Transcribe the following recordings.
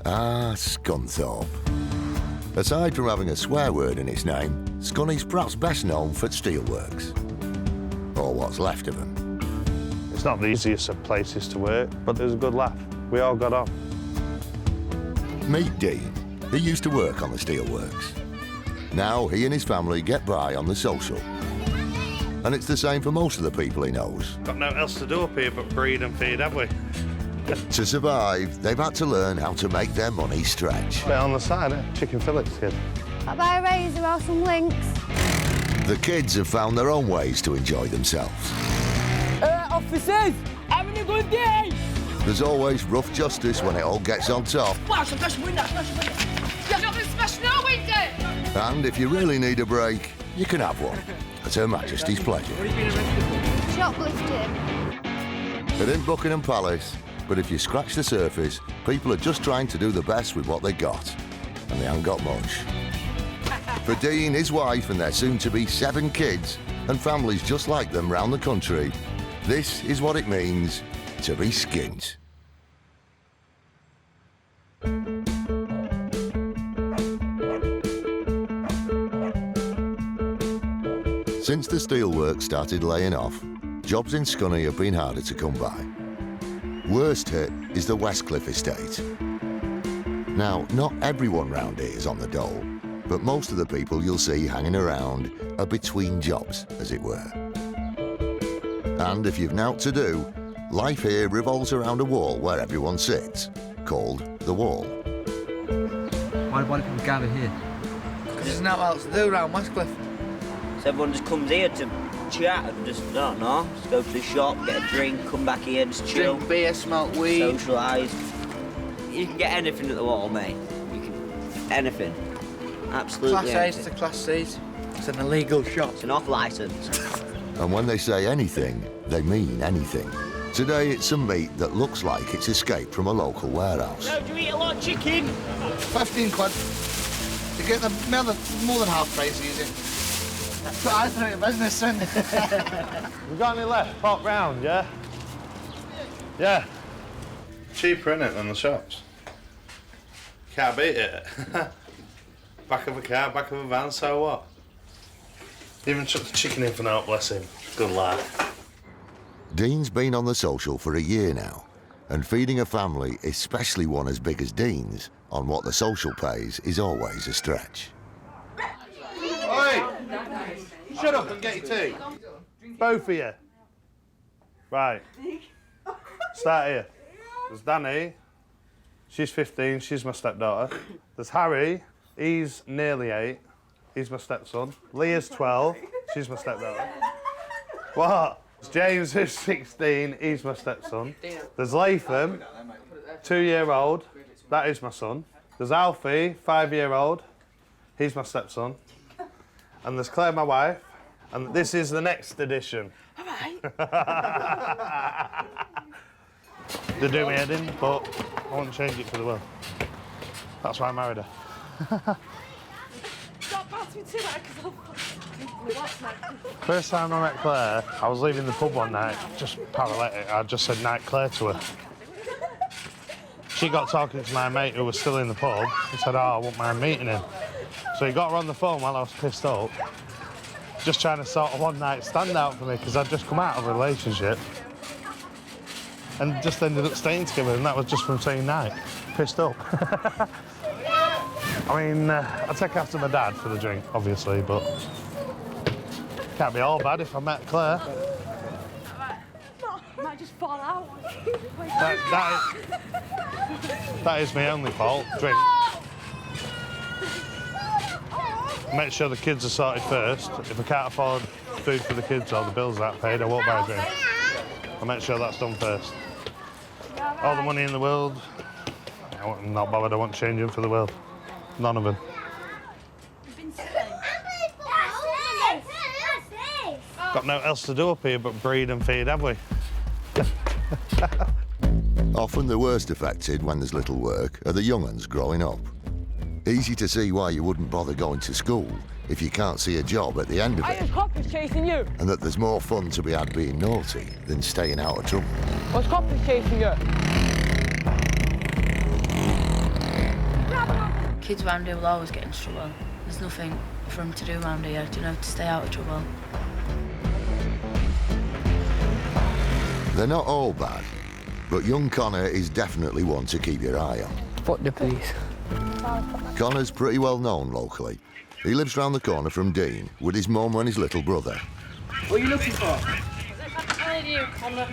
Ah, Scunthorpe. Aside from having a swear word in its name, Scunny's perhaps best known for steelworks. Or what's left of them. It's not the easiest of places to work, but there's a good laugh. We all got on. Meet Dean. He used to work on the steelworks. Now he and his family get by on the social. And it's the same for most of the people he knows. Got no else to do up here but breed and feed, have we? To survive, they've had to learn how to make their money stretch. Bit on the side, eh? Chicken fillets, kid. I'll buy a razor or some links. The kids have found their own ways to enjoy themselves. Officers, having a good day. There's always rough justice when it all gets on top. Smash window. Not smash no window. And if you really need a break, you can have one. At Her Majesty's pleasure. Shoplifting. It ain't Buckingham Palace, but if you scratch the surface, people are just trying to do the best with what they got. And they haven't got much. For Dean, his wife, and their soon-to-be 7 kids, and families just like them round the country, this is what it means to be skint. Since the steelworks started laying off, jobs in Scunny have been harder to come by. Worst hit is the Westcliff estate. Now, not everyone round here is on the dole, but most of the people you'll see hanging around are between jobs, as it were. And if you've naught to do, life here revolves around a wall where everyone sits, called the wall. Why do people gather here? Because there's nothing else to do around Westcliff. So everyone just comes here to chat and just, I don't know, just go to the shop, get a drink, come back here, just chill. Drink beer, smoke weed. Socialise. You can get anything at the wall, mate. You can, anything. Absolutely Class A's anything. to Class C's. It's an illegal shop. It's an off-licence. And when they say anything, they mean anything. Today it's some meat that looks like it's escaped from a local warehouse. So do you eat a lot of chicken? 15 quid. You get the more than half price easy. But I think a business, son. We got any left? Pop round, yeah? Yeah. Cheaper, innit, than the shops? Can't beat it. Back of a car, back of a van, so what? Even chuck the chicken in for now, bless him. Good lad. Dean's been on the social for a year now, and feeding a family, especially one as big as Dean's, on what the social pays is always a stretch. Oi! Shut up and get your tea. Both of you. Right. Start here. There's Danny. She's 15, she's my stepdaughter. There's Harry, he's nearly 8. He's my stepson. Leah's 12, she's my stepdaughter. What? James, who's 16, he's my stepson. There's Latham, 2-year-old, that is my son. There's Alfie, 5-year-old, he's my stepson. And there's Claire, my wife, and this is the next edition. All right. They do me head in, but I won't change it for the world. That's why I married her. Don't pass me to that because First time I met Claire, I was leaving the pub one night, just paralytic. I just said night Claire to her. She got talking to my mate who was still in the pub and said, oh, I won't mind meeting him. So he got her on the phone while I was pissed up, just trying to sort a one-night stand out for me because I'd just come out of a relationship and just ended up staying together, and that was just from saying night, pissed up. I mean, I take after my dad for the drink, obviously, but can't be all bad if I met Claire. I might just fall out. That is my only fault, drink. Make sure the kids are sorted first. If I can't afford food for the kids or the bills aren't paid, I won't buy a drink. I'll make sure that's done first. All the money in the world, I'm not bothered, I won't change them for the world. None of them. Got no else to do up here but breed and feed, have we? Often the worst affected when there's little work are the young uns growing up. Easy to see why you wouldn't bother going to school if you can't see a job at the end of it. What's coppers chasing you? And that there's more fun to be had being naughty than staying out of trouble. What's coppers chasing you? Kids around here will always get in trouble. There's nothing for them to do around here, you know, to stay out of trouble. They're not all bad, but young Connor is definitely one to keep your eye on. Fuck the police. Connor's pretty well known locally. He lives round the corner from Dean with his mum and his little brother. What are you looking for? Telling you, Connor.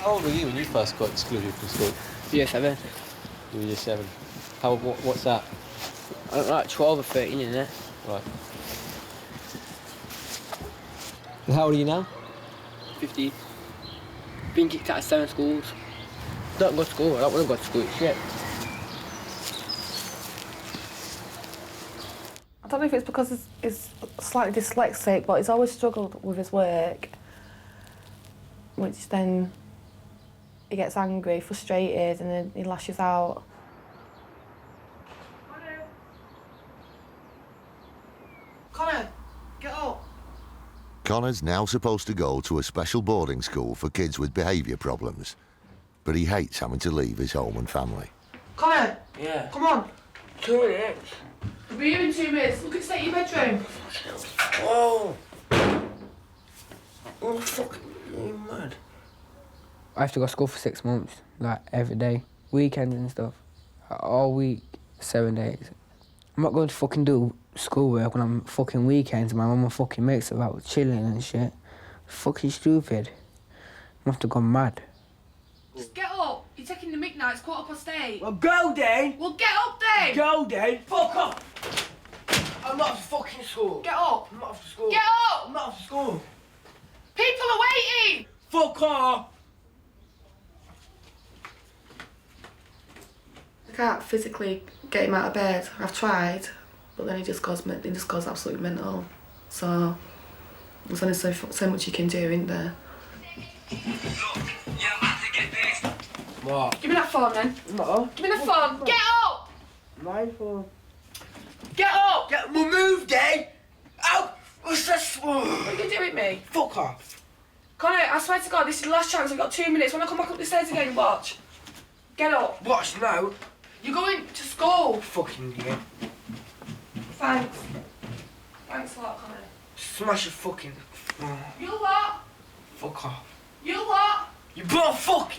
How old were you when you first got excluded from school? Year 7. You were year 7. What's that? I don't know, like 12 or 13, isn't it? Right. And how old are you now? 15. Been kicked out of 7 schools. Don't go to school, I don't want to go to school, it's shit. I don't know if it's because he's slightly dyslexic, but he's always struggled with his work, which then he gets angry, frustrated, and then he lashes out. Connor, get up. Connor's now supposed to go to a special boarding school for kids with behaviour problems, but he hates having to leave his home and family. Connor! Yeah. Come on! 2 minutes. We'll be here in 2 minutes. Look at the state of your bedroom. Whoa! Oh, fuck, you mad? I have to go to school for 6 months, like every day, weekends and stuff. All week, 7 days. I'm not going to fucking do schoolwork when I'm fucking weekends. My mum fucking makes about chilling and shit. Fucking stupid. I'm have to go mad. Just get up. You're taking the mick now. It's 8:15. Well, go then! Well, get up then. Go then! Fuck off! I'm not for fucking school. Get up. I'm not for school. Get up. I'm not for school. People are waiting. Fuck off! I can't physically get him out of bed. I've tried, but then he just goes absolutely mental. So there's only so much you can do, isn't there? What? Give me that phone then. No. Give me the phone. Get up. My phone. Get up. Well, move, Dave! Ow! What's this? What are you doing with me? Fuck off. Connor, I swear to God, this is the last chance. I've got 2 minutes. When I come back up the stairs again, watch. Get up. Watch now. You're going to school. Fucking idiot. Thanks. Thanks a lot, Connor. Smash a fucking... You what? Fuck off. You what? You both fuck!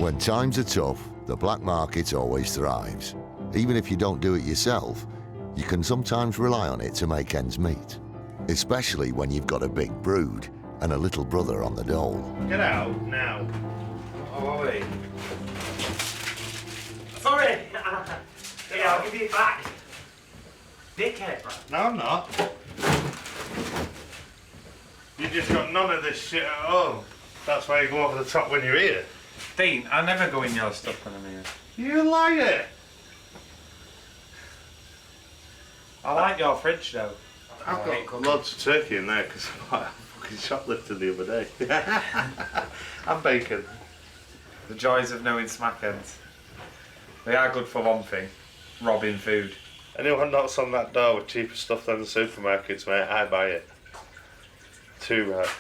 When times are tough, the black market always thrives. Even if you don't do it yourself, you can sometimes rely on it to make ends meet. Especially when you've got a big brood and a little brother on the dole. Get out now. Oh, wait. Sorry! Yeah, I'll give you it back. Dickhead, bro. No, I'm not. You just got none of this shit at home. That's why you go over the top when you're here. Dean, I never go in your stuff when I'm here. You liar! I like your fridge though. I've got loads of turkey in there because I fucking shoplifted the other day. And bacon. The joys of knowing smackheads. They are good for one thing, robbing food. Anyone knocks on that door with cheaper stuff than the supermarkets, mate, I buy it. Too rare.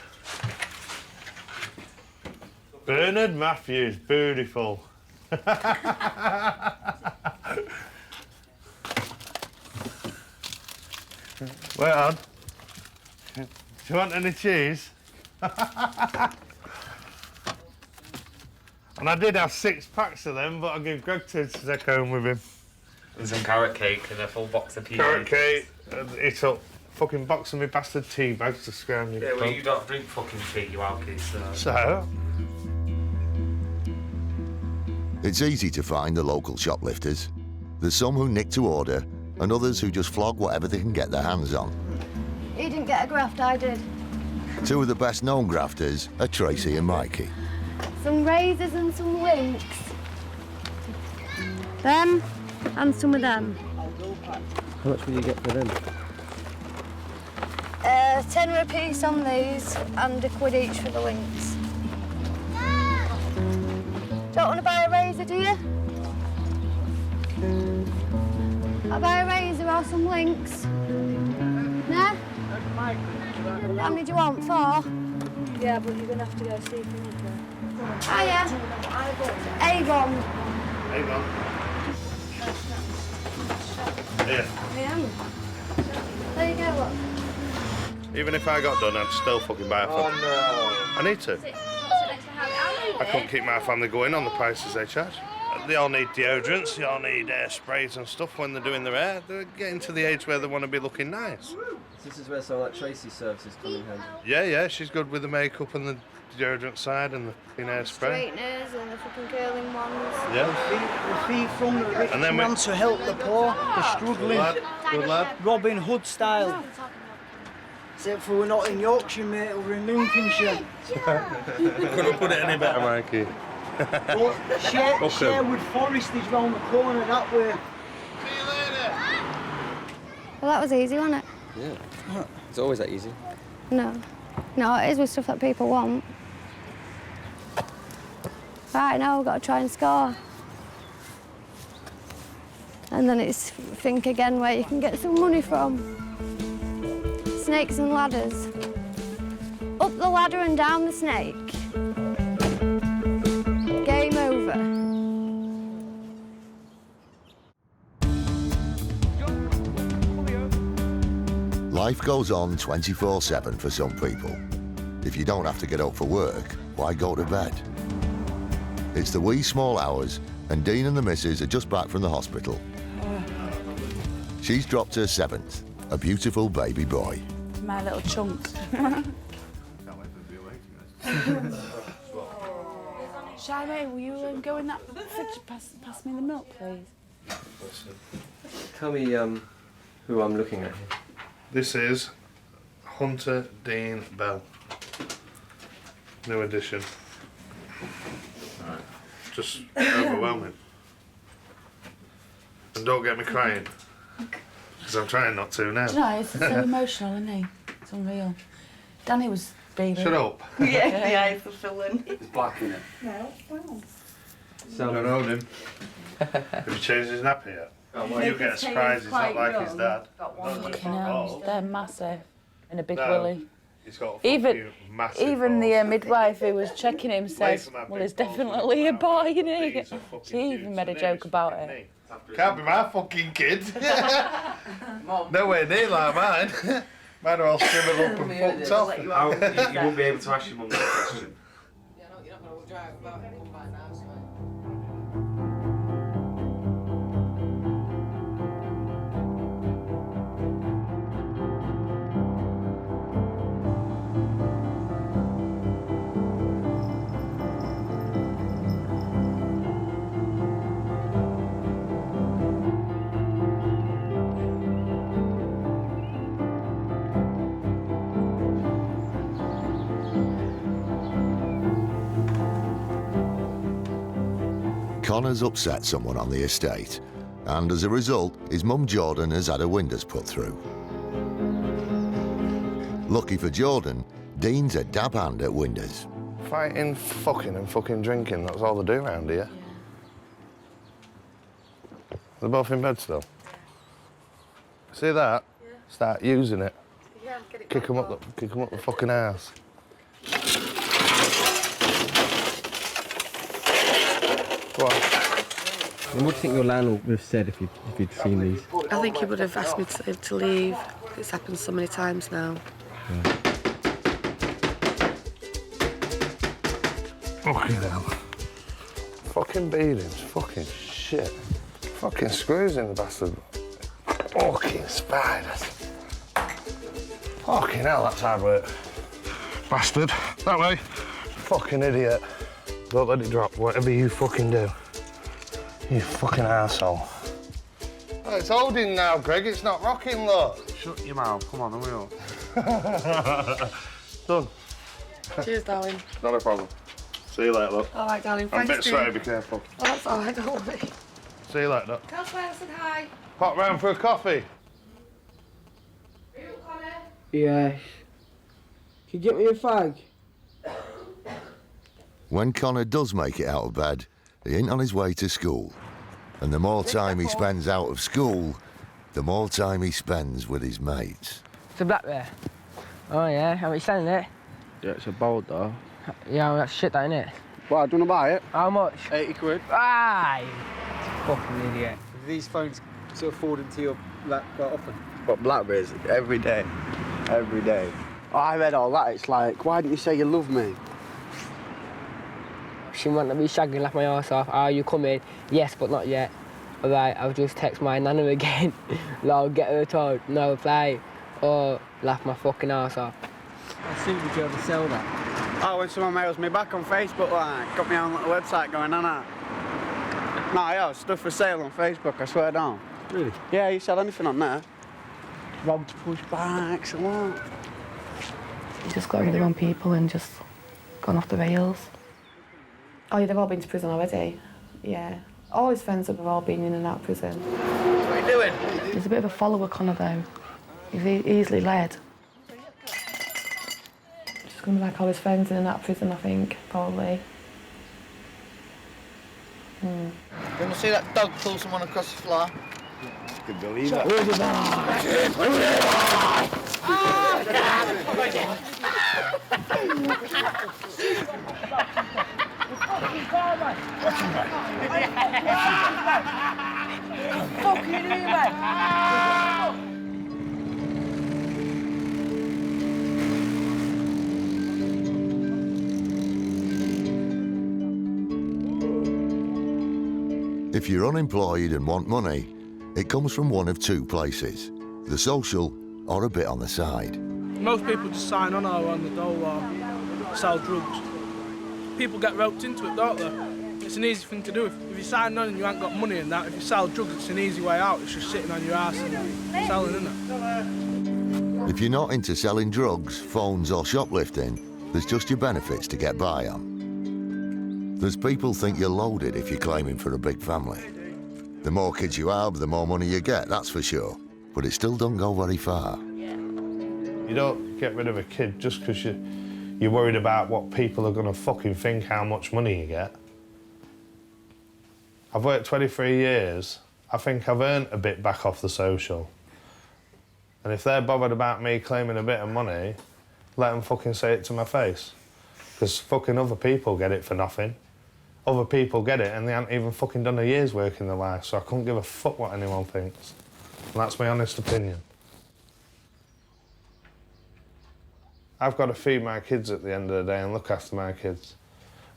Bernard Matthews, beautiful. Wait on. Do you want any cheese? And I did have 6 packs of them, but I gave Greg to take home with him. And some carrot cake and a full box of peas. Carrot cake, he took fucking box of me bastard tea bags to scram you. Yeah, well, you don't drink fucking tea, you alkies, So? It's easy to find the local shoplifters. There's some who nick to order, and others who just flog whatever they can get their hands on. He didn't get a graft, I did. 2 of the best known grafters are Tracy and Mikey. Some razors and some links. Them and some of them. How much will you get for them? tenner a piece on these and £1 each for the links. Don't want to buy a razor, do you? I'll buy a razor or some links. Nah? How many do you want? 4? Yeah, but you're going to have to go see for me. Oh, yeah. Avon. Avon. Here. Yeah. There you go, look. Even if I got done, I'd still fucking buy a phone. Oh, no. I need to. I couldn't keep my family going on the prices they charge. They all need deodorants, they all need sprays and stuff when they're doing their hair. They're getting to the age where they want to be looking nice. This is where so like Tracy's services come in handy. Yeah, she's good with the makeup and the deodorant side and the hairspray. Straighteners and the fucking curling ones. Yeah. The fee from the rich man to help the poor, the struggling. Good lad. Robin Hood style. Except for we're not in Yorkshire, mate, we're in Lincolnshire. Couldn't put it any better, Mikey. But Sherwood Forest is round the corner that way. Well, that was easy, wasn't it? Yeah. It's always that easy. No. No, it is with stuff that people want. Right, now we've got to try and score. And then it's think again where you can get some money from. Snakes and ladders. Up the ladder and down the snake. Game over. Life goes on 24/7 for some people. If you don't have to get up for work, why go to bed? It's the wee small hours, and Dean and the missus are just back from the hospital. She's dropped her 7th, a beautiful baby boy. My little chunk. Shiny, will you go in that fridge? Pass me the milk, please. Tell me who I'm looking at here. This is Hunter Dean Bell. New edition. Right. Just overwhelming. And don't get me crying. Because I'm trying not to now. Do you know, it's so emotional, isn't he? It's unreal. Danny was baby. Shut up. Yeah, the eyes are filling. It's black, isn't it? No, So, don't own him. Have you changed his nappy yet? Oh, well, you get a surprise, he's not like his dad. Fucking hell, they're massive. And a big No, willy. He's got a Even massive the midwife who was checking him says, well, he's definitely a boy, isn't he? She even made a joke about it. Can't be my fucking kid. Nowhere near like mine. Mine are all shriveled up and fucked off. You won't be able to ask your mum that question. You're not going to drive about anything by now, so. Connor's upset someone on the estate, and as a result, his mum Jordan has had her windows put through. Lucky for Jordan, Dean's a dab hand at windows. Fighting, fucking and fucking drinking, that's all they do around here. They're both in bed still. See that? Yeah. Start using it. Yeah, get it kick them up the fucking ass. Go on. And what do you think your landlord would have said if you'd seen these? I think he would have asked me to leave. It's happened so many times now. Yeah. Fucking hell. Fucking beatings, fucking shit. Fucking screws in the bastard. Fucking spiders. Fucking hell, that's hard work. Bastard. That way. Fucking idiot. Don't let it drop, whatever you fucking do. You fucking arsehole. Oh, it's holding now, Greg. It's not rocking, look. Shut your mouth. Come on, hurry up. Done. Cheers, darling. Not a problem. See you later, look. All right, darling. I'm a Thanks, bit sweaty, be careful. Oh, that's all right, don't worry. See you later, look. Tell Swear I said hi. Pop round for a coffee. Connor. Yeah. Can you get me a fag? When Connor does make it out of bed, he ain't on his way to school. And the more time he spends out of school, the more time he spends with his mates. It's a black bear. Oh yeah, how much selling it? Yeah, it's a bold though. Yeah, well, that's shit, that, innit? Well, do you want to buy it? How much? 80 quid. Ah, you fucking idiot. These phones sort of fall into your lap quite often. But blackberries, every day. Every day. Oh, I read all that, it's like, why didn't you say you love me? She wanted to be shagging, laugh my arse off. Are you coming? Yes, but not yet. All right, I'll just text my nana again. I'll get her told, no reply, or laugh my fucking arse off. How soon would you ever sell that? Oh, when someone mails me back on Facebook, like, got me on the website going on that. No, yeah, stuff for sale on Facebook, I swear down. Really? Yeah, you sell anything on there. Robbed pushbacks and what? You just got rid of the wrong people and just gone off the rails. Oh, yeah, they've all been to prison already. Yeah. All his friends have all been in and out of prison. What are you doing? He's a bit of a follower, Connor, though. He's easily led. Just going to like all his friends in and out of prison, I think, probably. You want to see that dog pull someone across the floor? I can believe it. If you're unemployed and want money, it comes from one of two places, the social or a bit on the side. Most people just sign on or on the dole or sell drugs. People get roped into it, don't they? It's an easy thing to do. If you sign on and you ain't got money and that, if you sell drugs, it's an easy way out. It's just sitting on your ass and selling, isn't it? If you're not into selling drugs, phones or shoplifting, there's just your benefits to get by on. There's people think you're loaded if you're claiming for a big family. The more kids you have, the more money you get, that's for sure. But it still don't go very far. You don't get rid of a kid just because you're worried about what people are going to fucking think how much money you get. I've worked 23 years. I think I've earned a bit back off the social. And if they're bothered about me claiming a bit of money, let them fucking say it to my face. Because fucking other people get it for nothing. Other people get it and they haven't even fucking done a year's work in their life, so I couldn't give a fuck what anyone thinks. And that's my honest opinion. I've got to feed my kids at the end of the day and look after my kids.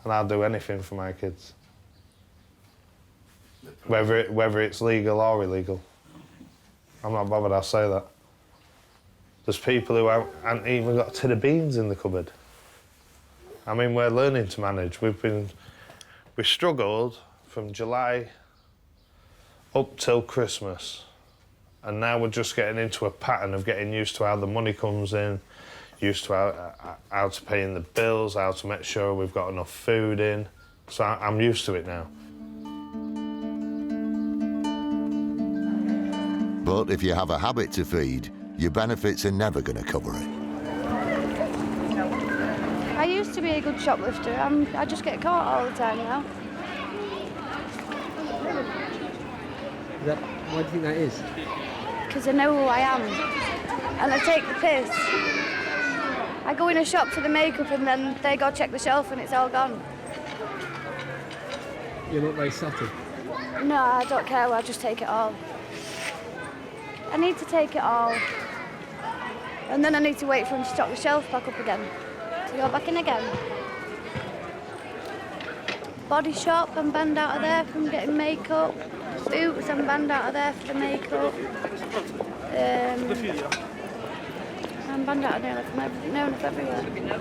And I'll do anything for my kids. Whether it's legal or illegal. I'm not bothered, I'll say that. There's people who haven't even got a tin of beans in the cupboard. I mean, we're learning to manage. We struggled from July up till Christmas. And now we're just getting into a pattern of getting used to how the money comes in, used to how to pay in the bills, how to make sure we've got enough food in. So I'm used to it now. But if you have a habit to feed, your benefits are never going to cover it. I used to be a good shoplifter. I just get caught all the time now. Why do you think that is? Because I know who I am. And I take the piss. I go in a shop for the makeup and then they go check the shelf and it's all gone. You're not very subtle. No, I don't care. I just take it all. I need to take it all. And then I need to wait for him to stock the shelf back up again. To go back in again. Body shop, I'm banned out of there from getting makeup. Boots, I'm banned out of there for the makeup. I'm banned out of there from everywhere.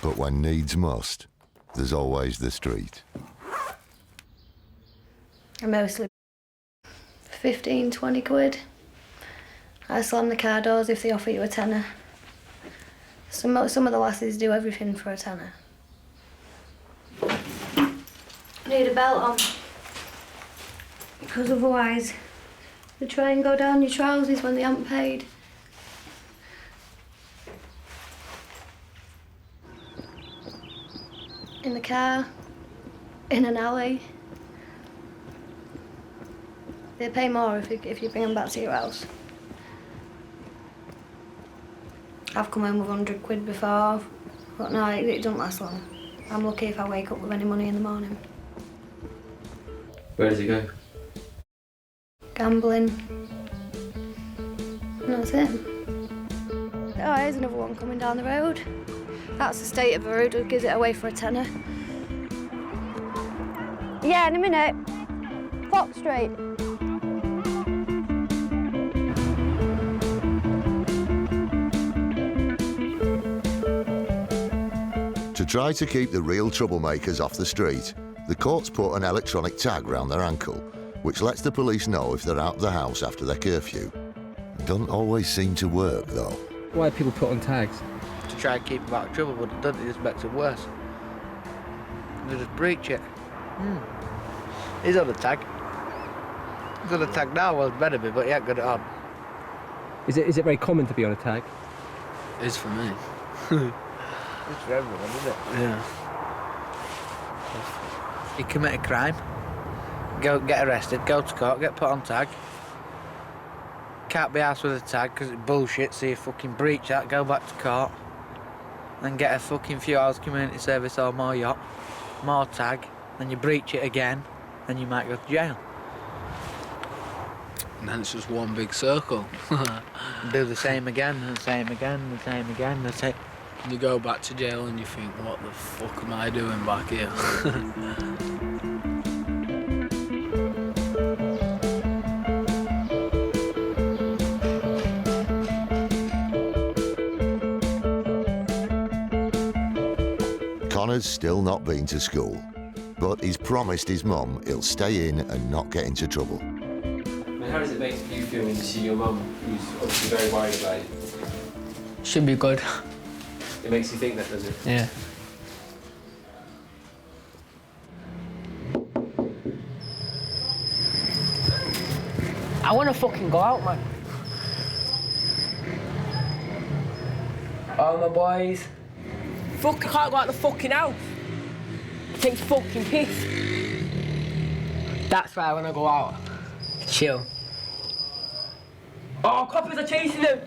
But when needs must, there's always the street. I mostly 15, 20 quid. I slam the car doors if they offer you a tenner. Some of the lasses do everything for a tenner. Need a belt on. Because otherwise they try and go down your trousers when they haven't paid. in the car, in an alley. They pay more if you bring them back to your house. I've come home with 100 quid before, but no, it doesn't last long. I'm lucky if I wake up with any money in the morning. Where does it go? Gambling. And that's it. Oh, here's another one coming down the road. That's the state of the road who gives it away for a tenner. Yeah, in a minute. Fox Street. To try to keep the real troublemakers off the street, the court's put an electronic tag round their ankle, which lets the police know if they're out of the house after their curfew. Doesn't always seem to work, though. Why do people put on tags? To try and keep them out of trouble, but it doesn't, it just makes it worse. They just breach it. He's on the tag. He's on the tag now, well, it's better be, but he ain't got it on. Is it very common to be on a tag? It is for me. It's for everyone, isn't it? Yeah. You commit a crime, go get arrested, go to court, get put on tag. Can't be arsed with a tag because it's bullshit, so you fucking breach that, go back to court, then get a fucking few hours community service or more yacht, more tag, then you breach it again, then you might go to jail. And then it's just one big circle. Do the same again, and the same again, and the same again, and the same. You go back to jail and you think, what the fuck am I doing back here? Connor's still not been to school, but he's promised his mum he'll stay in and not get into trouble. I mean, how does it make you feel when you see your mum, who's obviously very worried about it? Should be good. It makes you think that, does it? Yeah. I want to fucking go out, man. Oh, my boys. Fuck, I can't go out the fucking house. It takes fucking piss. That's why I want to go out. Chill. Oh, coppers are chasing them.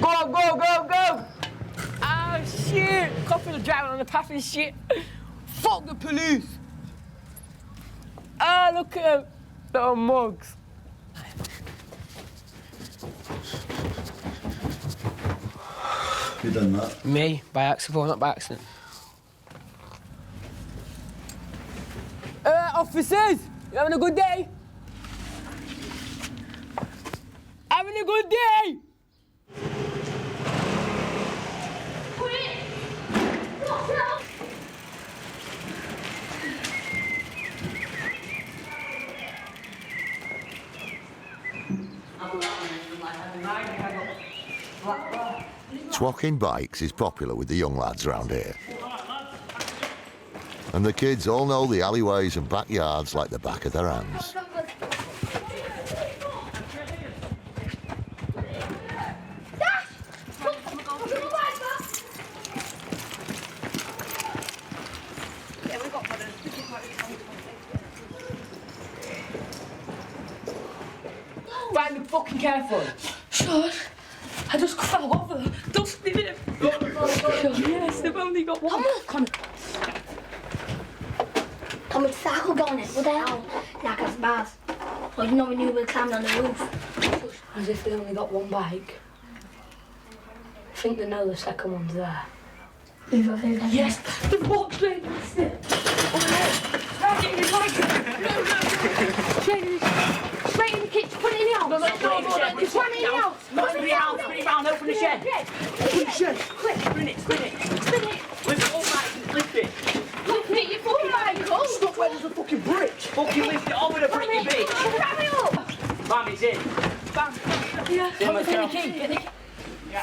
Go, go, go, go. Oh, shit. Coppers are driving on the path and shit. Fuck the police. Ah, look at them. Little mugs. You done that? Me, by accident or not by accident. Officers, you having a good day? Having a good day? Twocking bikes is popular with the young lads around here. And the kids all know the alleyways and backyards like the back of their hands. Right, be fucking careful. Shush. I just fell over. Don't leave it. Yes, they've only got one. Come on, cycle going in. What the hell? Like it's bad. Well, you know we knew we climbed on the roof. As if they only got one bike. I think they know the second one's there. Yes, they've walked straight past it. Right in the bike. No. Straight in the kitchen. Put it in the house. No, just run in the house. Not in the house. Bring it round. Open the shed. Open the shed. Quick. Spin it. Spin it. Lift it all back. Lift it. Lift it, you fucking ankle. Stop where there's a fucking brick. Fucking lift it on with a brick, you bitch. Grab it up. Bam, it's in. Bam. Yeah. Get the key. Get the key.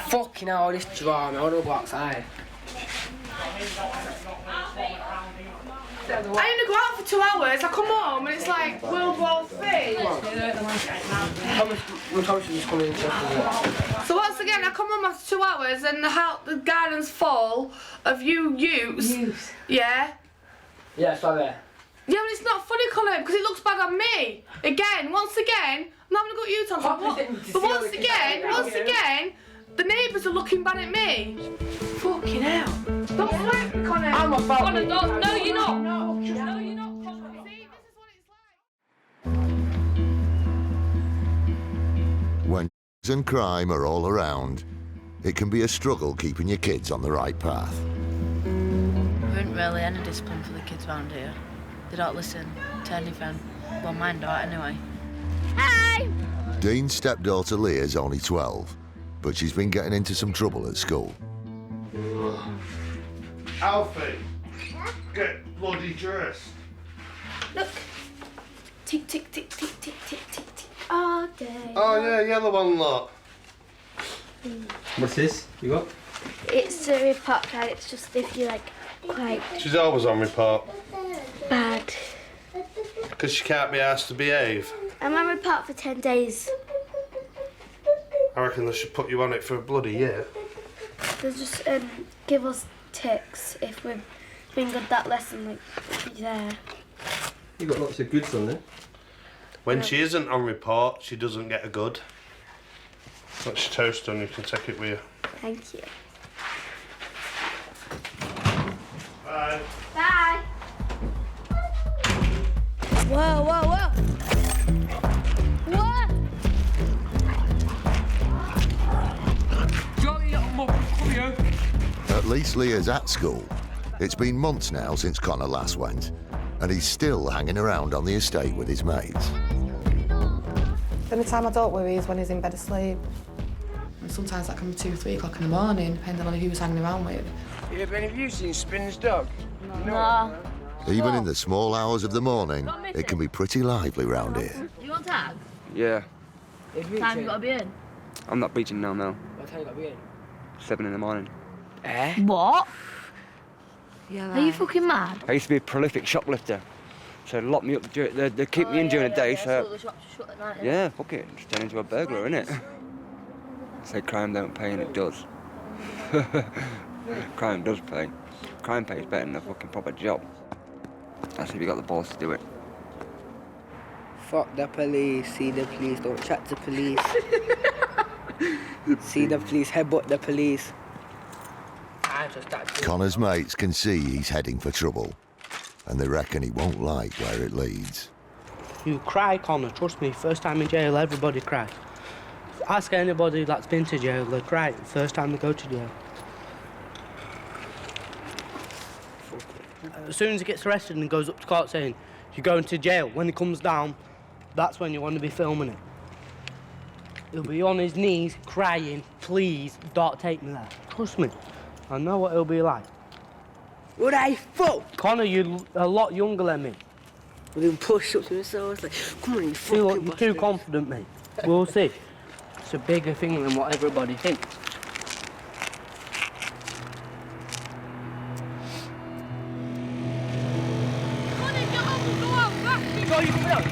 Fucking hell, this drama. I want to go outside. I only go out for 2 hours, I come home and it's like World War III. So once again, I come home after 2 hours and the garden's full of you utes. Yeah? Yeah, sorry. Yeah, but it's not funny, Connor, because it looks bad on me. Once again, I'm having a go at you, Tom. But once again, the neighbours are looking bad at me. Fucking hell. Don't swear at me, Connor. I'm a bad Connor, don't. No, you're not. No, you're not. See, this is what it's like. When drugs and crime are all around, it can be a struggle keeping your kids on the right path. There isn't really any discipline for the kids around here. They don't listen to anything. Well, mine don't anyway. Hi! Dean's stepdaughter Leah's only 12, but she's been getting into some trouble at school. Alfie, get bloody dressed. Look. Tick, tick, tick, tick, tick, tick, tick, tick. All day. Oh yeah, yellow one lot. What's this? You got? It's a report card. It's just if you like quite She's always on report. bad. Because she can't be asked to behave. I'm on report for 10 days. I reckon they should put you on it for a bloody year. They just give us ticks if we've been good that lesson, like there. You got lots of goods on there. When she isn't on report, she doesn't get a good. That's your toast on, you can take it with you. Thank you. Bye. Bye. Whoa, whoa, whoa. What? At least Leah's at school. It's been months now since Connor last went, and he's still hanging around on the estate with his mates. The only time I don't worry is when he's in bed asleep. And sometimes that can be 2 or 3 o'clock in the morning, depending on who he's hanging around with. Have any of you seen Spin's dog? No. Even in the small hours of the morning, it can be pretty lively round here. You want tag? Yeah. What time you got to be in? I'm not beaching now. What time you got to be in? 7 in the morning. Eh? What? Yeah. Are you fucking mad? I used to be a prolific shoplifter. So they lock me up, they keep me in during the day, so... the shops are shut at night, Yeah, fuck it, just turn into a burglar, innit? Say crime don't pay, and it does. Crime does pay. Crime pays better than a fucking proper job. That's if you got the balls to do it. Fuck the police, see the police, don't chat to police. See the police, headbutt the police. Connor's mates can see he's heading for trouble, and they reckon he won't like where it leads. You cry, Connor, trust me, first time in jail, everybody cries. Ask anybody that's been to jail, they cry the first time they go to jail. As soon as he gets arrested and goes up to court saying, you're going to jail, when he comes down, that's when you want to be filming it. He'll be on his knees, crying, please, don't take me there. Trust me, I know what he'll be like. Would I fuck? Connor, you're a lot younger than me. We're doing push-ups and so it's like, come on, you You're fucking too bastard. confident, mate. We'll see. It's a bigger thing than what everybody thinks. Go, you come down.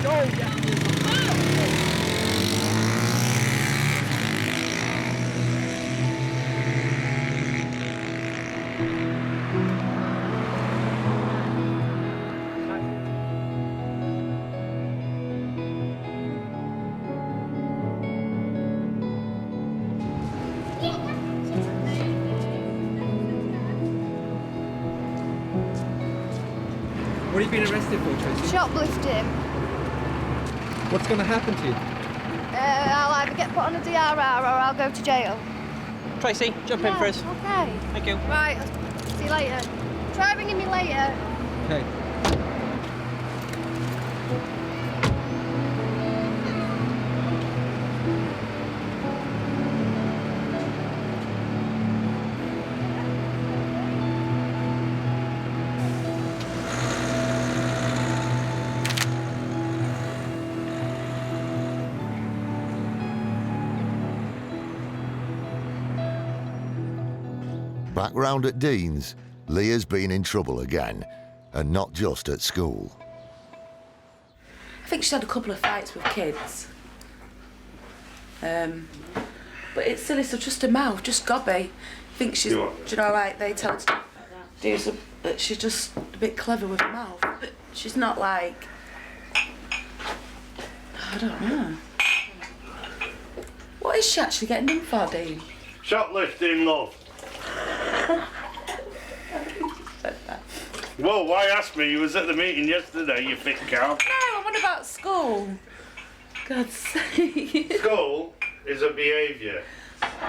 Go, What have you been arrested for, Tracy? Shoplifting. What's going to happen to you? I'll either get put on a DRR or I'll go to jail. Tracy, jump in for us. Okay. Thank you. Right, I'll see you later. Try ringing me later. Okay. Back round at Dean's, Leah's been in trouble again, and not just at school. I think she's had a couple of fights with kids. But it's silly stuff, just a mouth, just gobby. Think she's, do you know, like they tell her to She's just a bit clever with her mouth, but she's not like... I don't know. What is she actually getting in for, Dean? Shoplifting, love. Well, why ask me? You was at the meeting yesterday, you fit cow. No, I'm on about school. God's sake. School is a behaviour.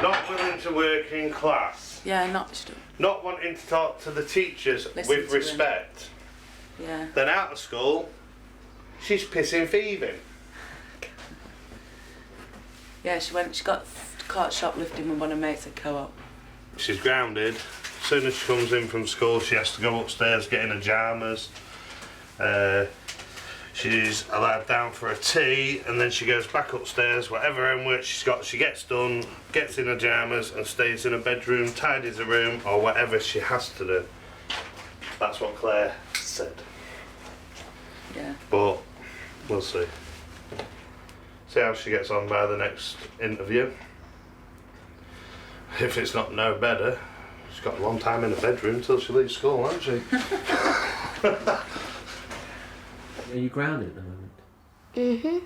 Not willing to work in class. Yeah, not wanting to talk to the teachers Listen with to respect. Yeah. Then out of school, she's pissing thieving. Yeah, she got caught shoplifting with one of her mates at Co-op. She's grounded. As soon as she comes in from school, she has to go upstairs, get in her pyjamas. She's allowed down for a tea, and then she goes back upstairs. Whatever homework she's got, she gets done, gets in her pyjamas, and stays in her bedroom, tidies her room, or whatever she has to do. That's what Claire said. Yeah. But we'll see. See how she gets on by the next interview. If it's not no better, she's got a long time in her bedroom till she leaves school, hasn't she? Are you grounded at the moment? Mhm.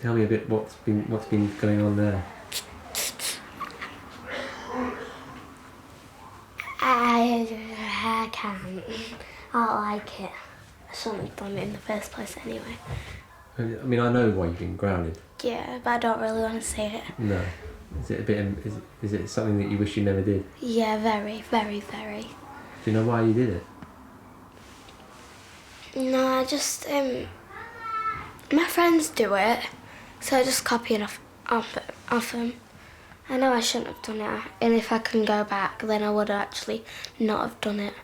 Tell me a bit what's been going on there. I can't. I don't like it. I shouldn't have done it in the first place anyway. I mean, I know why you've been grounded. Yeah, but I don't really want to say it. No. Is it a bit? Is it something that you wish you never did? Yeah, very, very, very. Do you know why you did it? No, I just my friends do it, so I just copy it off them. I know I shouldn't have done it, and if I can go back, then I would actually not have done it.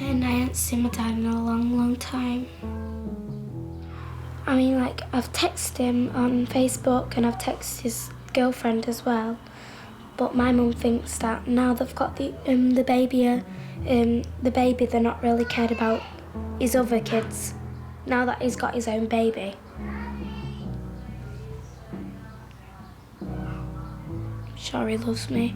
And I ain't seen my dad in a long, long time. I mean, like, I've texted him on Facebook and I've texted his girlfriend as well. But my mum thinks that now they've got the baby, they're not really cared about his other kids. Now that he's got his own baby. I'm sure he loves me.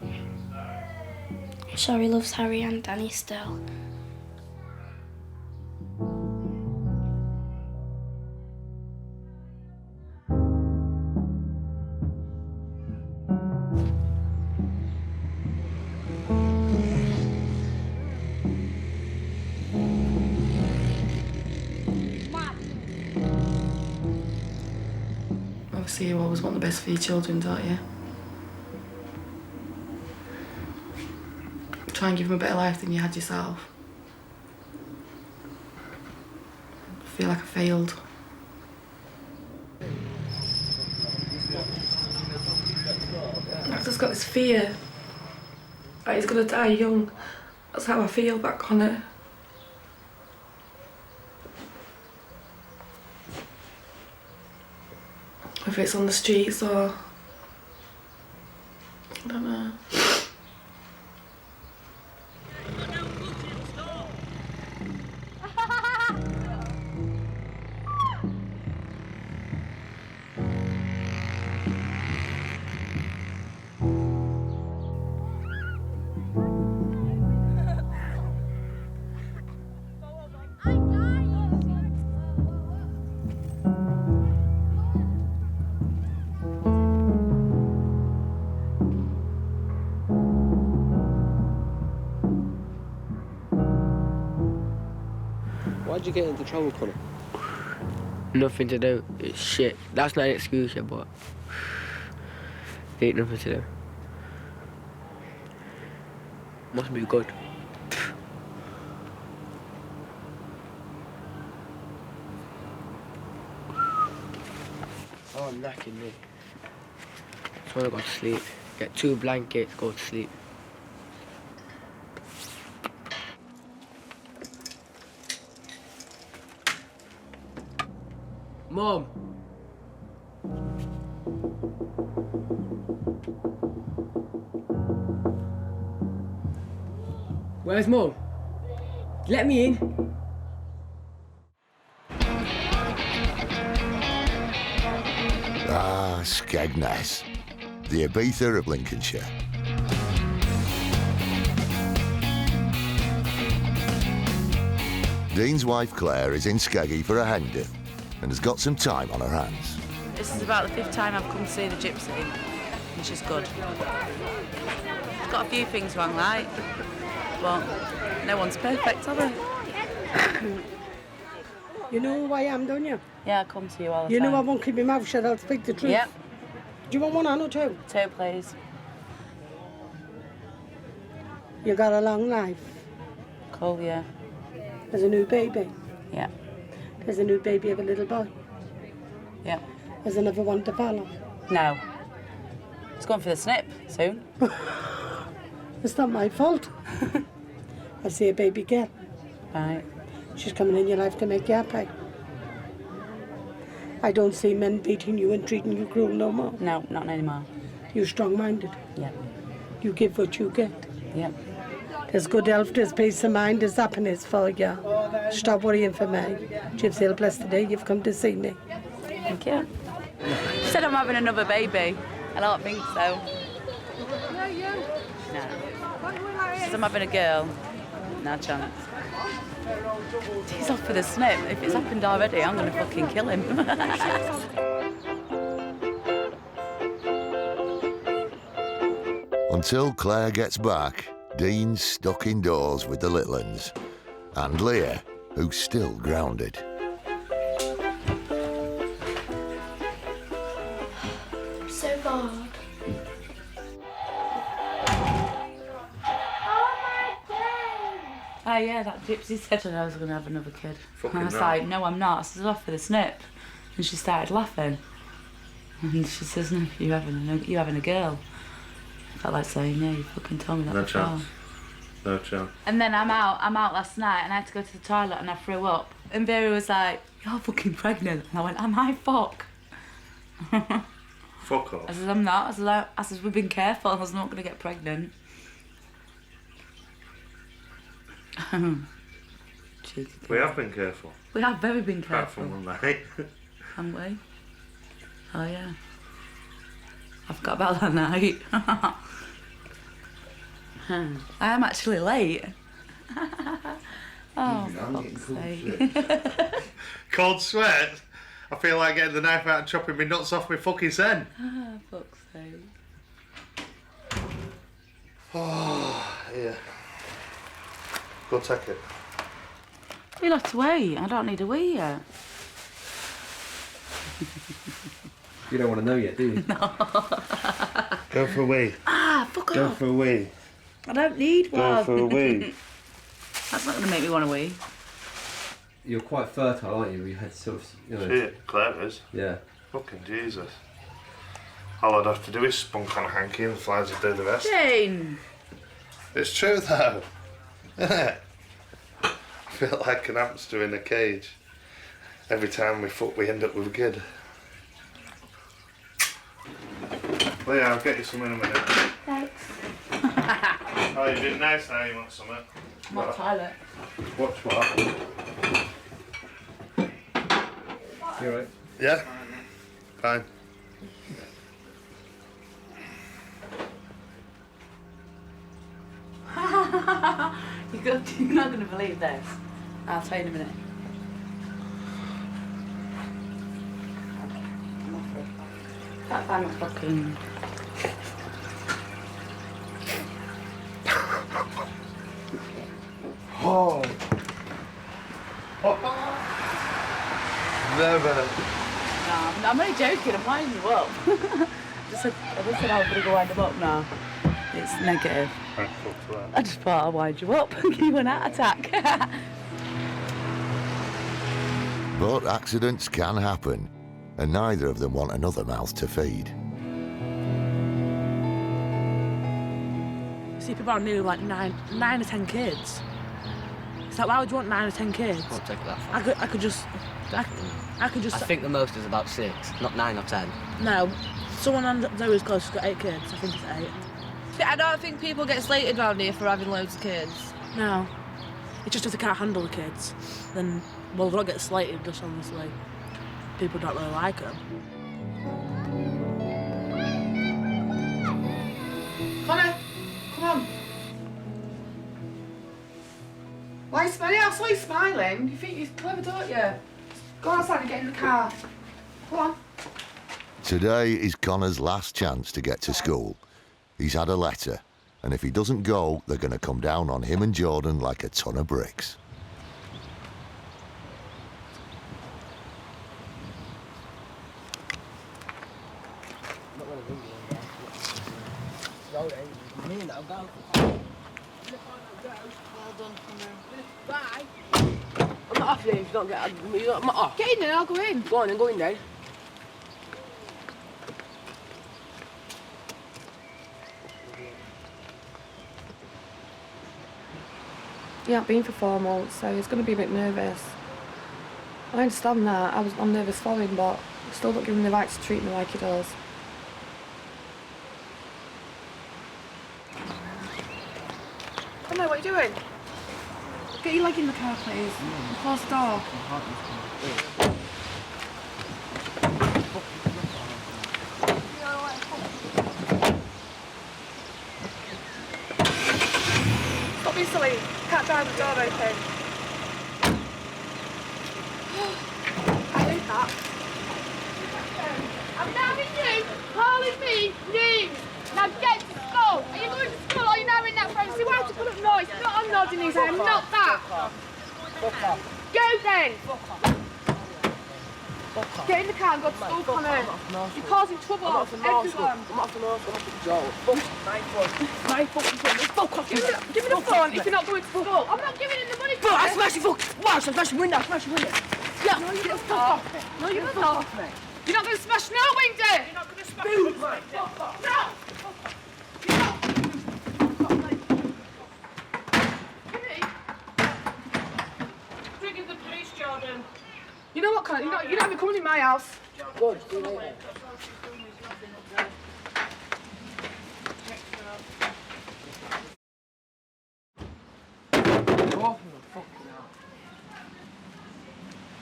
I'm sure he loves Harry and Danny still. Obviously, you always want the best for your children, don't you? Try and give them a better life than you had yourself. I feel like I failed. I've just got this fear that he's gonna die young. That's how I feel back on it. If it's on the streets or... I don't know. Why'd you get into trouble, Connor? Nothing to do. It's shit. That's not an excuse, but it ain't nothing to do. Must be good. Oh, I'm knacking me. Just wanna go to sleep. Get 2 blankets, go to sleep. Mom! Where's Mom? Let me in. Ah, Skegness, the Ibiza of Lincolnshire. Dean's wife Claire is in Skeggy for a hen do and has got some time on her hands. This is about the 5th time I've come to see the gypsy, which is good. It's got a few things wrong, like, but no one's perfect, are they? You know who I am, don't you? Yeah, I come to you all the You time. know I won't keep my mouth shut, I'll speak the truth. Yep. Do you want one or two? Two, please. You got a long life. Cool, yeah. There's a new baby. Yeah. There's a new baby of a little boy. Yeah. There's another one to follow. No. It's going for the snip soon. It's not my fault. I see a baby girl. Right. She's coming in your life to make you happy. I don't see men beating you and treating you cruel no more. No, not anymore. You're strong-minded. Yeah. You give what you get. Yeah. There's good health, there's peace of mind, there's happiness for you. Stop worrying for me. Gypsy, blessed today you've come to see me. Thank you. She said I'm having another baby. I don't think so. No. She says I'm having a girl. No chance. He's off for the snip. If it's happened already, I'm going to fucking kill him. Until Claire gets back, Dean's stuck indoors with the little uns, and Leah, who's still grounded. I'm so bored. Oh yeah, that gypsy said that I was going to have another kid. Fucking and I was no. like, no, I'm not. I said, off for the snip. And she started laughing. And she says, no, you're having a girl. I felt like saying, yeah, you fucking told me that No before. chance. No chance. And then I'm out last night and I had to go to the toilet and I threw up. And Vera was like, you're fucking pregnant. And I went, am I? Fuck. Fuck off. I said, I'm not. I said, we've been careful. I was not going to get pregnant. We have been careful. We have very been Apart careful. from one night. Haven't we? Oh yeah. I forgot about that night. I am actually late. Oh, fuck's sake. Cold sweat? I feel like getting the knife out and chopping my nuts off my fucking sen. Ah, fuck's sake. Oh, yeah. Go take it. You'll have to wait. I don't need a wee yet. You don't want to know yet, do you? No. Go for a wee. Ah, fuck Go off. for a wee. I don't need one. Go for a wee. That's not going to make me want to wee. You're quite fertile, aren't you? You had sort of, you know. Shit, Claire is. Yeah. Fucking Jesus. All I'd have to do is spunk on a hanky and the flies would do the rest. Jane! It's true though, isn't it? I feel like an hamster in a cage. Every time we fuck, we end up with a kid. Well, yeah, I'll get you some in a minute. Thanks. Oh, you've been nice now, you want something? I'm on toilet. Watch what? You alright? Yeah? Fine. You're not going to believe this. I'll tell you in a minute. Can't find my fucking... Oh. Never. No, I'm only joking. I'm winding you up. I just said I was going to go wind him up now. It's negative. I just thought I'll wind you up and give you an heart attack. But accidents can happen, and neither of them want another mouth to feed. See people are nearly like 9 or 10 kids. It's like, why would you want 9 or 10 kids? Won't take that far. I could just. I think the most is about 6, not 9 or 10. No, someone on Zoe's close has got 8 kids. I think it's 8. I don't think people get slated round here for having loads of kids. No, it's just if they can't handle the kids, then well, they don't get slated. Just honestly, people don't really like them. Why are you smiling? I saw you smiling. You think you're clever, don't you? Go outside and get in the car. Go on. Today is Connor's last chance to get to school. He's had a letter, and if he doesn't go, they're going to come down on him and Jordan like a ton of bricks. I'm not off you if you don't get. I'm not off. Get in there, I'll go in. Go on and go in then. He hadn't been for 4 months, so he's going to be a bit nervous. I understand that. I'm nervous for him, but I still don't give him the right to treat me like he does. Come on, what are you doing? Get your leg in the car, please. Close the door. Stop being silly. Can't drive the door open. I hate that. I'm now in you, calling me names. Now get to school. Are you going to school or are you now in that front? See why to put up noise? Not I'm nodding his head, not that. Go then. Get in the car and go to school, Connor. You're causing trouble. Everyone. I'm off the nose. I'm off the jaw. My fucking phone. Fuck off. Give me the phone if you're not going to school. I'm not giving him the money. But I smash your fucking. Watch, I smash your window. Smash your window. Yeah. No, you're not. Fuck off me. No, you're not. Fuck off me. You're not going to smash no window. You're not going to smash no window. No. Bringing the police, Jordan. You know what, Connor? You're not coming in my house. Good. See you later.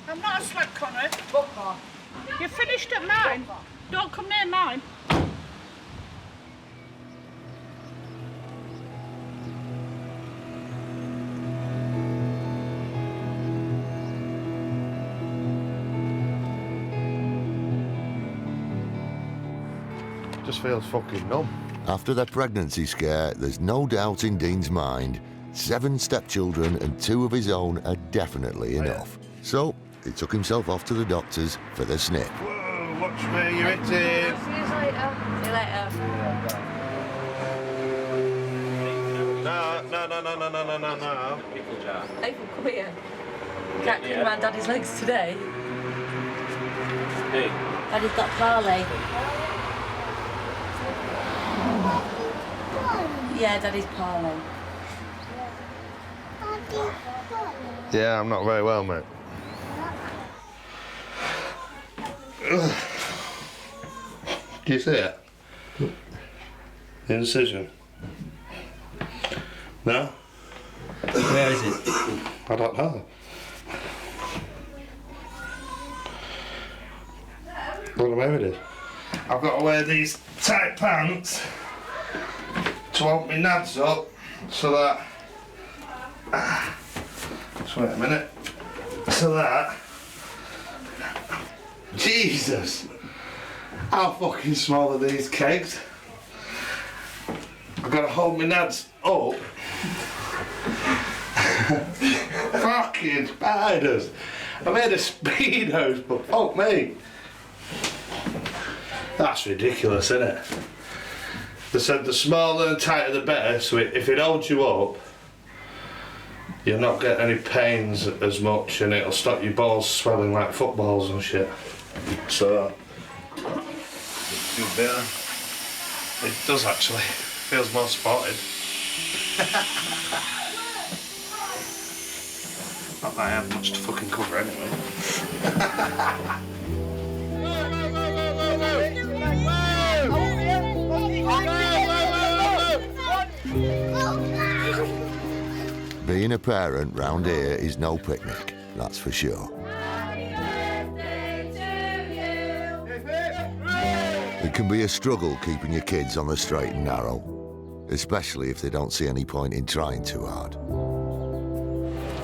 I'm not a slut, Connor. You're finished at mine. Don't come near mine. Just feels fucking numb. After their pregnancy scare, there's no doubt in Dean's mind 7 stepchildren and 2 of his own are definitely enough. So he took himself off to the doctors for the snip. Whoa, watch me, you're hitting. See you later. See you later. No. April, come here. Can't clean around Daddy's legs today. Hey. Daddy's got parley. Yeah, Daddy's parley. Yeah, I'm not very well, mate. Do you see it? The incision? No? Where is it? I don't know. What am I with? I've got to wear these tight pants to hold my nads up so that. Just wait a minute. So that. Jesus! How fucking small are these kegs? I've got to hold my nads up. Fucking spiders! I made a Speedos, but fuck me. That's ridiculous, isn't it? They said the smaller and tighter the better, so if it holds you up, you'll not get any pains as much and it'll stop your balls swelling like footballs and shit. So, it's do better. It does actually. Feels more spotted. Not that I have much to fucking cover anyway. Being a parent round here is no picnic, that's for sure. It can be a struggle keeping your kids on the straight and narrow, especially if they don't see any point in trying too hard.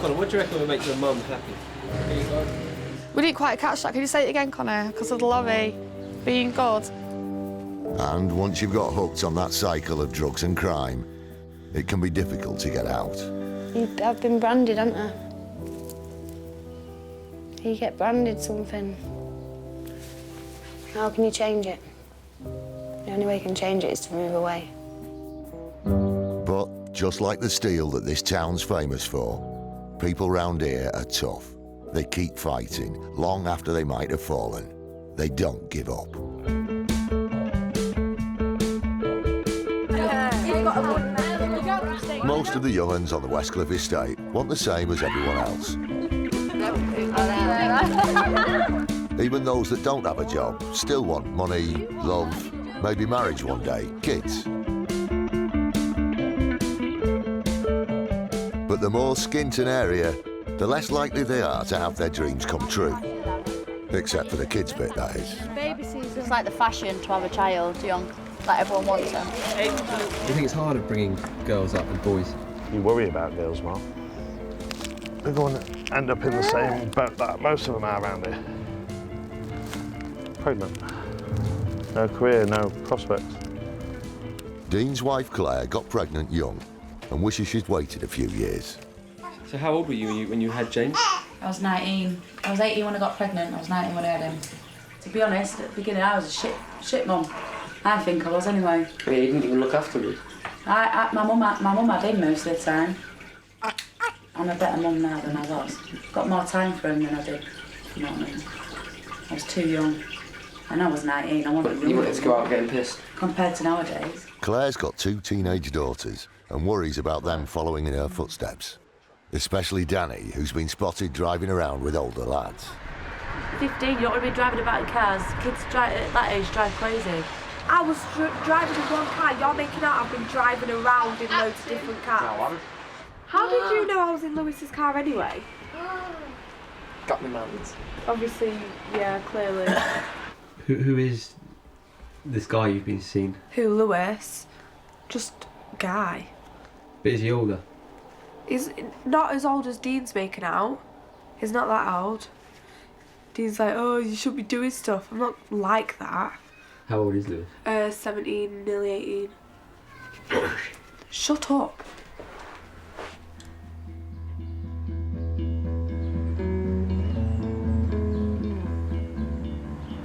Connor, what do you reckon will make your mum happy? We didn't quite catch that. Can you say it again, Connor? Because of the lorry being good. And once you've got hooked on that cycle of drugs and crime, it can be difficult to get out. I've been branded, haven't I? You get branded something. How can you change it? The only way you can change it is to move away. But just like the steel that this town's famous for, people round here are tough. They keep fighting, long after they might have fallen. They don't give up. Most of the young'uns on the Westcliff estate want the same as everyone else. Even those that don't have a job still want money, love, maybe marriage one day, kids. But the more Skinton area, the less likely they are to have their dreams come true. Except for the kids bit, that is. Baby season's like the fashion to have a child young, like everyone wants them. Do you think it's harder bringing girls up than boys? You worry about girls, Mark. They're going to end up in the same boat that most of them are around here. Pregnant. No career, no prospects. Dean's wife Claire got pregnant young and wishes she'd waited a few years. So how old were you when you had James? I was 19. I was 18 when I got pregnant. I was 19 when I had him. To be honest, at the beginning I was a shit mum. I think I was anyway. Yeah, you didn't even look after me. My mum had him most of the time. I'm a better mum now than I was. Got more time for him than I did. You know what I mean? I was too young. And I was 19. I wanted You wanted to go out getting pissed? Compared to nowadays. Claire's got 2 teenage daughters and worries about them following in her footsteps. Especially Danny, who's been spotted driving around with older lads. 15, you don't want to be driving about in cars. Kids at that age drive crazy. I was driving in one car. You're making out I've been driving around in loads of different cars. How did you know I was in Lewis's car anyway? Got me mountains. Obviously, yeah, clearly. Who is this guy you've been seeing? Who, Lewis? Just guy. But is he older? He's not as old as Dean's making out. He's not that old. Dean's like, oh, you should be doing stuff. I'm not like that. How old is Lewis? 17, nearly 18. Shut up.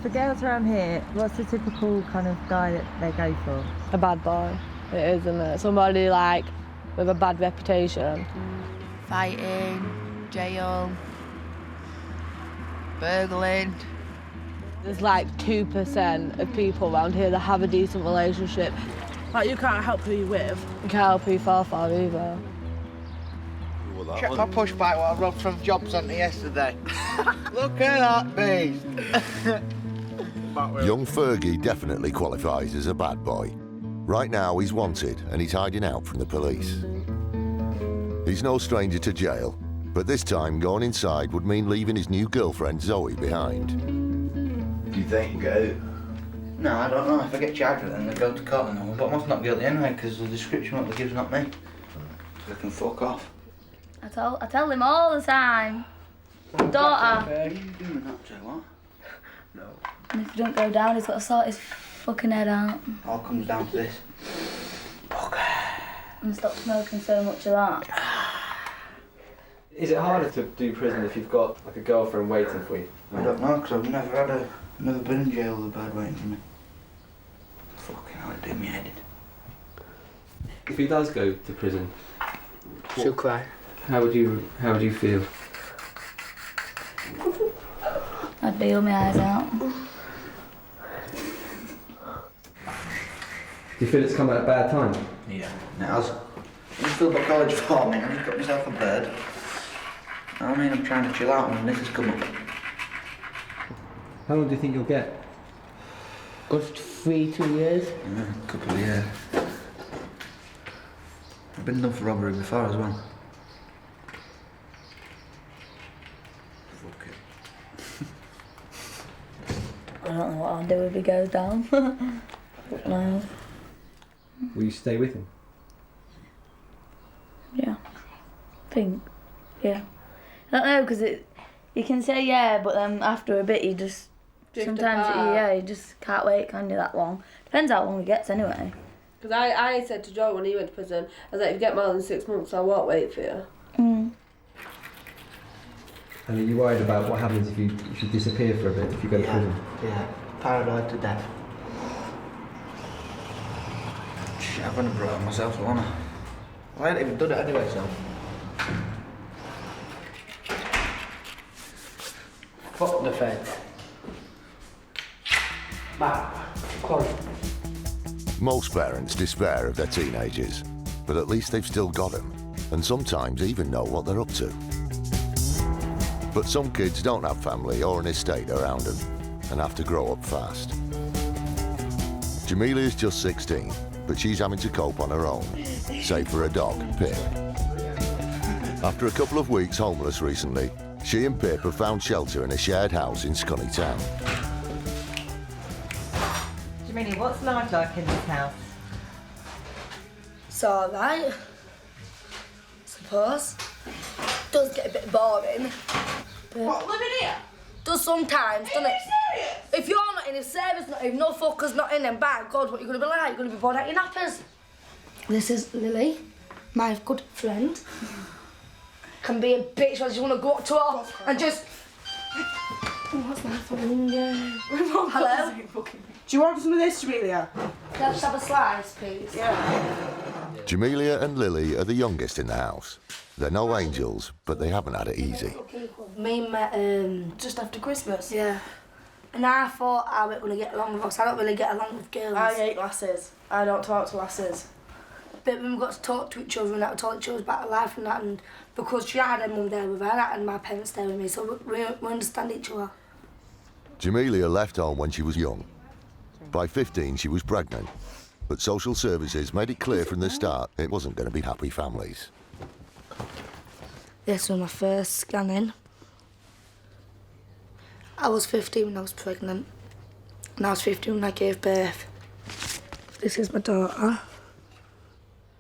For girls around here, what's the typical kind of guy that they go for? A bad boy. It is, isn't it? Somebody like with a bad reputation. Fighting, jail, burgling. There's like 2% of people around here that have a decent relationship. Like, you can't help who you're with. You can't help who you're far either. Check my push bike what I robbed from Job Centre yesterday. Look at that beast. Young Fergie definitely qualifies as a bad boy. Right now he's wanted and he's hiding out from the police. He's no stranger to jail, but this time going inside would mean leaving his new girlfriend Zoe behind. Do you think you get out? No, I don't know. If I get charged with it, then they go to court and all. But I'm not guilty anyway, because the description what they give's not me. So they can fuck off. I tell him all the time. Daughter. Are you doing that, Joe? What? No. And if he don't go down, he's got to sort his fucking head out. All comes down to this. And stop smoking so much of that. Is it harder to do prison if you've got like a girlfriend waiting for you? I don't know, because I've never been in jail with a bad waiting for me. Fucking hell, it did me head in. If he does go to prison, she'll cry. How would you feel? I'd bail my eyes out. Do you feel it's come at a bad time? Yeah, it has. I'm still got college for me, I've just got myself a bed. I mean, I'm trying to chill out when this has come up. How long do you think you'll get? Good 2 years. Yeah, a couple of years. I've been done for robbery before as well. Fuck it. I don't know what I'll do if he goes down. No. Will you stay with him? Yeah. Think. Yeah. I don't know, because you can say yeah, but then after a bit you just... sometimes, you just can't wait, can you, that long? Depends how long it gets anyway. Because I said to Joe when he went to prison, I was like, if you get more than 6 months, I won't wait for you. Mm. And are you worried about what happens if you disappear for a bit, if you go to prison? Yeah, paranoid to death. Shit, I'm gonna blow it myself, won't I? I ain't even done it anyway, so. Fuck the feds. Back. Come on. Most parents despair of their teenagers, but at least they've still got them, and sometimes even know what they're up to. But some kids don't have family or an estate around them, and have to grow up fast. Jemelia's just 16, but she's having to cope on her own, save for a dog, Pip. After a couple of weeks homeless recently, she and Pip have found shelter in a shared house in Scunny Town. Jemelia, what's life like in this house? It's alright. I suppose. Does get a bit boring. What, living here? Does sometimes, doesn't it? Serious? If you're not in, if Sarah's not in, no fuckers not in, then by God, what are you going to be like? You're going to be bored out your nappers. This is Lily, my good friend. Can be a bitch when you want to go up to her and just... Oh, what's my phone? Hello? Do you want some of this, Jemelia? Can I just have a slice, please? Yeah. Jamelia and Lily are the youngest in the house. They're no angels, but they haven't had it easy. Me met just after Christmas. Yeah. And I thought I wasn't going to get along with us. I don't really get along with girls. I hate lasses. I don't talk to lasses. But when we got to talk to each other and that, we told each other about life and that, and because she had her mum there with her and my parents there with me, so we understand each other. Jemelia left home when she was young. By 15, she was pregnant. But social services made it clear from the start it wasn't going to be happy families. This was my first scanning. I was 15 when I was pregnant, and I was 15 when I gave birth. This is my daughter.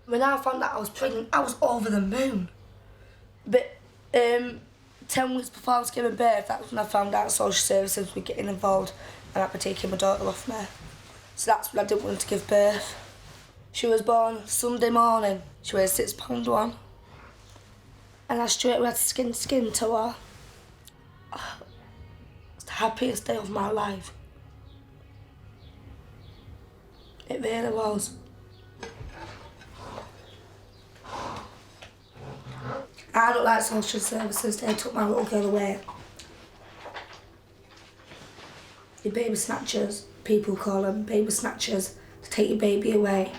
When I found out I was pregnant, I was over the moon. But 10 weeks before I was giving birth, that's when I found out social services were getting involved and I'd be taking my daughter off me. So that's when I didn't want to give birth. She was born Sunday morning. She weighed 6'1". And I straight away had skin to her. It's the happiest day of my life. It really was. I don't like social services, they took my little girl away. The baby snatchers, people call them baby snatchers, to take your baby away.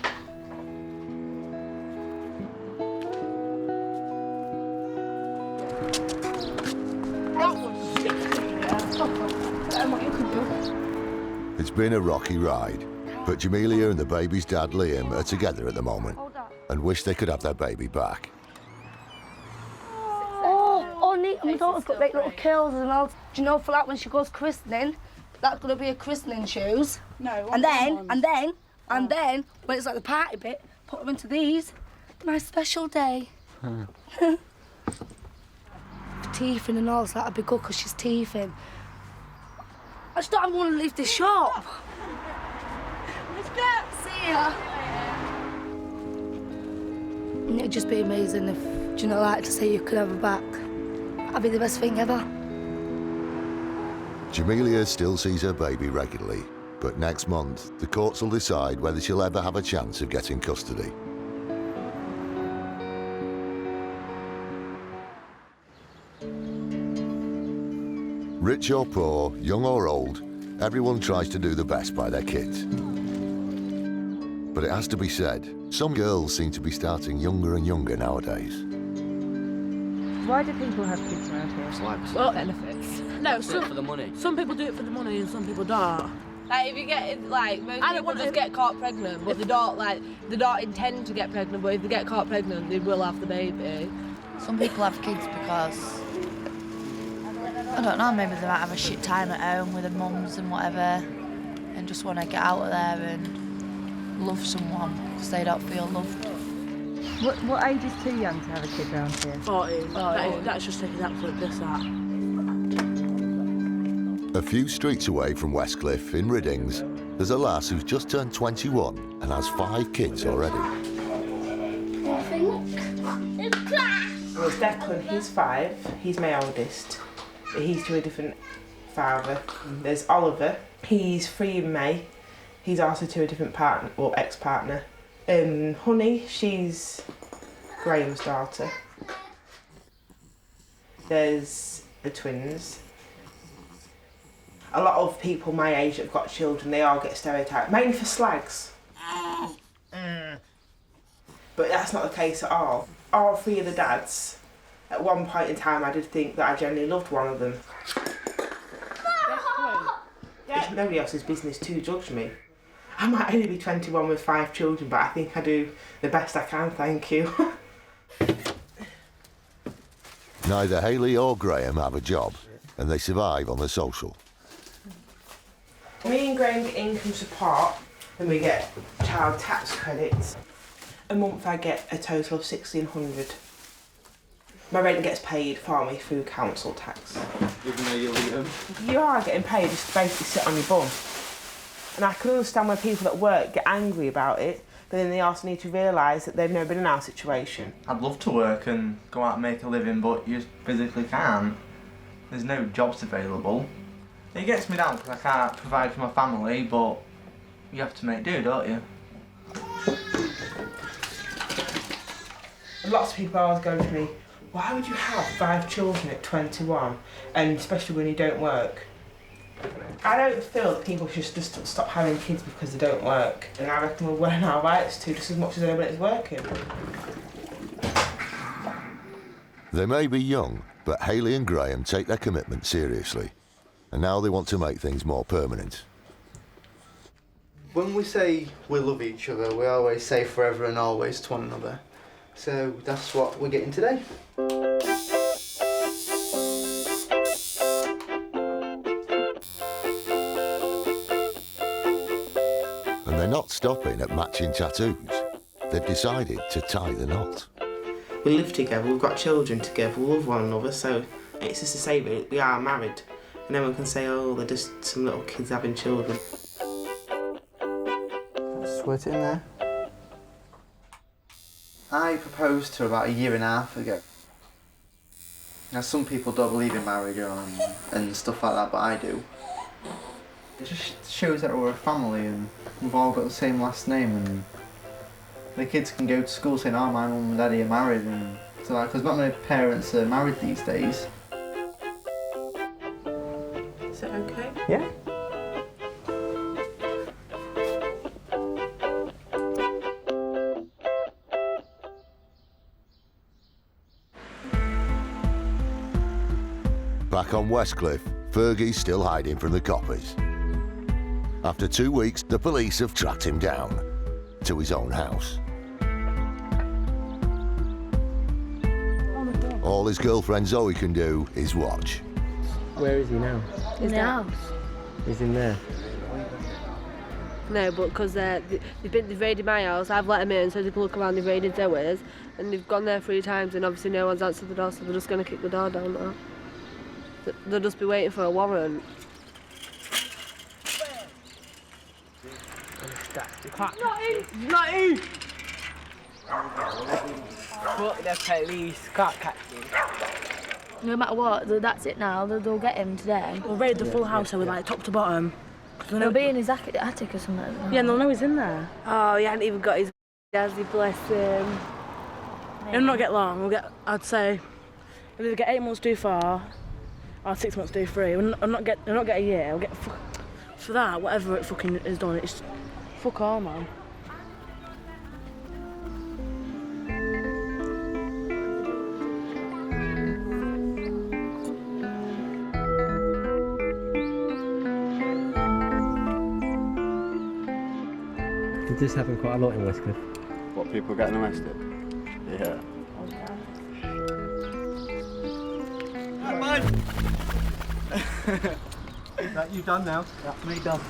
It's been a rocky ride, but Jemelia and the baby's dad, Liam, are together at the moment and wish they could have their baby back. My daughter's got like little curls and all. Do you know, for like when she goes christening, that's gonna be her christening shoes. No. And then, when it's like the party bit, put them into these. My special day. Teething and all, so that'd be good because she's teething. I just don't want to leave this shop. Let's go. See ya. And it'd just be amazing if, do you know, like to say you could have her back. That'd be the best thing ever. Jemelia still sees her baby regularly, but next month, the courts will decide whether she'll ever have a chance of getting custody. Rich or poor, young or old, everyone tries to do the best by their kids. But it has to be said, some girls seem to be starting younger and younger nowadays. Why do people have kids around here? Well, benefits. No, Do it for the money. Some people do it for the money and some people don't. Like if you get like most people just get caught pregnant, but they don't intend to get pregnant. But if they get caught pregnant, they will have the baby. Some people have kids because I don't know. Maybe they might have a shit time at home with their mums and whatever, and just want to get out of there and love someone because they don't feel loved. What age is too young to have a kid round here? 14. That's just taking absolute piss out. A few streets away from Westcliff in Riddings, there's a lass who's just turned 21 and has 5 kids already. Well, Declan, he's 5. He's my oldest. He's to a different father. There's Oliver. He's 3 in May. He's also to a different partner, or ex-partner. Honey, she's Graham's daughter. There's the twins. A lot of people my age that have got children, they all get stereotyped, mainly for slags. But that's not the case at all. All 3 of the dads, at one point in time I did think that I genuinely loved one of them. It's nobody else's business to judge me. I might only be 21 with 5 children, but I think I do the best I can, thank you. Neither Hayley or Graham have a job, and they survive on the social. Me and Graham get income support, and we get child tax credits. A month I get a total of £1,600. My rent gets paid for me through council tax. Even though you leave them? You are getting paid just to basically sit on your bum. And I can understand where people at work get angry about it, but then they also need to realise that they've never been in our situation. I'd love to work and go out and make a living, but you just physically can't. There's no jobs available. It gets me down because I can't provide for my family, but you have to make do, don't you? Lots of people always go to me, why would you have 5 children at 21, and especially when you don't work? I don't feel that people should just stop having kids because they don't work, and I reckon we're well in our rights to, just as much as anybody's working. They may be young, but Hayley and Graham take their commitment seriously, and now they want to make things more permanent. When we say we love each other, we always say forever and always to one another. So that's what we're getting today. And they're not stopping at matching tattoos. They've decided to tie the knot. We live together, we've got children together, we love one another, so it's just to say we are married. And then we can say, oh, they're just some little kids having children. Sweat it in there. I proposed to her about 1.5 years ago. Now, some people don't believe in marriage and stuff like that, but I do. It just shows that we're a family and we've all got the same last name, and the kids can go to school saying, oh, my mum and daddy are married, and so like, because not many parents are married these days. Is it okay? Yeah. Back on Westcliff, Fergie's still hiding from the coppers. After 2 weeks, the police have tracked him down to his own house. All his girlfriend Zoe can do is watch. Where is he now? In the house. He's in there. No, but because they've raided my house, I've let them in so they can look around. They've raided Zoe's, and they've gone there 3 times, and obviously no one's answered the door, so they're just going to kick the door down now. They'll just be waiting for a warrant. Not in! Fuck the police, can't catch him. No matter what, that's it now. They'll get him today. We'll raid the full house, so we're like top to bottom. He'll be in his attic or something. Yeah, and they'll know he's in there. Oh, he hadn't even got his Jazzy, bless him. It'll not get long. We'll get, I'd say, we'll either get 8 months do 4, or 6 months do 3. We'll not get a year. We'll get for that, whatever it fucking is done. It's fuck all, man. Did this happen quite a lot in Westcliff? What, people getting arrested? Yeah. That you done now? That's me done.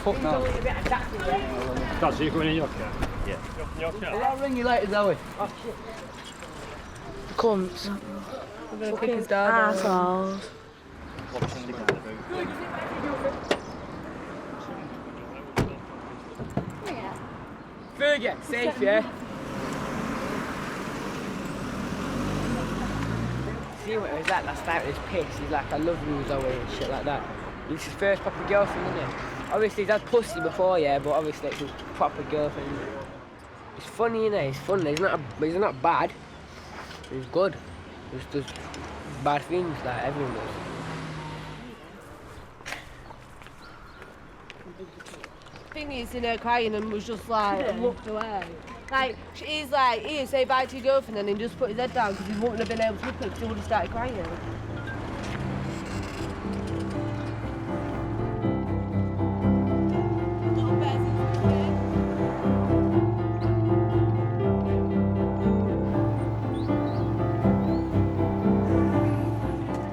Fuck no. Dad, so you're coming in your car? Yeah. Your car? I'll ring you later, Zoe. Oh, shit. Cunts. We're going to kick his dad out. Assholes. Fergie, safe, yeah? See what it was like last night with his piss. He's like, I love you, Zoe, and shit like that. He's his first proper girlfriend, isn't it? Obviously, he's had pussy before, yeah, but obviously it's his proper girlfriend. He's funny, innit? He's funny. He's not bad. He's good. He just does bad things like everyone does. Thing is, in her crying and was just like, looked away. Like, he's like, here, say bye to your girlfriend, and he just put his head down because he wouldn't have been able to look at her because he would have started crying.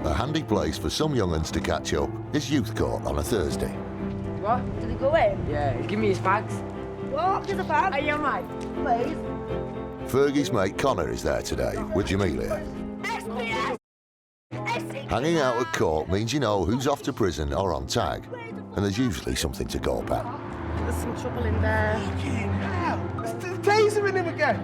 A handy place for some young'uns to catch up is youth court on a Thursday. What? Did he go in? Yeah, give me his bags. What? Give the bag? Are you alright? Please. Fergie's mate Connor is there today with Jemelia. Hanging out at court means you know who's off to prison or on tag, and there's usually something to gawp at. There's some trouble in there. There's taser in him again.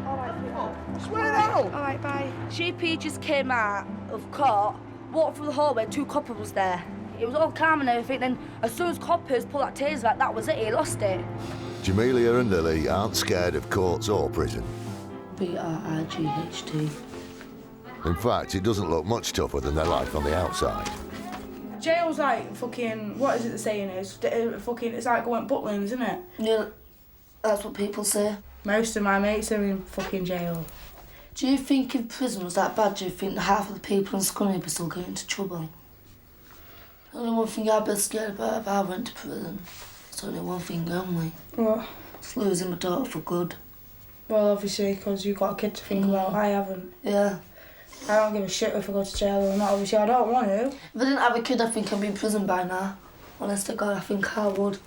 Swear out. Alright, bye. GP just came out of court, walked through the hallway, 2 coppers was there. It was all calm and everything, then as soon as coppers pulled that taser out, that was it, he lost it. Jemelia and Lily aren't scared of courts or prison. BRIGHT. In fact, it doesn't look much tougher than their life on the outside. Jail's like fucking, what is it the saying is? Fucking, it's like going Butlins, isn't it? Yeah, that's what people say. Most of my mates are in fucking jail. Do you think if prison was that bad, do you think half of the people in Scunthorpe would still get into trouble? The only one thing I'd be scared about if I went to prison, it's only one thing only. What? It's losing my daughter for good. Well, obviously, because you've got a kid to think about. I haven't. Yeah. I don't give a shit if I go to jail or not. Obviously, I don't want to. If I didn't have a kid, I think I'd be in prison by now. Honest to God, I think I would.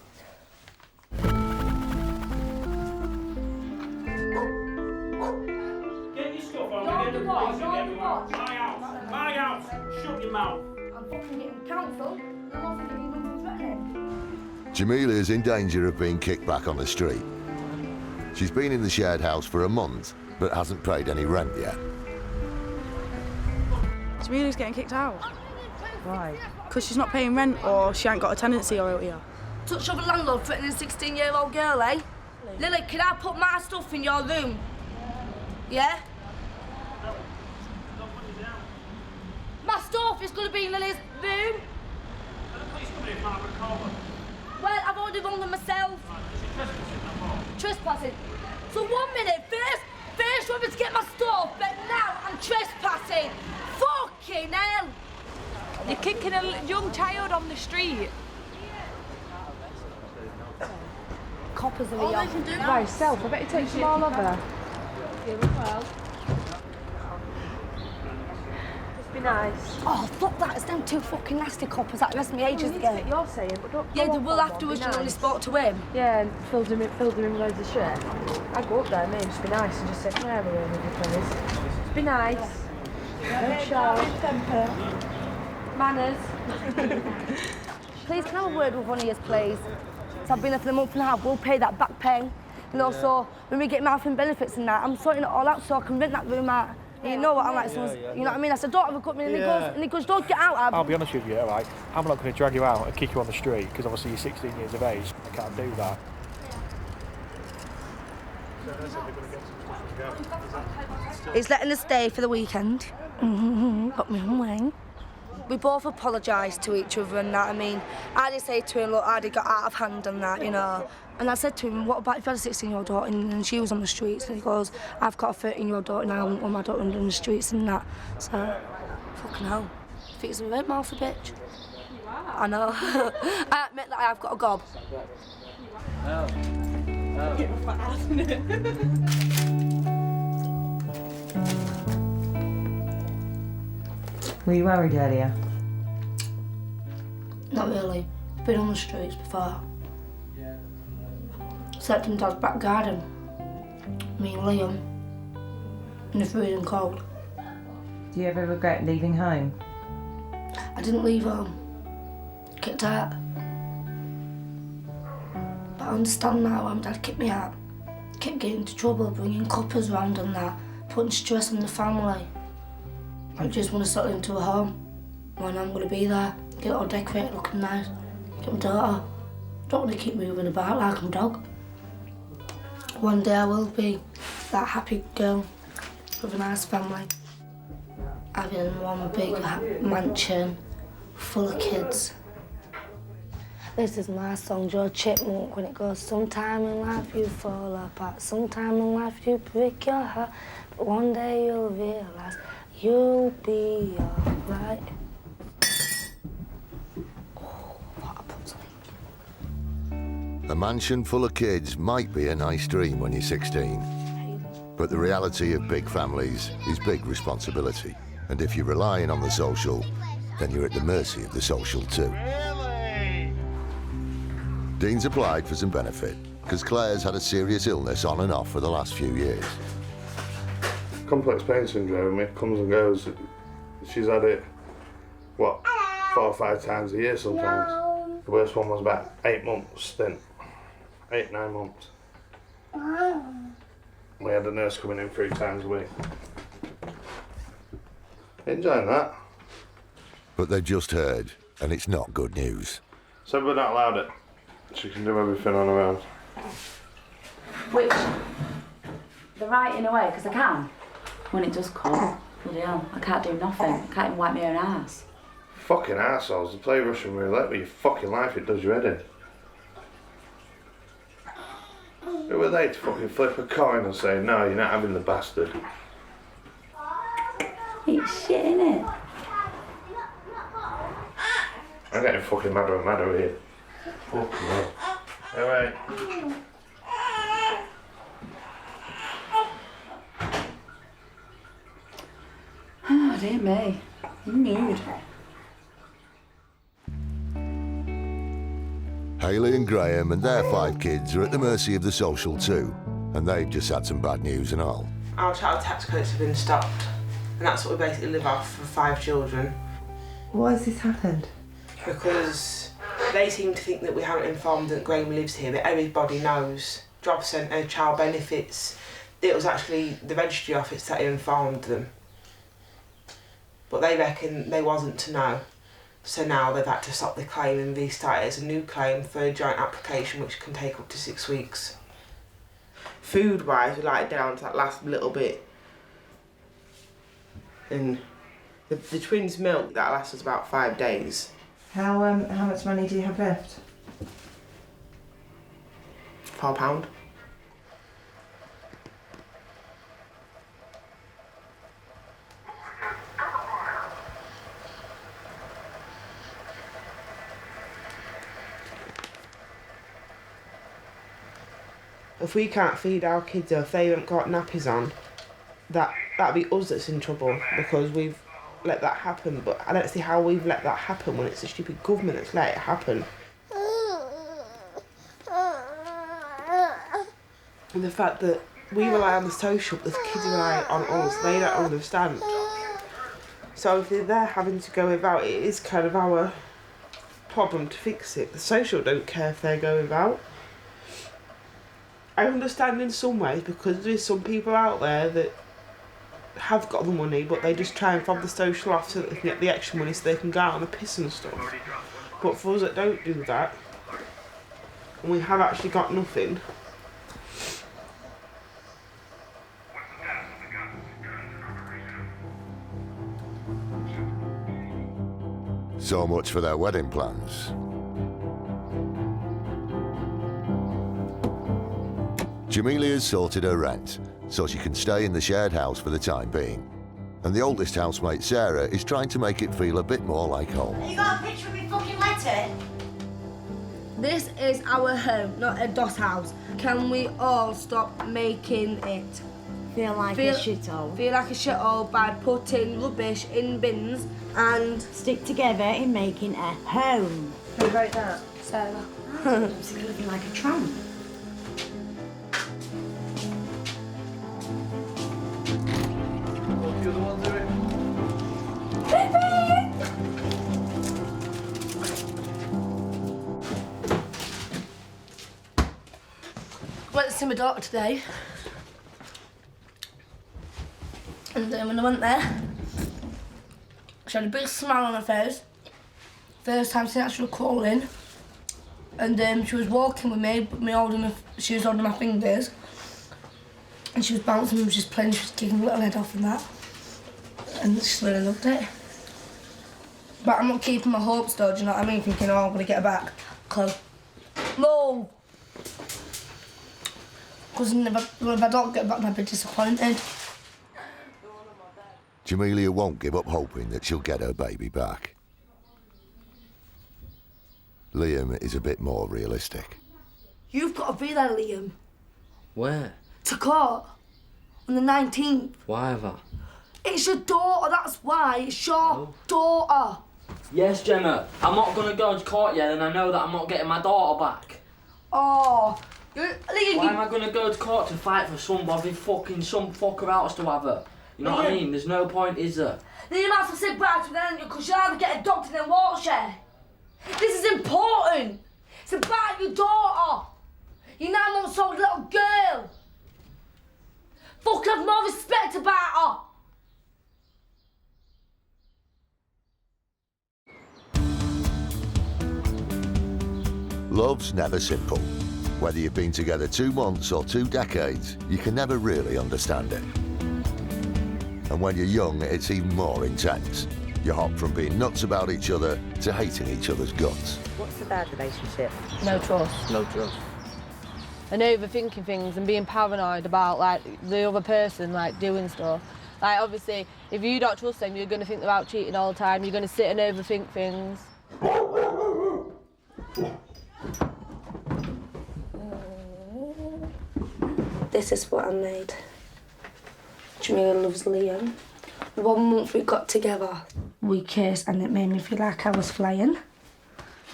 Get your stuff on. Get the police and everyone. My house. My house. Shut your mouth. I'm fucking getting counsel, and I'm not thinking nothing threatening. Jamelia's in danger of being kicked back on the street. She's been in the shared house for a month, but hasn't paid any rent yet. Jamelia's getting kicked out. Why? Because she's not paying rent or she ain't got a tenancy out here. Touch of a landlord threatening a 16-year-old girl, eh? Lily, can I put my stuff in your room? Yeah? My stuff is going to be in Lily's room. Well, I've already rung them myself. Trespassing. So 1 minute, first you want me to get my stuff, but now I'm trespassing. Fucking hell! You're kicking a young child on the street. Coppers are All here. they can do By yourself, I bet you take some all over. Just be nice. Oh, fuck that. It's them 2 fucking nasty coppers that arrested me ages ago. What you're saying, but don't Yeah, go they off will on afterwards one, when be I only nice. spoke to him. Yeah, and filled him in loads of shit. I'd go up there, mate, just be nice and just say, can I have a room with you, please? Just be nice. Don't shout. Manners. Please, can I have a word with one of you, please? So I've been there for a month and a half. We'll pay that back pay. And also, when we get mouth and benefits and that, I'm sorting it all out so I can rent that room out. You know what I'm like, so you know what I mean? I said, don't have a cut me, and he goes, don't get out, Ab. I'll be honest with you, alright? I'm not going to drag you out and kick you on the street because obviously you're 16 years of age. I can't do that. He's letting us stay for the weekend. Got me on way. We both apologised to each other and that. I mean, I did say to him, look, I did got out of hand and that, you know. And I said to him, what about if you had a 16-year-old daughter and she was on the streets? And he goes, I've got a 13-year-old daughter and I don't want my daughter on the streets and that. So, fucking hell. I think it's a red mouth, a bitch. I know. I admit that I've got a gob. Were you worried earlier? Not really. But been on the streets before. Slept in Dad's back garden. Me and Liam. In the freezing cold. Do you ever regret leaving home? I didn't leave home. Kicked out. But I understand now why my dad kicked me out. Kept getting into trouble, bringing coppers round and that, putting stress on the family. I just want to settle into a home. When I'm going to be there, get it all decorated, looking nice. Get my daughter. Don't want to keep moving about like I'm a dog. One day I will be that happy girl with a nice family. Having one big mansion full of kids. This is my song, Joe Chipmunk, when it goes, sometime in life you fall apart, sometime in life you break your heart, but one day you'll realise you'll be alright. A mansion full of kids might be a nice dream when you're 16, but the reality of big families is big responsibility. And if you're relying on the social, then you're at the mercy of the social too. Dean's applied for some benefit, because Claire's had a serious illness on and off for the last few years. Complex pain syndrome, it comes and goes. She's had it, what, 4 or 5 times a year sometimes. The worst one was about 8 months stint. 8, 9 months. We had a nurse coming in 3 times a week. Enjoying that. But they've just heard, and it's not good news. So we're not allowed it. She can do everything on her own. Which, the right in a way, because I can. When it does come, bloody hell, I can't do nothing. I can't even wipe my own ass. Fucking arseholes, to play Russian roulette with your fucking life, it does your head in. Who are they to fucking flip a coin and say, no, you're not having the bastard? It's shit, innit? I'm getting fucking madder and madder here. Fucking hell. Alright. Oh, dear me. Mood. Hayley and Graham and their 5 kids are at the mercy of the social too, and they've just had some bad news and all. Our child tax credits have been stopped, and that's what we basically live off for 5 children. Why has this happened? Because they seem to think that we haven't informed that Graham lives here, but everybody knows. Job centre, child benefits. It was actually the registry office that informed them. But they reckon they wasn't to know. So now they've had to stop the claim and restart it as a new claim for a joint application, which can take up to 6 weeks. Food-wise, we're like down to that last little bit. And the twins' milk, that lasts us about 5 days. How much money do you have left? £4. If we can't feed our kids or if they haven't got nappies on, that'd be us that's in trouble because we've let that happen. But I don't see how we've let that happen when it's the stupid government that's let it happen. And the fact that we rely on the social, but the kids rely on us, they don't understand. So if they're having to go without, it is kind of our problem to fix it. The social don't care if they go without. I understand in some ways because there's some people out there that have got the money but they just try and fob the social off so that they can get the extra money so they can go out on a piss and stuff. But for us that don't do that, and we have actually got nothing, So much for their wedding plans. Jemelia's sorted her rent, so she can stay in the shared house for the time being. And the oldest housemate, Sarah, is trying to make it feel a bit more like home. You got a picture of me fucking letter? This is our home, not a DOS house. Can we all stop making it? Feel like a shithole. Feel like a shithole by putting rubbish in bins and... Stick together in making a home. Who wrote that? Sarah. So you're living like a tramp. What the other one doing? Went to see my daughter today. And when I went there, she had a big smile on her face. First time since she was crawling. And she was walking with me, but she was holding my fingers. And she was bouncing and just playing, she was kicking her little head off and that. And she just really loved it. But I'm not keeping my hopes though, do you know what I mean? Thinking, oh, I'm gonna get her back. Because if I don't get back, I'd be disappointed. Jemelia won't give up hoping that she'll get her baby back. Liam is a bit more realistic. You've got to be there, Liam. Where? To court. On the 19th. Why ever? It's your daughter, that's why. It's your daughter. Yes, Gemma. I'm not going to go to court yet, and I know that I'm not getting my daughter back. Oh. Liam, why am I going to go to court to fight for somebody some fucker else to have her? You know what I mean? There's no point, is there? Liam has to sit back with them because you'll either get adopted in Wiltshire. This is important. It's about your daughter. Your 9-month-old little girl. Fuck, have more respect about her. Love's never simple. Whether you've been together 2 months or 2 decades, you can never really understand it. And when you're young, it's even more intense. You hop from being nuts about each other to hating each other's guts. What's a bad relationship? No trust. No trust. And overthinking things and being paranoid about like the other person like doing stuff. Like obviously, if you don't trust them, you're going to think about cheating all the time. You're going to sit and overthink things. This is what I made. Jemelia loves Liam. 1 month we got together. We kissed and it made me feel like I was flying.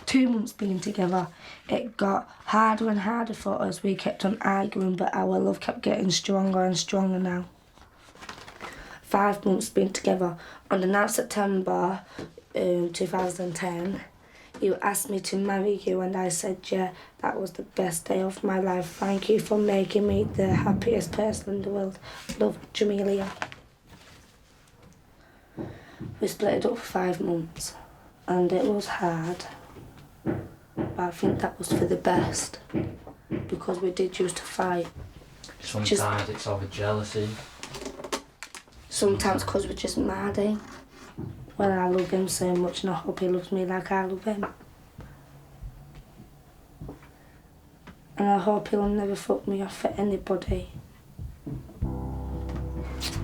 2 months being together, it got harder and harder for us. We kept on arguing, but our love kept getting stronger and stronger now. 5 months being together. On the 9th of September 2010, you asked me to marry you and I said, yeah, that was the best day of my life. Thank you for making me the happiest person in the world. Love, Jemelia. We split it up for 5 months and it was hard. But I think that was for the best because we did used to fight. Sometimes it's over jealousy. Sometimes because we're just mad, eh? Well, I love him so much and I hope he loves me like I love him. And I hope he'll never fuck me off for anybody.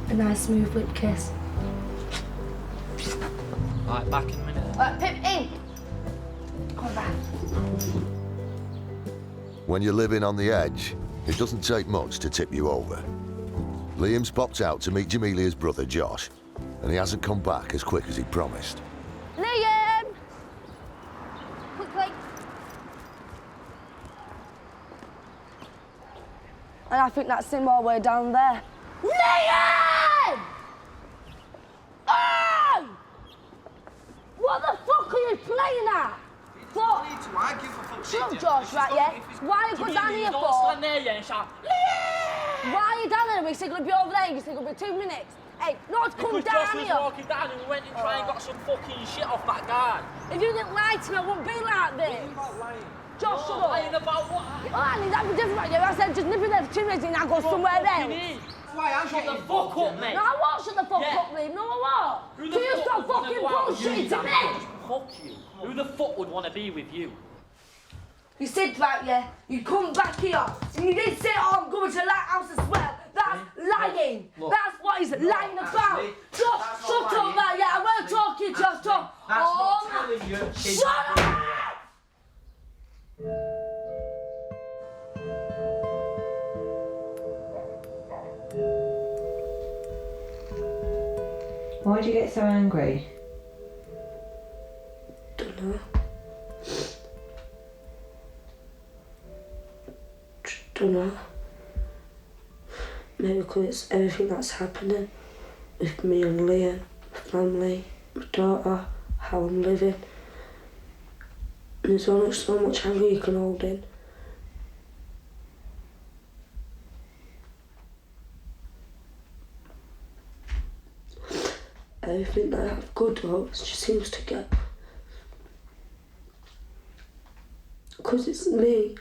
A nice smooth lip kiss. Right, back in a minute. Pip, in! Come back. When you're living on the edge, it doesn't take much to tip you over. Liam's popped out to meet Jemelia's brother Josh, and he hasn't come back as quick as he promised. Liam! Quickly. And I think that's him all the way down there. Liam! Oh! What the fuck are you playing at? What? You need to argue for fuck's sake. Shut up, Josh, right, yeah? Why are you going down here for? Don't stand there, yeah, and shout, Liam! Why are you down there? We said gonna be over there, you said gonna be 2 minutes. Hey, not come because down Josh was here. walking down and we went and tried and got some fucking shit off that guy. If you didn't lie to me, I wouldn't be like this. Josh, shut up. Lying about what? Oh, Annie, that'd be different. Yeah, I said just nip it there for 2 minutes and I go somewhere else. Shut the fuck up, mate. No, I won't shut the fuck up, Liam. No, I won't. Do you stop fucking bullshitting to me? Fuck you. Who the fuck would want to be with you? You said right, yeah? You come back here. And you did say, oh, I'm going to the lighthouse as well. That's lying. Look. That's what he's lying about. Josh, shut up, man. Yeah, I won't talk to you, Josh. Talk. Oh, man. Shut up! Why do you get so angry? Dunno. Just dunno. Maybe because it's everything that's happening with me and Liam, my family, my daughter, how I'm living. And there's only so much anger you can hold in. Everything that I have good of just seems to get. Because it's me.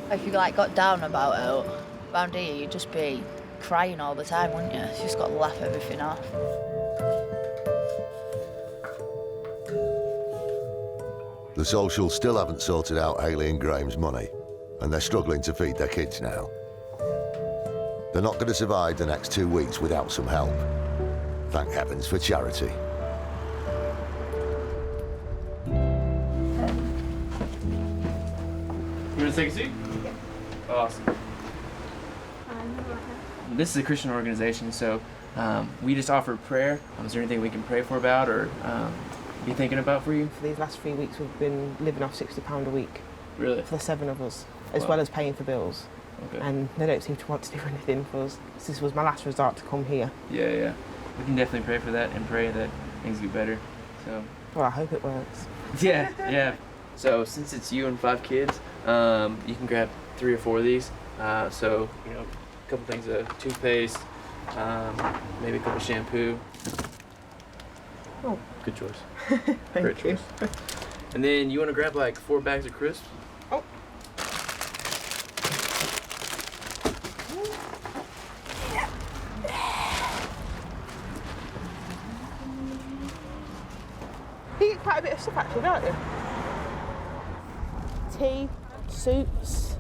If you like got down about it, around here you'd just be crying all the time, wouldn't you? You just got to laugh everything off. The socials still haven't sorted out Hayley and Graham's money, and they're struggling to feed their kids now. They're not going to survive the next 2 weeks without some help. Thank heavens for charity. You want to take a seat? Awesome. This is a Christian organization, so we just offer prayer. Is there anything we can pray for about or be thinking about for you? For these last 3 weeks, we've been living off £60 a week. Really? For the 7 of us, as Wow. well as paying for bills. Okay. And they don't seem to want to do anything for us. This was my last resort to come here. Yeah, yeah. We can definitely pray for that and pray that things get better. So. Well, I hope it works. Yeah, yeah. So since it's you and 5 kids, you can grab 3 or 4 of these. So, you know, a couple things of toothpaste, maybe a couple shampoo. Oh. Good choice. Thank Great you. choice. And then you want to grab like 4 bags of crisps. Oh. You get quite a bit of stuff actually, don't you? Tea, soups,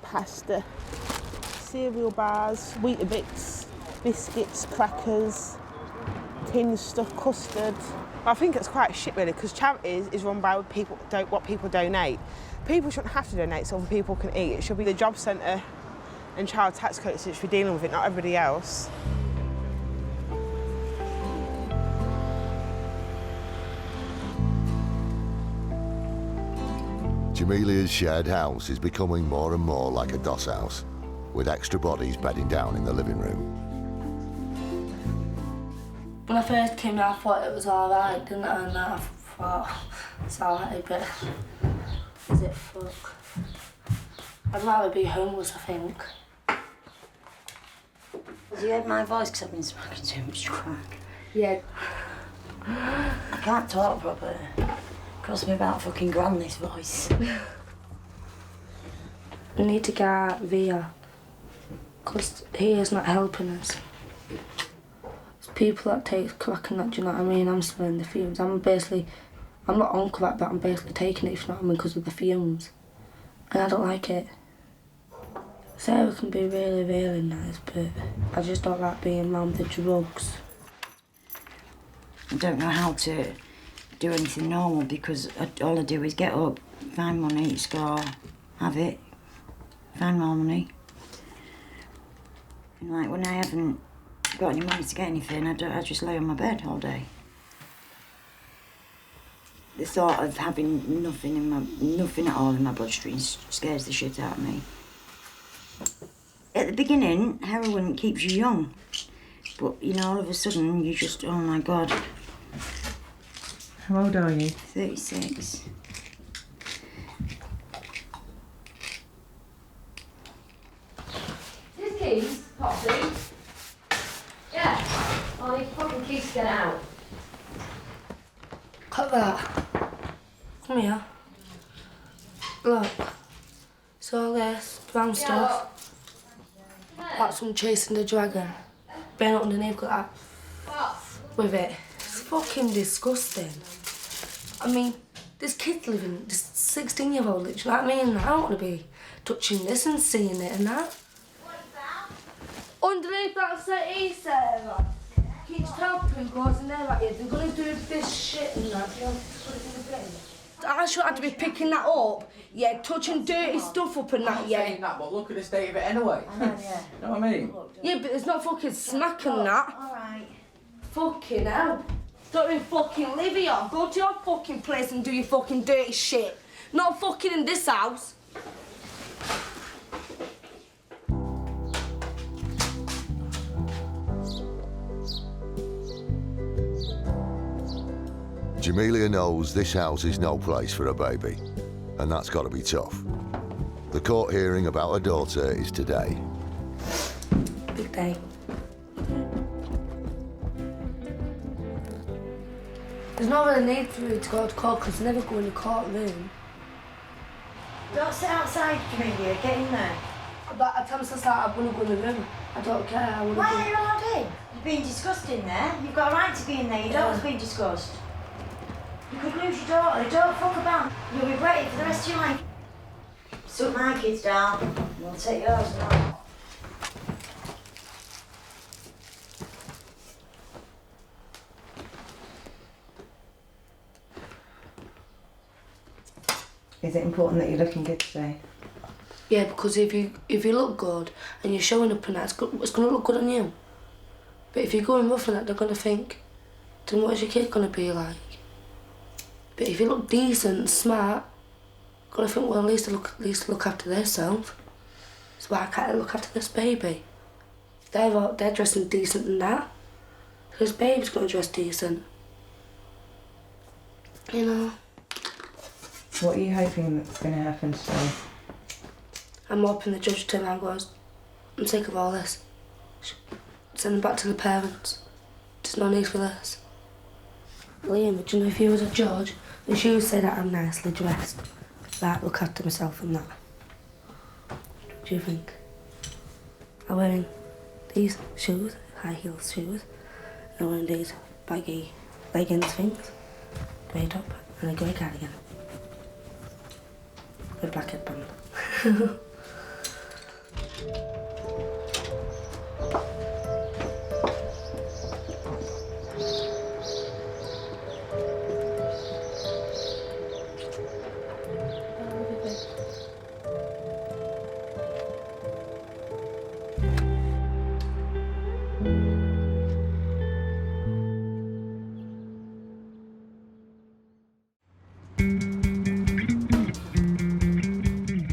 pasta, cereal bars, Weetabix, biscuits, crackers, tin stuff, custard. I think it's quite shit really because charities is run by people what people donate. People shouldn't have to donate so other people can eat. It should be the job centre and child tax credits that should be dealing with it, not everybody else. Jemelia's shared house is becoming more and more like a doss house, with extra bodies bedding down in the living room. When I first came here, I thought it was alright, didn't I? And I thought, it's alright, but is it fuck? I'd rather be homeless, I think. Have you heard my voice because I've been smoking too much crack? Yeah. I can't talk properly. Cost me about fucking grand, this voice. We need to get out of here, because he is not helping us. It's people that take crack and that, do you know what I mean? I'm still in the fumes. I'm not on crack, but I'm basically taking it, if you know what I mean, because of the fumes. And I don't like it. Sarah can be really, really nice, but I just don't like being around the drugs. I don't know how to do anything normal because all I do is get up, find money, score, have it, find more money. And like when I haven't got any money to get anything, I just lay on my bed all day. The thought of having nothing at all in my bloodstream scares the shit out of me. At the beginning, heroin keeps you young, but you know, all of a sudden you just, oh my God. How old are you? 36. His keys, Poppy. Yeah. I need fucking keys to get out. Cut that. Come here. Look. It's all this brown stuff. That's from chasing the dragon. Been underneath, got that. With it. It's fucking disgusting. I mean, this kid's living, this 16-year-old, do you know what I mean? I don't want to be touching this and seeing it and that. Underneath that settee, Sarah. Can you just help him goes in there at you? They're going to do this shit and that. You know, put it in the bin. I should have to be picking that up, yeah, touching dirty stuff up and that, yeah. I'm saying that, but look at the state of it anyway. I know, yeah. You know what I mean? Yeah, but there's not fucking smacking that. Alright. Fucking hell. Don't even fucking live here. Go to your fucking place and do your fucking dirty shit. Not fucking in this house. Jemelia knows this house is no place for a baby, and that's got to be tough. The court hearing about her daughter is today. Big day. There's no really need for you to go to court because they never go in the courtroom. Don't sit outside, Jemelia, get in there. But at times I start, I want to go in the room. I don't care, I want to Why go. are you allowed in? You're being discussed in there. You've got a right to be in there. You don't want to be discussed. You could lose your daughter. Don't fuck about. You'll regret it for the rest of your life. Suck my kids down. We'll take yours now. Is it important that you're looking good today? Yeah, because if you look good and you're showing up and that, it's going to look good on you. But if you're going rough and that, they're going to think, then what is your kid going to be like? But if you look decent and smart, you're going to think, well, at least look after themselves. So why can't I look after this baby? They're dressing decent and that. This baby's going to dress decent. You know. What are you hoping that's going to happen today? I'm hoping the judge turns around and goes, I'm sick of all this. Send them back to the parents. There's no need for this. Liam, but do you know if you was a judge, then she would say that I'm nicely dressed. That look after myself and that. What do you think? I'm wearing these shoes, high heel shoes, and I'm wearing these baggy leggings things, grey top, and a grey cardigan. With a black headband.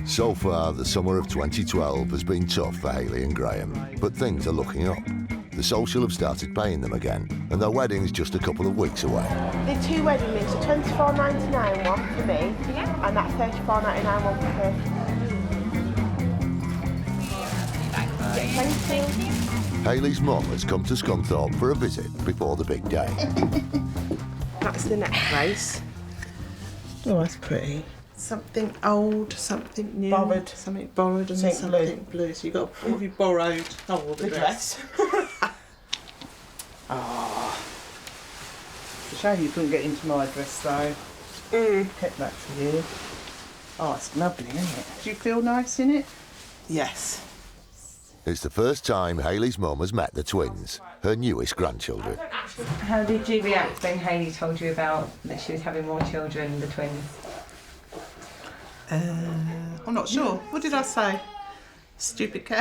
So far, the summer of 2012 has been tough for Hayley and Graham, but things are looking up. The social have started paying them again, and their wedding's just a couple of weeks away. The two wedding rings, a $24.99 one for me, and that $34.99 one for her. Thank you. Hayley's mum has come to Scunthorpe for a visit before the big day. That's the necklace. Oh, that's pretty. Something old, something new. Borrowed. Something borrowed and something blue. So you got what have you borrowed? Oh, the dress. Ah. It's a shame you couldn't get into my dress though. Kept that for you. Oh, it's lovely, isn't it? Do you feel nice in it? Yes. It's the first time Hayley's mum has met the twins, her newest grandchildren. How did you react when Hayley told you about that she was having more children, the twins? I'm not sure. What did I say? Stupid cow.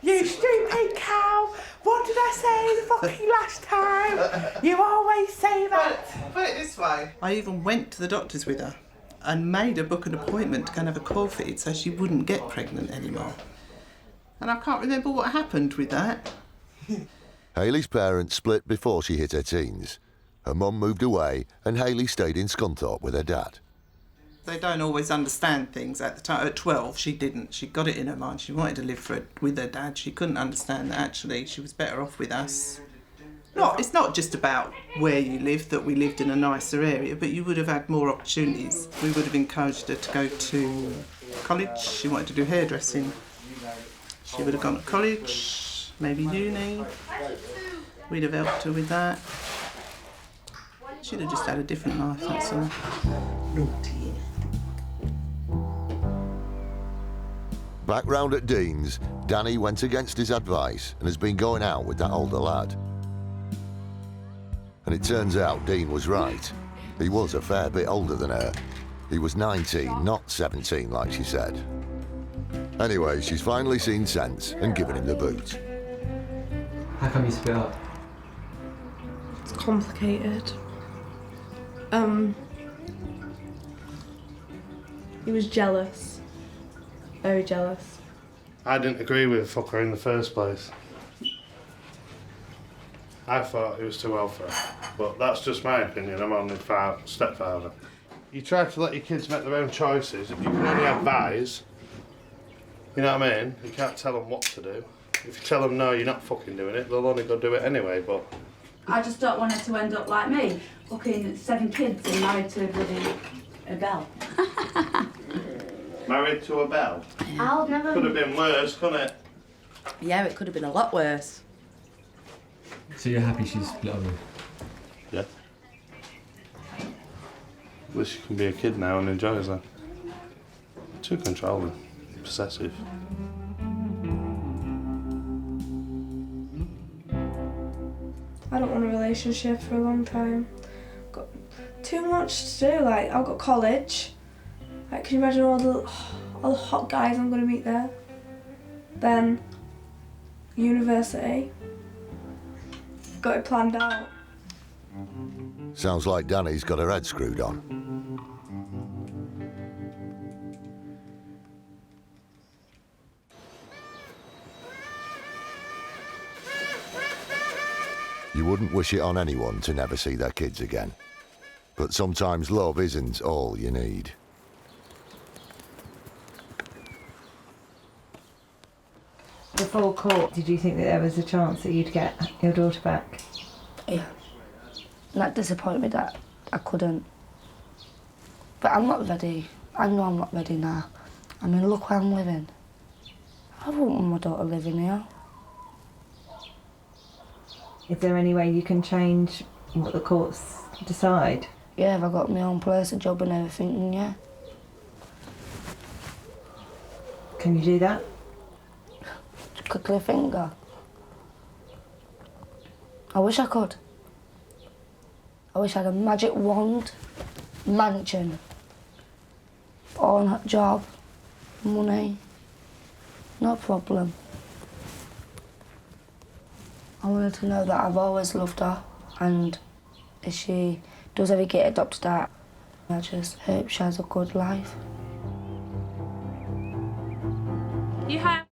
You stupid cow! What did I say the fucking last time? You always say that. Put it this way. I even went to the doctors with her and made her book an appointment to go and have a core fitted so she wouldn't get pregnant anymore. And I can't remember what happened with that. Hayley's parents split before she hit her teens. Her mum moved away and Hayley stayed in Scunthorpe with her dad. They don't always understand things at the time. At 12, she didn't. She got it in her mind. She wanted to live with her dad. She couldn't understand that, actually. She was better off with us. It's not just about where you live, that we lived in a nicer area, but you would have had more opportunities. We would have encouraged her to go to college. She wanted to do hairdressing. She would have gone to college, maybe uni. We'd have helped her with that. She'd have just had a different life, that's all. Naughty. Back round at Dean's, Danny went against his advice and has been going out with that older lad. And it turns out Dean was right. He was a fair bit older than her. He was 19, not 17 like she said. Anyway, she's finally seen sense and given him the boot. How come you split up? It's complicated. He was jealous. Very jealous. I didn't agree with the fucker in the first place. I thought he was too old for her. But that's just my opinion. I'm only stepfather. You try to let your kids make their own choices. If you can only advise, you know what I mean? You can't tell them what to do. If you tell them no, you're not fucking doing it, they'll only go do it anyway, but... I just don't want her to end up like me, fucking 7 kids and married to a bell. Married to a bell? I'll never... Could have been worse, couldn't it? Yeah, it could have been a lot worse. So you're happy she's split up with? Yeah. At least she can be a kid now and enjoys that. Too controlling, possessive. I don't want a relationship for a long time. Got too much to do. Like, I've got college. Like, can you imagine all the hot guys I'm going to meet there? Then university. Got it planned out. Sounds like Danny's got her head screwed on. You wouldn't wish it on anyone to never see their kids again. But sometimes love isn't all you need. Before court, did you think that there was a chance that you'd get your daughter back? Yeah. And that disappointed me that I couldn't. But I'm not ready. I know I'm not ready now. I mean, look where I'm living. I wouldn't want my daughter living here. Is there any way you can change what the courts decide? Yeah, if I got my own place, a job and everything, then yeah. Can you do that? Just click a finger. I wish I could. I wish I had a magic wand, mansion, all that job, money, no problem. I wanted to know that I've always loved her, and if she does ever get adopted out, I just hope she has a good life. You have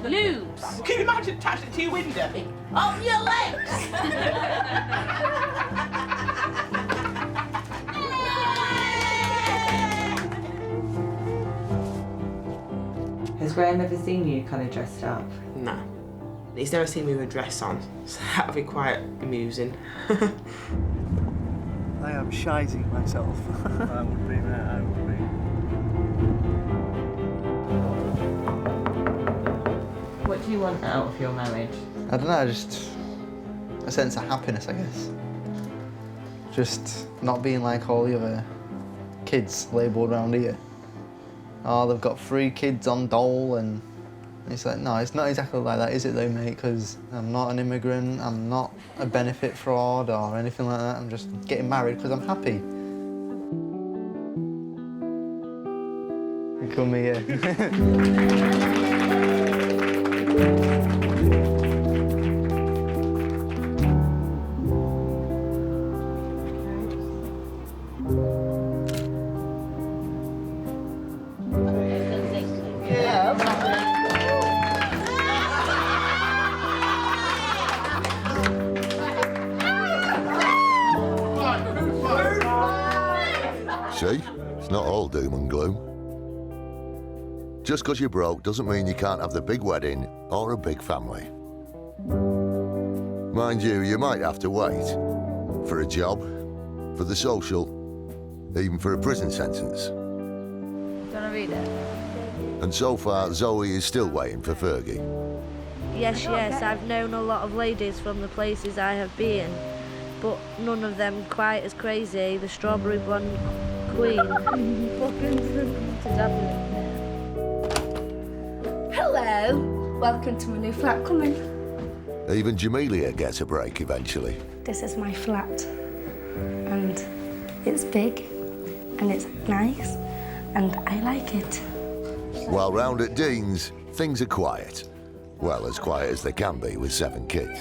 lubes. Can you imagine attaching it to your window? Up your legs. Has Graham ever seen you kind of dressed up? No. He's never seen me with a dress on, so that'd be quite amusing. I am shizing myself. I would be, mate, I would be. What do you want out of your marriage? I don't know, just a sense of happiness, I guess. Just not being like all the other kids labelled around here. Oh, they've got 3 kids on dole, and it's like, no, it's not exactly like that, is it though, mate? Because I'm not an immigrant, I'm not a benefit fraud or anything like that. I'm just getting married because I'm happy. Come here. See? It's not all doom and gloom. Just because you're broke doesn't mean you can't have the big wedding or a big family. Mind you, you might have to wait for a job, for the social, even for a prison sentence. Do you want to read it? And so far, Zoe is still waiting for Fergie. Yes, I've known a lot of ladies from the places I have been, but none of them quite as crazy. The strawberry blonde queen. Hello. Welcome to my new flat. Come in. Even Jemelia gets a break eventually. This is my flat. And it's big. And it's nice. And I like it. While round at Dean's, things are quiet. Well, as quiet as they can be with 7 kids.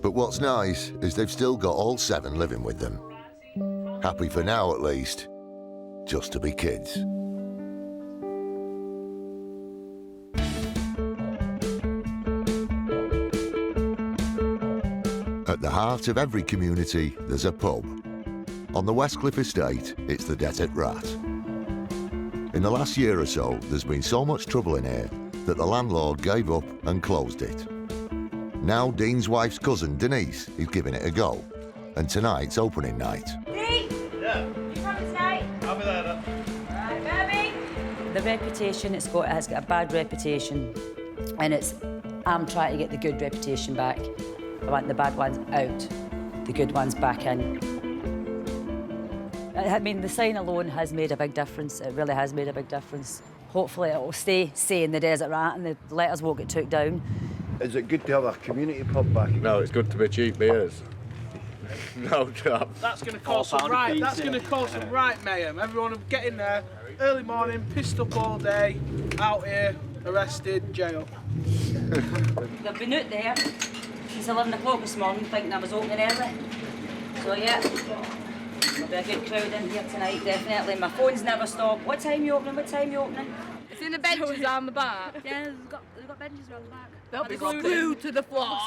But what's nice is they've still got all 7 living with them. Happy for now, at least, just to be kids. At the heart of every community, there's a pub. On the Westcliff estate, it's the Desert Rat. In the last year or so, there's been so much trouble in here that the landlord gave up and closed it. Now Dean's wife's cousin, Denise, is giving it a go. And tonight's opening night. Dean! Yeah? You coming tonight? I'll be there. Right, baby. The reputation it has got a bad reputation, and I'm trying to get the good reputation back. I want the bad ones out, the good ones back in. I mean, the sign alone has made a big difference. It really has made a big difference. Hopefully it will stay in the Desert Rat and the letters won't get took down. Is it good to have a community pub back? No, it's good to be cheap beers. No chap. That's going to cause some right. That's going to cause some right mayhem. Everyone will get in there early morning, pissed up all day, out here, arrested, jail. They've been out there since 11 o'clock this morning thinking I was opening early. So yeah, there'll be a good crowd in here tonight, definitely. My phone's never stopped. What time you opening? What time you opening? It's in the benches around the back. Yeah, they've got benches around the back. They'll be glued to the floor.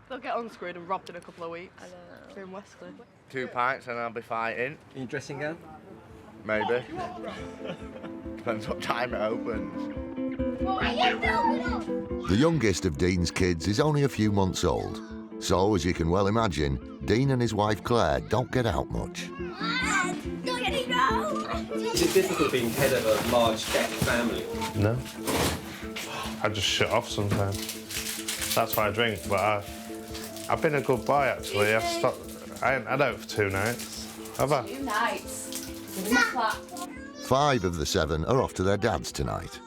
They'll get unscrewed and robbed in a couple of weeks. I know. They're in Westcliff. 2 pints and I'll be fighting. In your dressing gown? Maybe. Depends what time it opens. The youngest of Dean's kids is only a few months old. So, as you can well imagine, Dean and his wife Claire don't get out much. Is it difficult being head of a large tech family? No. I just shut off sometimes. That's why I drink, but I've been a good boy, actually. I ain't had out for 2 nights. Have I? 2 nights. 5 of the 7 are off to their dads tonight.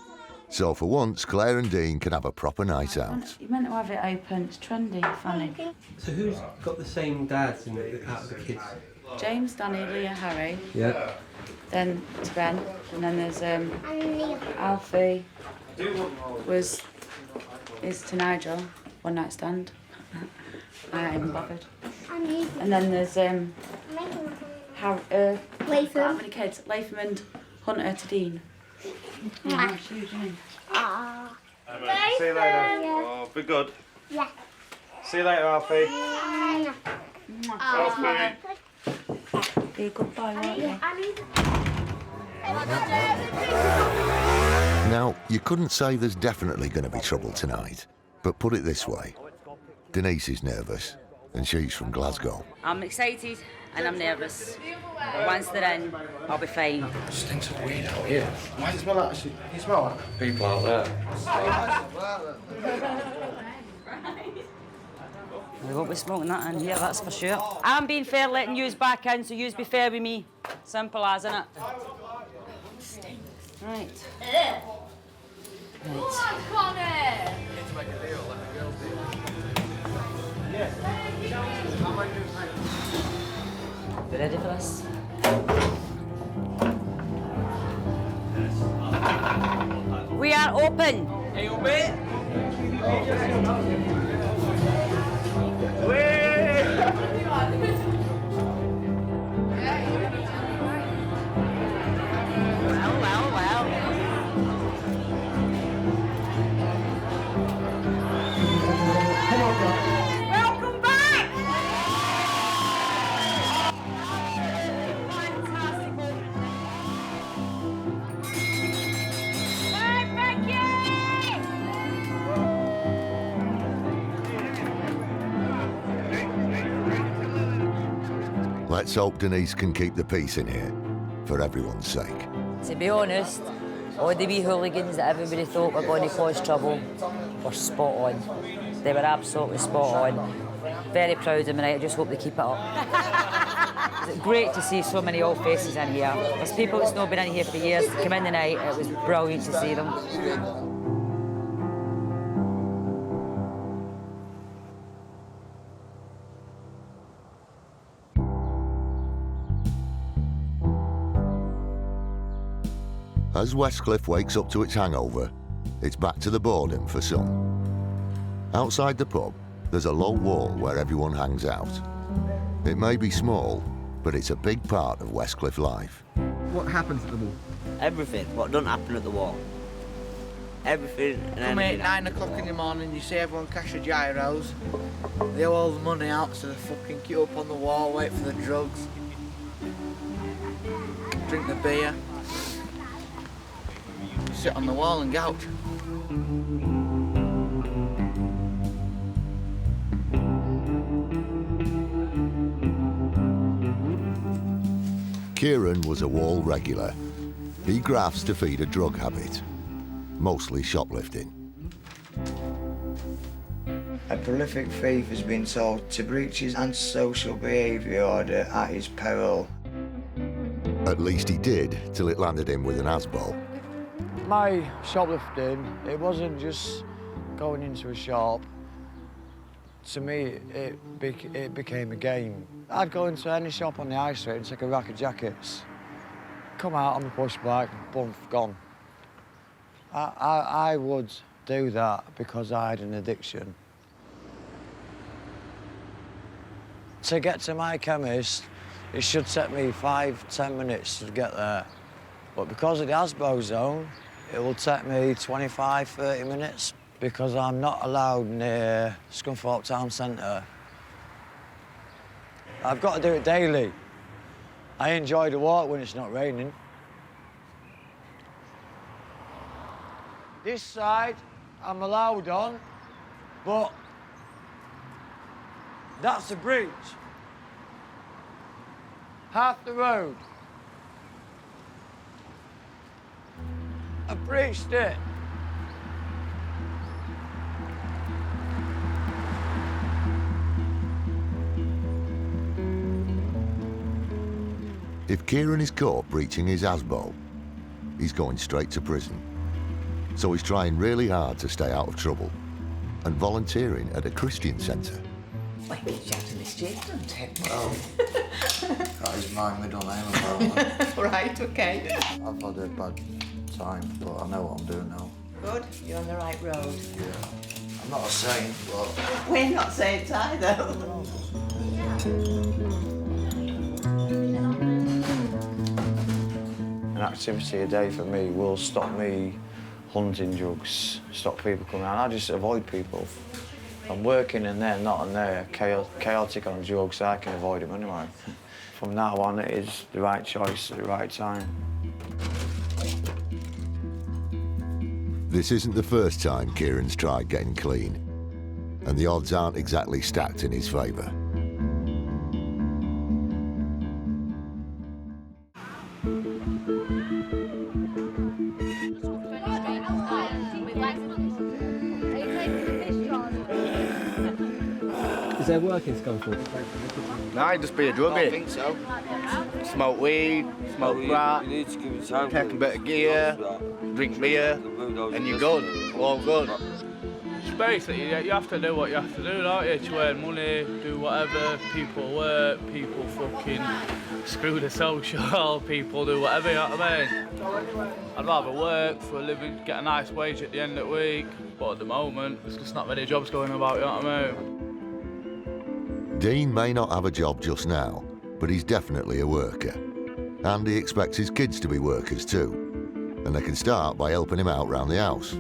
So for once, Claire and Dean can have a proper night out. You meant to have it open. It's trendy, funny. So who's got the same dads out of the kids? James, Danny, Leah, Harry. Yeah. Then to Ben, and then there's Alfie. Is to Nigel, one night stand. I ain't even bothered. And then there's how many kids? Latham and Hunter to Dean. Yeah, huge, isn't it? See you later. Oh, be good. Yeah. See you later, Alfie. Alfie. Be a good boy, won't you? Now, you couldn't say there's definitely going to be trouble tonight, but put it this way. Denise is nervous, and she's from Glasgow. I'm excited and I'm nervous. But once they're in, I'll be fine. It stinks of weed out here. Why does it smell like that? You smell that? People out there. We won't be smoking that in here, that's for sure. I'm being fair letting yous back in, so yous be fair with me. Simple as, innit? Right. Come on, Connor! You ready for this? We are open. Are you open? Welcome back! Hi, Fergie! Let's hope Denise can keep the peace in here, for everyone's sake. To be honest, all the wee hooligans that everybody thought were going to cause trouble were spot on. They were absolutely spot on. Very proud of them, and I just hope they keep it up. It's great to see so many old faces in here. There's people that's not been in here for years come in the night. It was brilliant to see them. As Westcliff wakes up to its hangover, it's back to the boredom for some. Outside the pub, there's a low wall where everyone hangs out. It may be small, but it's a big part of Westcliff life. What happens at the wall? Everything. What doesn't happen at the wall. Everything and Come anything. at 9 o'clock in the morning, you see everyone cash the gyros. They have all the money out, so they fucking queue up on the wall, wait for the drugs. Drink the beer. Sit on the wall and gouge. Kieran was a wall regular. He grafts to feed a drug habit, mostly shoplifting. A prolific thief has been told to breach his antisocial behaviour order at his peril. At least he did, till it landed him with an ASBO. My shoplifting, it wasn't just going into a shop. To me, it became a game. I'd go into any shop on the high street and take a rack of jackets, come out on the push bike, boom, gone. I would do that because I had an addiction. To get to my chemist, it should take me 5–10 minutes to get there. But because of the ASBO zone, it will take me 25–30 minutes because I'm not allowed near Scunthorpe town centre. I've got to do it daily. I enjoy the walk when it's not raining. This side, I'm allowed on, but that's a breach. Half the road. I breached it. If Kieran is caught breaching his ASBO, he's going straight to prison. So he's trying really hard to stay out of trouble and volunteering at a Christian centre. Well, it gets you out of mischief, doesn't it? Well, that is my middle name, apparently. Right, OK. I've had a bad time, but I know what I'm doing now. Good, you're on the right road. Yeah. I'm not a saint, but... We're not saints either. An activity a day for me will stop me hunting drugs, stop people coming out. I just avoid people. I'm working and they're not, and they're chaotic on drugs, so I can avoid them anyway. From now on, it is the right choice at the right time. This isn't the first time Kieran's tried getting clean, and the odds aren't exactly stacked in his favour. Is there work in Scunthorpe? No, just be a druggie. I don't think so. Smoke weed, smoke crack, take a bit of gear, drink beer, and you're good, all good. It's basically, you have to do what you have to do, don't you? To earn money, do whatever, people work, people fucking screw the social, people do whatever, you know what I mean? I'd rather work for a living, get a nice wage at the end of the week, but at the moment, there's just not many jobs going about, you know what I mean? Dean may not have a job just now, but he's definitely a worker. And he expects his kids to be workers too. And they can start by helping him out round the house.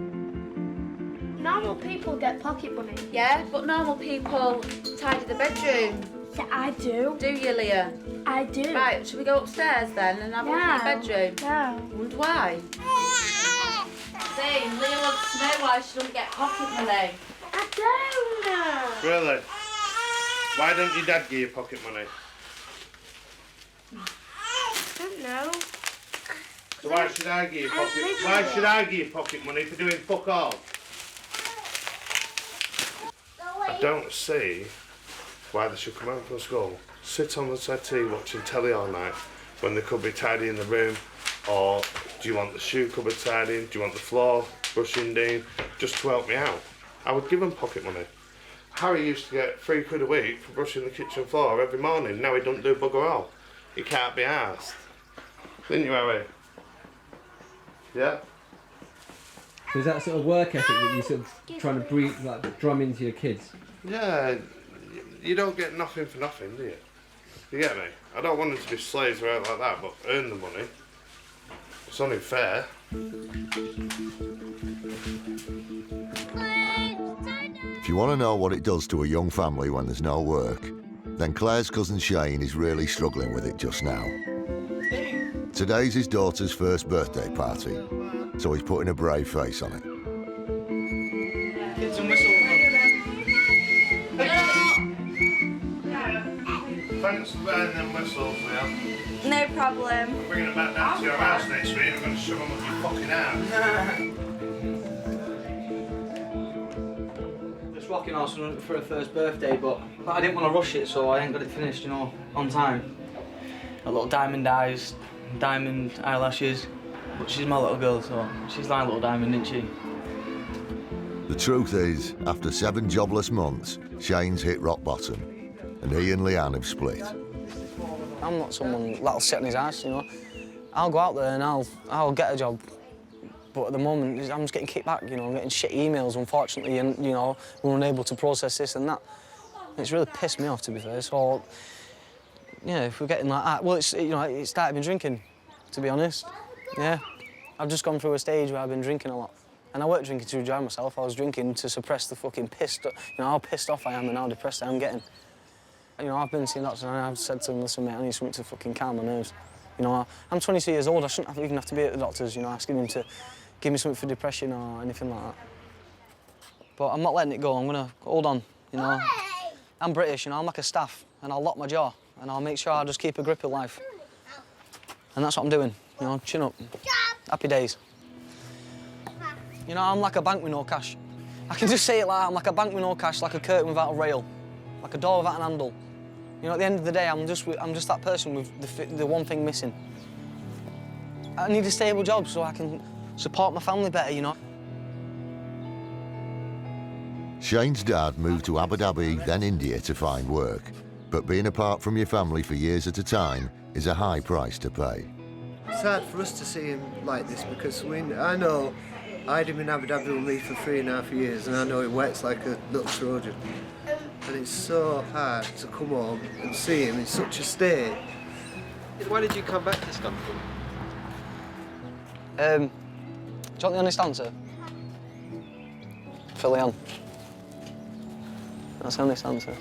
Normal people get pocket money. Yeah, but normal people tidy the bedroom. Yeah, I do. Do you, Leah? I do. Right, should we go upstairs then and have a look at your bedroom? No. And why? Dean, Leah wants to know why she doesn't get pocket money. I don't know. Really? Why don't your dad give you pocket money? I don't know. So why should I give you pocket? Why should I give you pocket money for doing fuck all? I don't see why they should come home from school, sit on the settee watching telly all night when they could be tidying the room, or do you want the shoe cupboard tidying, do you want the floor brushing down, just to help me out? I would give them pocket money. Harry used to get £3 a week for brushing the kitchen floor every morning. Now he don't do bugger all. He can't be arsed. Didn't you, Harry? Yeah? So is that sort of work ethic that you sort of trying to breathe, like drum into your kids? Yeah, you don't get nothing for nothing, do you? You get me? I don't want them to be slaves or anything like that, but earn the money. It's only fair. If you want to know what it does to a young family when there's no work, then Claire's cousin Shane is really struggling with it just now. Today's his daughter's first birthday party, so he's putting a brave face on it. Kids and whistles. Thanks for buying them whistles, Leon. No problem. We're bringing them back down to your house next week. We're going to shove them up your fucking ass. Just rocking Arsenal for her first birthday, but I didn't want to rush it, so I ain't got it finished, you know, on time. A little diamond eyes, diamond eyelashes, but she's my little girl, so she's like a little diamond, isn't she? The truth is, after 7 jobless months, Shane's hit rock bottom, and he and Leanne have split. I'm not someone that'll sit on his ass, you know. I'll go out there and I'll get a job, but at the moment I'm just getting kicked back, you know. I'm getting shitty emails, unfortunately, and you know we're unable to process this and that. It's really pissed me off, to be fair. So, yeah, if we're getting like that, well, it's you know it started me drinking, to be honest. Yeah, I've just gone through a stage where I've been drinking a lot, and I weren't drinking to enjoy myself. I was drinking to suppress the fucking pissed, you know, how pissed off I am and how depressed I am getting. You know, I've been seeing doctors and I've said to them, listen, mate, I need something to fucking calm my nerves. You know, I'm 22 years old, I shouldn't even have to be at the doctors, you know, asking them to give me something for depression or anything like that. But I'm not letting it go, I'm gonna hold on, you know. I'm British, you know, I'm like a staff, and I'll lock my jaw, and I'll make sure I just keep a grip of life. And that's what I'm doing, you know, chin up. Happy days. You know, I'm like a bank with no cash. I can just say it like that, I'm like a bank with no cash, like a curtain without a rail, like a door without an handle. You know, at the end of the day, I'm just that person with the one thing missing. I need a stable job so I can support my family better, you know. Shane's dad moved to Abu Dhabi, then India to find work. But being apart from your family for years at a time is a high price to pay. It's hard for us to see him like this because I know I had him in Abu Dhabi with me for 3.5 years and I know he works like a little Trojan. And it's so hard to come home and see him in such a state. Why did you come back to Scunthorpe? Do you want the honest answer? For Leanne. That's the honest answer.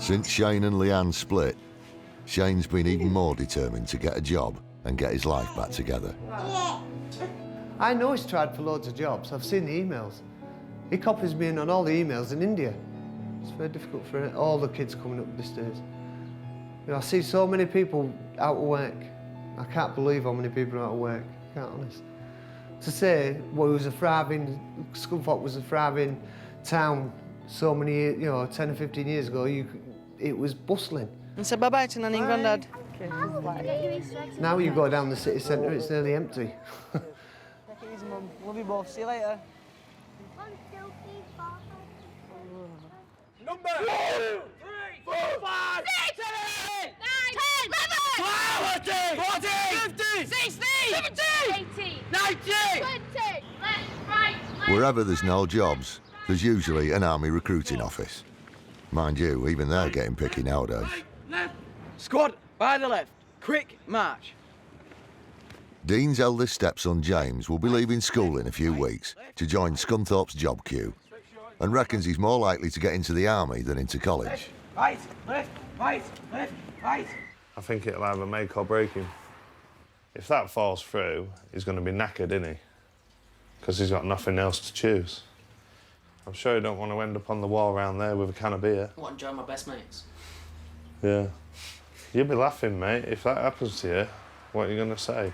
Since Shane and Leanne split, Shane's been even more determined to get a job and get his life back together. I know he's tried for loads of jobs. I've seen the emails. He copies me in on all the emails in India. It's very difficult for all the kids coming up these days. You know, I see so many people out of work. I can't believe how many people are out of work. I can't, honest. To say, well, Scunthorpe was a thriving town so many, 10 or 15 years ago, it was bustling. And say bye-bye to Nanny and Grandad. Now you go down the city centre, it's nearly empty. Take it easy, Mum. Love you both. See you later. Number 2, 3, 4, 5, 6, 7, 8, 9, 10, 11, 12, 13, 14, 15, 16, 17, 18, 19, 20. Left, right, left. Wherever there's no jobs, there's usually an army recruiting office. Mind you, even they're getting picky nowadays. Left. Squad, by the left. Quick march. Dean's eldest stepson, James, will be leaving school in a few weeks to join Scunthorpe's job queue and reckons he's more likely to get into the army than into college. Right, left, right, left, right. I think it'll either make or break him. If that falls through, he's going to be knackered, isn't he? Because he's got nothing else to choose. I'm sure he don't want to end up on the wall around there with a can of beer. I want to join my best mates. Yeah. You'll be laughing, mate. If that happens to you, what are you going to say?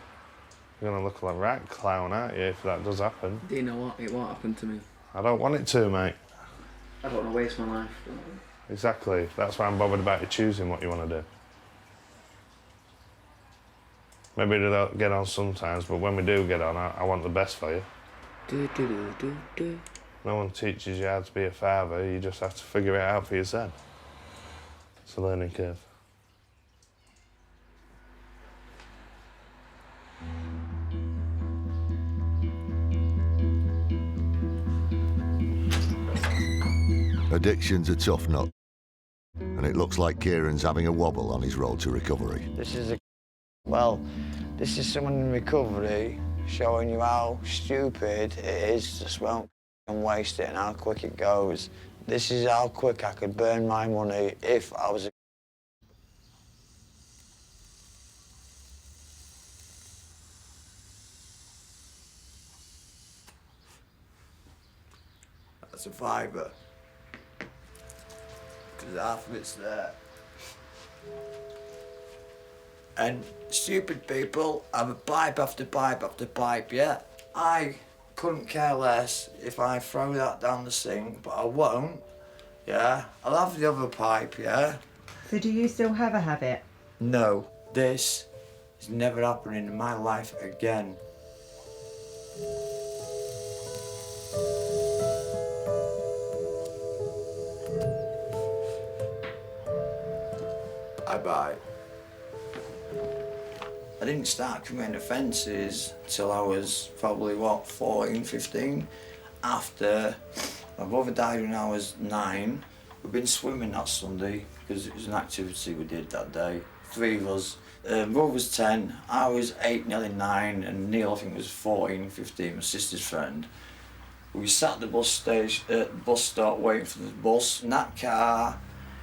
You're going to look like a rat clown, aren't you, if that does happen? Do you know what? It won't happen to me. I don't want it to, mate. I don't want to waste my life. Exactly. That's why I'm bothered about you choosing what you want to do. Maybe we don't get on sometimes, but when we do get on, I want the best for you. No one teaches you how to be a father, you just have to figure it out for yourself. It's a learning curve. Addiction's a tough nut, and it looks like Kieran's having a wobble on his road to recovery. This is someone in recovery showing you how stupid it is to smoke and waste it and how quick it goes. This is how quick I could burn my money if I was a... That's a fiver. Because half of it's there. And stupid people have a pipe after pipe after pipe, yeah? I couldn't care less if I throw that down the sink, but I won't, yeah? I'll have the other pipe, yeah? So do you still have a habit? No, this is never happening in my life again. Bye-bye. I didn't start committing offences till I was probably, 14, 15. After my brother died when I was 9. We've been swimming that Sunday because it was an activity we did that day. 3 of us. My brother was 10, I was 8, nearly 9, and Neil, I think, was 14, 15, my sister's friend. We sat at the bus stop waiting for the bus, and that car,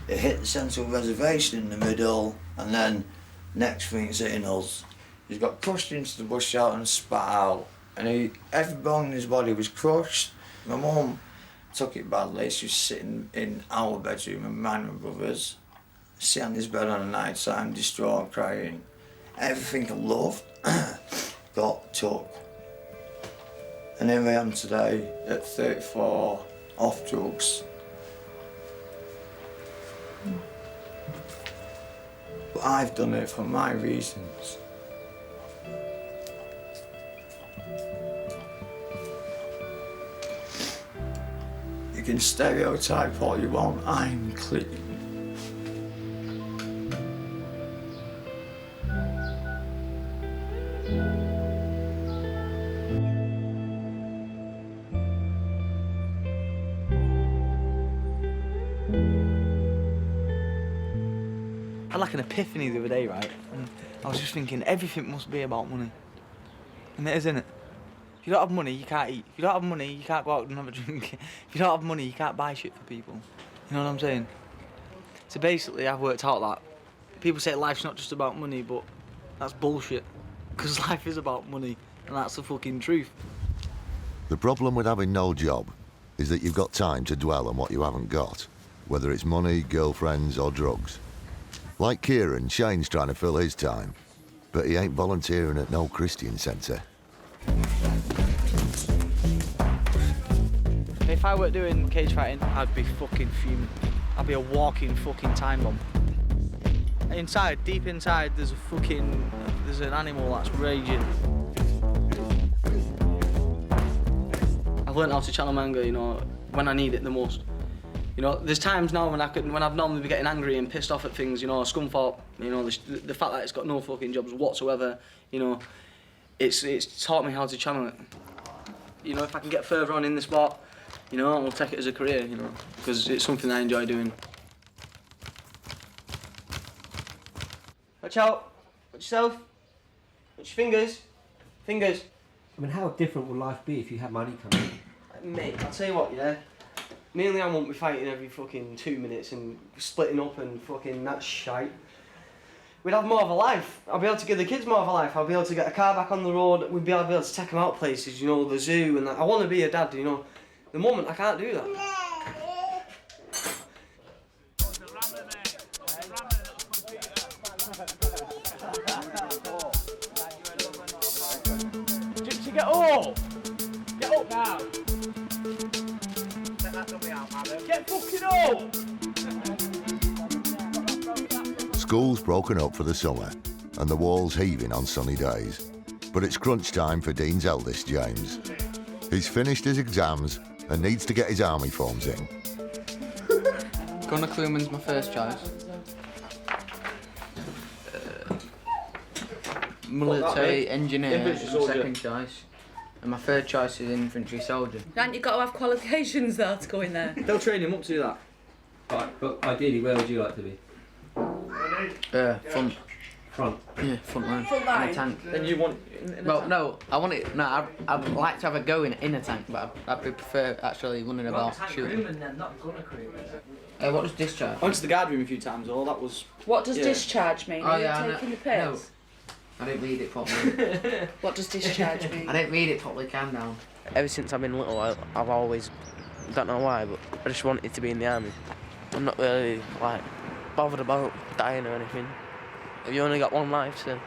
it hit the central reservation in the middle, and then next thing it's hitting us. He's got crushed into the bush shelter and spat out, and every bone in his body was crushed. My mum took it badly. She was sitting in our bedroom and mine and my brother's, sitting on his bed on a night time, distraught, crying. Everything I loved got took. And here I am today at 34, off drugs. But I've done it for my reasons. You can stereotype all you want, I'm clean. I had like an epiphany the other day, right? And I was just thinking everything must be about money. And it is, isn't it? If you don't have money, you can't eat. If you don't have money, you can't go out and have a drink. If you don't have money, you can't buy shit for people. You know what I'm saying? So basically, I've worked out that people say life's not just about money, but that's bullshit. Because life is about money, and that's the fucking truth. The problem with having no job is that you've got time to dwell on what you haven't got, whether it's money, girlfriends or drugs. Like Kieran, Shane's trying to fill his time, but he ain't volunteering at no Christian centre. If I weren't doing cage fighting, I'd be fucking fuming. I'd be a walking fucking time bomb. Inside, deep inside, there's an animal that's raging. I've learned how to channel my anger, you know, when I need it the most. You know, there's times now when I've normally been getting angry and pissed off at things, you know, Scunthorpe, you know, the fact that it's got no fucking jobs whatsoever, you know, it's taught me how to channel it. You know, if I can get further on in the sport, you know, I'll take it as a career, you know, because it's something I enjoy doing. Watch out, watch yourself, watch your fingers. I mean, how different would life be if you had money coming in? Mate, I'll tell you what, yeah. Me and Leanne won't be fighting every fucking 2 minutes and splitting up and fucking that shite. We'd have more of a life. I'll be able to give the kids more of a life. I'll be able to get a car back on the road. We'd be able to take them out places, you know, the zoo and that. I want to be a dad, you know. The moment I can't do that. Gypsy, get up! Get up now! Get Fucking hell! School's broken up for the summer and the wall's heaving on sunny days. But it's crunch time for Dean's eldest, James. He's finished his exams and needs to get his army forms in. Gunner crewman's my first choice. Military engineer is my second choice. And my third choice is infantry soldier. Haven't you got to have qualifications though to go in there? They'll train him up to do that. Right, but ideally, where would you like to be? Front. Front? Yeah, front line. Front line? In a tank. And you want... Well, no, I want it... No, I'd like to have a go in a tank, but I'd prefer actually running about shooting. Then, not gunner crewman. What does discharge? I went to the guard room a few times, all that was... What does discharge mean? Oh, Are yeah, you taking the piss? No. I didn't read it properly. What does discharge mean? I didn't read it properly, calm down. Ever since I've been little, I've always, don't know why, but I just wanted to be in the army. I'm not really, like, bothered about dying or anything. If you only got one life, so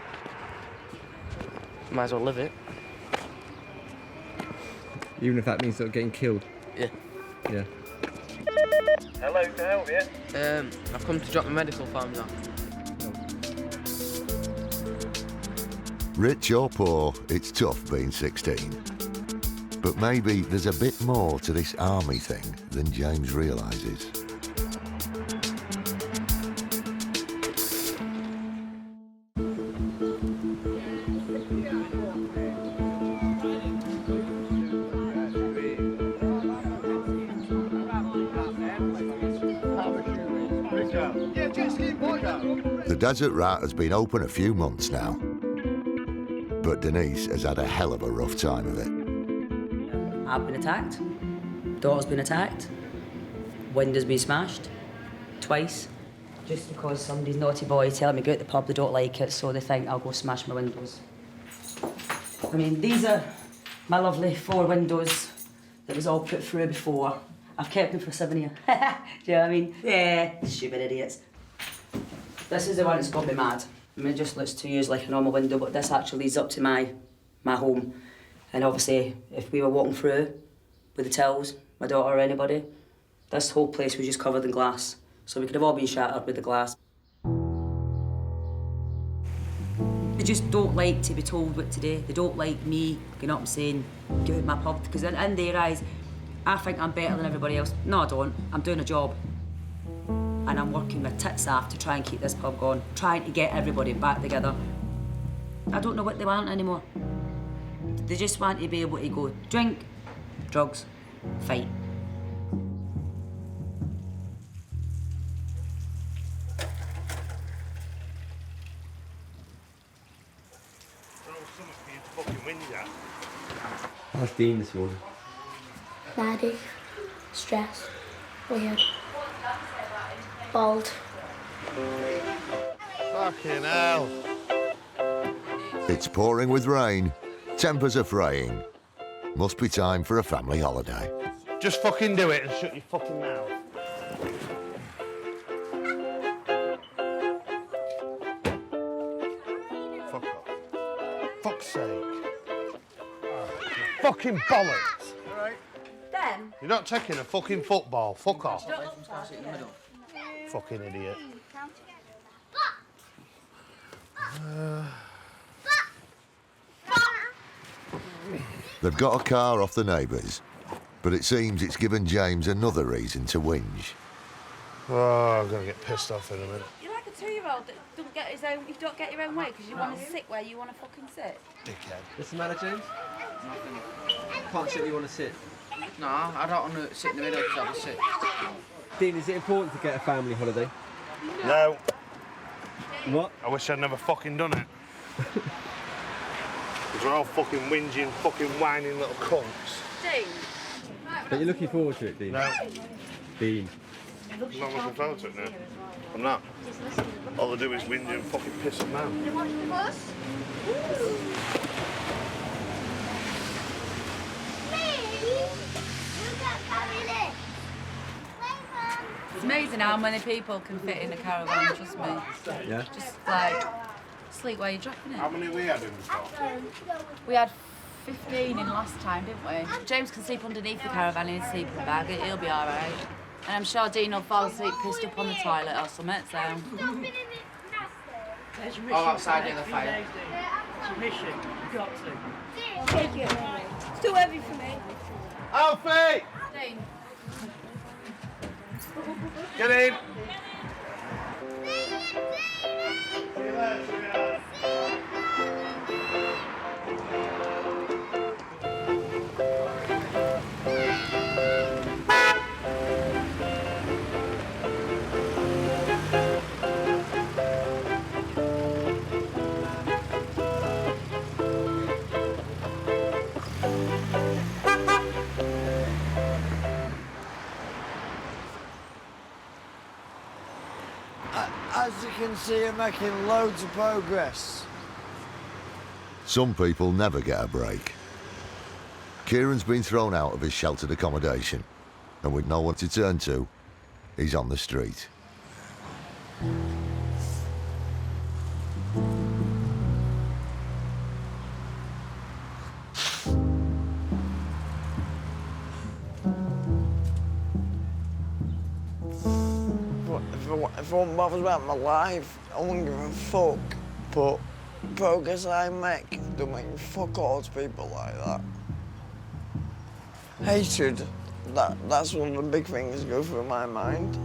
might as well live it. Even if that means sort of getting killed? Yeah. Yeah. Hello, can I help you? I've come to drop my medical forms off. Rich or poor, it's tough being 16. But maybe there's a bit more to this army thing than James realises. The Desert Rat has been open a few months now. But Denise has had a hell of a rough time of it. I've been attacked. Daughter's been attacked. Window's been smashed. Twice. Just because somebody's naughty boy telling me go to the pub, they don't like it, so they think I'll go smash my windows. I mean, these are my lovely 4 windows that was all put through before. I've kept them for 7 years. Do you know what I mean? Yeah, stupid idiots. This is the one that's got me mad. I mean, it just looks to use like a normal window, but this actually leads up to my home. And obviously, if we were walking through with the tills, my daughter or anybody, this whole place was just covered in glass. So we could have all been shattered with the glass. They just don't like to be told what to do. They don't like me going up and saying, get out my pub, because in their eyes, I think I'm better than everybody else. No, I don't. I'm doing a job. And I'm working my tits off to try and keep this pub going, trying to get everybody back together. I don't know what they want anymore. They just want to be able to go drink, drugs, fight. How's Dean this morning? Nerdy, stressed, weird, bald. Fucking hell. It's pouring with rain. Tempers are fraying. Must be time for a family holiday. Just fucking do it and shut your fucking mouth. Fuck off. Fuck's sake. Fucking bollocks. Alright. Then? You're not taking a fucking football. Fuck off. Fucking idiot. They've got a car off the neighbours, but it seems it's given James another reason to whinge. Oh, I'm gonna get pissed off in a minute. You're like a 2-year-old that don't get his own. You don't get your own way because you want to sit where you want to fucking sit. Dickhead. What's the matter, James? Can't sit where you want to sit. No, I don't want to sit in the middle because I'll be sick. Dean, is it important to get a family holiday? No. What? I wish I'd never fucking done it. Because we're all fucking whinging, fucking whining little cunts. Dean. But you're looking forward to it, Dean? No. Dean. I'm not looking forward to it now. I'm not. All they do is whinge and fucking piss them down. You want the bus? It's amazing how many people can fit in a caravan, trust me. Yeah? Just like, sleep where you're dropping it. How many we had in the car? We had 15 in last time, didn't we? James can sleep underneath the caravan in his sleeping bag, he'll be alright. And I'm sure Dean will fall asleep pissed up on the toilet or something, so... All outside near the fire. It's a mission. You've got to. Thank you. It's too heavy for me. Alfie! Dean. Get in. As you can see, you're making loads of progress. Some people never get a break. Kieran's been thrown out of his sheltered accommodation, and with no one to turn to, he's on the street. If I wasn't bothered about my life, I wouldn't give a fuck. But progress I make don't make me fuck all to people like that. Hatred, that's one of the big things that go through my mind.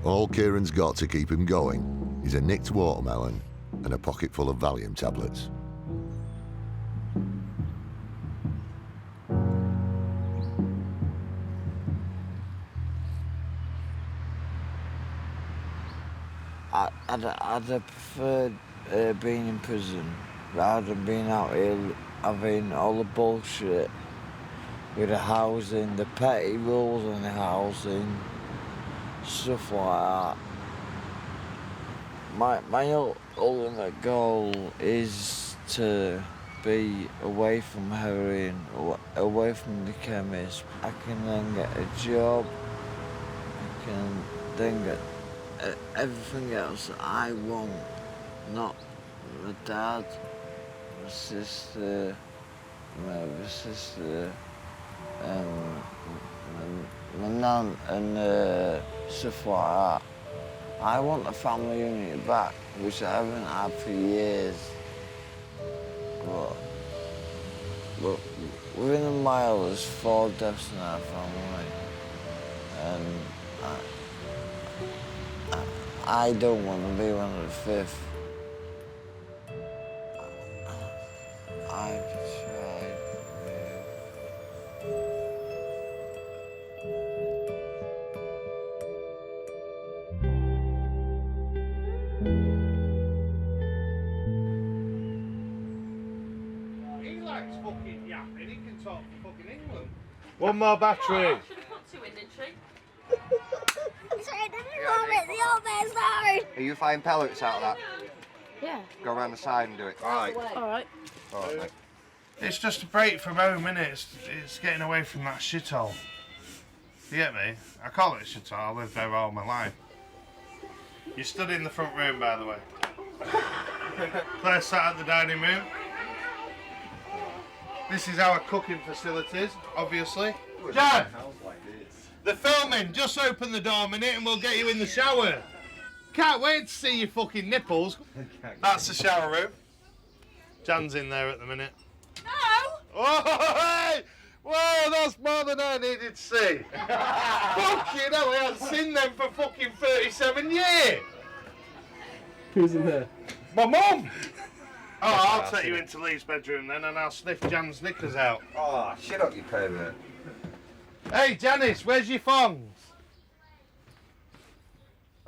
All Kieran's got to keep him going is a nicked watermelon and a pocket full of Valium tablets. I'd have preferred being in prison rather than being out here having all the bullshit with the housing, the petty rules on the housing, stuff like that. My ultimate goal is to be away from heroin, away from the chemist. I can then get a job, I can then get everything else that I want, not my dad, my sister, my other sister, my nan and stuff like that. I want the family unit back, which I haven't had for years. But within a mile there's 4 deaths in our family. And I don't want to be one of the 5th. I've tried. He likes fucking yapping. He can talk for fucking England. One more battery. Should have put 2 in, didn't she? Are you finding pellets out of that? Yeah. Go around the side and do it. Alright. Alright. Alright. It's just a break from home, innit? It's getting away from that shithole. You get me? I call it a shithole. I lived there all my life. You stood in the front room, by the way. Claire sat at the dining room. This is our cooking facilities, obviously. Jan! They're filming. Just open the door a minute and we'll get you in the shower. Can't wait to see your fucking nipples. That's the shower room. Jan's in there at the minute. No! Oh, hey! Whoa, that's more than I needed to see. Fucking hell, I haven't seen them for fucking 37 years. Who's in there? My mum! Oh, I'll take you into Lee's bedroom then and I'll sniff Jan's knickers out. Oh, shut up, you pervert. Hey, Janice, where's your thongs?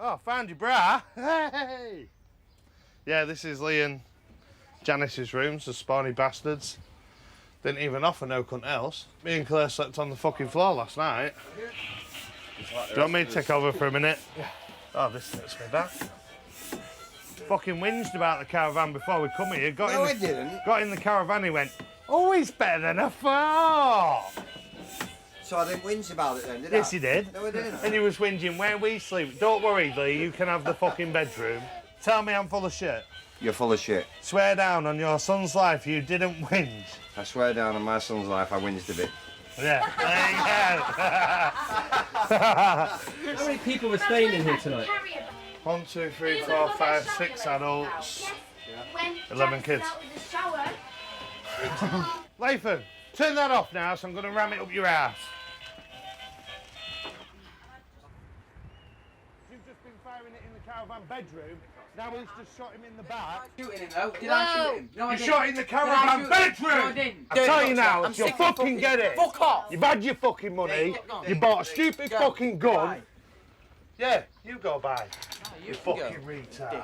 Oh, found your bra. Hey! Yeah, this is Lee and Janice's rooms, the spawny bastards. Didn't even offer no cunt else. Me and Claire slept on the fucking floor last night. Do you want me to take over for a minute? Yeah. Oh, this fits me back. Fucking whinged about the caravan before we come here. Got in the caravan, he went, oh, it's better than I thought. So I didn't whinge about it then, did I? Yes, you did. No, I didn't. And you was whinging, where we sleep. Don't worry, Lee, you can have the fucking bedroom. Tell me I'm full of shit. You're full of shit. Swear down on your son's life you didn't whinge. I swear down on my son's life I whinged a bit. Yeah, there you go. How many people were staying in here tonight? 1, 2, 3, 4, 5, 6 adults, 11 kids. Latham, turn that off now, so I'm going to ram it up your ass. You've just been firing it in the caravan bedroom. Now he's just shot him in the back. Shooting him though? Did I shoot him? No, I You didn't. shot in the caravan bedroom! No, I didn't. I tell you now, I'm if you sick of fucking get it, Fuck off! you've had your fucking money, you bought a stupid fucking gun. Bye. Yeah, you go by. You fucking retard.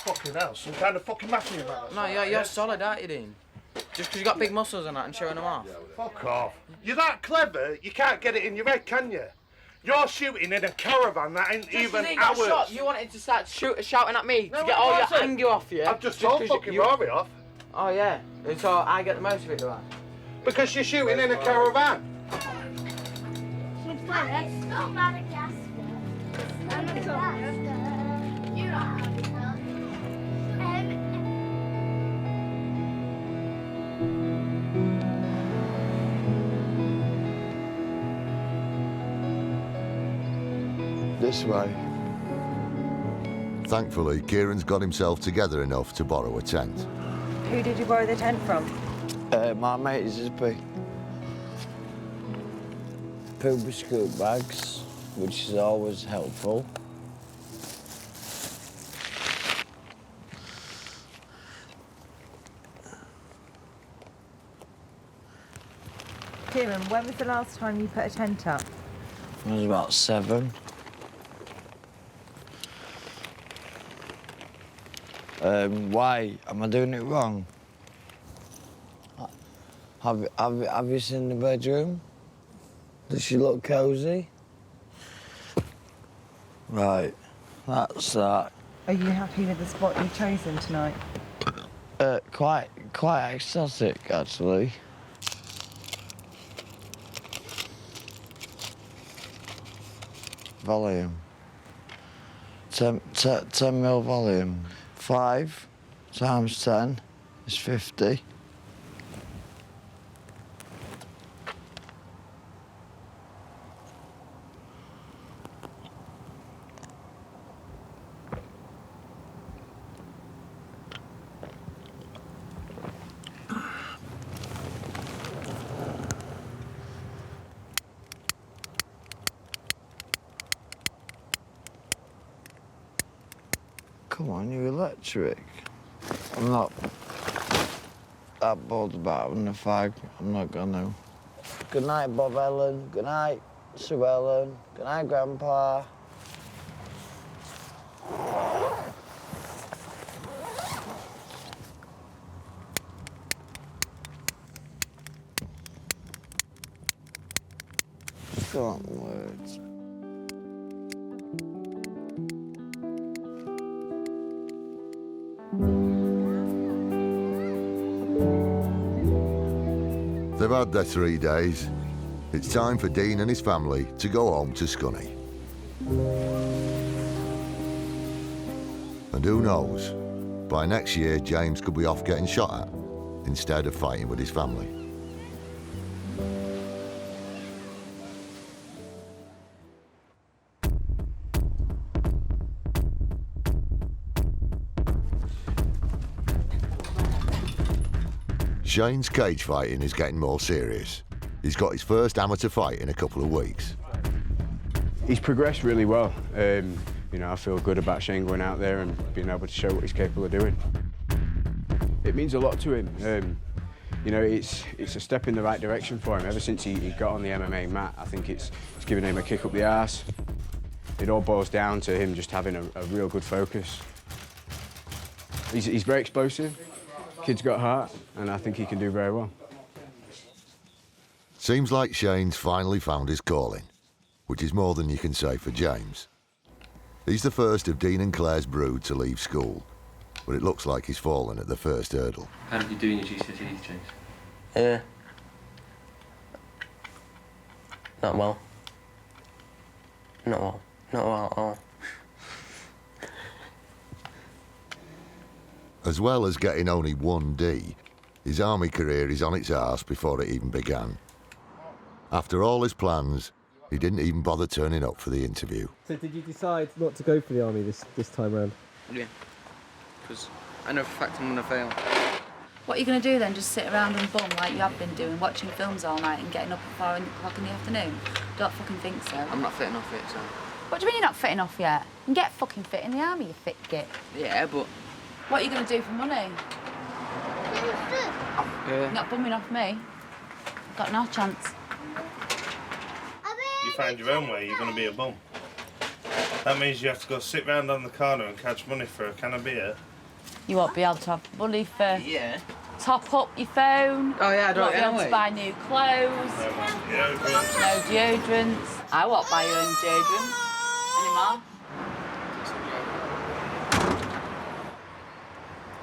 Fucking hell, some kind of fucking mafia man. No, you're solid, aren't you, Dean? Just because you got big muscles and that and showing them off. Fuck off. You're that clever, you can't get it in your head, can you? You're shooting in a caravan that ain't even ours. Shot, you wanted to start shouting at me No, to get all your anger off you. I've just told fucking Rory off. Oh, yeah. So I get the most of it, do I? Because you're shooting in a caravan. This way. Thankfully, Kieran's got himself together enough to borrow a tent. Who did you borrow the tent from? My mate Zippy. 2 biscuit bags, which is always helpful. Kieran, when was the last time you put a tent up? I was about 7. Why? Am I doing it wrong? Have you seen the bedroom? Does she look cosy? Right, that's that. Are you happy with the spot you've chosen tonight? Quite ecstatic, actually. Volume. 10 mil volume. 5 times 10 is 50. Come on, you're electric. I'm not that bothered about having a fag. I'm not gonna. Good night, Bob Ellen. Good night, Sue Ellen. Good night, Grandpa. Forgotten words. They've had their 3 days. It's time for Dean and his family to go home to Scunny. And who knows, by next year James could be off getting shot at instead of fighting with his family. Shane's cage fighting is getting more serious. He's got his first amateur fight in a couple of weeks. He's progressed really well. You know, I feel good about Shane going out there and being able to show what he's capable of doing. It means a lot to him. You know, it's a step in the right direction for him. Ever since he got on the MMA mat, I think it's given him a kick up the arse. It all boils down to him just having a real good focus. He's very explosive. Kid's got heart, and I think he can do very well. Seems like Shane's finally found his calling, which is more than you can say for James. He's the first of Dean and Claire's brood to leave school, but it looks like he's fallen at the first hurdle. How did you do in your GCSEs, James? Not well. Not well. Not well at all. As well as getting only 1D, his army career is on its arse before it even began. After all his plans, he didn't even bother turning up for the interview. So did you decide not to go for the army this time round? Yeah. Because I know for a fact I'm going to fail. What are you going to do then? Just sit around and bum like you have been doing, watching films all night and getting up at 4 o'clock in the afternoon? Don't fucking think so. I'm not fit enough yet, so... What do you mean you're not fit enough yet? You can get fucking fit in the army, you fit git. Yeah, but... What are you going to do for money? You're not bumming off me. I've got no chance. You find your own way, you're going to be a bum. That means you have to go sit round on the corner and catch money for a can of beer. You won't be able to have money for... Yeah. Top up your phone. Oh, yeah, I don't won't be able anyway. to buy new clothes. No deodorants. I won't buy your own deodorant anymore.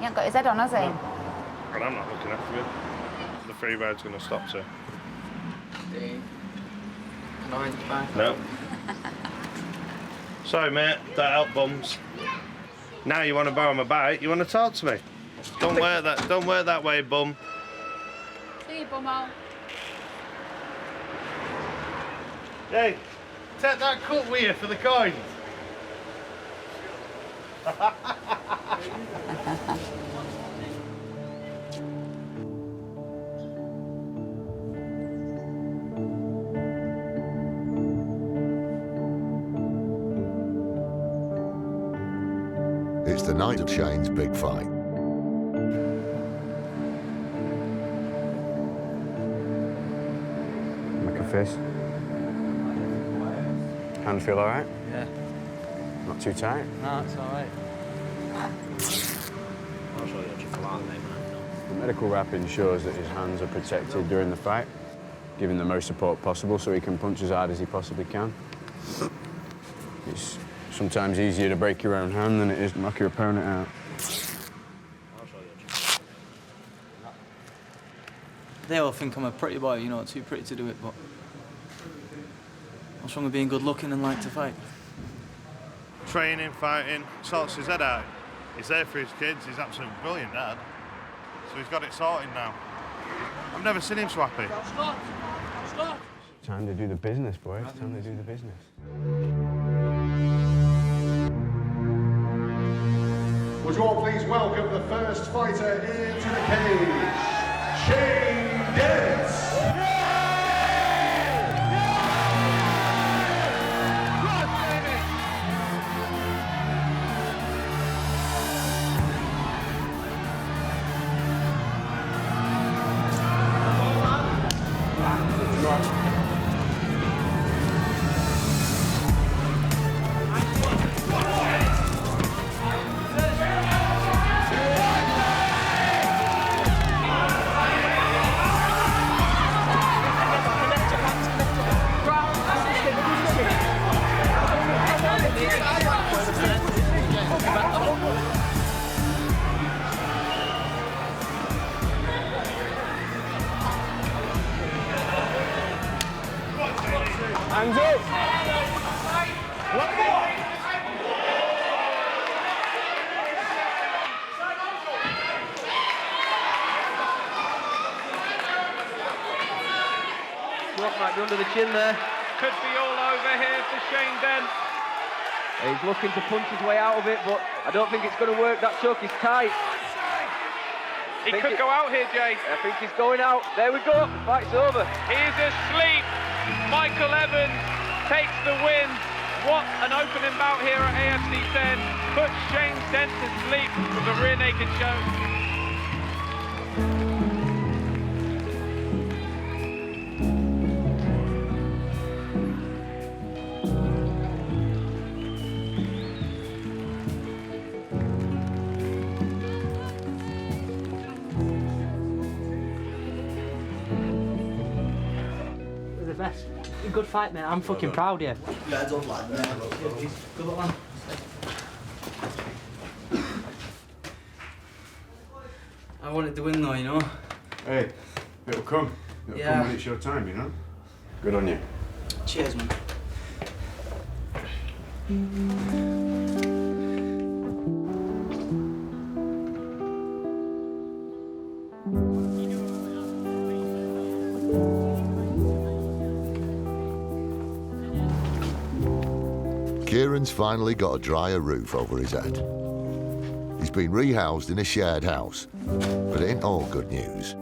He ain't got his head on, has he? And I'm not looking after him. The free ride's going to stop, so. No. Sorry, mate. That helped, bums. Now you want to borrow my bike? You want to talk to me? Don't wear that. Don't wear that way, bum. See you, bummo. Hey, take that cut with you for the coins. It's the night of Shane's big fight. Make a fist. Hand feel all right? Yeah. Not too tight? No, it's all right. The medical wrap ensures that his hands are protected during the fight, giving the most support possible so he can punch as hard as he possibly can. It's sometimes easier to break your own hand than it is to knock your opponent out. They all think I'm a pretty boy, you know, too pretty to do it, but what's wrong with being good looking and like to fight? Training, fighting, sorts his head out. He's there for his kids, he's absolutely brilliant, Dad. So he's got it sorted now. I've never seen him so happy. Stop! Time to do the business, boys. Time to do the business. Would you all please welcome the first fighter into the cage, Shane Dent. Hands up! Rock might be under the chin there. Could be all over here for Shane Dent. He's looking to punch his way out of it, but I don't think it's going to work. That choke is tight. He could go out here, Jay. I think he's going out. There we go. The fight's over. He's asleep. Michael Evans takes the win. What an opening bout here at AFC 10. Puts Shane Dent to sleep with a rear naked choke. Best. Good fight, mate. I'm fucking proud of you. Yeah, I don't like that. Good luck, man. I wanted to win though, you know. Hey, it'll come. It'll come when it's your time, you know. Good on you. Cheers, man. Kieran's finally got a drier roof over his head. He's been rehoused in a shared house, but it ain't all good news.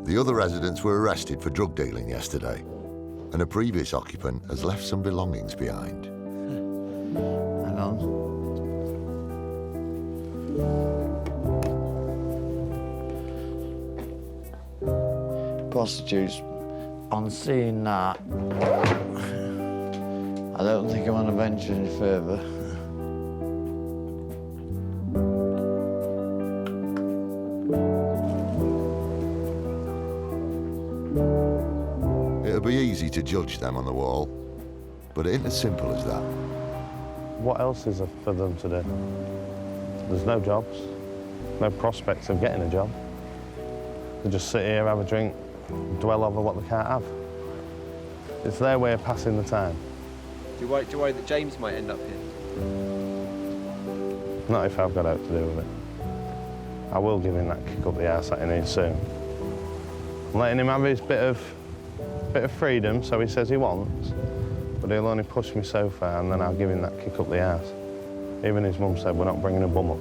The other residents were arrested for drug dealing yesterday, and a previous occupant has left some belongings behind. Hang on. Prostitutes, on seeing that, I don't think I want to venture any further. It'll be easy to judge them on the wall, but it ain't as simple as that. What else is there for them to do? There's no jobs, no prospects of getting a job. They just sit here, have a drink, dwell over what they can't have. It's their way of passing the time. Do you worry that James might end up here? Not if I've got out to do with it. I will give him that kick up the arse that he needs soon. I'm letting him have his bit of freedom, so he says he wants, but he'll only push me so far, and then I'll give him that kick up the arse. Even his mum said we're not bringing a bum up.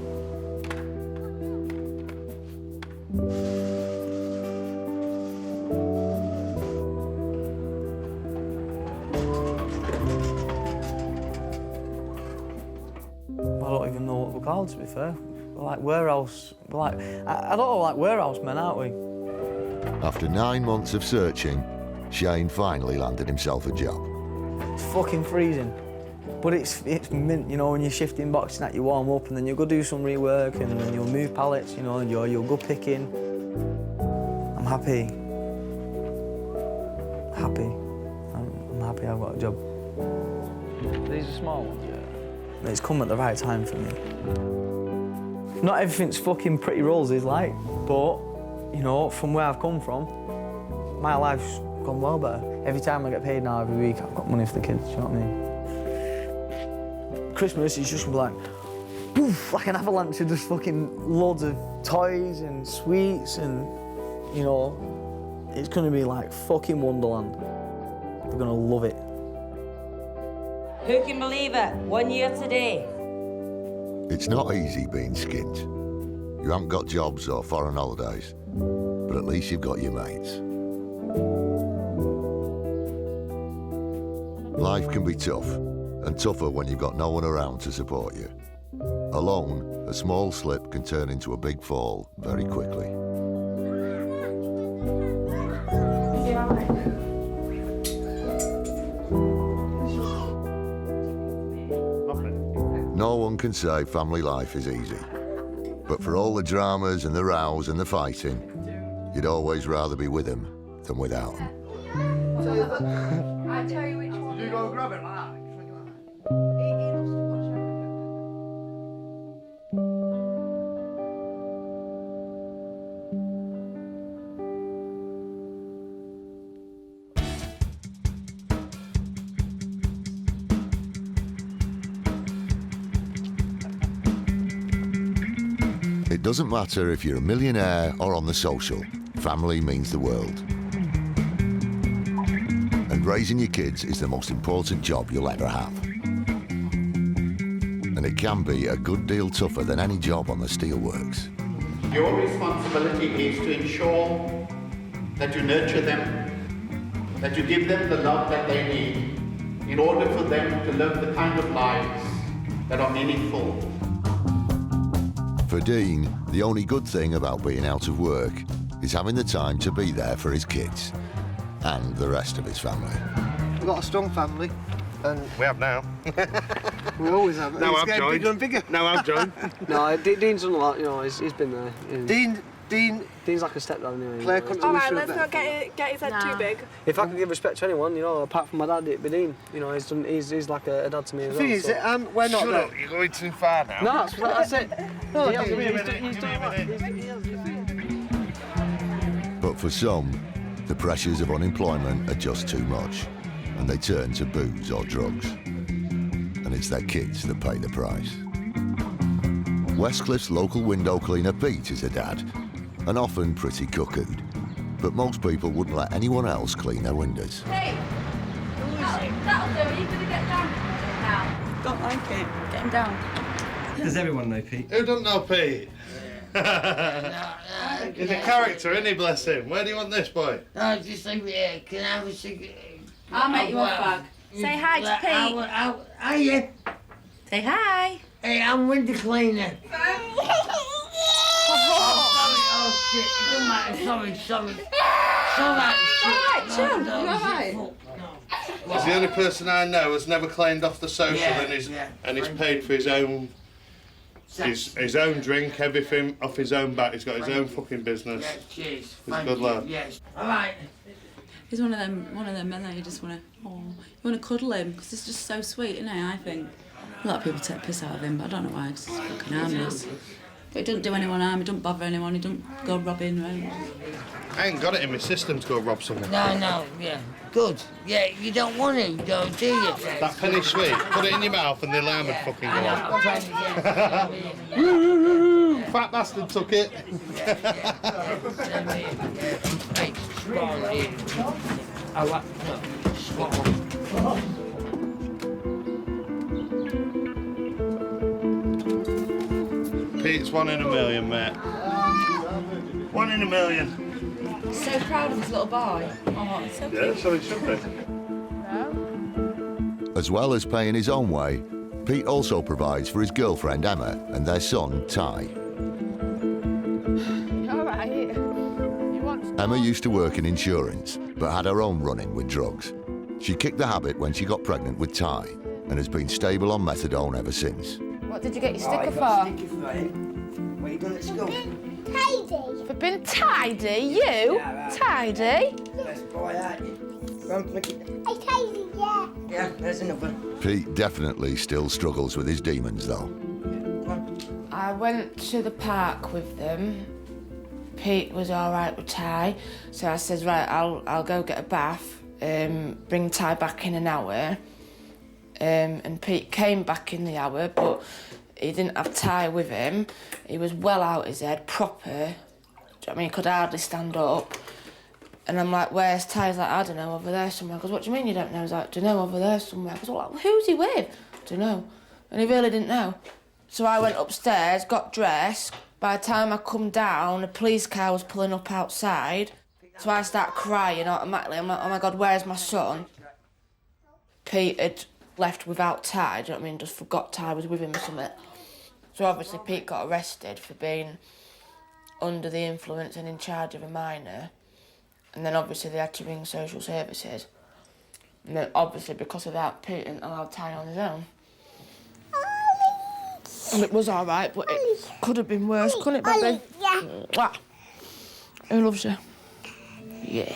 I don't even know what we're called, to be fair. We're like warehouse, I don't know, like warehouse men, aren't we? After 9 months of searching, Shane finally landed himself a job. It's fucking freezing. But it's mint, you know, when you're shifting boxing that you warm up and then you'll go do some rework and then you'll move pallets, you know, and you'll go picking. I'm happy. I'm happy I've got a job. These are small ones, yeah. It's come at the right time for me. Not everything's fucking pretty roses, like, but, you know, from where I've come from, my life's gone well better. Every time I get paid now, every week, I've got money for the kids, you know what I mean? Christmas is just gonna be like, poof, like an avalanche of just fucking loads of toys and sweets and, you know, it's gonna be like fucking Wonderland. They're gonna love it. Who can believe it? 1 year today. It's not easy being skint. You haven't got jobs or foreign holidays, but at least you've got your mates. Life can be tough, and tougher when you've got no one around to support you. Alone, a small slip can turn into a big fall very quickly. No one can say family life is easy, but for all the dramas and the rows and the fighting, you'd always rather be with them than without them. I tell you which one. Did you go grab it like that? It doesn't matter if you're a millionaire or on the social, family means the world. And raising your kids is the most important job you'll ever have. And it can be a good deal tougher than any job on the steelworks. Your responsibility is to ensure that you nurture them, that you give them the love that they need in order for them to live the kind of lives that are meaningful. For Dean, the only good thing about being out of work is having the time to be there for his kids and the rest of his family. We've got a strong family, and we have now. We always have. Now It's I've getting joined. bigger and bigger. Now I've joined. No, Dean's done a lot. You know, he's been there. Dean's like a stepdad anyway. Claire, you know, come he's- to Alright, let's not get his head too big. If I can give respect to anyone, you know, apart from my dad, it'd be Dean. You know, he's like a dad to me as The thing well. is, so. we're not Shut there. up, you're going too far now. No, that's it. No, He has give me a been- minute, he's give me a done But for some, the pressures of unemployment are just too much. and they turn to booze or drugs. And it's their kids that pay the price. Westcliffe's local window cleaner Pete is a dad, and often pretty cuckooed. But most people wouldn't let anyone else clean their windows. Hey! That'll do. Are you going to get down now? Don't like it. Get him down. Does everyone know Pete? Who doesn't know Pete? He's a character, isn't he, bless him? Where do you want this, boy? No, just leave it here. Can I have a cigarette? I'll make you a bag. Say hi to Pete. Hiya. Say hi. Hey, I'm window cleaner. Oh, shit. It doesn't matter. Sorry. He's the only person I know who's never claimed off the social and he's paid for his own his own drink, everything off his own back. He's got his own fucking business. Cheers. He's a good lad. Yes. All right. He's one of them men that you just want to cuddle him because it's just so sweet, isn't it? I think a lot of people take piss out of him, but I don't know why. It's fucking harmless. But he doesn't do anyone harm. He doesn't bother anyone. He doesn't go robbing. Right? I ain't got it in my system to go rob someone. No, yeah. Good. Yeah, you don't want to, don't do you? That penny sweet, put it in your mouth and the alarm would fucking go off. Fat bastard took it. Pete's 1 in a million, mate. 1 in a million. He's so proud of his little boy. Oh, it's so cute. Yeah, so he should be. As well as paying his own way, Pete also provides for his girlfriend Emma and their son Ty. All right. Emma used to work in insurance, but had her own run-in with drugs. She kicked the habit when she got pregnant with Ty and has been stable on methadone ever since. What did you get your sticker for? What are you doing at school? Tidy. For being tidy? You? Tidy? Best boy, aren't you? Go on, flick it. I tidy, yeah. Yeah, there's another. Pete definitely still struggles with his demons, though. I went to the park with them. Pete was all right with Ty, so I said, right, I'll go get a bath, bring Ty back in an hour. And Pete came back in the hour, but he didn't have Ty with him. He was well out his head, proper. I mean, he could hardly stand up. And I'm like, where's Ty? He's like, I don't know, over there somewhere. I goes, what do you mean you don't know? He's like, don't know, over there somewhere. I goes, well, who's he with? Don't know. And he really didn't know. So I went upstairs, got dressed. By the time I come down, a police car was pulling up outside. So I start crying automatically. I'm like, oh my God, where's my son? Pete had left without Ty, do you know what I mean? Just forgot Ty was with him or something. So obviously Pete got arrested for being under the influence and in charge of a minor. And then obviously they had to ring social services. And then obviously because of that, Pete didn't allow Ty on his own. And it was all right, but it could have been worse, couldn't it, baby? Yeah. Who loves you? Yeah.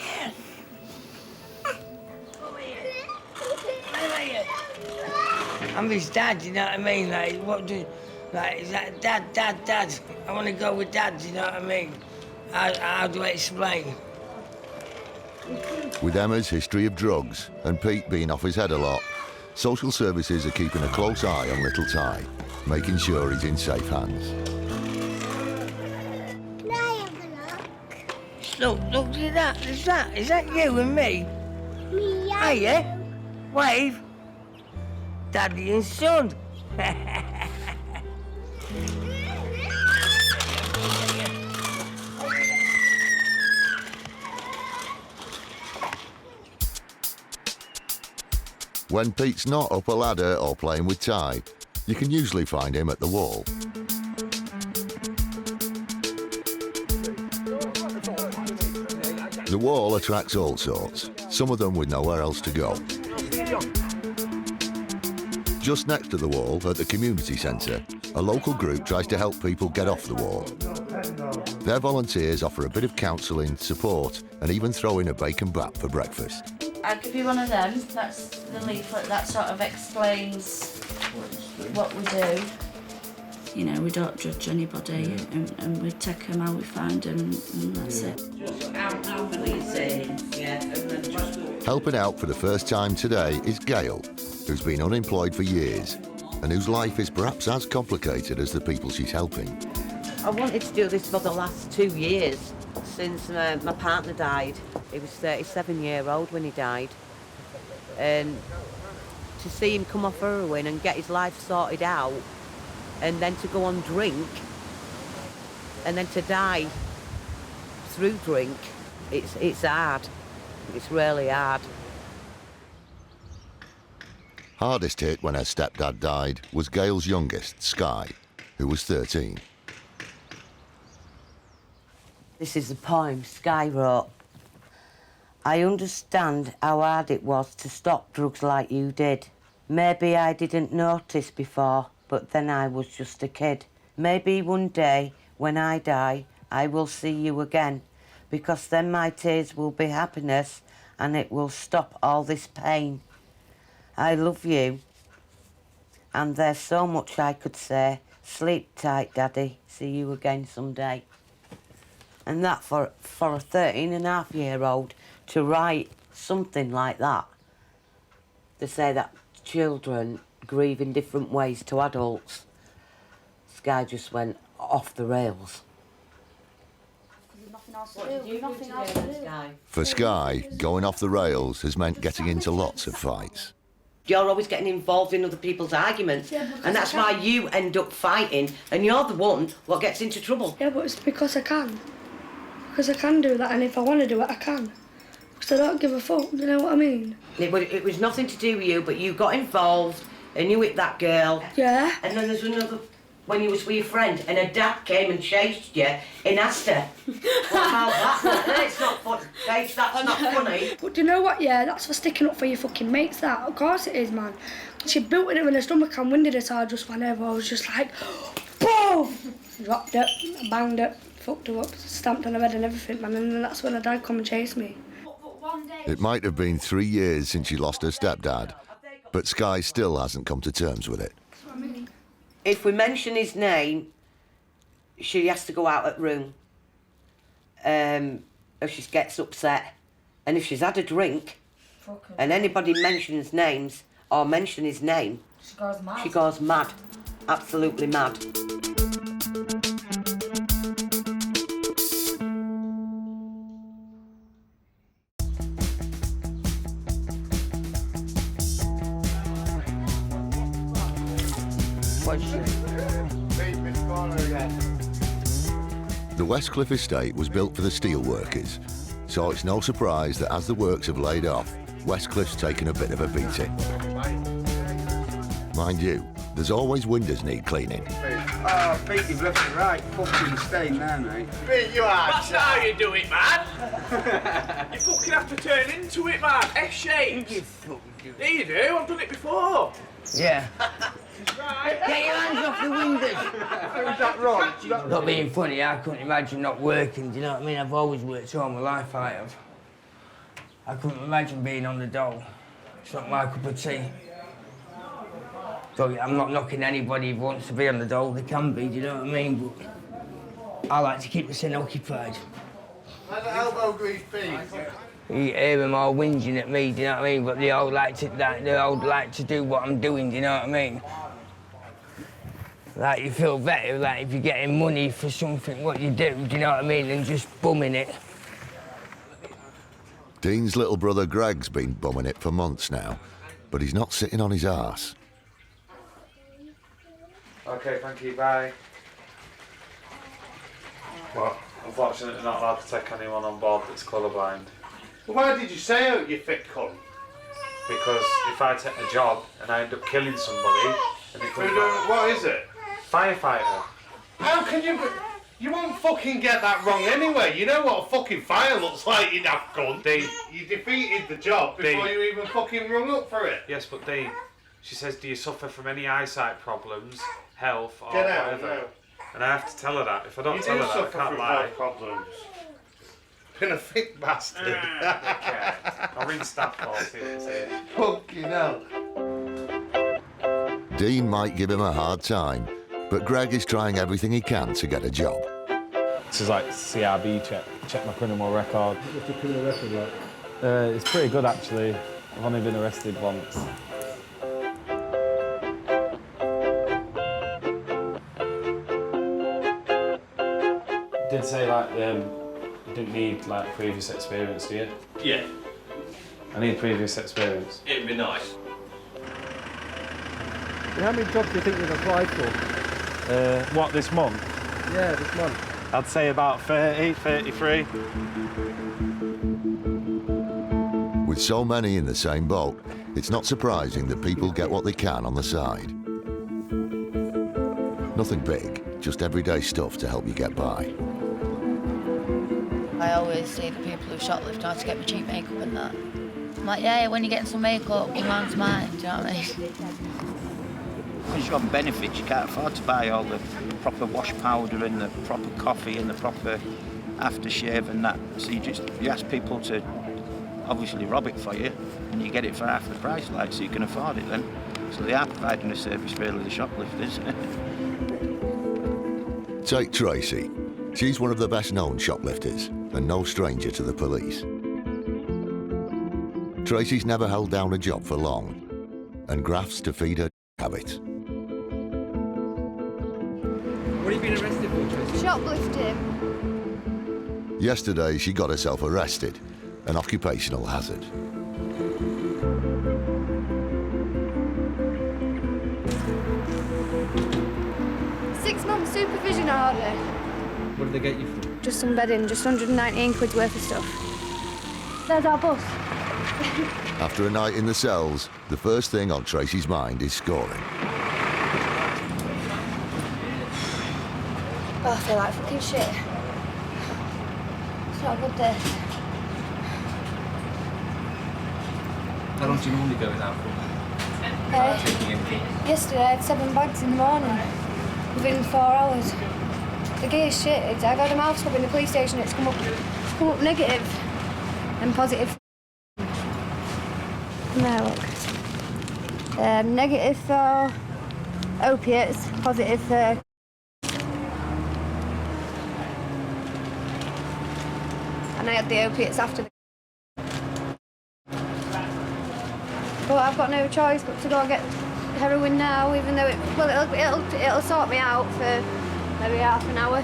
I'm his dad, you know what I mean? Like, is that dad? I want to go with dad, you know what I mean? How do I explain? With Emma's history of drugs and Pete being off his head a lot, social services are keeping a close eye on little Ty, making sure he's in safe hands. Can I have a look? Look at that. Is that you and me? Me, yeah. Hiya. Wave. Daddy and son. When Pete's not up a ladder or playing with Ty, you can usually find him at the wall. The wall attracts all sorts, some of them with nowhere else to go. Just next to the wall, at the community centre, a local group tries to help people get off the wall. Their volunteers offer a bit of counselling, support, and even throw in a bacon bat for breakfast. I'll give you one of them. That's the leaflet that sort of explains what we do. You know, we don't judge anybody, and we take them how we find them, and that's it. Helping out for the first time today is Gail, who's been unemployed for years and whose life is perhaps as complicated as the people she's helping. I wanted to do this for the last 2 years, since my partner died. He was 37-year-old when he died. And to see him come off heroin and get his life sorted out, and then to go on drink, and then to die through drink, it's hard. It's really hard. Hardest hit when her stepdad died was Gail's youngest, Sky, who was 13. This is a poem Sky wrote. I understand how hard it was to stop drugs like you did. Maybe I didn't notice before, but then I was just a kid. Maybe one day, when I die, I will see you again, because then my tears will be happiness and it will stop all this pain. I love you, and there's so much I could say. Sleep tight, Daddy. See you again someday. And that for a 13-and-a-half-year-old to write something like that, to say that children grieve in different ways to adults, Sky just went off the rails. For Sky, going off the rails has meant getting into lots of fights. You're always getting involved in other people's arguments, and that's why you end up fighting, and you're the one what gets into trouble. Yeah, but it's because I can. Because I can do that, and if I want to do it, I can. Because I don't give a fuck, you know what I mean? It was nothing to do with you, but you got involved, and you hit that girl. Yeah. And then there's another, when you was with your friend, and her dad came and chased you in Astor. What about that? It's not funny. That's not funny. But do you know what, yeah, that's for sticking up for your fucking mates, that. Of course it is, man. She built it in her stomach and winded it, so I just went over. I was just like, boom! Dropped it, banged it, fucked her up, stamped on her head and everything, man. And then that's when her dad come and chased me. It might have been 3 years since she lost her stepdad, but Sky still hasn't come to terms with it. If we mention his name, she has to go out of room. If she gets upset. And if she's had a drink, and anybody mentions names, or mention his name, she goes mad. Absolutely mad. The Westcliff estate was built for the steelworkers, so it's no surprise that as the works have laid off, Westcliff's taken a bit of a beating. Mind you, there's always windows need cleaning. Oh, Pete, you've left it right. Fucking stain there, mate. Pete, you are. That's not how you do it, man. You fucking have to turn into it, man. S-shapes. Yeah, you do. I've done it before. Yeah. Right. Get your hands off the windows. Is that right? Not being funny, I couldn't imagine not working, do you know what I mean? I've always worked all my life, I have. I couldn't imagine being on the dole. It's not my cup of tea. So I'm not knocking anybody who wants to be on the dole, they can be, do you know what I mean? But I like to keep the sin occupied. How's the elbow grease, Pete? You hear them all whinging at me, do you know what I mean? But they all like to do what I'm doing, do you know what I mean? Like, you feel better, like, if you're getting money for something, what you do you know what I mean, than just bumming it. Dean's little brother Greg's been bumming it for months now, but he's not sitting on his arse. Okay, thank you, bye. Well, unfortunately not allowed to take anyone on board that's colourblind. Well, why did you say out, you fit cunt? Because if I take a job and I end up killing somebody, and it comes back... What is it? Firefighter. How can you... You won't fucking get that wrong anyway. You know what a fucking fire looks like, you daft cunt. Dean. You defeated the job before you even fucking rung up for it. Yes, but Dean, she says, do you suffer from any eyesight problems, health, or Get out, whatever? no. And I have to tell her that. If I don't You tell do her that, I suffer can't from lie. health problems. Been a thick bastard. Okay. I'll ring staff force, see what they say. Fucking hell. Dean might give him a hard time, But Greg is trying everything he can to get a job. This is like CRB check my criminal record. What's your criminal record like? It's pretty good, actually. I've only been arrested once. It did say, like, you didn't need, like, previous experience, do you? Yeah. I need previous experience. It'd be nice. And how many jobs do you think you've applied for? What, this month? Yeah, this month. I'd say about 30, 33. With so many in the same boat, it's not surprising that people get what they can on the side. Nothing big, just everyday stuff to help you get by. I always say to people who shoplift how to get me cheap makeup and that. I'm like, yeah, when you're getting some makeup, come round to mine, do you know what I mean? Because you've got benefits, you can't afford to buy all the proper wash powder and the proper coffee and the proper aftershave and that. So you ask people to obviously rob it for you and you get it for half the price, like, so you can afford it then. So they are providing a service really, the shoplifters. Take Tracy. She's one of the best known shoplifters and no stranger to the police. Tracy's never held down a job for long and grafts to feed her habit. What have you been arrested for, Tracy? Shoplifting. Yesterday, she got herself arrested, an occupational hazard. Six-month supervision order. What did they get you for? Just some bedding, just 119 quid's worth of stuff. There's our bus. After a night in the cells, the first thing on Tracy's mind is scoring. Oh, I feel like fucking shit. It's not a good day. How long do you normally go without for? Taking anything? Yesterday I had 7 bags in the morning, within 4 hours. The gear's shit. I've had a mouth swab in the police station, it's come up negative and positive. Now look. Negative for opiates, positive for... And I had the opiates after the... But I've got no choice but to go and get heroin now, even though it'll sort me out for maybe half an hour.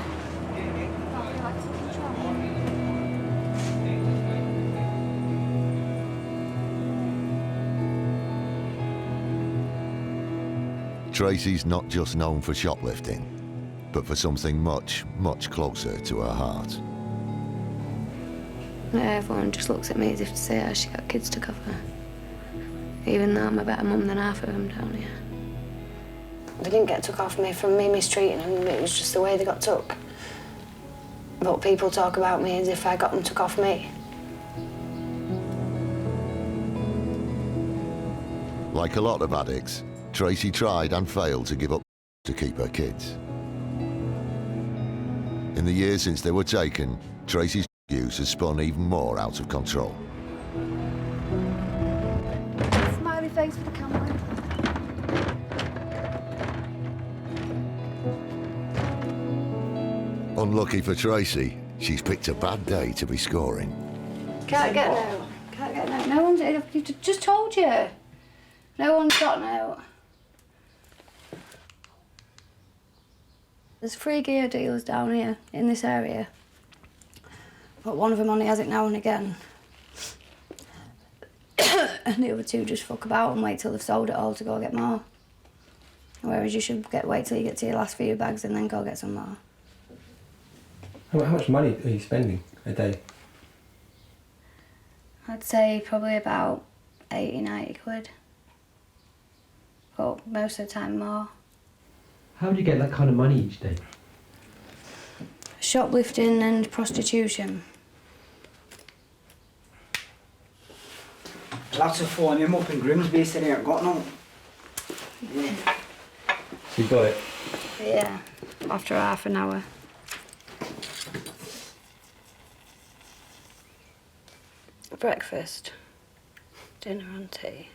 Tracy's not just known for shoplifting, but for something much, much closer to her heart. Everyone just looks at me as if to say, oh, she got kids to cover. Even though I'm a better mum than half of them down here. They didn't get took off me from me mistreating them, it was just the way they got took. But people talk about me as if I got them took off me. Like a lot of addicts, Tracy tried and failed to give up to keep her kids. In the years since they were taken, Tracy's use has spun even more out of control. Smiley face for the camera. Unlucky for Tracy, she's picked a bad day to be scoring. Can't get no. Can't get no. No one's... Just told you. No one's got no. There's 3 gear dealers down here in this area. But one of them only has it now and again. And the other 2 just fuck about and wait till they've sold it all to go get more. Whereas you should wait till you get to your last few bags and then go get some more. How much money are you spending a day? I'd say probably about 80, 90 quid. But most of the time more. How do you get that kind of money each day? Shoplifting and prostitution. Lads are phoning him up in Grimsby, said he ain't got none. Yeah. So you got it? Yeah, after half an hour. Breakfast, dinner and tea.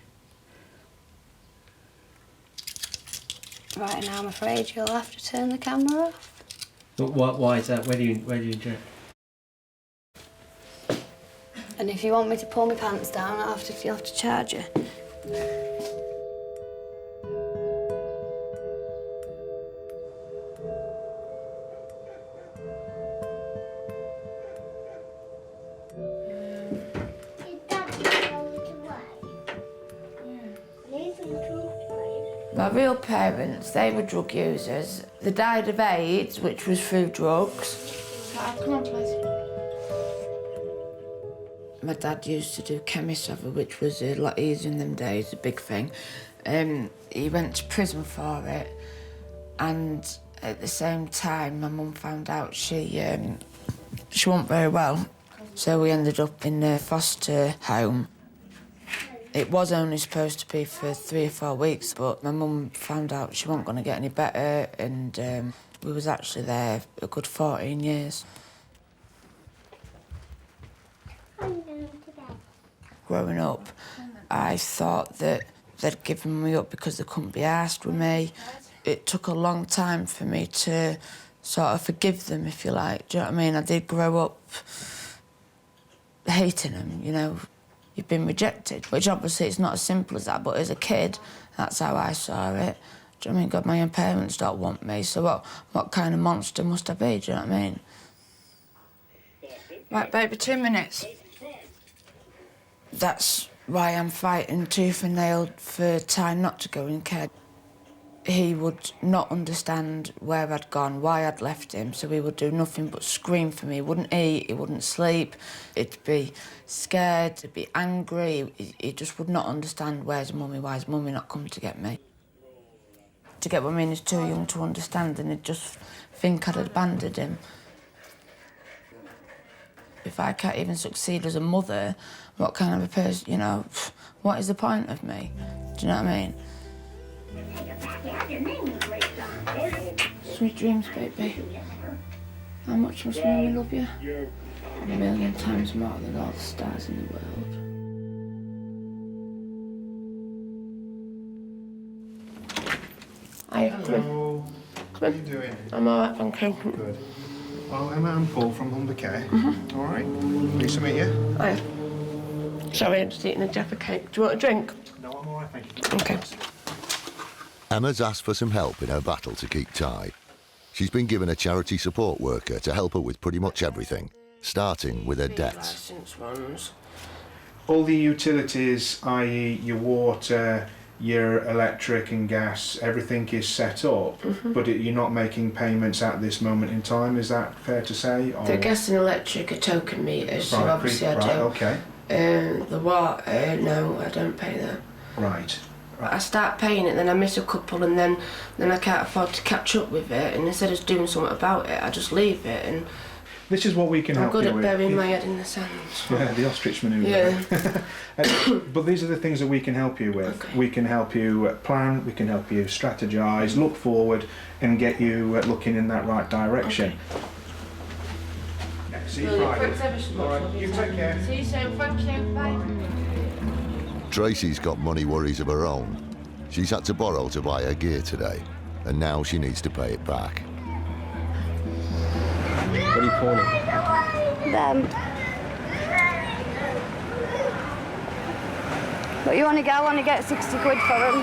Right now, I'm afraid you'll have to turn the camera off. But why is that? Where do you enjoy it? And if you want me to pull my pants down, you'll have to charge you. My real parents, they were drug users. They died of AIDS, which was through drugs. Come on, please. My dad used to do chemist over, which was a lot easier in them days, a big thing. He went to prison for it, and at the same time, my mum found out she wasn't very well, so we ended up in a foster home. It was only supposed to be for 3 or 4 weeks, but my mum found out she wasn't going to get any better, and we was actually there a good 14 years. Growing up, I thought that they'd given me up because they couldn't be arsed with me. It took a long time for me to sort of forgive them, if you like. Do you know what I mean? I did grow up hating them, you know. You've been rejected, which obviously it's not as simple as that, but as a kid, that's how I saw it. Do you know what I mean? God, my own parents don't want me, so what kind of monster must I be, do you know what I mean? Right, baby, 2 minutes. That's why I'm fighting tooth and nail for Ty not to go in care. He would not understand where I'd gone, why I'd left him, so he would do nothing but scream for me. He wouldn't eat, he wouldn't sleep. He'd be scared, he'd be angry. He just would not understand where's mummy, why's mummy not come to get me. To get what I mean, he's too young to understand, and he'd just think I'd abandoned him. If I can't even succeed as a mother, what kind of a person, you know, what is the point of me? Do you know what I mean? Sweet dreams, baby. How much must Mummy love you? 1,000,000 times more than all the stars in the world. Hi, come in. How are you doing? I'm all right, thank you. Good. Well, Emma and Paul from Humber Care. All right. Nice to meet you. Hiya. Sorry, I'm just eating a Jaffa cake. Do you want a drink? No, I'm all right, thank you. OK. Emma's asked for some help in her battle to keep Ty. She's been given a charity support worker to help her with pretty much everything, starting with her debts. All the utilities, i.e. your water, your electric and gas, everything is set up, but you're not making payments at this moment in time, is that fair to say? Or... The gas and electric are token meters, so obviously I do. Okay. The water, no, I don't pay that. Right. I start paying it, then I miss a couple, and then I can't afford to catch up with it, and instead of doing something about it, I just leave it, and... This is what we can help you with. I'm good at burying my head in the sand. Yeah, the ostrich manoeuvre. Yeah. But these are the things that we can help you with. Okay. We can help you plan, we can help you strategise, look forward, and get you looking in that right direction. Okay. See you Friday. All right, you take care. See you soon, thank you, bye. Tracy's got money worries of her own. She's had to borrow to buy her gear today, and now she needs to pay it back. What are you calling? Them. But you only get 60 quid for them.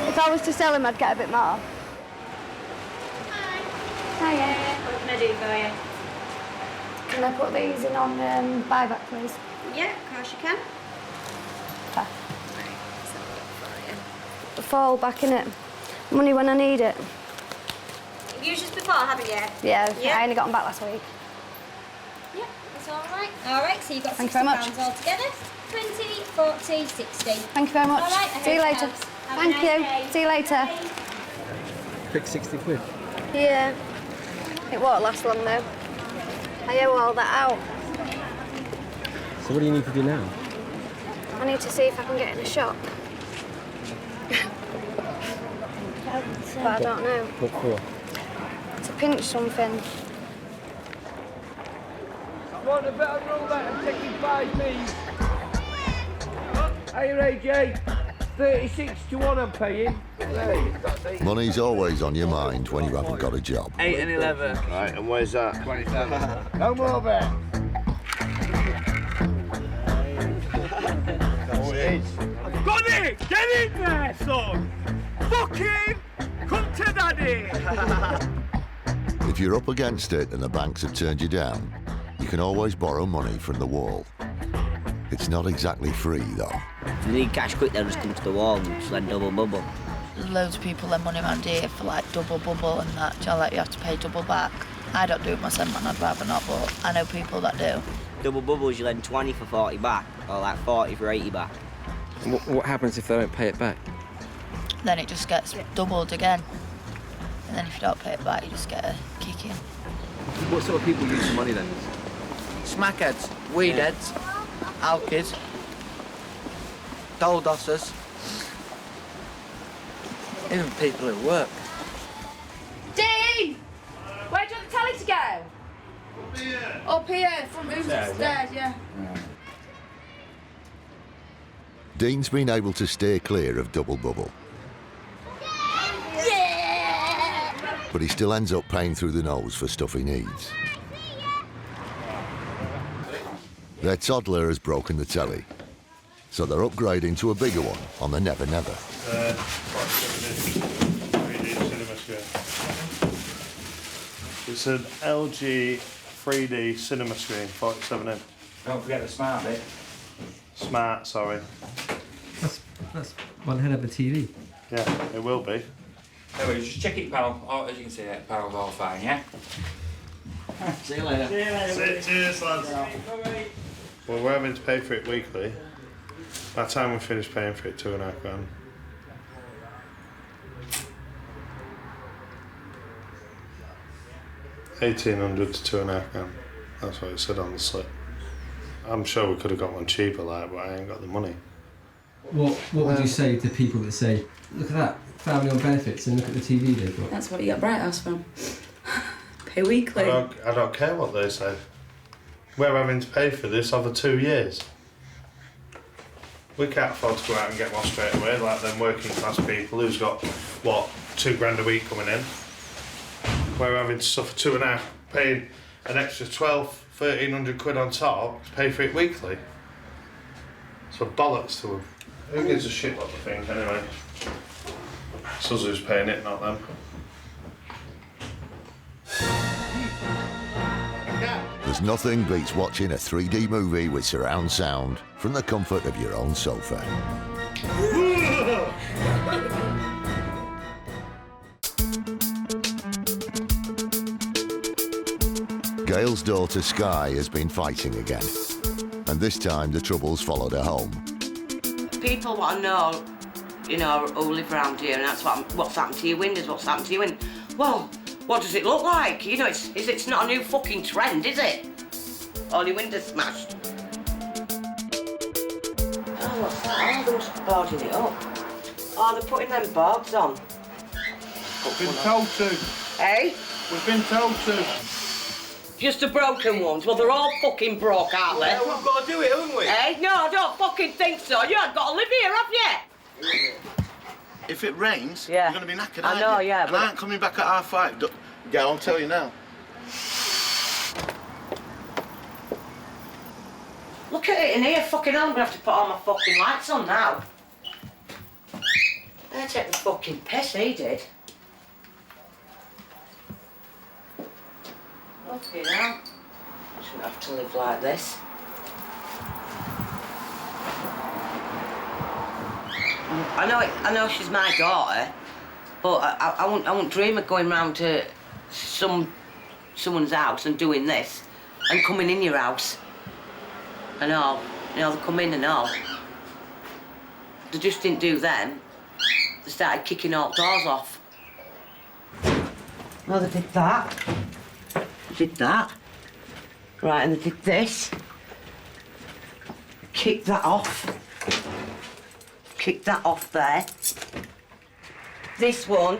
If I was to sell them, I'd get a bit more. Hiya. What can I do for you? Can I put these in on buyback, please? Yeah, of course you can. Fall back in it. Money when I need it. You've used this before, haven't you? Yeah, I only got them back last week. Yeah, that's all right. All right, so you've got Thank you very much. £60 altogether. 20, 40, 60. Thank you very much. All right, see you later. Thank you. Day. See you later. Quick 60 quid. Yeah. It won't last long though. I owe all that out. So what do you need to do now? I need to see if I can get in a shop. But I don't know. What for? To pinch something. Want a better roulette and taking 5 please? Hey, AJ. 36 to 1 I'm paying. Money's always on your mind when you haven't got a job. 8 and 11. Right, and where's that? 27. No more bet. Got it! Get in there, son! Fucking come to daddy! If you're up against it and the banks have turned you down, you can always borrow money from the wall. It's not exactly free, though. If you need cash quick, they'll just come to the wall and just lend double bubble. Loads of people lend money around here for like double bubble and that. Do you know, like you have to pay double back? I don't do it myself, man. I'd rather not, but I know people that do. Double bubbles, you lend 20 for 40 back, or like 40 for 80 back. What happens if they don't pay it back? Then it just gets doubled again. And then if you don't pay it back, you just get a kick in. What sort of people use the money then? Smackheads, weed heads, alkids, doll dossers, even people who work. Dean! Where do you want the telly to go? Up here, from rooms upstairs, yeah. Dean's been able to steer clear of double bubble. But he still ends up paying through the nose for stuff he needs. Their toddler has broken the telly, so they're upgrading to a bigger one on the Never Never. 3D cinema screen. It's an LG 3D cinema screen, 47 in. Don't forget the smart bit. Smart, sorry. That's one hell of a TV. Yeah, it will be. Anyway, just check it, pal. Oh, as you can see, that pal's all fine, yeah? See you later. Cheers, lads. Well, we're having to pay for it weekly. By the time we finish paying for it, £2.5 grand. £1,800 to £2.5 grand. That's what it said on the slip. I'm sure we could have got one cheaper, like, but I ain't got the money. What would you say to people that say, look at that, family on benefits, and look at the TV they've got? That's what you get Bright House from. Pay weekly. I don't care what they say. We're having to pay for this over 2 years. We can't afford to go out and get one straight away, like them working class people who's got, what, £2 grand a week coming in. We're having to suffer 2.5, paying an extra 1,200-1,300 quid on top to pay for it weekly. So bollocks to them. Who gives a shit what they think anyway? It's us who's paying it, not them. There's nothing beats watching a 3D movie with surround sound from the comfort of your own sofa. Gail's daughter Sky has been fighting again, and this time the troubles followed her home. People want to know, you know, who live around here, and that's what's happened to your windows, what's happened to your windows. Well, what does it look like? You know, it's not a new fucking trend, is it? All your windows smashed. Oh, what's that? Oh, they're just boarding it up. Oh, they're putting them boards on. We've been told to. Eh? We've been told to. Just the broken ones? Well, they're all fucking broke, aren't they? Yeah, we've got to do it, haven't we? Eh? No, I don't fucking think so. You haven't got to live here, have you? If it rains, Yeah. you're going to be knackered, I aren't know, you? yeah, And but- I ain't coming back at 5:30. Yeah, I'll tell you now. Look at it in here, fucking hell, I'm gonna have to put all my fucking lights on now. They take the fucking piss, he did. Fucking hell. I shouldn't have to live like this. I know she's my daughter, but I wouldn't dream of going round to someone's house and doing this and coming in your house and all. You know, they come in and all. They just didn't do then. They started kicking all doors off. Well, they did that. They did that. Right, and they did this. Kicked that off. Kicked that off there. This one.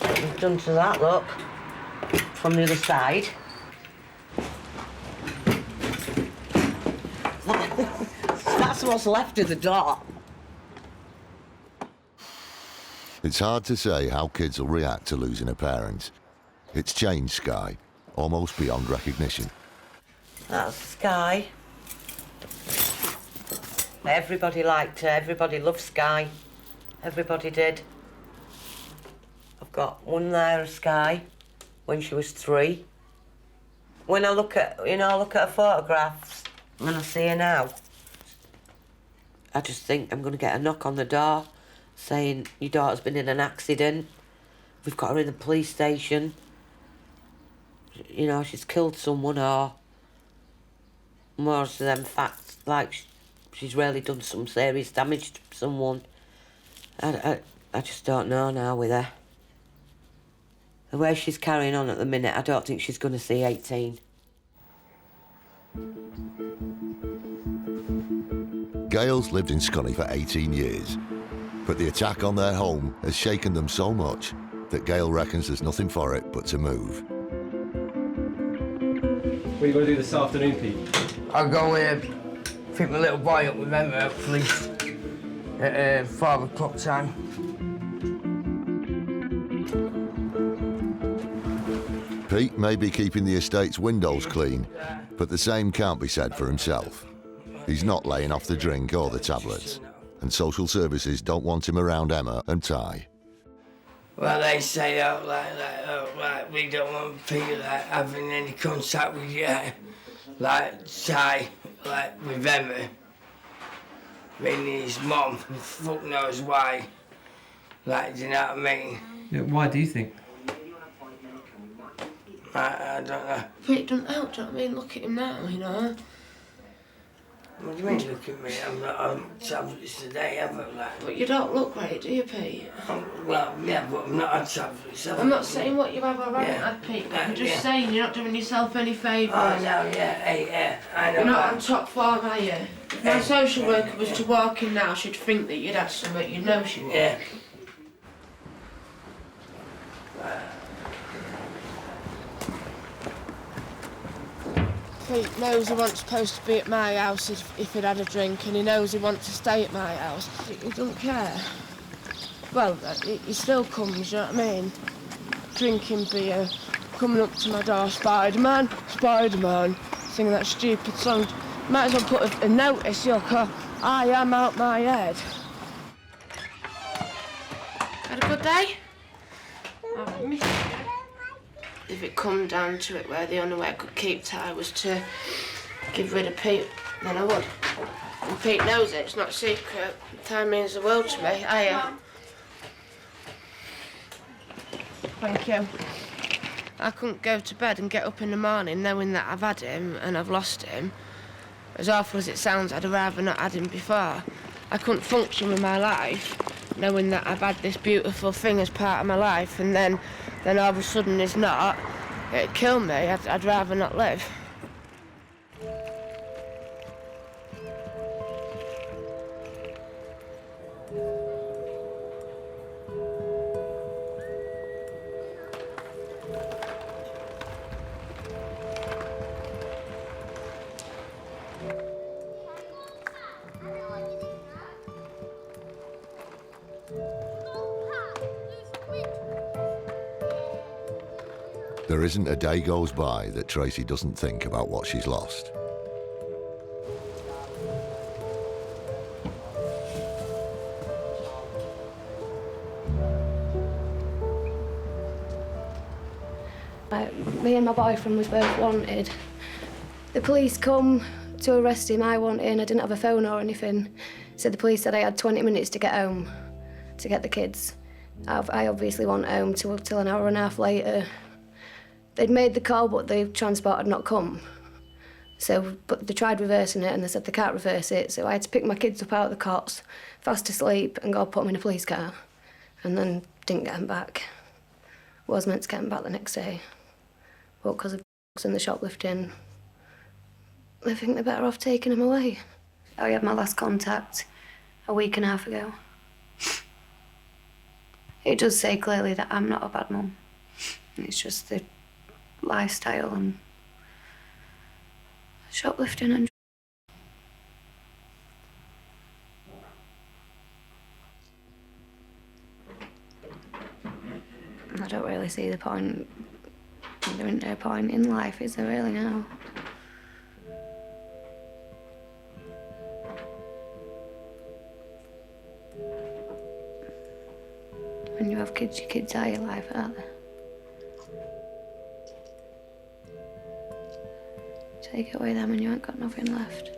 We've done to that, look. From the other side. That's what's left of the door. It's hard to say how kids will react to losing a parent. It's changed Sky, almost beyond recognition. That's Sky. Everybody liked her, everybody loved Sky. Everybody did. I've got one there of Sky when she was 3. When I look at, I look at her photographs and I see her now, I just think I'm going to get a knock on the door saying, your daughter's been in an accident, we've got her in the police station, she's killed someone, or more of them facts, like she's really done some serious damage to someone. I just don't know now with her. The way she's carrying on at the minute, I don't think she's going to see 18. Gail's lived in Scunny for 18 years, but the attack on their home has shaken them so much that Gail reckons there's nothing for it but to move. What are you going to do this afternoon, Pete? I'll go pick my little boy up with Emma at police at 5 o'clock time. Pete may be keeping the estate's windows clean, but the same can't be said for himself. He's not laying off the drink or the tablets, and social services don't want him around Emma and Ty. Well, they say, we don't want people having any contact with you, Ty, with Emma. Meaning his mum, fuck knows why. Do you know what I mean? Yeah, why do you think? I don't know. But it doesn't help, do you know what I mean? Look at him now, What do you mean, look at me? I'm not on tablets today, ever, But you don't look great, do you, Pete? Well, yeah, but I'm not on tablets. I'm not saying what you have or haven't had, Pete, but I'm just saying you're not doing yourself any favours. Oh, no, yeah, I know. You're not on top form, are you? If my social worker was to walk in now, she'd think that you'd had something, you'd know she would. Yeah. Pete knows he wasn't supposed to be at my house if he'd had a drink, and he knows he wants to stay at my house. He doesn't care. Well, he still comes, you know what I mean? Drinking beer, coming up to my door, Spider-Man, Spider-Man, singing that stupid song. Might as well put a notice, Yucca, I am out my head. Had a good day? I've missed you. If it come down to it, where the only way I could keep Ty was to give rid of Pete, then I would. And Pete knows it, it's not a secret. Ty means the world to me. Thank you. I couldn't go to bed and get up in the morning knowing that I've had him and I've lost him. As awful as it sounds, I'd rather not had him before. I couldn't function with my life knowing that I've had this beautiful thing as part of my life, and then all of a sudden it's not. It'd kill me. I'd rather not live. There isn't a day goes by that Tracy doesn't think about what she's lost. Me and my boyfriend was both wanted. The police come to arrest him. I wanted him. I didn't have a phone or anything. So the police said I had 20 minutes to get home, to get the kids. I obviously wasn't home till an hour and a half later. They'd made the call, but the transport had not come. But they tried reversing it, and they said they can't reverse it. So I had to pick my kids up out of the cots, fast asleep, and go put them in a police car, and then didn't get them back. Was meant to get them back the next day, but because of and the shoplifting, I think they're better off taking them away. I had my last contact a week and a half ago. It does say clearly that I'm not a bad mum. It's just the lifestyle and shoplifting and I don't really see the point. There isn't no point in life, is there really now? When you have kids, your kids are your life, aren't they? Take away them and you ain't got nothing left.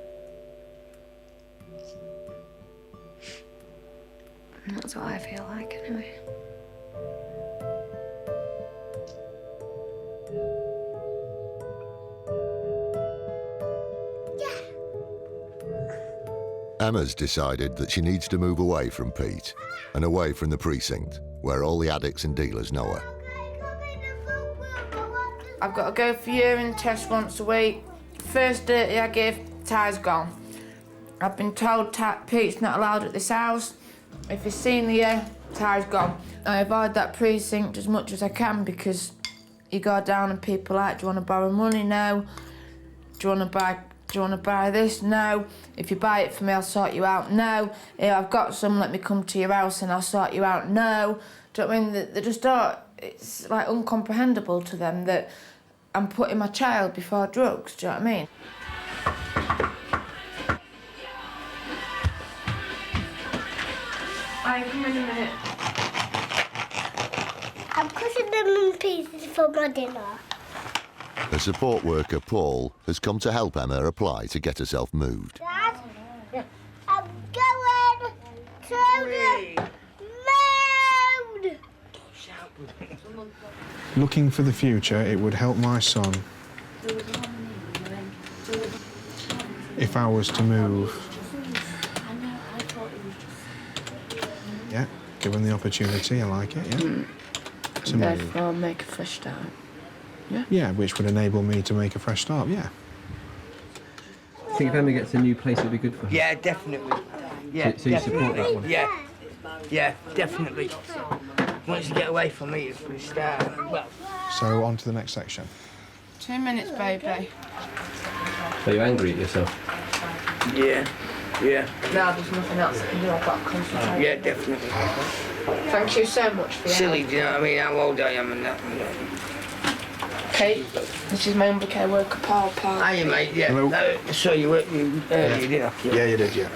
And that's what I feel like, anyway. Emma's decided that she needs to move away from Pete and away from the precinct, where all the addicts and dealers know her. I've got to go for urine test once a week. First dirty I give, Ty's gone. I've been told Pete's not allowed at this house. If he's seen the Ty's gone. I avoid that precinct as much as I can because you go down and people are like, do you want to borrow money? No. Do you want to buy this? No. If you buy it for me, I'll sort you out. No. If I've got some, let me come to your house and I'll sort you out. No. Do you know what I mean? They just don't, it's like uncomprehendable to them that I'm putting my child before drugs. Do you know what I mean? Hi, come in a minute. I'm cutting them in pieces for my dinner. Her support worker, Paul, has come to help Emma apply to get herself moved. Dad, I'm going to the moon. Looking for the future, it would help my son if I was to move. Yeah, given the opportunity, I like it, yeah. To move. Therefore, make a fresh start. Yeah? Yeah, which would enable me to make a fresh start, yeah. I think if Emma gets a new place, it'd be good for her. Yeah, definitely. Yeah, So you support that one? Yeah, definitely. Once you get away from me, it's a start. Well, So on to the next section. 2 minutes, baby. Are you angry at yourself? yeah. Now there's nothing else I can do. I've got to concentrate. Yeah, definitely. Thank you so much for your Silly, help. do you know what I mean? How old I am and that. Kate, this is my under care worker, Paul. Hiya, mate, yeah. Hello. So you worked earlier, didn't you? Yeah, you did, yeah.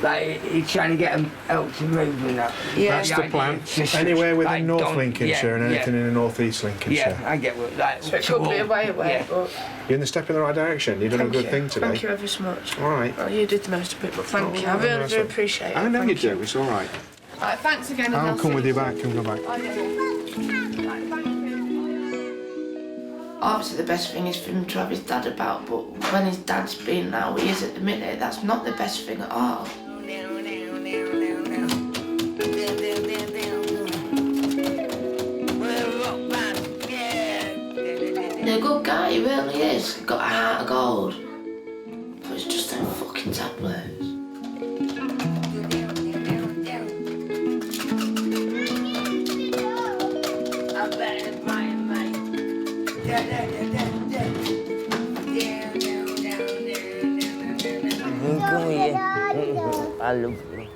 Like, you're trying to get them help to move and that. Yeah. That's the plan. Anywhere within North Lincolnshire and anything in the North East Lincolnshire. Yeah, I get what, like, So it could be a way away, but... You're in the step in the right direction. You've done a good thing today. Thank you ever so much. All right. Well, you did the most of it, but thank you. I really do appreciate it. I know Thank you do. It's all right. Right, thanks again. and I'll come see with you back and go back. Obviously, the best thing is for him to have his dad about, but when his dad's been how he is at the minute, that's not the best thing at all. He's a good guy, he really is. He's got a heart of gold. But it's just them fucking tablets. Come here. I love you.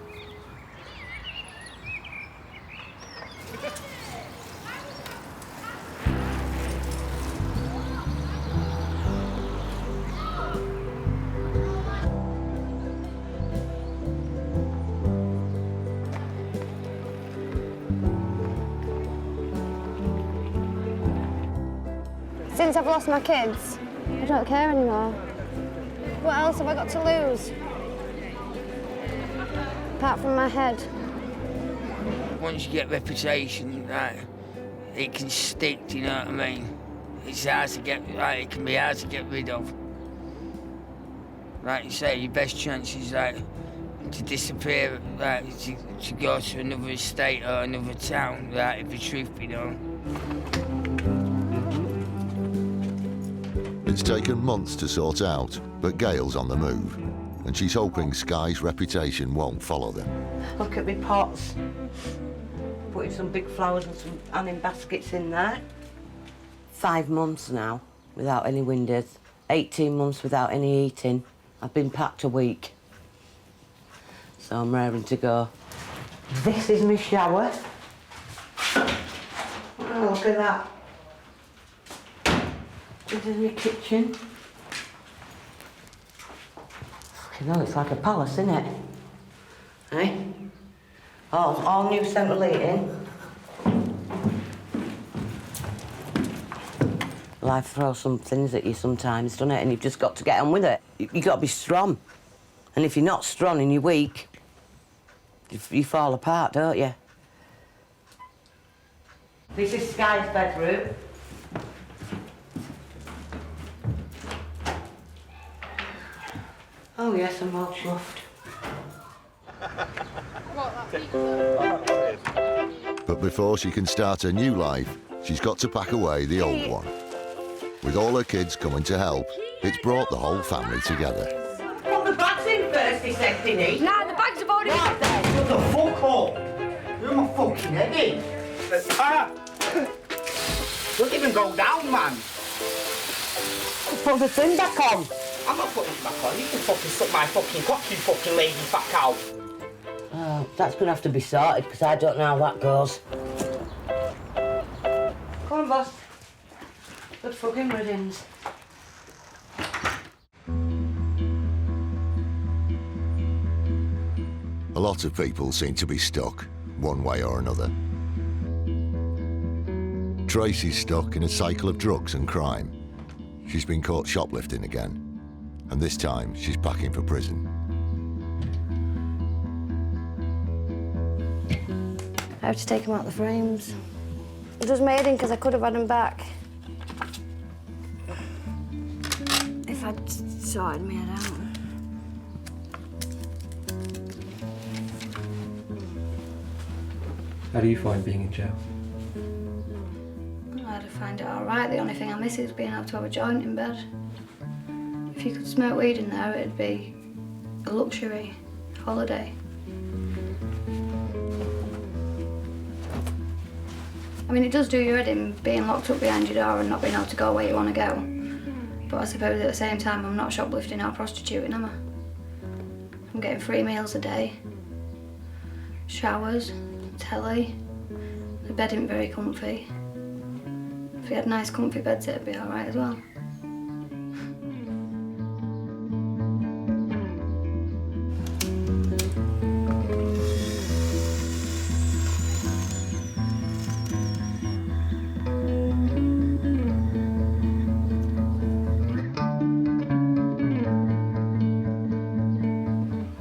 Since I've lost my kids, I don't care anymore. What else have I got to lose? Apart from my head. Once you get reputation, like, it can stick, do you know what I mean? It's hard to get, like, it can be hard to get rid of. Like you say, your best chance is, like, to disappear, like, to go to another estate or another town, like, if the truth be known. It's taken months to sort out, but Gail's on the move, and she's hoping Sky's reputation won't follow them. Look at me pots. Putting some big flowers and some hanging baskets in there. 5 months now without any windows. 18 months without any heating. I've been packed a week. So I'm raring to go. This is my shower. Oh, look at that. This is my kitchen. Fucking hell, it's like a palace, isn't it? Eh? Oh, all new central heating. Life throws some things at you sometimes, doesn't it? And you've just got to get on with it. You've got to be strong. And if you're not strong and you're weak, you fall apart, don't you? This is Sky's bedroom. Oh yes, I'm all chuffed. But before she can start a new life, she's got to pack away the old one. With all her kids coming to help, it's brought the whole family together. Put the bags in first, he said, didn't he? Nah, the bags have already Right then. What the fuck up? You're my fucking head in. Don't even go down, man. Put the thing back on. I'm not putting it back on. You can fucking suck my fucking cock, you fucking lazy fat cow. Oh, that's going to have to be sorted, because I don't know how that goes. Come on, boss. Good fucking riddance. A lot of people seem to be stuck, one way or another. Tracy's stuck in a cycle of drugs and crime. She's been caught shoplifting again, and this time she's packing for prison. I have to take them out the frames. I just made him because I could have had him back. If I'd sorted me head out. How do you find being in jail? I'd find it all right. The only thing I miss is being able to have a joint in bed. If you could smoke weed in there, it'd be a luxury holiday. I mean, it does do your head in being locked up behind your door and not being able to go where you want to go. But I suppose at the same time, I'm not shoplifting or prostituting, am I? I'm getting 3 meals a day, showers, telly. The bed isn't very comfy. If we had nice comfy beds, it'd be all right as well.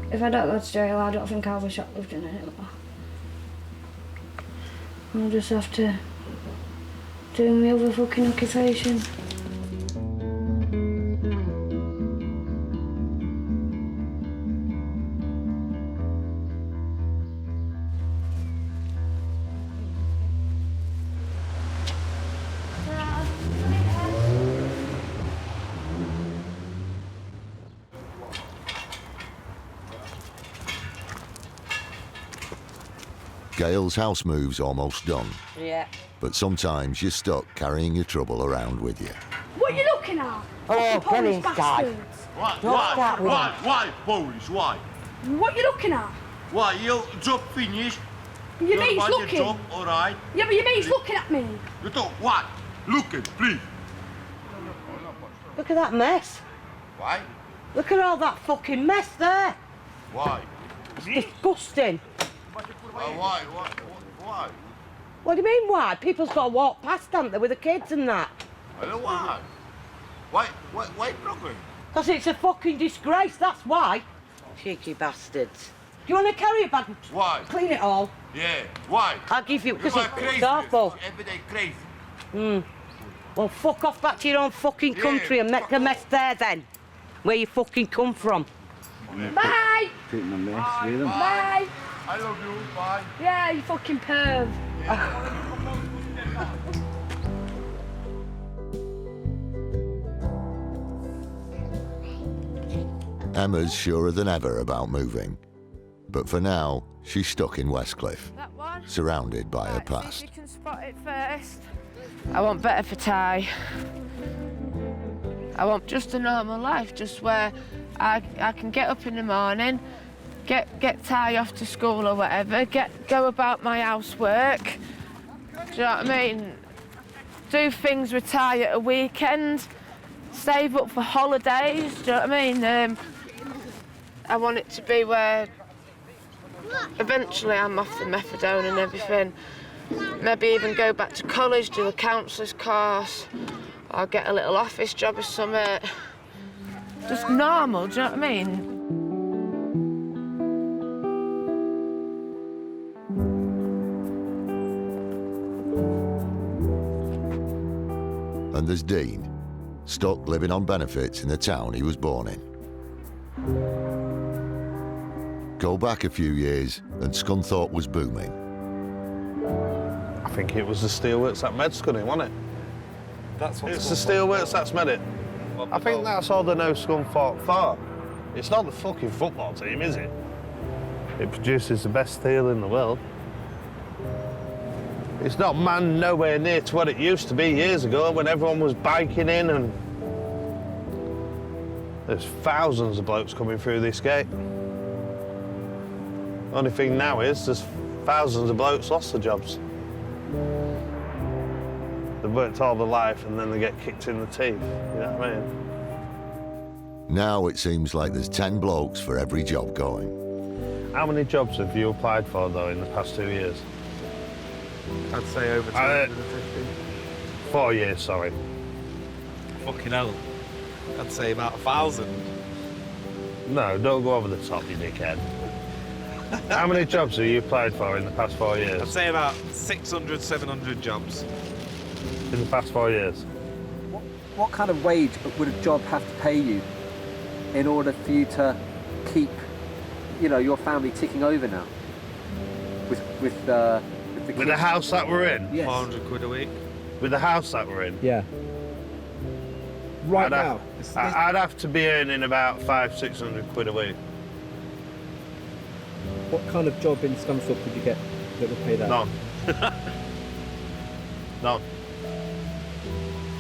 If I don't go to jail, I don't think I'll be shoplifting anymore. I'll just have to do my other fucking occupation. Gail's house move's almost done, Yeah. but sometimes you're stuck carrying your trouble around with you. What are you looking at? Oh, Fucking Billy's police guy. bastards. Why, police, why? What are you looking at? Why, your job finished? Your mate's your looking. job, all right? Yeah, but your mate's looking at me. You thought, what? Look it, please. Look at that mess. Why? Look at all that fucking mess there. Why? It's disgusting. Why? What do you mean, why? People's got to walk past, haven't they, with the kids and that? I don't why. Why problem? Because it's a fucking disgrace, that's why. Cheeky bastards. Do you want to carry a bag? Why? Clean it all. Yeah, why? I'll give you, because are it's crazy. awful. Everyday crazy. Well, fuck off back to your own fucking country and make a mess there then. Where you fucking come from. Bye. Treating a mess, Bye. Bye. I love you, bye. Yeah, you fucking perv. Emma's surer than ever about moving. But for now, she's stuck in Westcliff, That one. surrounded by her See if past. you can spot it first. I want better for Ty. I want just a normal life, just where I can get up in the morning, get Ty off to school or whatever, go about my housework. Do you know what I mean? do things, retire at a weekend, save up for holidays, do you know what I mean? I want it to be where eventually I'm off the methadone and everything. Maybe even go back to college, do a counsellor's course, or get a little office job or something. Just normal, do you know what I mean? And there's Dean, stuck living on benefits in the town he was born in. Go back a few years and Scunthorpe was booming. I think it was the steelworks that made Scunny, wasn't it? That's what it's the steelworks that's made it. I think that's all they know Scunthorpe for. It's not the fucking football team, is it? It produces the best steel in the world. It's not manned nowhere near to what it used to be years ago when everyone was biking in and there's thousands of blokes coming through this gate. Only thing now is there's thousands of blokes lost their jobs. They've worked all their life and then they get kicked in the teeth, you know what I mean? Now it seems like there's 10 blokes for every job going. How many jobs have you applied for, though, in the past 2 years? I'd say over 250. 4 years, sorry. Fucking hell. I'd say about 1,000. No, don't go over the top, you dickhead. How many jobs have you applied for in the past 4 years? I'd say about 600, 700 jobs. In the past 4 years? What kind of wage would a job have to pay you in order for you to keep, you know, your family ticking over now? With the kids? With the house that we're in? Yes. 400 quid a week. With the house that we're in? Yeah. Right now? I'd have to be earning about 500-600 quid a week. What kind of job in Scunthorpe could you get that would pay that? None. None.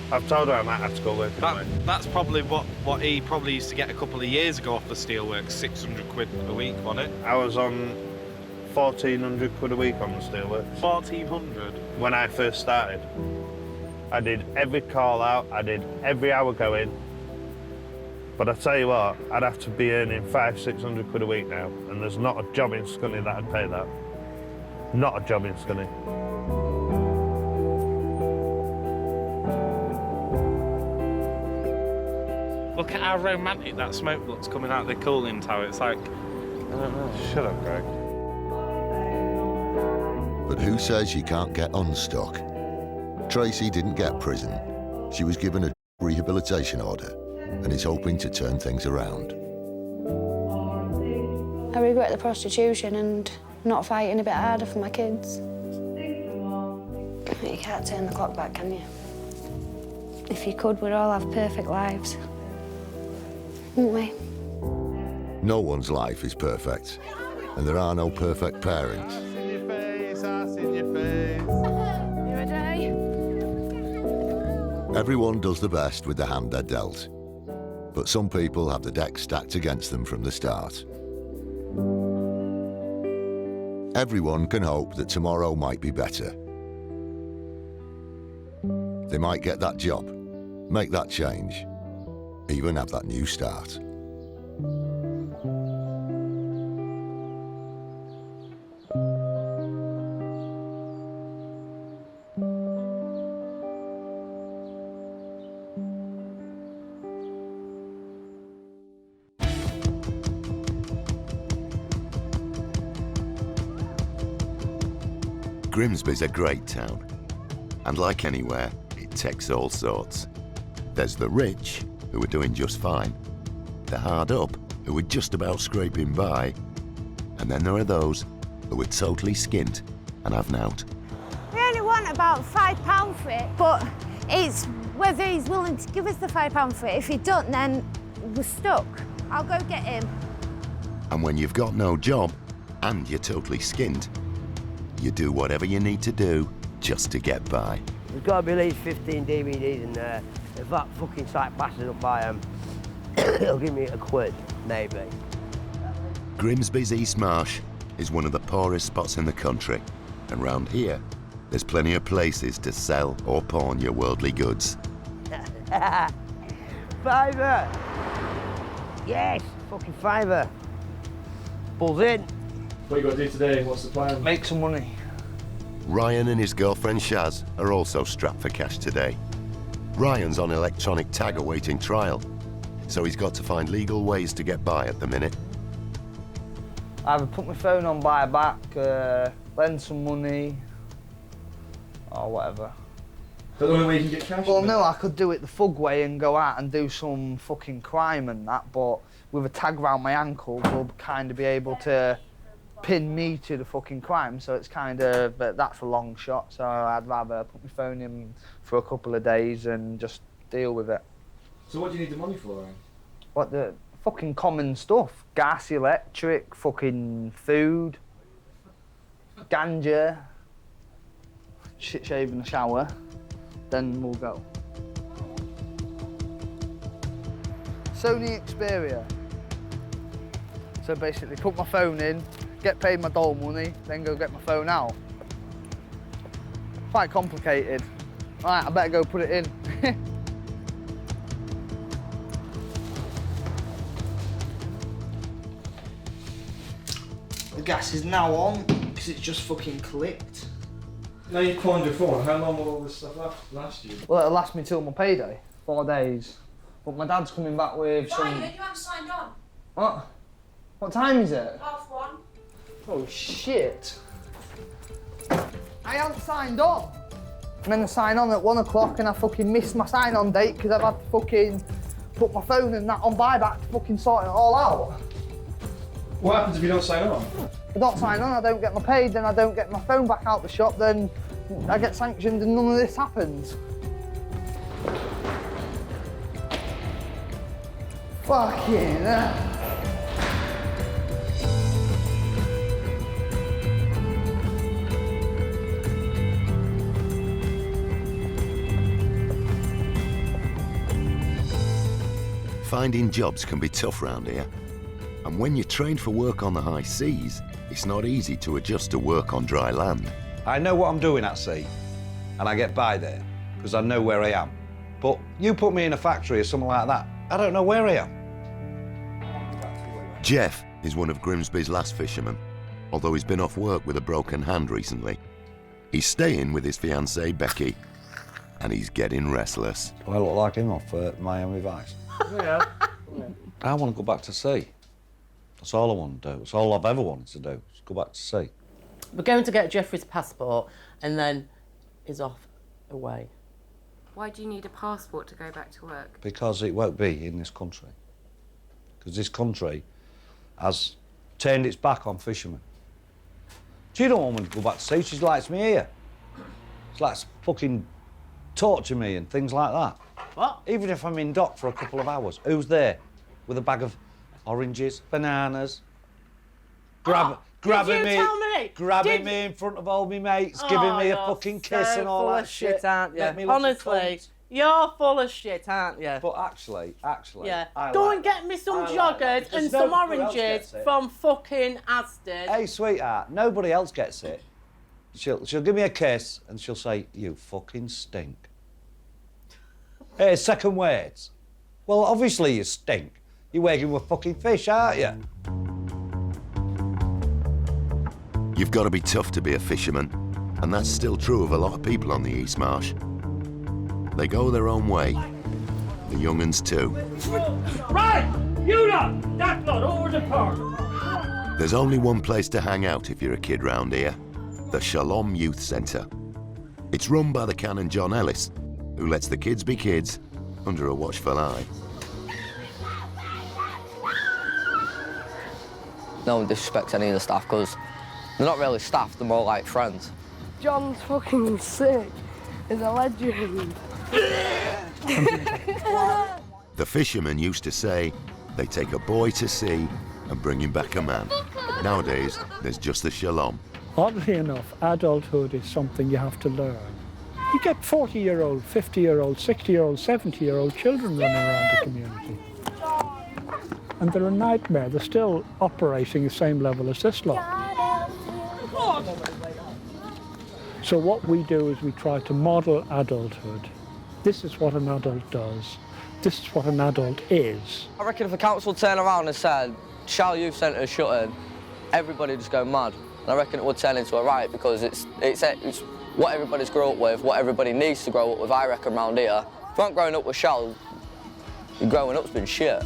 I've told her I might have to go working away. That's probably what he probably used to get a couple of years ago off the steelworks, 600 quid a week, wasn't it? I was on 1,400 quid a week on the steelworks. 1,400? When I first started. I did every call out, I did every hour going. But I tell you what, I'd have to be earning 500-600 quid a week now, and there's not a job in Scunny that'd pay that. Not a job in Scunny. Look at how romantic that smoke looks coming out of the cooling tower. It's like, I don't know. Shut up, Greg. But who says you can't get unstuck? Tracy didn't get prison. She was given a rehabilitation order and is hoping to turn things around. I regret the prostitution and not fighting a bit harder for my kids. You can't turn the clock back, can you? If you could, we'd all have perfect lives, wouldn't we? No one's life is perfect, and there are no perfect parents. Ass in your face, ass in your face. You ready? Everyone does the best with the hand they're dealt, but some people have the deck stacked against them from the start. Everyone can hope that tomorrow might be better. They might get that job, make that change, even have that new start. Grimsby's a great town, and like anywhere, it takes all sorts. There's the rich, who are doing just fine, the hard up, who are just about scraping by, and then there are those who are totally skint and have nout. We only want about £5 for it, but it's whether he's willing to give us the £5 for it. If he doesn't, then we're stuck. I'll go get him. And when you've got no job, and you're totally skint, you do whatever you need to do just to get by. There's got to be at least 15 DVDs in there. If that fucking site passes up by it'll give me a quid, maybe. Grimsby's East Marsh is one of the poorest spots in the country, and round here, there's plenty of places to sell or pawn your worldly goods. Fiver! Yes, fucking fiver. Buzz in. What you got to do today? What's the plan? Make some money. Ryan and his girlfriend Shaz are also strapped for cash today. Ryan's on electronic tag awaiting trial, so he's got to find legal ways to get by at the minute. Either put my phone on, buy a back, lend some money, or whatever. But the only way you can get cash? Well, no, I could do it the fug way and go out and do some fucking crime and that, but with a tag round my ankle, will kind of be able to pin me to the fucking crime, so it's kind of, but that's a long shot, so I'd rather put my phone in for a couple of days and just deal with it. So what do you need the money for, then? What, the fucking common stuff? Gas, electric, fucking food, ganja, shit shave in the shower, then we'll go. Sony Xperia. So basically put my phone in, get paid my dole money, then go get my phone out. Quite complicated. All right, I better go put it in. The gas is now on, because it's just fucking clicked. Now you've pawned your phone, how long will all this stuff last you? Well, it'll last me till my payday, 4 days. But my dad's coming back with some... Ryan, you haven't signed on. What? What time is it? 1:30. Oh, shit. I haven't signed on. I'm meant to sign on at 1 o'clock and I fucking missed my sign-on date because I've had to fucking put my phone and that on buyback to fucking sort it all out. What happens if you don't sign on? If I don't sign on, I don't get my paid, then I don't get my phone back out the shop, then I get sanctioned and none of this happens. Fucking hell. Finding jobs can be tough round here. And when you're trained for work on the high seas, it's not easy to adjust to work on dry land. I know what I'm doing at sea, and I get by there, because I know where I am. But you put me in a factory or something like that, I don't know where I am. Jeff is one of Grimsby's last fishermen, although he's been off work with a broken hand recently. He's staying with his fiancée, Becky, and he's getting restless. Do I look like him off Miami Vice? Yeah. I want to go back to sea. That's all I want to do. It's all I've ever wanted to do, is go back to sea. We're going to get Jeffrey's passport and then he's off away. Why do you need a passport to go back to work? Because it won't be in this country. Because this country has turned its back on fishermen. She don't want me to go back to sea, she likes me here. She likes to fucking torture me and things like that. What? Even if I'm in dock for a couple of hours, who's there with a bag of oranges, bananas, grabbing me in front of all my mates, giving me a fucking kiss and all that shit, aren't you? Make me look Honestly, you're full of shit, aren't you? But actually, yeah. I Go like and get me some I like joggers it. and There's some nobody else oranges gets it. from fucking Asda. Hey, sweetheart, nobody else gets it. She'll give me a kiss and she'll say, "You fucking stink." Hey, second words. Well, obviously you stink. You're working with fucking fish, aren't you? You've got to be tough to be a fisherman, and that's still true of a lot of people on the East Marsh. They go their own way, the young'uns too. Right! You lot! That lot over the park! There's only one place to hang out if you're a kid round here, the Shalom Youth Centre. It's run by the Canon John Ellis, who lets the kids be kids under a watchful eye. No one disrespects any of the staff, because they're not really staff, they're more like friends. John's fucking sick. He's a legend. The fishermen used to say they take a boy to sea and bring him back a man. Nowadays, there's just the Shalom. Oddly enough, adulthood is something you have to learn. You get 40-year-old, 50-year-old, 60-year-old, 70-year-old children running around the community. And they're a nightmare. They're still operating the same level as this lot. So what we do is we try to model adulthood. This is what an adult does. This is what an adult is. I reckon if a council turned around and said, Shall Youth Centre is shutting, everybody would just go mad. And I reckon it would turn into a riot because it's what everybody's grown up with, what everybody needs to grow up with, I reckon, round here. If you aren't growing up with Shall, your growing up's been shit.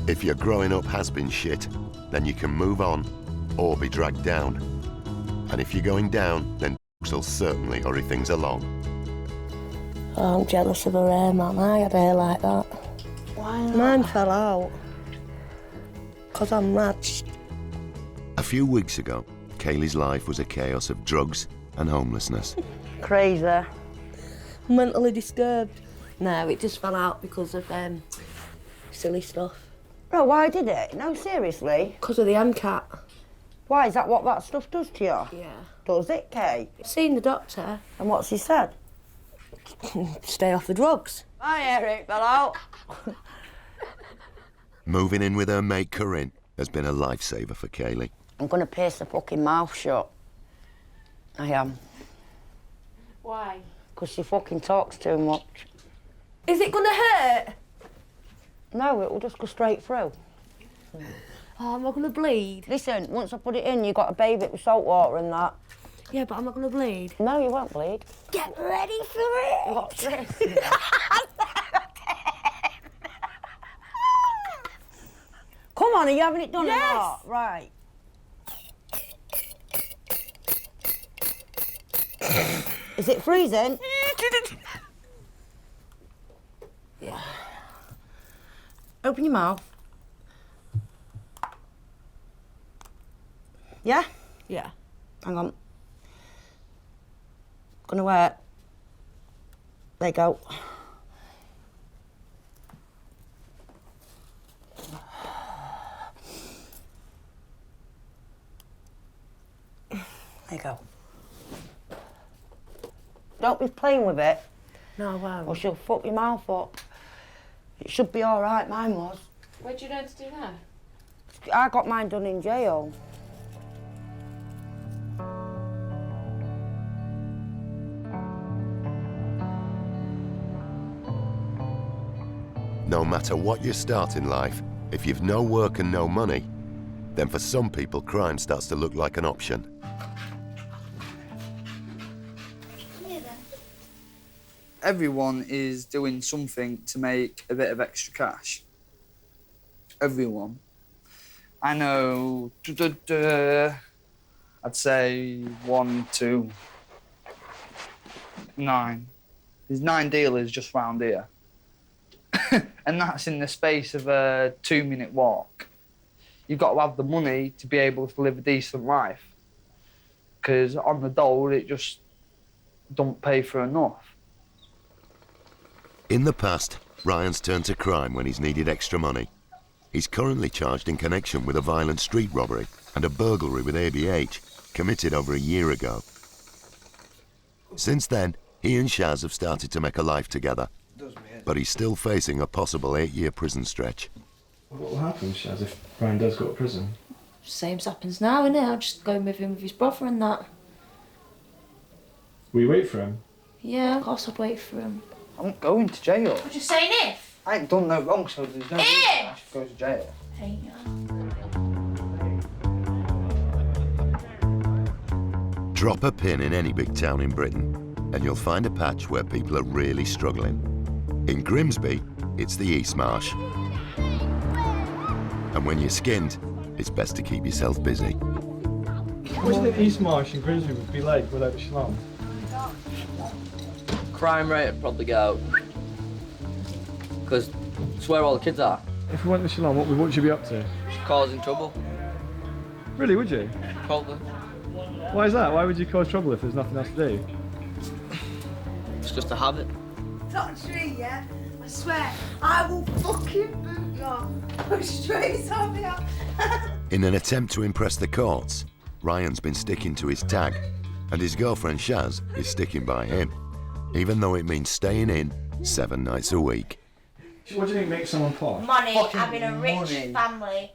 If your growing up has been shit, then you can move on or be dragged down. And if you're going down, then will certainly hurry things along. Oh, I'm jealous of her hair, man. I had hair like that. Why not? Mine fell out. Because I'm mad. A few weeks ago, Kaylee's life was a chaos of drugs and homelessness. Crazy. Mentally disturbed. No, it just fell out because of silly stuff. Oh, why did it? No, seriously? Because of the MCAT. Why, is that what that stuff does to you? Yeah. Does it, Kay? Seen the doctor. And what's he said? Stay off the drugs. Hi, Eric, hello. Moving in with her mate Corinne has been a lifesaver for Kaylee. I'm going to pierce the fucking mouth shut. I am. Why? Because she fucking talks too much. Is it going to hurt? No, it will just go straight through. Oh, am I going to bleed? Listen, once I put it in, you got to bathe it with salt water and that. Yeah, but am I going to bleed? No, you won't bleed. Get ready for it! What's this? Come on, are you having it done or not? Right. Is it freezing? Yeah. Open your mouth. Yeah? Yeah. Hang on. Gonna wear it. There you go. There you go. Don't be playing with it. No, I won't. Or she'll fuck your mouth up. It should be all right, mine was. Where'd you learn to do that? I got mine done in jail. No matter what your start in life, if you've no work and no money, then for some people crime starts to look like an option. Everyone is doing something to make a bit of extra cash. Everyone. I know, I'd say 1, 2, 9. There's 9 dealers just round here. And that's in the space of a 2-minute walk. You've got to have the money to be able to live a decent life. Because on the dole, it just don't pay for enough. In the past, Ryan's turned to crime when he's needed extra money. He's currently charged in connection with a violent street robbery and a burglary with ABH, committed over a year ago. Since then, he and Shaz have started to make a life together, but he's still facing a possible 8-year prison stretch. What will happen, Shaz, if Ryan does go to prison? Same as happens now, innit? I'll just go with him with his brother and that. Will you wait for him? Yeah, of course I'd wait for him. I'm going to jail. I'm just saying if. I ain't done no wrong, so there's no reason I should go to jail. Hey, Drop a pin in any big town in Britain, and you'll find a patch where people are really struggling. In Grimsby, it's the East Marsh. And when you're skinned, it's best to keep yourself busy. What do you think East Marsh and Grimsby would be like without the Shalom? Crime rate would probably go, because it's where all the kids are. If we went to Shalom, what would you be up to? Causing trouble. Really, would you? Probably. Why is that? Why would you cause trouble if there's nothing else to do? It's just a habit. Touch me, yeah? I swear, I will fucking boot you. Go straight on me up. In an attempt to impress the courts, Ryan's been sticking to his tag, and his girlfriend Shaz is sticking by him, even though it means staying in 7 nights a week. What do you think makes someone posh? Money, Fucking having a rich money. family.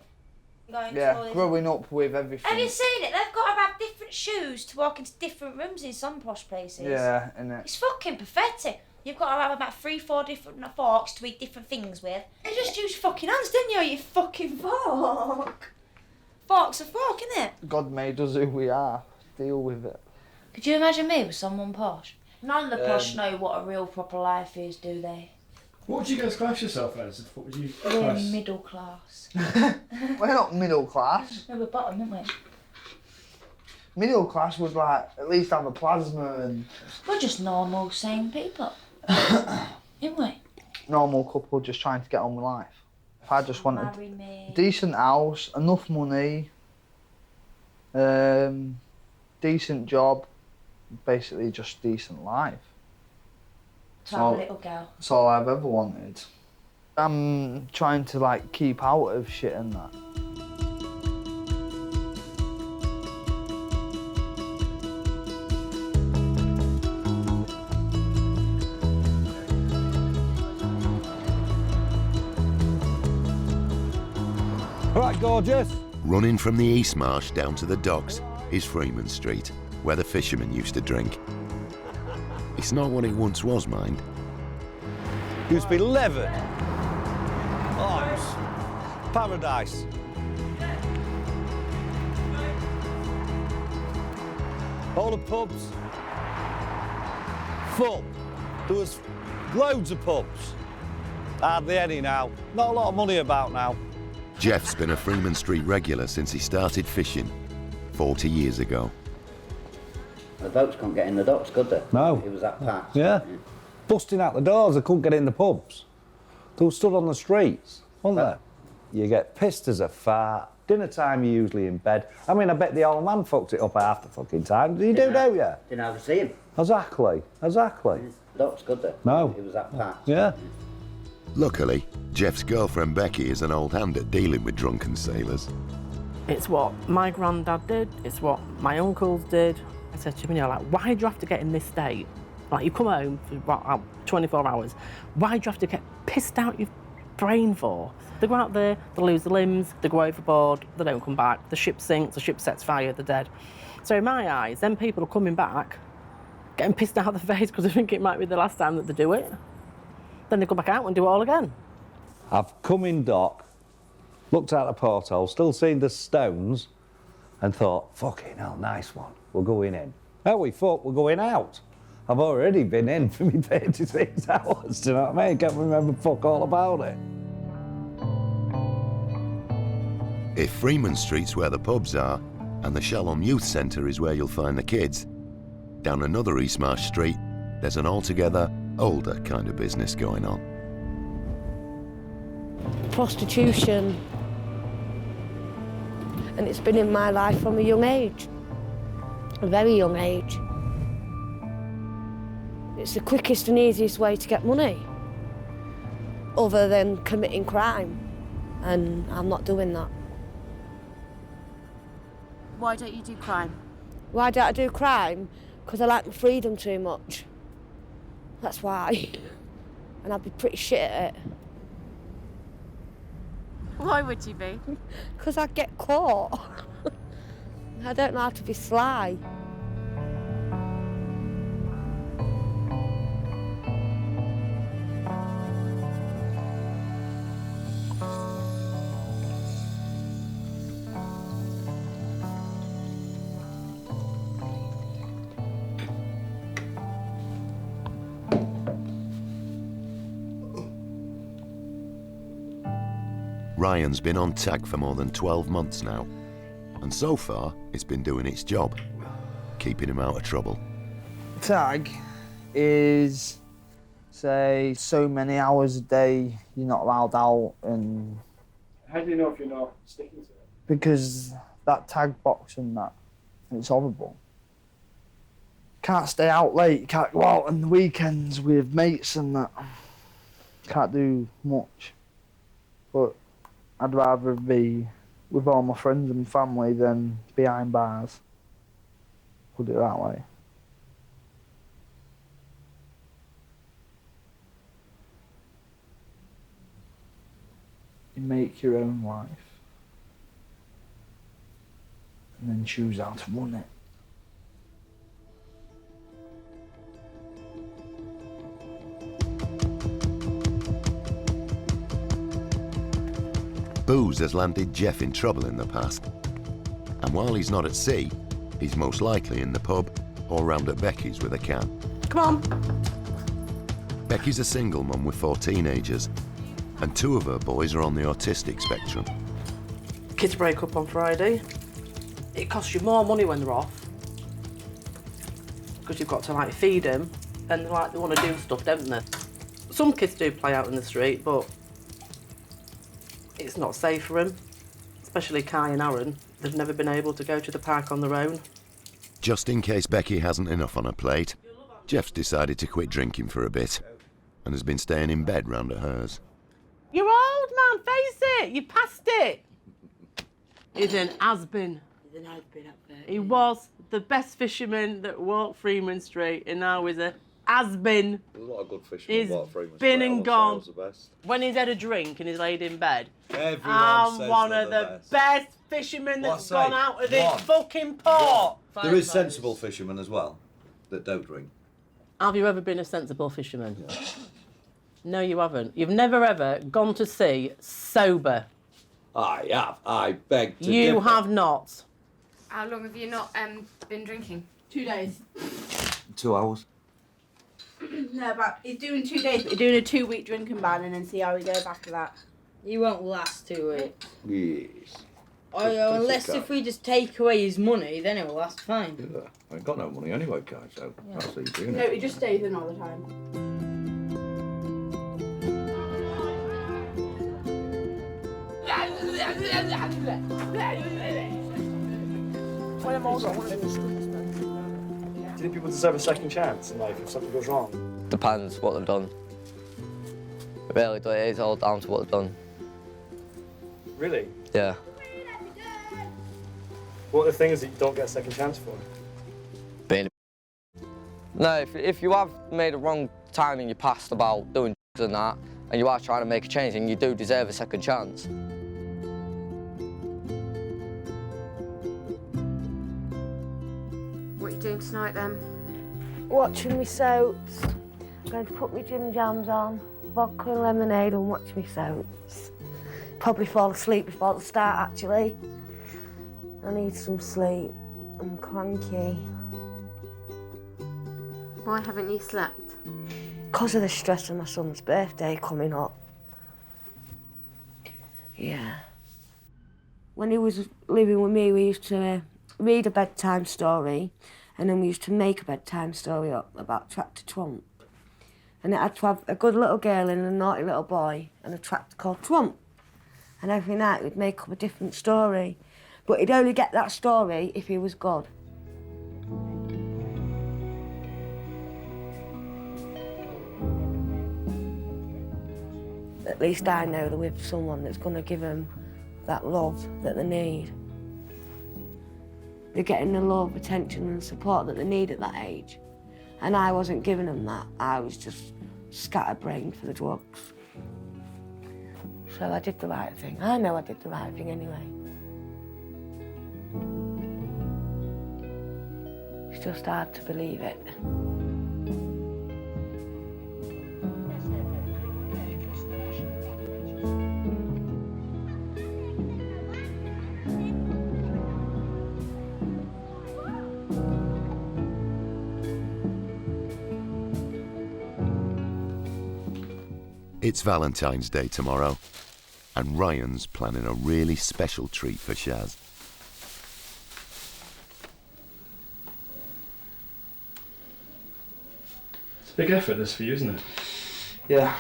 Going Yeah, to growing up with everything. Have you seen it? They've got to have different shoes to walk into different rooms in some posh places. Yeah, innit? It's fucking pathetic. You've got to have about 3-4 different forks to eat different things with. You just use fucking hands, didn't you? You fucking fork. Fork's a fork, innit? God made us who we are. Deal with it. Could you imagine me with someone posh? None of the posh know what a real proper life is, do they? What would you guys class yourself as? What would you We're class? middle class. We're not middle class. No, we're bottom, aren't we? Middle class would like at least have a plasma and We're just normal, sane people. Aren't we? normal couple just trying to get on with life. If I just wanted Marry me. a decent house, enough money, decent job, basically just decent life. To have a little girl. That's all I've ever wanted. I'm trying to like keep out of shit and that. Right, gorgeous. Running from the East Marsh down to the docks is Freeman Street, where the fishermen used to drink. It's not what it once was, mind. Used to be levered. Oh, it was paradise. All the pubs full. There was loads of pubs. Hardly any now. Not a lot of money about now. Jeff's been a Freeman Street regular since he started fishing 40 years ago. The boats couldn't get in the docks, could they? No. It was that packed. Yeah. Busting out the doors, they couldn't get in the pubs. They were stood on the streets, weren't they? You get pissed as a fart. Dinner time, you're usually in bed. I mean, I bet the old man fucked it up half the fucking time. You do, don't you? Didn't have to see him. Exactly, exactly. Docks, could they? No. It was that packed. Yeah. Luckily, Jeff's girlfriend Becky is an old hand at dealing with drunken sailors. It's what my granddad did, it's what my uncles did. I said to him, you know, like, why do you have to get in this state? Like, you come home for about 24 hours, why do you have to get pissed out your brain for? They go out there, they lose their limbs, they go overboard, they don't come back, the ship sinks, the ship sets fire, they're dead. So in my eyes, then people are coming back, getting pissed out of the face because they think it might be the last time that they do it. Then they go back out and do it all again. I've come in dock, looked out the porthole, still seen the stones, and thought, fucking hell, nice one, we're going in. Oh, we thought we're going out. I've already been in for me 36 hours, do you know what I mean? Can't remember fuck all about it. If Freeman Street's where the pubs are, and the Shalom Youth Centre is where you'll find the kids, down another East Marsh Street, there's an altogether older kind of business going on. Prostitution. And it's been in my life from a young age, a very young age. It's the quickest and easiest way to get money, other than committing crime, and I'm not doing that. Why don't you do crime? Why don't I do crime? Because I like my freedom too much. That's why. And I'd be pretty shit at it. Why would you be? Because I'd get caught. I don't know how to be sly. Ryan's been on tag for more than 12 months now, and so far it's been doing its job, keeping him out of trouble. Tag is, say, so many hours a day you're not allowed out, and How do you know if you're not sticking to it? because that tag box and that, it's horrible. Can't stay out late, can't go out on the weekends with mates and that. Can't do much. But I'd rather be with all my friends and family than behind bars. Put it that way. You make your own life and then choose how to run it. Booze has landed Jeff in trouble in the past. And while he's not at sea, he's most likely in the pub or round at Becky's with a can. Come on. Becky's a single mum with 4 teenagers, and 2 of her boys are on the autistic spectrum. Kids break up on Friday. It costs you more money when they're off, because you've got to like feed them, and like they want to do stuff, don't they? Some kids do play out in the street, but it's not safe for them, especially Kai and Aaron. They've never been able to go to the park on their own. Just in case Becky hasn't enough on her plate, Jeff's decided to quit drinking for a bit and has been staying in bed round at hers. You're old, man, face it, you passed it. He's an has-been. He's an has-been up there. He was the best fisherman that walked Freeman Street, and now he's a has-been. There's a lot of good fishermen. He's been and gone. When he's had a drink and he's laid in bed, I'm one of the best fishermen that's gone out of this fucking port. There is sensible fishermen as well that don't drink. Have you ever been a sensible fisherman? No, you haven't. You've never ever gone to sea sober. I have. I beg to You differ. have not. How long have you not been drinking? 2 days. 2 hours. No, but he's doing 2 days, but he's doing a 2-week drinking ban and then see how he goes after that. He won't last 2 weeks. Yes. Unless if we just take away his money, then it will last fine. Yeah. I ain't got no money anyway, Kai, so that's what you're doing. No, he just stays in all the time. Do you think people deserve a second chance in life if something goes wrong? Depends what they've done. It really does. It's all down to what they've done. Really? Yeah. What are the things that you don't get a second chance for? Being No, if you have made a wrong time in your past about doing drugs and that, and you are trying to make a change, and you do deserve a second chance. What are you doing tonight then? Watching me soaps. I'm going to put my gym jams on, vodka and lemonade and watch me soaps. Probably fall asleep before the start, actually. I need some sleep. I'm cranky. Why haven't you slept? Because of the stress of my son's birthday coming up. Yeah. When he was living with me, we used to read a bedtime story, and then we used to make a bedtime story up about Tractor Trump. And it had to have a good little girl and a naughty little boy and a tractor called Trump. And every night we'd make up a different story. But he'd only get that story if he was good. At least I know they're with someone that's going to give them that love that they need. They're getting the love, attention and support that they need at that age. And I wasn't giving them that. I was just scatterbrained for the drugs. So I did the right thing. I know I did the right thing anyway. It's just hard to believe it. It's Valentine's Day tomorrow, and Ryan's planning a really special treat for Shaz. It's a big effort, this, for you, isn't it? Yeah.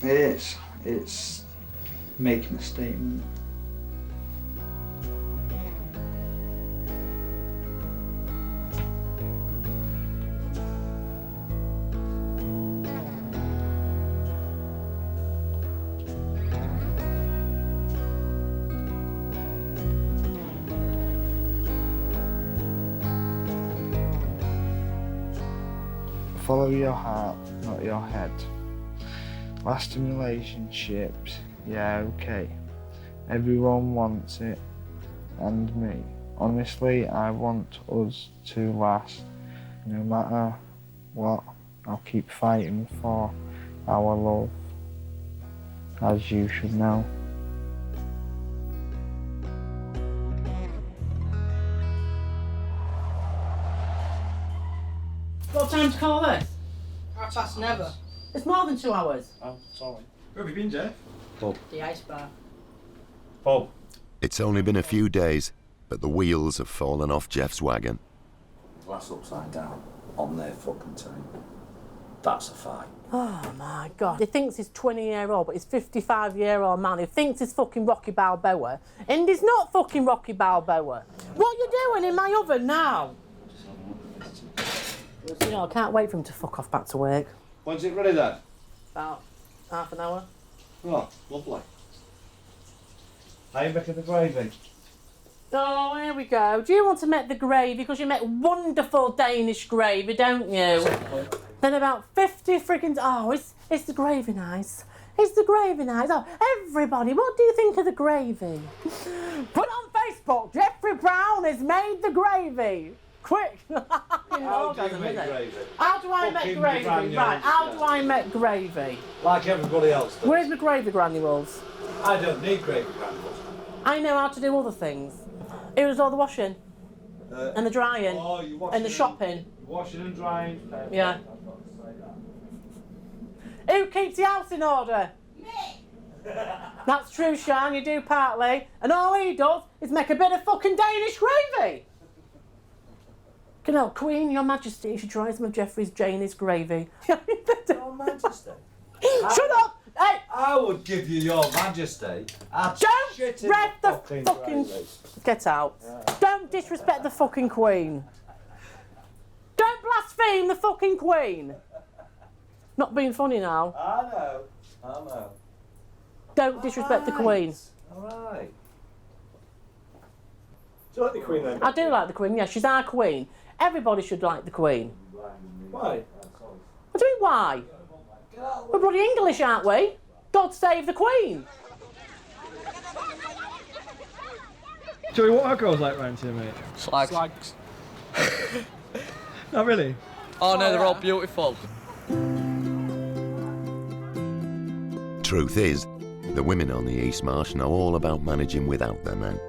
It is. It's making a statement. Follow your heart, not your head. Lasting relationships, yeah, okay. Everyone wants it, and me. Honestly, I want us to last. No matter what, I'll keep fighting for our love, as you should know. What time to call this? 9:30. It's more than 2 hours. Oh, sorry. Where have you been, Jeff? Pub. The ice bar. Pub. It's only been a few days, but the wheels have fallen off Jeff's wagon. Glass upside down on their fucking team. That's a fight. Oh my God. He thinks he's 20-year-old, but he's 55-year-old man who thinks he's fucking Rocky Balboa. And he's not fucking Rocky Balboa. What are you doing in my oven now? You know, I can't wait for him to fuck off back to work. When's it ready then? About half an hour. Oh, lovely. How you making the gravy? Oh, here we go. Do you want to make the gravy? Because you make wonderful Danish gravy, don't you? Then about 50 freaking... Oh, is the gravy nice? Is the gravy nice? Oh, everybody, what do you think of the gravy? Put on Facebook, Jeffrey Brown has made the gravy. Quick! How do you make gravy? How do I make gravy? Right, how do I make gravy? Like everybody else does. Where's my gravy granules? I don't need gravy granules. I know how to do other things. Here is all the washing. And the drying. Oh, you washing and the shopping. Washing and drying. Yeah. Who keeps the house in order? Me! That's true, Sean, you do partly. And all he does is make a bit of fucking Danish gravy. You know, Queen, Your Majesty, you should try some of Jeffrey's Danish gravy. Your Majesty? Shut up! Hey! I would give you Your Majesty. Don't rev the fucking... Get out. Yeah. Don't disrespect the fucking Queen. Don't blaspheme the fucking Queen. Not being funny now. I know. Don't disrespect the Queen. Alright. Do you like the Queen then? I do like the Queen, yeah, she's our Queen. Everybody should like the Queen. Why? What do you mean, why? We're bloody English, aren't we? God save the Queen. Joey, what are girls like round here, mate? Slags. Not really? Oh no, they're all beautiful. Truth is, the women on the East Marsh know all about managing without their men.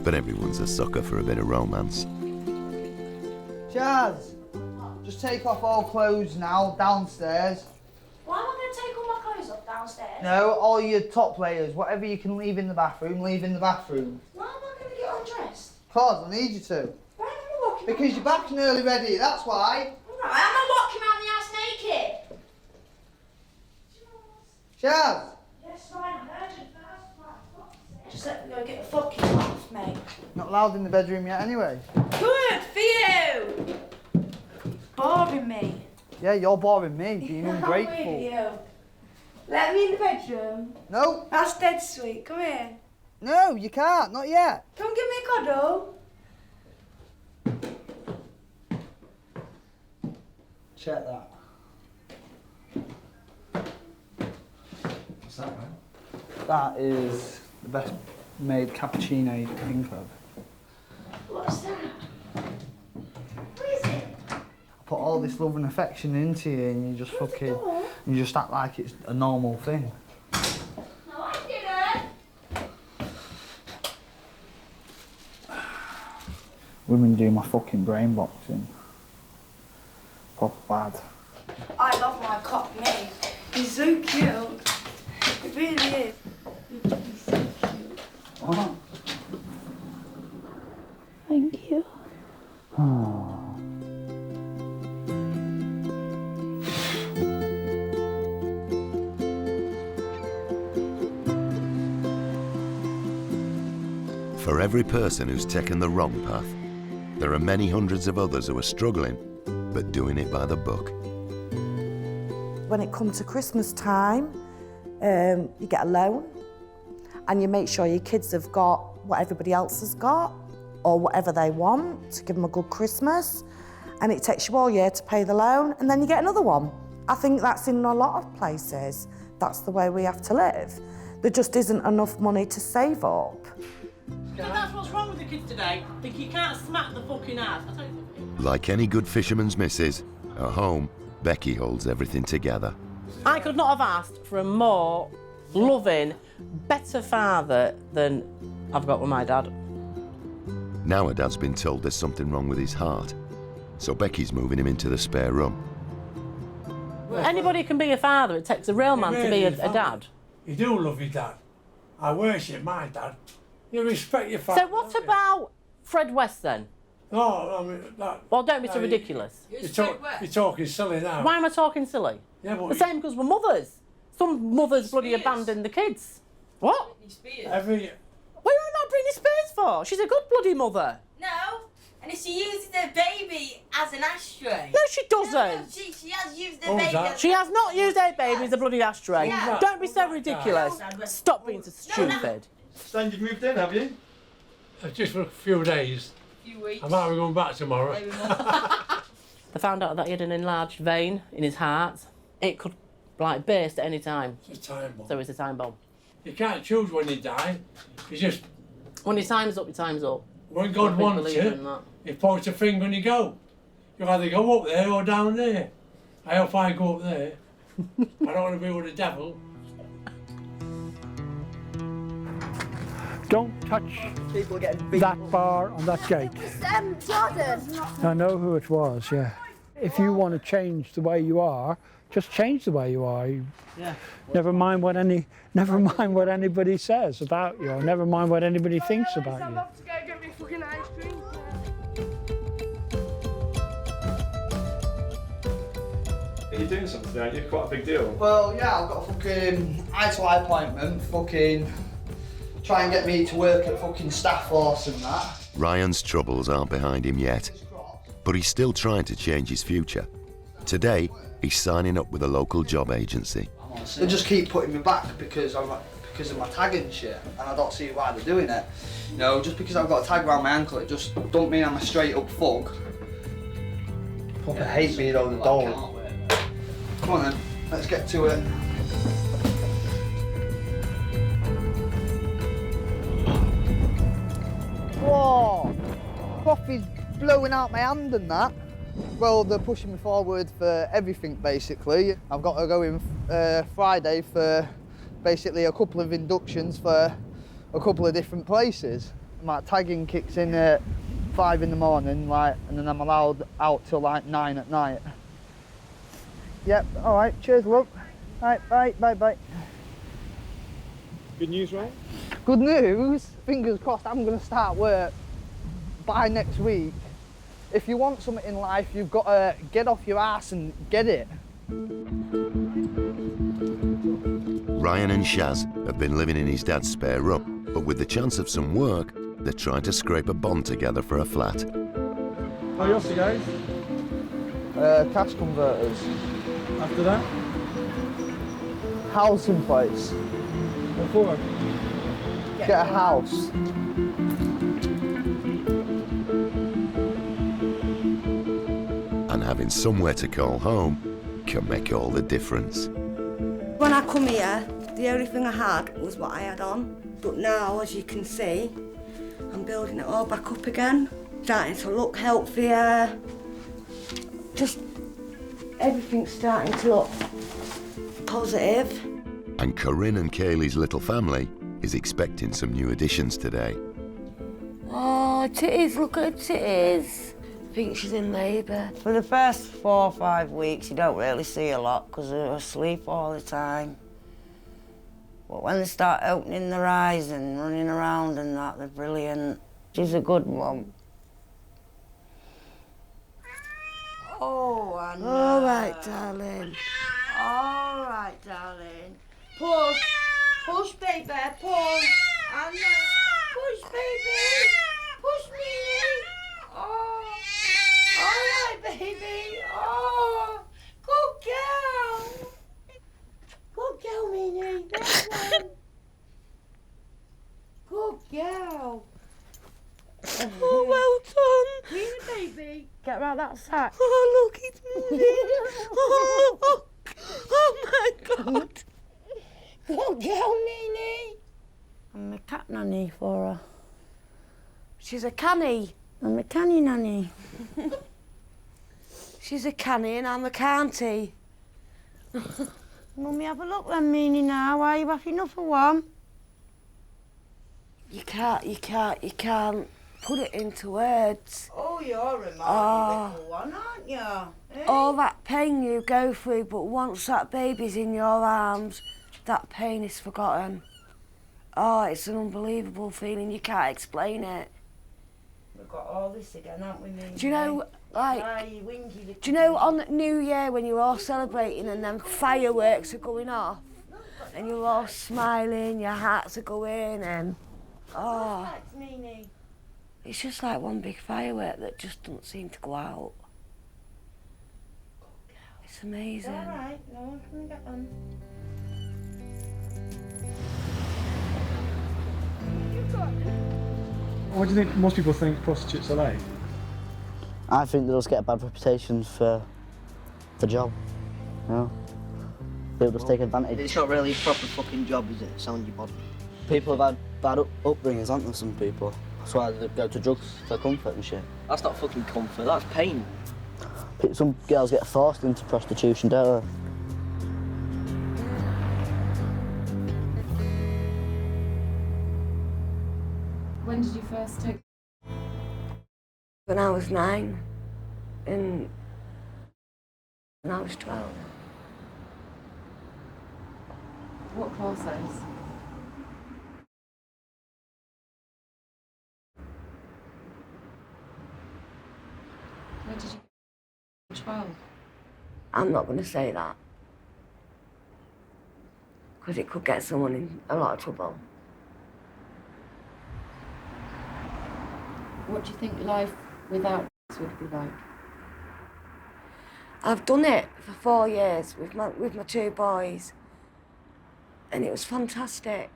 But everyone's a sucker for a bit of romance. Jazz, just take off all clothes now, downstairs. Why am I going to take all my clothes off downstairs? No, all your top layers, whatever you can leave in the bathroom, leave in the bathroom. Why am I going to get undressed? Cause I need you to. Why am I walking Because you're back nearly ready, that's why. Right, I'm not walking around the house naked. Jazz! Yes, fine, I'm urgent first. Just let me go get the fucking off, mate. Not allowed in the bedroom yet anyway. Good for you! Boring me. Yeah, you're boring me, being I'm ungrateful. with you. Let me in the bedroom. No. That's dead sweet. Come here. No, you can't, not yet. Come give me a cuddle. Check that. What's that, man? That is the best made cappuccino you can think of. What's that? What is it? I put all this love and affection into you and you just fucking, you just act like it's a normal thing. No, I didn't. Women do my fucking brain boxing. Proper bad. I love my cock, mate. He's so cute. It really is. He's so cute. What? Thank you. For every person who's taken the wrong path, there are many hundreds of others who are struggling, but doing it by the book. When it comes to Christmas time, you get a loan and you make sure your kids have got what everybody else has got or whatever they want to give them a good Christmas, and it takes you all year to pay the loan and then you get another one. I think that's in a lot of places. That's the way we have to live. There just isn't enough money to save up. So that's what's wrong with the kids today. Think you can't smack the fucking ass. I'll tell you something. Like any good fisherman's missus, at home, Becky holds everything together. I could not have asked for a more loving, better father than I've got with my dad. Now her dad's been told there's something wrong with his heart, so Becky's moving him into the spare room. Anybody can be a father. It takes a real man to be a dad. You do love your dad. I worship my dad. You respect your father. So what about Fred West then? No, I mean that. Well, don't be so ridiculous. You're talking silly now. Why am I talking silly? Yeah, but the same because we're mothers. Some mothers bloody abandon the kids. What? Every. What are you not Britney Spears for? She's a good bloody mother. No, and if she uses her baby as an ashtray. No, she doesn't. No, she has used her baby as She has not used her baby as a bloody ashtray. Yeah. Don't be so ridiculous. Stop being so stupid. Stan, you've moved in, have you? Just for a few days. Few weeks. I might be going back tomorrow. They found out that he had an enlarged vein in his heart. It could, like, burst at any time. It's a time bomb. So it's a time bomb. You can't choose when you die. You just. When your time's up, your time's up. When God wants you, He points a finger and you go. You either go up there or down there. I hope I go up there. I don't want to be with the devil. Don't touch that bar on that gate. Jordan. I know who it was, yeah. If you want to change the way you are, just change the way you are. Yeah. Never mind what anybody says about you, or never mind what anybody thinks about you. to go get me fucking ice cream. You're doing something today, aren't you? Quite a big deal. Well, yeah, I've got a fucking eye-to-eye appointment, fucking try and get me to work at fucking staff force and that. Ryan's troubles aren't behind him yet, but he's still trying to change his future. Today, he's signing up with a local job agency. They just keep putting me back because of my tagging shit, and I don't see why they're doing it. You know, just because I've got a tag around my ankle, it just don't mean I'm a straight-up thug. Fucking hate being on the door. Come on then, let's get to it. Whoa! Coffee's blowing out my hand and that. Well, they're pushing me forward for everything, basically. I've got to go in Friday for basically a couple of inductions for a couple of different places. My tagging kicks in at 5 in the morning, like, and then I'm allowed out till like 9 at night. Yep, all right, cheers, love. All right, bye. Good news, right? Good news, fingers crossed, I'm gonna start work by next week. If you want something in life, you've got to get off your ass and get it. Ryan and Shaz have been living in his dad's spare room, but with the chance of some work, they're trying to scrape a bond together for a flat. How are you off to, guys? Cash converters. After that? Housing place. What for? Get a house. And having somewhere to call home can make all the difference. When I come here, the only thing I had was what I had on. But now, as you can see, I'm building it all back up again. Starting to look healthier. Just everything's starting to look positive. And Corinne and Kaylee's little family is expecting some new additions today. Oh, titties, look at titties. I think she's in labour. For the first 4 or 5 weeks, you don't really see a lot because they're asleep all the time. But when they start opening their eyes and running around and that, they're brilliant. She's a good mum. Oh, I know. All right, darling. All right, darling. Push. Push, baby. Push. I know. Push, baby. Push me. Oh. All right, baby. Oh. Good girl. Good girl, Minnie. That one. Good girl. Oh, well done. Minnie, baby. Get her out that sack. Oh, look, it's moving. Oh my God. Good girl, Minnie. I'm a cat nanny for her. She's a canny. I'm a canny nanny. She's a canny and I'm a canty. Mummy, have a look then, Meanie, now. Why are you happy enough for one? You can't. put it into words. Oh, you're a remarkable little one, aren't you? Eh? All that pain you go through, but once that baby's in your arms, that pain is forgotten. Oh, it's an unbelievable feeling. You can't explain it. We've got all this again, haven't we, Mimi? Do you know, like, do you know on New Year when you're all celebrating and then fireworks are going off and you're all smiling, your hearts are going and, oh, it's just like one big firework that just doesn't seem to go out. It's amazing. All right, no one can get on. What do you think most people think prostitutes are like? I think they just get a bad reputation for the job, you know? People just take advantage. It's not really a proper fucking job, is it? Selling your body. People have had bad upbringings, aren't there, some people? That's why they go to drugs for comfort and shit. That's not fucking comfort, that's pain. Some girls get forced into prostitution, don't they? When did you first take? When I was 9 and when I was 12. What process? When did you get 12? I'm not going to say that because it could get someone in a lot of trouble. What do you think life without would be like? I've done it for 4 years with my 2 boys and it was fantastic.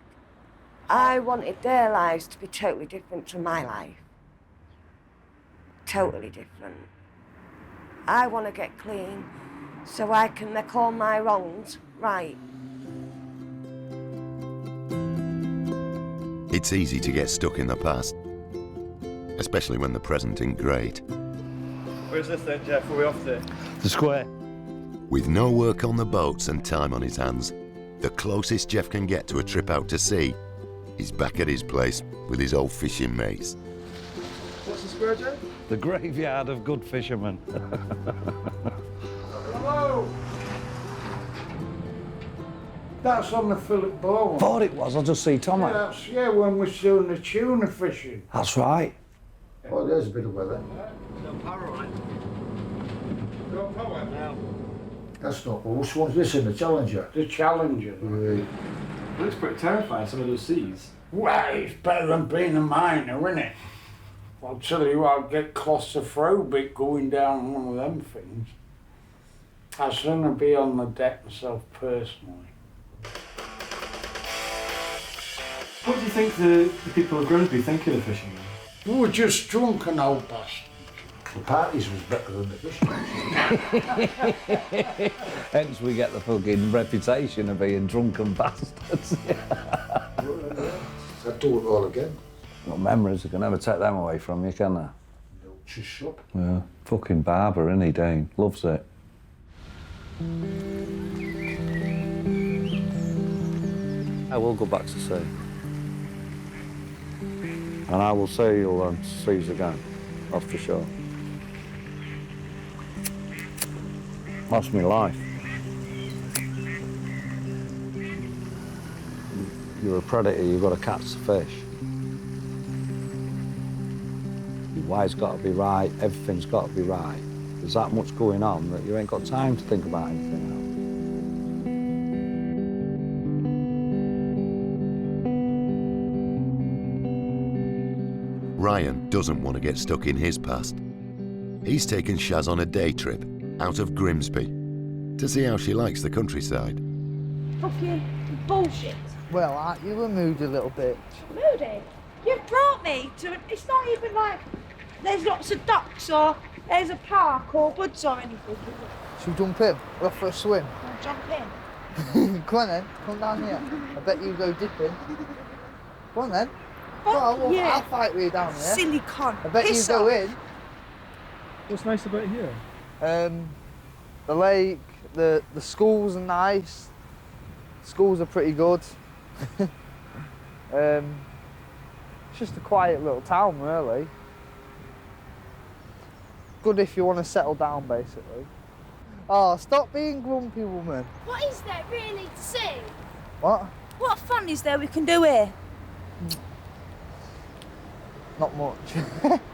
I wanted their lives to be totally different to my life. Totally different. I want to get clean so I can make all my wrongs right. It's easy to get stuck in the past, especially when the present ain't great. Where's this then, Jeff? Where are we off to? The square. With no work on the boats and time on his hands, the closest Jeff can get to a trip out to sea is back at his place with his old fishing mates. What's the square, Jeff? The graveyard of good fishermen. Hello. That's on the Philip Bowen. Thought it was, I'll just see Tom. Yeah, when we're doing the tuna fishing. That's right. Oh, there's a bit of weather. No power on it. No power now. That's not which one's this in the Challenger? The Challenger. It looks pretty terrifying, some of those seas. Well, it's better than being a miner, isn't it? I'll tell you, I'll get claustrophobic going down one of them things. I'd sooner be on the deck myself personally. What do you think the people of Grimsby think of the fishermen? We were just drunk and old bastards. The parties was better than the fishing. Hence we get the fucking reputation of being drunken bastards. I'd do it all again. Got memories, you can never take them away from you, can they? No, just shut. Yeah, fucking barber, isn't he, Dane? Loves it. I will go back to sea. And I will sail on seas again, off the shore. That's my life. You're a predator, you've got to catch the fish. Your wife's got to be right, everything's got to be right. There's that much going on that you ain't got time to think about anything else. Ryan doesn't want to get stuck in his past. He's taken Shaz on a day trip out of Grimsby to see how she likes the countryside. Fucking bullshit. Well, aren't you a moody little bitch? Moody? You've brought me to it's not even like there's lots of ducks or there's a park or woods or anything. Should we jump in? We're off for a swim. I'll jump in. Come on then, come down here. I bet you go dipping. Come on then. Fuck Well, yeah. I'll fight with you down here. Silly cunt. I bet Piss you go off. in. What's nice about here? The lake, the schools are nice. Schools are pretty good. It's just a quiet little town, really. good if you want to settle down, basically. Oh, stop being grumpy, woman. What is there really to see? What? What fun is there we can do here? Not much.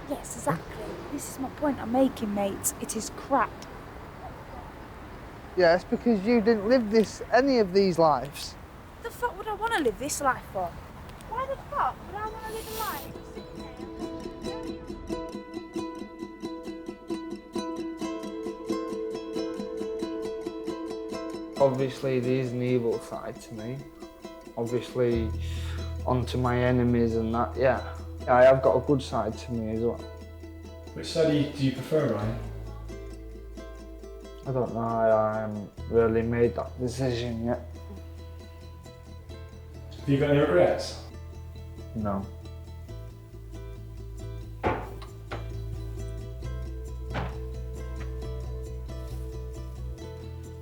Yes, exactly. This is my point I'm making, mates. It is crap. Yeah, it's because you didn't live any of these lives. What the fuck would I want to live this life for? Why the fuck would I want to live a life? Obviously, there's an evil side to me. Obviously, onto my enemies and that, yeah. I have got a good side to me as well. Which side do you prefer, Ryan? I don't know, I haven't really made that decision yet. Have you got any regrets? No.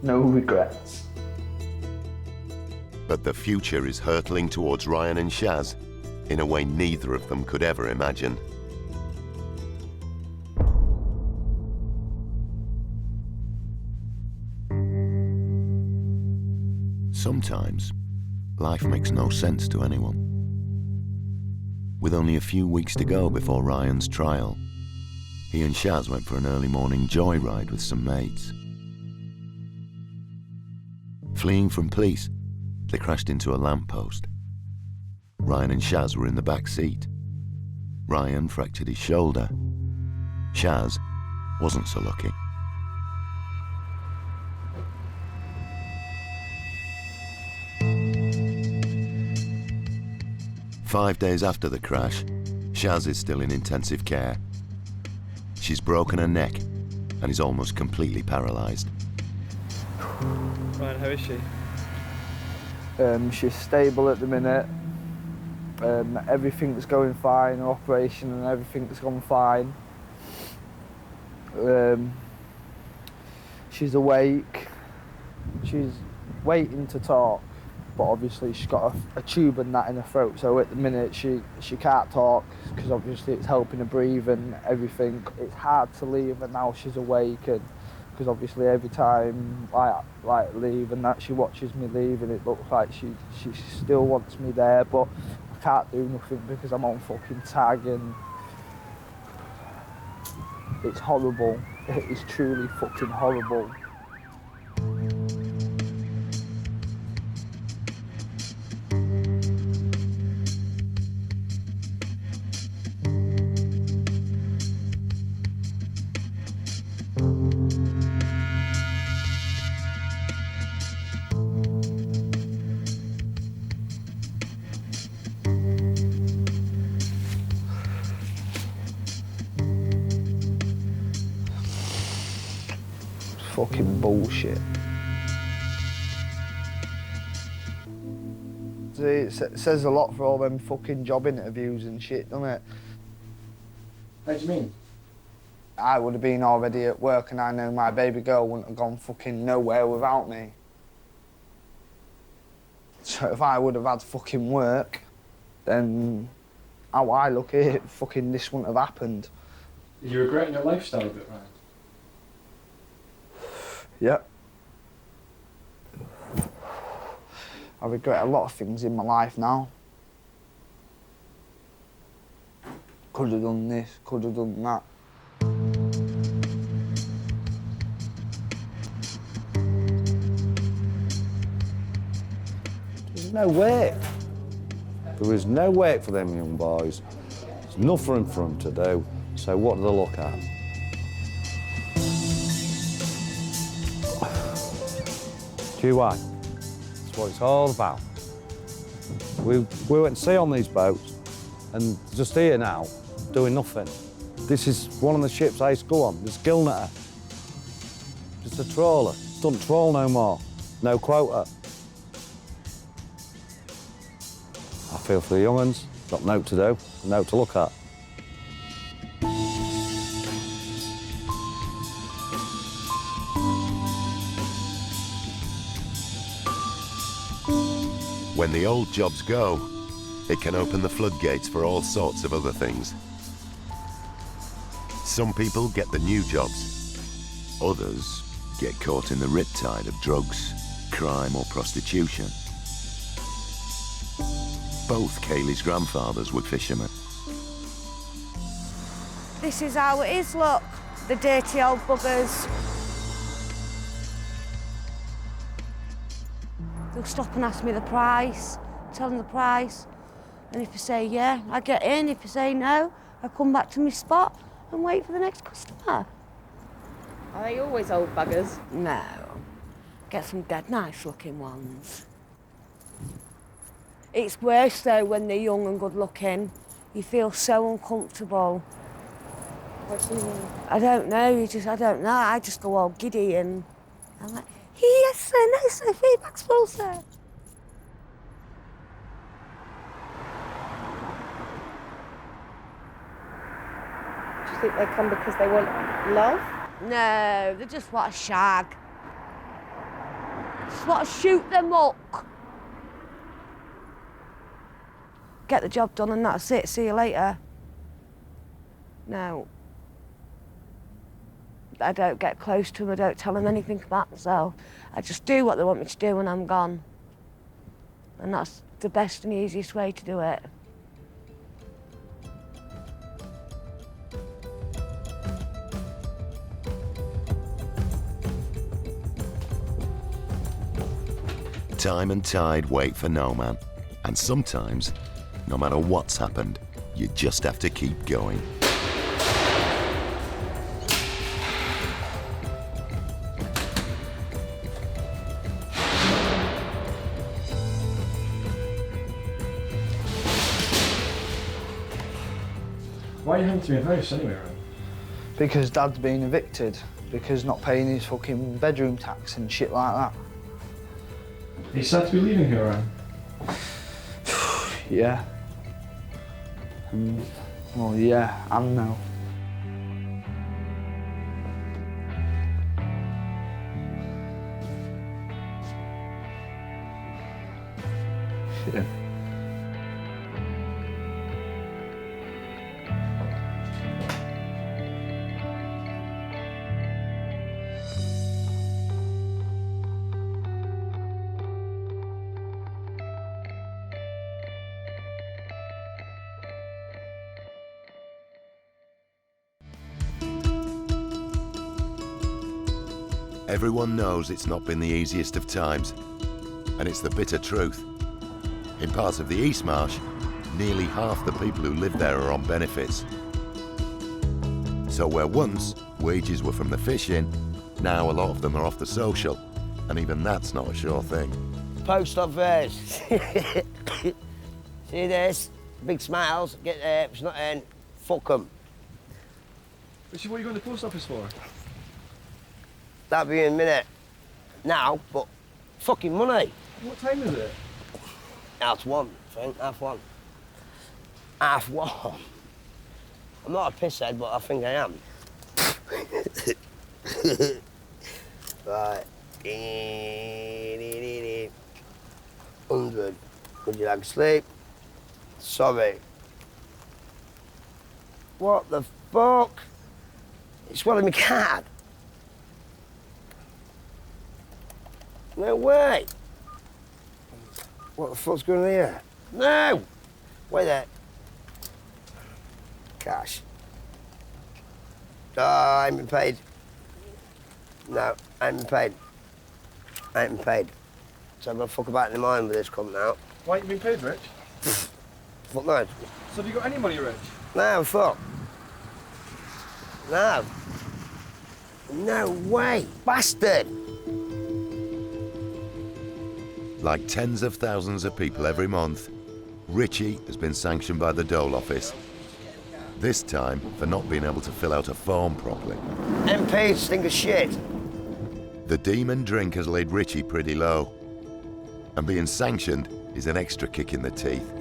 No regrets. But the future is hurtling towards Ryan and Shaz in a way neither of them could ever imagine. Sometimes, life makes no sense to anyone. With only a few weeks to go before Ryan's trial, he and Shaz went for an early morning joyride with some mates. Fleeing from police, they crashed into a lamppost. Ryan and Shaz were in the back seat. Ryan fractured his shoulder. Shaz wasn't so lucky. Five days after the crash, Shaz is still in intensive care. She's broken her neck and is almost completely paralysed. Ryan, how is she? She's stable at the minute. Everything's going fine, her operation and everything's gone fine. She's awake. She's waiting to talk, but obviously she's got a tube and that in her throat, so at the minute she can't talk because obviously it's helping her breathe and everything. It's hard to leave her now she's awake, and because obviously every time I leave and that, she watches me leave and it looks like she still wants me there, but I can't do nothing because I'm on fucking tag and it's horrible. It is truly fucking horrible. Fucking bullshit. It says a lot for all them fucking job interviews and shit, doesn't it? What do you mean? I would have been already at work and I know my baby girl wouldn't have gone fucking nowhere without me. So if I would have had fucking work, then how I look at it, fucking this wouldn't have happened. Are you regretting your lifestyle a bit, Ryan? Yep. I regret a lot of things in my life now. Could have done this, could have done that. There's no work. There is no work for them young boys. There's nothing for them to do. So what do they look at? QI. That's what it's all about. We went to sea on these boats and just here now, doing nothing. This is one of the ships I used to go on, the Skilnetter. Just a trawler. Doesn't trawl no more. No quota. I feel for the young uns, got no to do, no to look at. When the old jobs go, it can open the floodgates for all sorts of other things. Some people get the new jobs. Others get caught in the riptide of drugs, crime or prostitution. Both Kaylee's grandfathers were fishermen. This is how it is, look. The dirty old buggers. They'll stop and ask me the price, tell them the price. And if I say yeah, I get in. If I say no, I come back to my spot and wait for the next customer. Are they always old buggers? No. Get some dead nice looking ones. It's worse though when they're young and good looking. You feel so uncomfortable. What do you mean? I don't know, I don't know. I just go all giddy and I'm like, yes sir, no sir, feedback's full sir. Do you think they come because they want love? No, they just want a shag. Just want to shoot them up. Get the job done and that's it, see you later. No. I don't get close to them, I don't tell them anything about myself. I just do what they want me to do when I'm gone. And that's the best and easiest way to do it. Time and tide wait for no man. And sometimes, no matter what's happened, you just have to keep going. Why are you hunting your house anyway, Aaron? Because Dad's been evicted, because not paying his fucking bedroom tax and shit like that. He's sad to be leaving here, Aaron. Yeah. Well, yeah, and no. Yeah. Everyone knows it's not been the easiest of times, and it's the bitter truth. In parts of the East Marsh, nearly half the people who live there are on benefits. So where once wages were from the fishing, now a lot of them are off the social, and even that's not a sure thing. Post office. See this? Big smiles. Get there. If it's not in, fuck 'em. Richie, what are you going to the post office for? That'll be in a minute. Now, but fucking money. What time is it? 1:30, I think. 1:30. 1:30. I'm not a pisshead, but I think I am. Right. 100. Would you like to sleep? Sorry. What the fuck? You swallowed my card. No way. What the fuck's going on here? No! Wait there. Cash. Oh, I ain't been paid. No, I ain't been paid. I ain't been paid. So I'm gonna fuck about in the morning with this cunt now. Why ain't you been paid, Rich? Fuck no. So have you got any money, Rich? No, fuck. No. No way. Bastard. Like tens of thousands of people every month, Richie has been sanctioned by the Dole office. This time for not being able to fill out a form properly. MPs stink of shit. The demon drink has laid Richie pretty low. And being sanctioned is an extra kick in the teeth.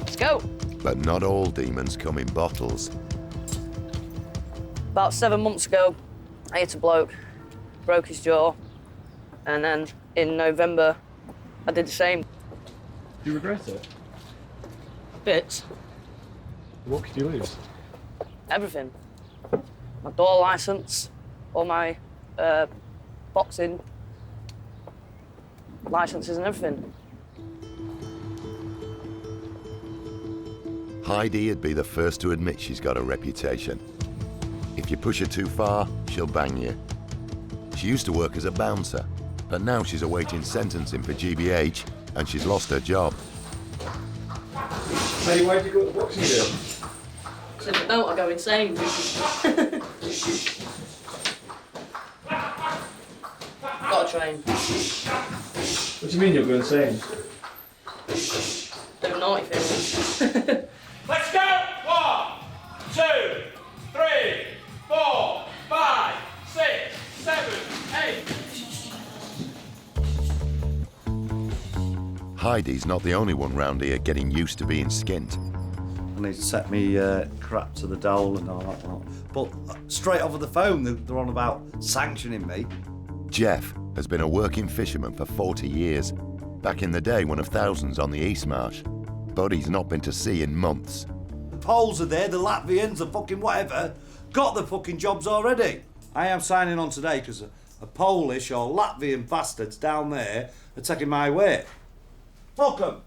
Let's go. But not all demons come in bottles. About 7 months ago, I hit a bloke, broke his jaw, and then in November, I did the same. Do you regret it? Bits. What could you lose? Everything. My door licence, all my boxing licences and everything. Heidi would be the first to admit she's got a reputation. If you push her too far, she'll bang you. She used to work as a bouncer, but now she's awaiting sentencing for GBH and she's lost her job. Hey, why'd you go to the boxing gym? Because if I don't, I go insane. Gotta train. What do you mean you're going insane? Do naughty things. Let's go! 1, 2, 3, 4, 5, 6, 7, 8. Heidi's not the only one round here getting used to being skint. I need to set me crap to the dole and all that lot. But straight over the phone, they're on about sanctioning me. Jeff has been a working fisherman for 40 years. Back in the day, one of thousands on the East Marsh. But he's not been to sea in months. The Poles are there, the Latvians, the fucking whatever, got the fucking jobs already. I am signing on today because a Polish or Latvian bastards down there are taking my weight. Fuck 'em.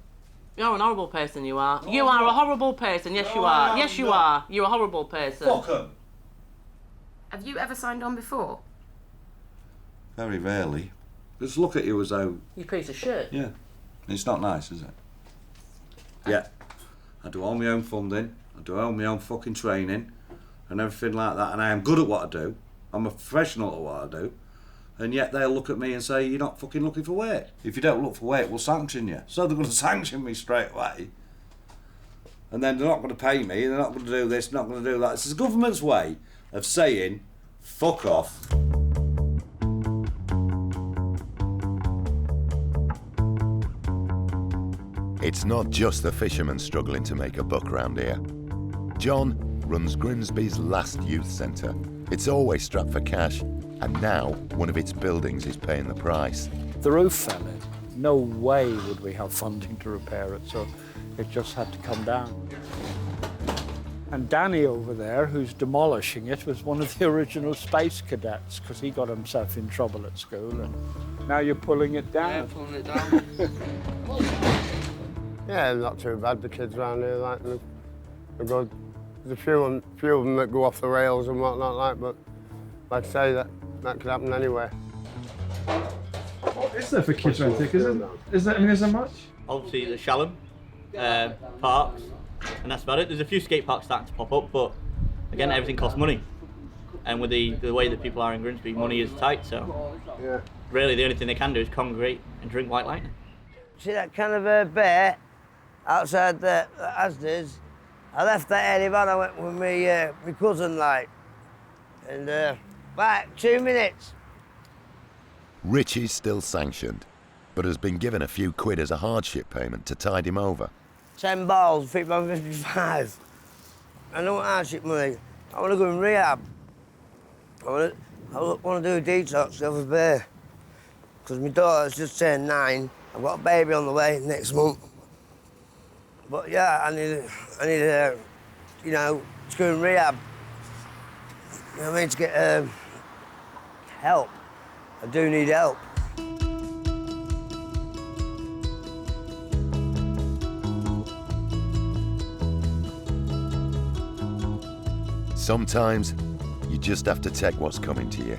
You're an horrible person, you are. You are a horrible person, yes you are. Yes you are. You're a horrible person. Fuck 'em. Have you ever signed on before? Very rarely. Just look at you as though... You piece of shit. Yeah. It's not nice, is it? Yeah. I do all my own funding, I do all my own fucking training and everything like that, and I am good at what I do. I'm a professional at what I do. And yet they'll look at me and say, you're not fucking looking for work. If you don't look for work, we'll sanction you. So they're going to sanction me straight away. And then they're not going to pay me, they're not going to do this, not going to do that. It's the government's way of saying, fuck off. It's not just the fishermen struggling to make a buck round here. John runs Grimsby's last youth centre. It's always strapped for cash, and now one of its buildings is paying the price. The roof fell in. No way would we have funding to repair it, so it just had to come down. And Danny over there, who's demolishing it, was one of the original space cadets because he got himself in trouble at school, and now you're pulling it down. Yeah, pulling it down. Yeah, not too bad. The kids around here, like, they're good. There's a few of them that go off the rails and whatnot, like, but like I say, that could happen anywhere. What is there for kids around here? Is there much? Obviously, the Shalom, parks, and that's about it. There's a few skate parks starting to pop up, but again, everything costs money. And with the way that people are in Grimsby, money is tight, so really the only thing they can do is congregate and drink white lightning. See that kind of bear outside the Asda's? I left that area on, I went with my cousin, like, and back 2 minutes. Rich is still sanctioned, but has been given a few quid as a hardship payment to tide him over. 10 balls, £55. I don't want hardship money. I want to go in rehab. I want to do a detox the other bear. Because my daughter's just turned 9. I've got a baby on the way next month. But yeah, I need you know, to go in rehab. You know what I mean? To get help. I do need help. Sometimes you just have to take what's coming to you.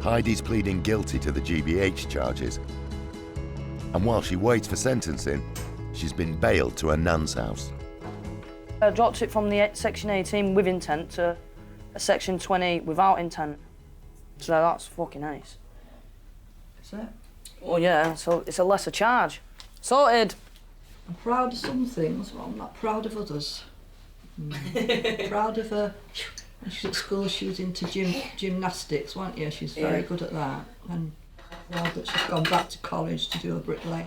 Heidi's pleading guilty to the GBH charges. And while she waits for sentencing, she's been bailed to her nan's house. I dropped it from the Section 18 with intent to a Section 20 without intent. So that's fucking nice. Is it? Well, yeah, so it's a lesser charge. Sorted. I'm proud of some things, but I'm not proud of others. Proud of her. When she was at school, she was into gymnastics, weren't you? She's very good at that. And proud that she's gone back to college to do a bricklayer.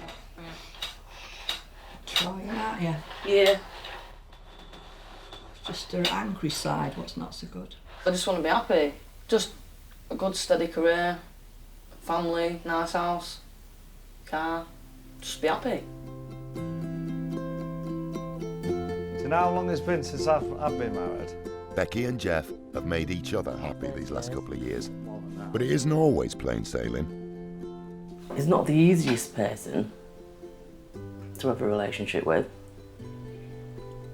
Trying, aren't you? Yeah. It's just her angry side, what's not so good. I just want to be happy. Just a good, steady career, family, nice house, car. Just be happy. you know how long it's been since I've been married? Becky and Jeff have made each other happy these last couple of years. But it isn't always plain sailing. He's not the easiest person to have a relationship with.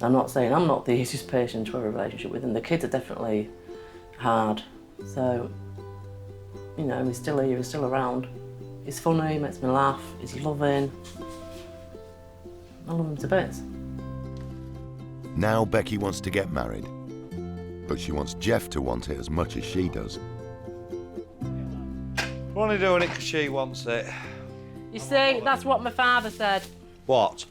I'm not saying I'm not the easiest person to have a relationship with, and the kids are definitely hard. So, you know, he's still here, he's still around. He's funny, he makes me laugh, he's loving. I love him to bits. Now Becky wants to get married, but she wants Jeff to want it as much as she does. We're only doing it because she wants it. You see, that's what my father said. What?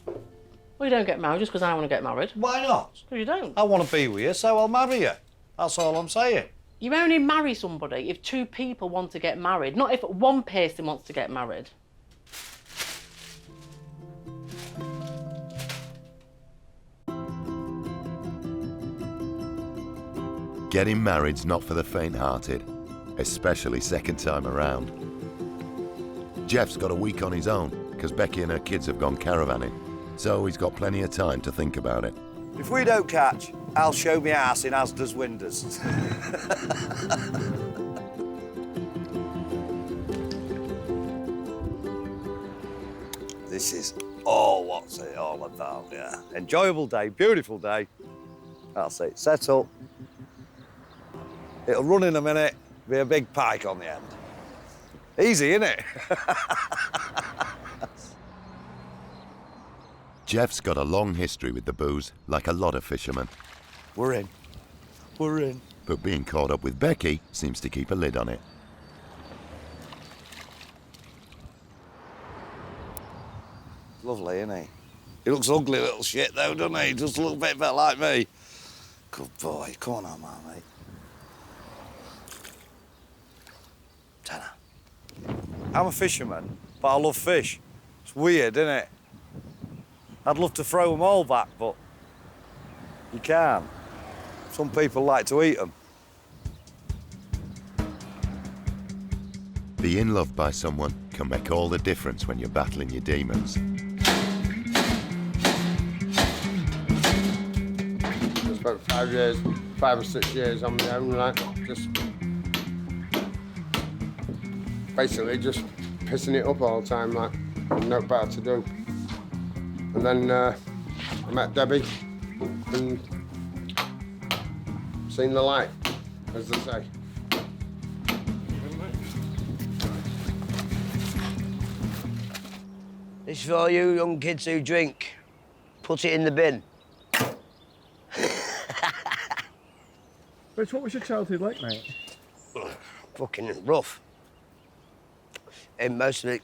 Well, you don't get married just because I want to get married. Why not? Because you don't. I want to be with you, so I'll marry you. That's all I'm saying. You only marry somebody if two people want to get married, not if one person wants to get married. Getting married's not for the faint-hearted, especially second time around. Jeff's got a week on his own because Becky and her kids have gone caravanning, so he's got plenty of time to think about it. If we don't catch, I'll show me ass in Asda's windows. This is all what's it all about, yeah. Enjoyable day, beautiful day. That's it, set up. It'll run in a minute, be a big pike on the end. Easy, innit? Jeff's got a long history with the booze, like a lot of fishermen. We're in. We're in. But being caught up with Becky seems to keep a lid on it. Lovely, isn't he? He looks ugly little shit though, doesn't he? Just a little bit like me. Good boy. Come on, man, mate. Tanner. I'm a fisherman, but I love fish. It's weird, isn't it? I'd love to throw them all back, but you can't. Some people like to eat them. Being loved by someone can make all the difference when you're battling your demons. It's about 5 or 6 years on my own, like, just basically just pissing it up all the time, like, no better to do. And then I met Debbie and seen the light, as they say. This is for all you young kids who drink. Put it in the bin. Rich, what was your childhood like, mate? Fucking rough. And most of it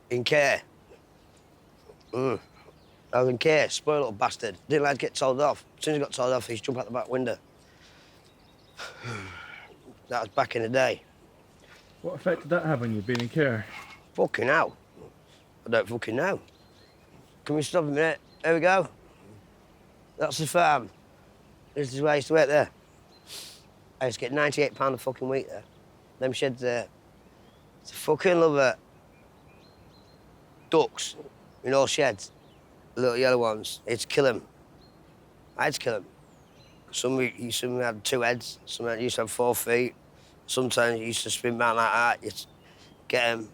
in care. I was in care, spoiled little bastard. Didn't like to get told off. As soon as I got told off, he used to jump out the back window. That was back in the day. What effect did that have on you, being in care? Fucking hell. I don't fucking know. Can we stop a minute? There we go. That's the farm. This is where I used to work there. I used to get £98 a fucking week there. Them sheds there. It's a fucking lover. Ducks in all sheds. The little yellow ones. I had to kill them. I had to kill them. Some had 2 heads, some used to have 4 feet. Sometimes you used to spin round like that. You get them,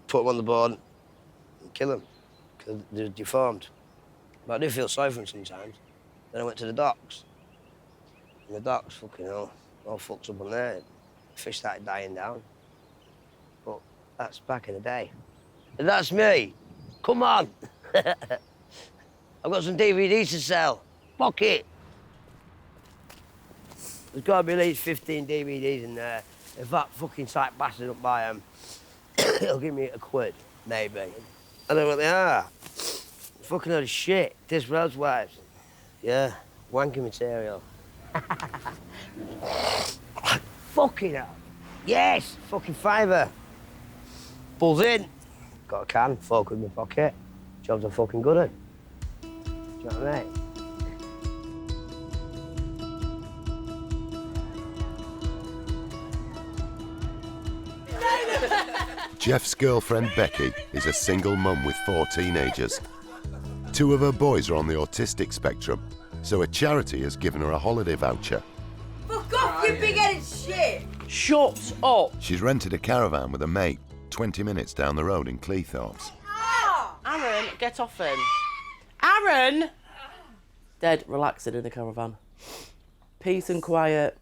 put them on the board, and kill them, because they're deformed. But I do feel sorry for them sometimes. Then I went to the docks. And the docks, fucking hell, all fucked up on there. Fish started dying down. But that's back in the day. And that's me. Come on. I've got some DVDs to sell. Fuck it. There's got to be at least 15 DVDs in there. If that fucking site bastard don't buy them, it'll give me £1, maybe. I don't know what they are. Fucking load of shit. This Road's Wives. Yeah, wanking material. Fucking hell. Yes, fucking £5. Buzz in. Got a can, £4 in my pocket. Jobs are fucking good at. Do you know what I mean? Jeff's girlfriend Becky is a single mum with 4 teenagers. 2 of her boys are on the autistic spectrum, so a charity has given her a holiday voucher. Fuck off, you big-headed shit! Shut up! She's rented a caravan with a mate 20 minutes down the road in Cleethorpes. Aaron, get off him. Aaron! Dead relaxing in the caravan. Peace and quiet.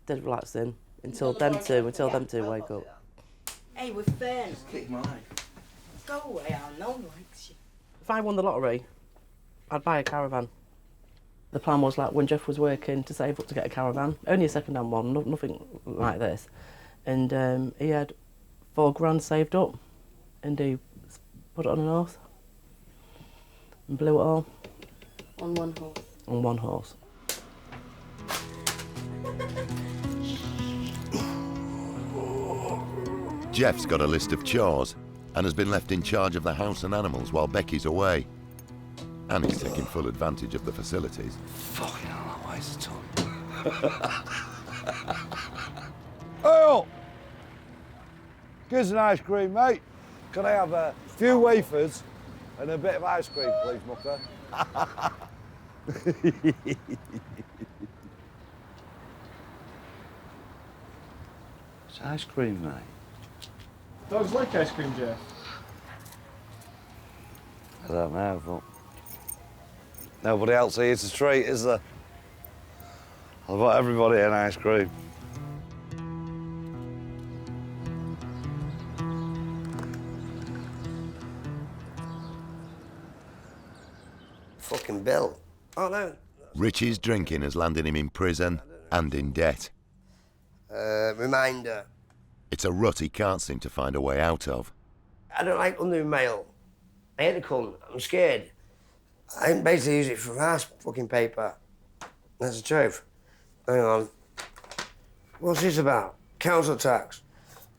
Dead relaxing until them two wake up. Hey, we're fair. Go away, I know likes you. If I won the lottery, I'd buy a caravan. The plan was like when Jeff was working to save up to get a caravan, only a second-hand one, nothing like this. And he had £4,000 saved up and he put it on an horse and blew it all. On one horse. On one horse. Jeff's got a list of chores and has been left in charge of the house and animals while Becky's away. And he's taking full advantage of the facilities. Fucking hell, that weighs a ton. Oh! Give us an ice cream, mate. Can I have a few wafers and a bit of ice cream, please, mucker? It's ice cream, mate. Dogs like ice cream, Jeff. I don't know, but nobody else here to treat, is there? I've got everybody an ice cream. Fucking bill. Oh, no. Richie's drinking has landed him in prison and in debt. Reminder. It's a rut he can't seem to find a way out of. I don't like undoing mail. I hate the cunt. I'm scared. I basically use it for ass fucking paper. That's the truth. Hang on. What's this about? Council tax.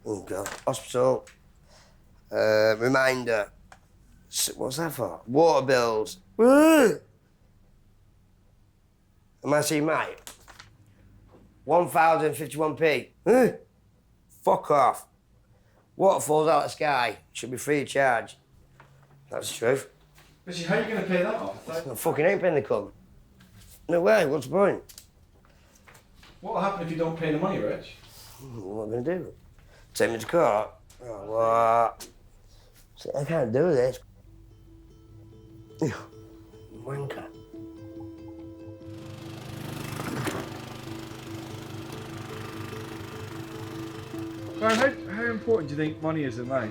Oh, God. Hospital. Reminder. What's that for? Water bills. Am I seeing mate? 1,051p. Fuck off. Water falls out of the sky. Should be free of charge. That's the truth. But how are you going to pay that off? I fucking ain't paying the cum. No way, what's the point? What will happen if you don't pay the money, Rich? What am I going to do? Take me to court? Oh, what? See, I can't do this. Wanker. Brian, how important do you think money is in life?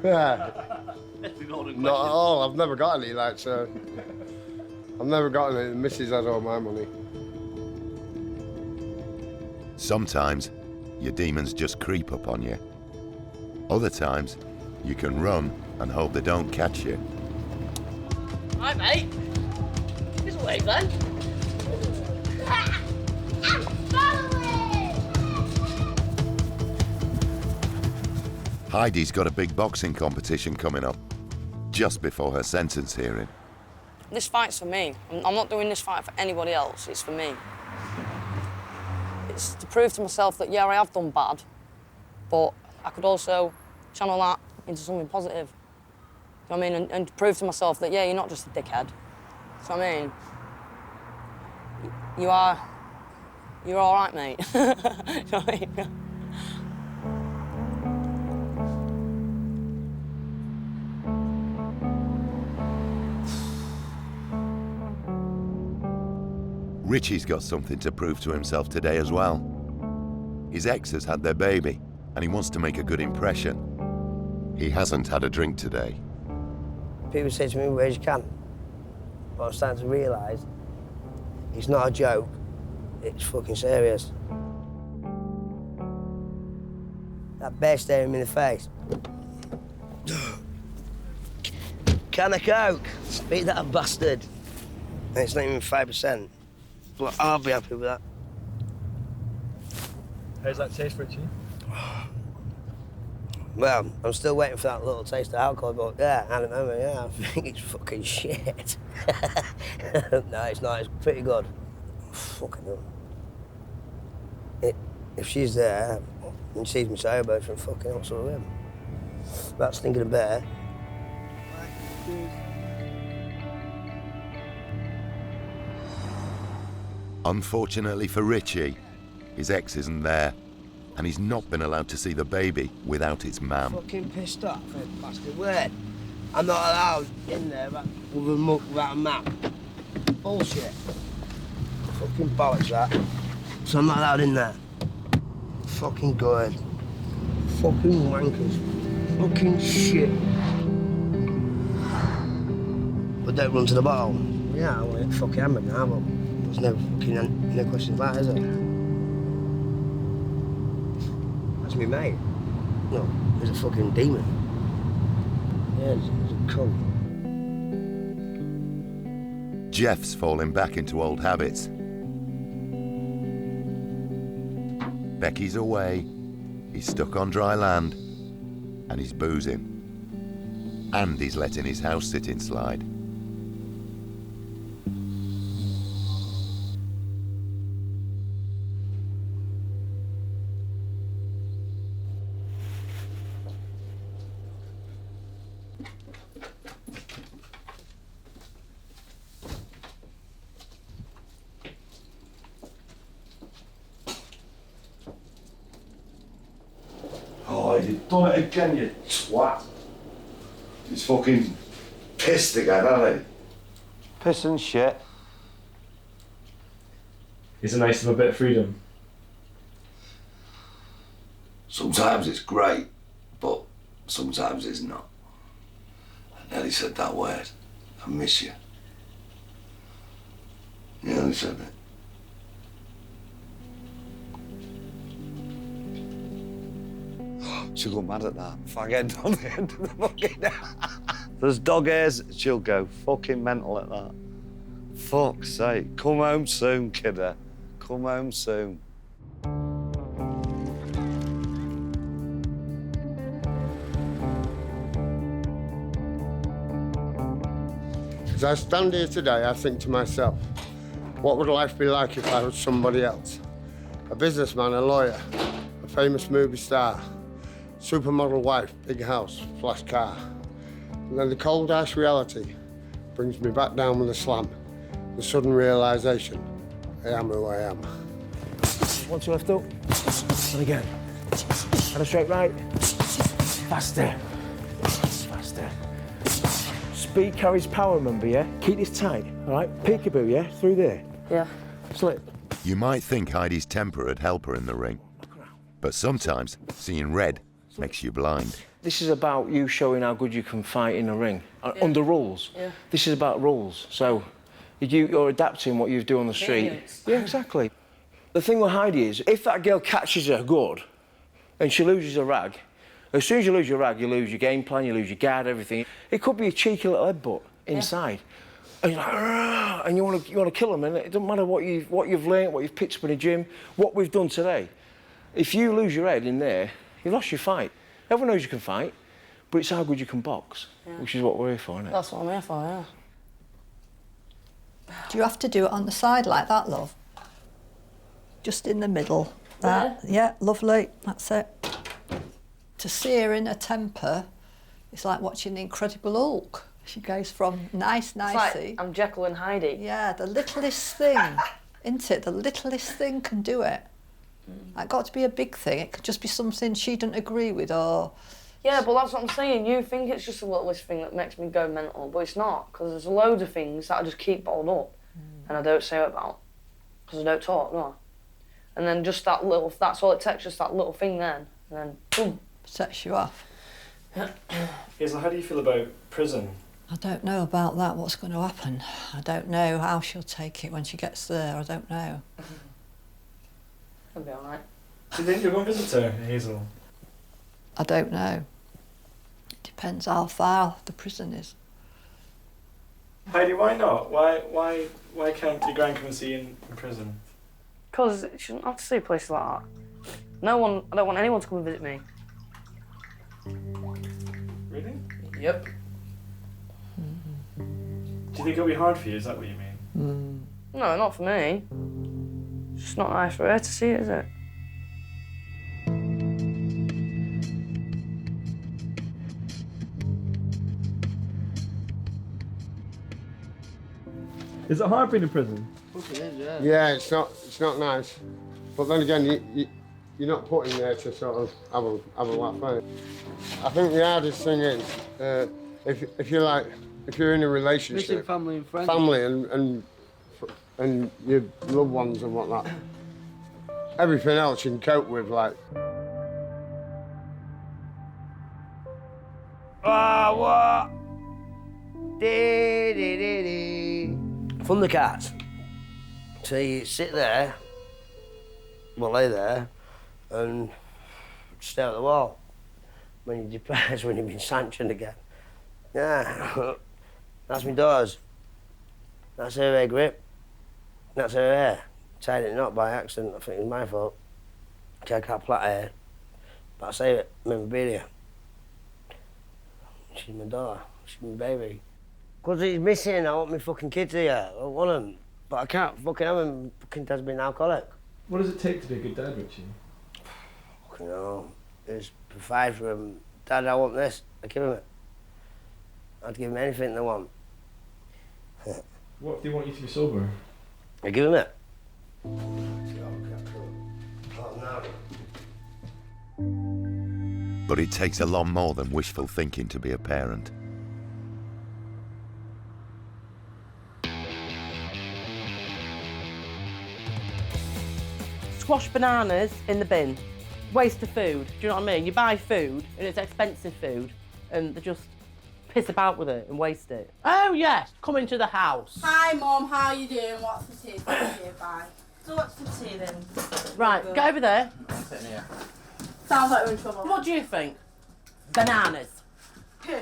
Yeah. Not at all. I've never got any, like, so. I've never gotten it. The missus has all my money. Sometimes your demons just creep up on you. Other times you can run and hope they don't catch you. Hi, mate. This way, then. Heidi's got a big boxing competition coming up just before her sentence hearing. This fight's for me. I'm not doing this fight for anybody else. It's for me. It's to prove to myself that, yeah, I have done bad, but I could also channel that into something positive. You know what I mean? And to prove to myself that, yeah, you're not just a dickhead. So I mean, you're all right, mate. You know what I mean? Richie's got something to prove to himself today as well. His ex has had their baby, and he wants to make a good impression. He hasn't had a drink today. People say to me, where's your can? But I'm starting to realise it's not a joke, it's fucking serious. That bear staring me in the face. Can of Coke? Beat that bastard. And it's not even 5%. But I'll be happy with that. How's that taste, Richie? Well, I'm still waiting for that little taste of alcohol, but yeah, at the moment, yeah, I think it's fucking shit. No, it's not. It's pretty good. Fucking hell. If she's there and sees me sober, she'll fucking hell, so him. That's thinking of bear. Unfortunately for Richie, his ex isn't there, and he's not been allowed to see the baby without its mam. Fucking pissed off, bastard. Wait, I'm not allowed in there with a muck without a map. Bullshit. Fucking bollocks, that. So I'm not allowed in there. Fucking good. Fucking wankers. Fucking shit. But don't run to the bottle. Yeah, I want to get fucking hammered now, but there's no fucking no questions of that, is there? That's me mate. No, he's a fucking demon. Yeah, he's a cunt. Jeff's falling back into old habits. Becky's away, he's stuck on dry land, and he's boozing. And he's letting his house sitting slide. Oh, you've done it again, you twat. He's fucking pissed again, hasn't he? Piss and shit. Is it nice to have a bit of freedom? Sometimes it's great, but sometimes it's not. I nearly said that word. I miss you. Nearly said it. She'll go mad at that. If I get down the end of the fucking... There's dog hairs, she'll go fucking mental at that. Fuck's sake. Come home soon, kidder. Come home soon. As I stand here today, I think to myself, what would life be like if I was somebody else? A businessman, a lawyer, a famous movie star, supermodel wife, big house, flash car. And then the cold, harsh reality brings me back down with a slam. The sudden realisation, I am who I am. 1, 2 left up. And again. And a straight right. Faster. Faster. Speed carries power, remember, yeah? Keep this tight, all right? Peekaboo, yeah? Through there. Yeah. Slip. You might think Heidi's temper would help her in the ring, but sometimes seeing red makes you blind. This is about you showing how good you can fight in a ring, under rules. Yeah. This is about rules, so you're adapting what you do on the street. Yeah, exactly. The thing with Heidi is, if that girl catches her good, and she loses her rag, as soon as you lose your rag, you lose your game plan, you lose your guard, everything. It could be a cheeky little headbutt inside. And you're like, "Argh!" And you want to kill them, and it doesn't matter what you've learnt, what you've picked up in the gym, what we've done today. If you lose your head in there, you've lost your fight. Everyone knows you can fight, but it's how good you can box, which is what we're here for, isn't it? That's what I'm here for, yeah. Do you have to do it on the side like that, love? Just in the middle. That, yeah, lovely, that's it. To see her in a temper, it's like watching the Incredible Hulk. She goes from nice, nicey. It's like I'm Jekyll and Heidi. Yeah, the littlest thing, isn't it? The littlest thing can do it. It got to be a big thing. It could just be something she didn't agree with, or... Yeah, but that's what I'm saying. You think it's just the littlest thing that makes me go mental, but it's not, because there's loads of things that I just keep bottled up, and I don't say about, because I don't talk, no. And then just that little, that's all it takes, just that little thing then, and then boom. Sets you off. Hazel, how do you feel about prison? I don't know about that, what's going to happen. I don't know how she'll take it when she gets there, I don't know. It'll be all right. Do you think you'll go and visit her, Hazel? I don't know. It depends how far the prison is. Heidi, why not? Why can't your gran come and see you in prison? Because you shouldn't have to see places like that. I don't want anyone to come and visit me. Really? Yep. Do you think it'll be hard for you? Is that what you mean? No, not for me. It's just not nice for her to see it, is it? Is it hard being in prison? Yeah, it's not nice. But then again, you're not put in there to sort of have a laugh, are you? I think the hardest thing is if you're in a relationship, missing family and friends, and your loved ones and whatnot. Everything else you can cope with, like. What? Thundercats. So you sit there, well, lay there, and stare at the wall. When you're depressed, when you've been sanctioned again. Yeah, that's my daughter's. That's her hair grip. That's her hair. Tied it not by accident, I think it was my fault. She had cat plait hair. But I save it, memorabilia. She's my daughter, she's my baby. Because he's missing, I want my fucking kids here. I want them. But I can't fucking have him. Fucking dad's been an alcoholic. What does it take to be a good dad, Richie? Fucking hell. Just provide for him. Dad, I want this. I give him it. I'd give him anything they want. What if they want you to be sober? I give him it. But it takes a lot more than wishful thinking to be a parent. Squash bananas in the bin. Waste of food. Do you know what I mean? You buy food and it's expensive food and they just piss about with it and waste it. Oh yes, come into the house. Hi Mum, how you doing? What's for tea? Thank you, bye. So what's for tea then? Right, go over there. Sitting here. Sounds like we're in trouble. What do you think? Bananas. Do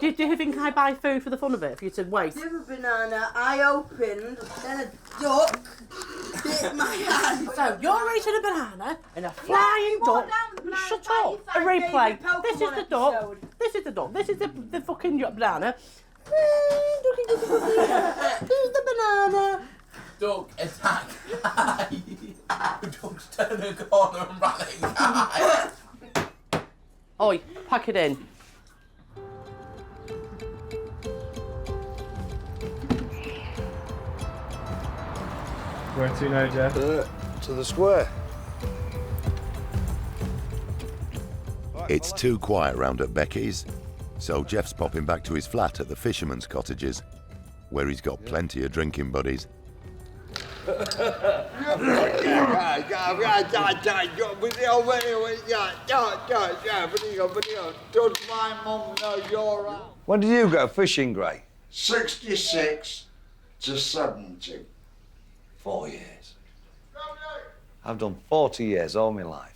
you think I buy food for the fun of it, for you to waste? Give a banana, I opened, then a duck bit my hand. So you're eating a banana and a flying duck. Shut up. A replay. This is the duck. This is the duck. This is the fucking banana. Who's the banana? Duck attack. Duck's turn a corner and running. Oi, pack it in. Where to now, Jeff? To the square. It's too quiet round at Becky's, so Jeff's popping back to his flat at the fisherman's cottages, where he's got plenty of drinking buddies. Does my mum know you're right? When did you go fishing, Gray? 66 to 70. 4 years. I've done 40 years all my life.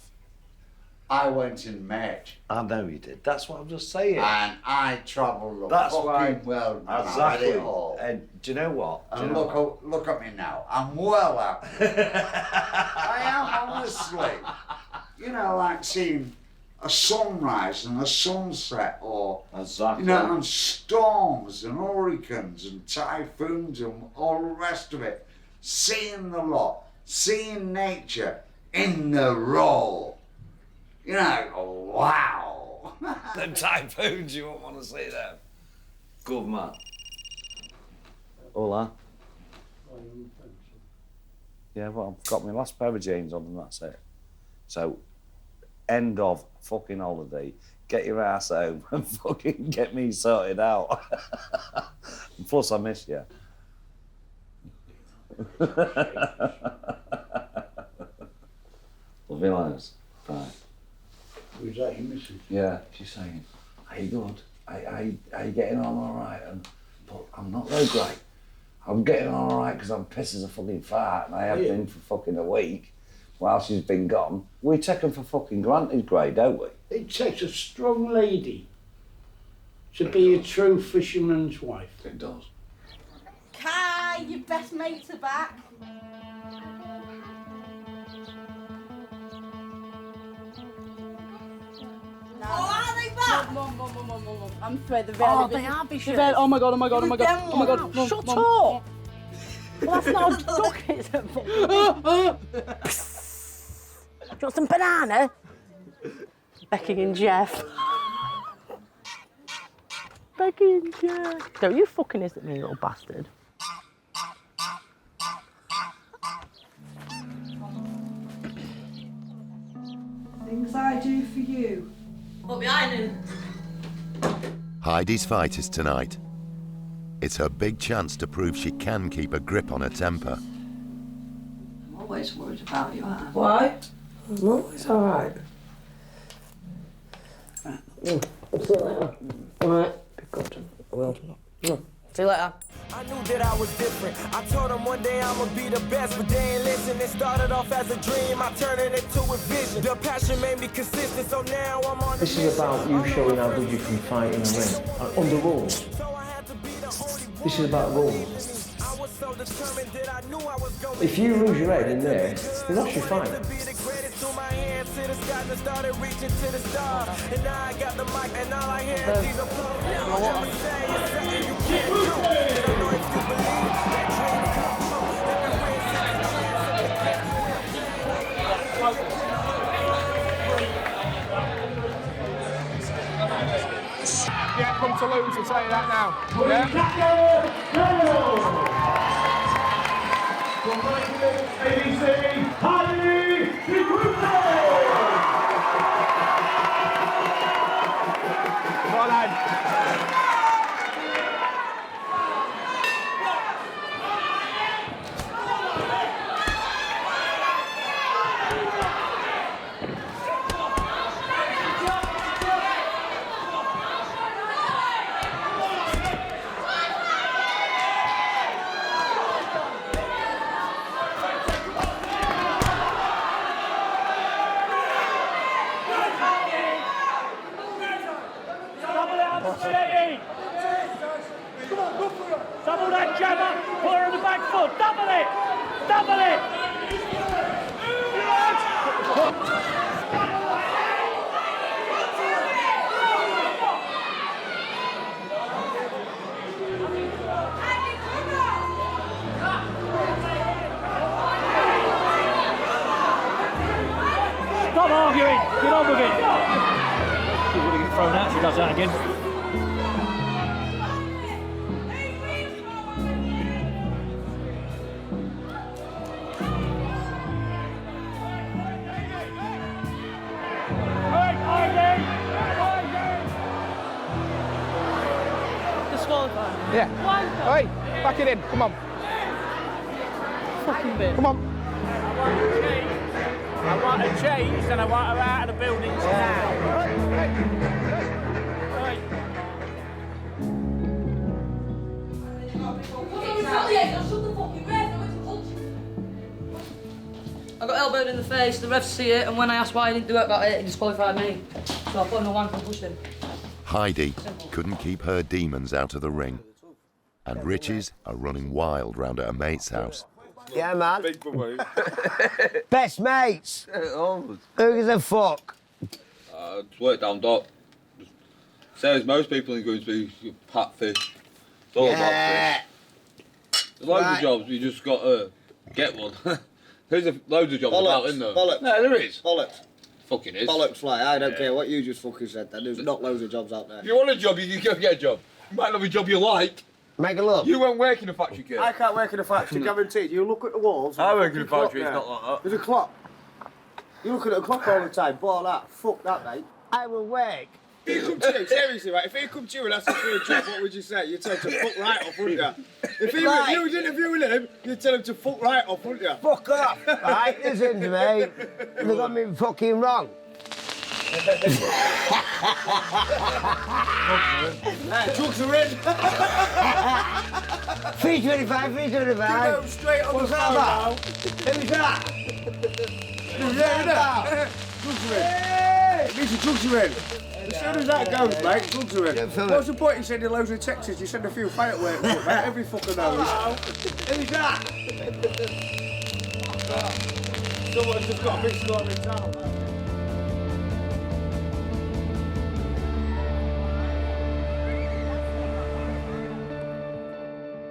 I went in March. I know you did. That's what I'm just saying. And I travelled the That's fucking why. world. Exactly. It all. And do you know what? And look at me now. I'm well out. I am, honestly. You know, like seeing a sunrise and a sunset, or exactly. You know, and storms and hurricanes and typhoons and all the rest of it. Seeing the lot, seeing nature in the raw. You know, wow. Them typhoons, you won't want to see them. Good man. Hola. Yeah, well, I've got my last pair of jeans on and that's it. So, end of fucking holiday. Get your ass home and fucking get me sorted out. Plus, I miss you. Love you loads. Bye. Who's that, your missus? Yeah, she's saying, are you good? Are you getting on all right? But I'm not though, great. I'm getting on all right because I'm pissed as a fucking fart and I have been for fucking a week while she's been gone. We take them for fucking granted, Gray, don't we? It takes a strong lady to be a true fisherman's wife. It does. Kai, your best mates are back. Oh, are they back? Mum. I'm afraid they're really they are vicious. Oh my god, oh my god, oh my god, oh my god. Mum, shut up! Well, that's not a duck, it's a fucking... Do you want some banana? Becky and Jeff. Becky and Jack. Don't you fucking hiss at me, little bastard. Things I do for you. What behind him? Heidi's fight is tonight. It's her big chance to prove she can keep a grip on her temper. I'm always worried about you, aren't I? Why? No, it's all right. See you later. All right. Be good. I will. See you later. I knew that I was different. I told them one day I'ma be the best, but they ain't listen. It started off as a dream, I turned it into a vision. The passion made me consistent, so now I'm on. This is about you showing how good you can fight in the ring, under rules. This is about rules. If you lose your head in there, you lost your fight. Yeah, come to lose, I'll tell you that now. Yeah? ABC, Heyley, Come on, lad. Double that jammer, put her on the back foot, double it, double it. Stop arguing, get on with it. She's going to get thrown out if she does that again. Yeah. Hey, back it in. Come on. Fucking bit. Come on. I want her changed and I want her out of the building now. I got elbowed in the face, the refs see it, and when I asked why he didn't do it about it, he disqualified me. So I put him a wank and pushed him. Heidi couldn't keep her demons out of the ring. And Richie's are running wild round at her mate's house. Yeah, man. Best mates. Who gives a fuck? Just work down dock. Same as most people in Grimsby, you pat fish. It's all about fish. There's loads of jobs, you just got to get one. There's loads of jobs about, isn't there? Bollocks. No, there is. Bollocks. Fucking is. Bollocks fly. I don't care what you just fucking said then. There's not loads of jobs out there. If you want a job, you can go get a job. You might not be a job you like. Make a look. You won't work in a factory, kid. I can't work in a factory, guaranteed. You look at the walls. I work in a fucking factory, it's clock not there. like that. There's a clock. You're looking at a clock all the time. Ball that. Fuck that, mate. I will work. If he come to you, seriously, right? If he come to you and asks you for a job, what would you say? You'd tell him to fuck right off, wouldn't you? If he was, you was interviewing him, you'd tell him to fuck right off, wouldn't you? Fuck off, right? Listen to me. You got me fucking wrong. Drugs are in. 325, 325. You go straight on What's the that phone about? now. Who's that? Who's that? Drugs are in. These are drugs are in. As soon as that goes, mate, drugs are in. What's the point in sending loads of texts? You send a few fireworks, mate. Every fucker knows. Who's that? Someone's just got a big score in town.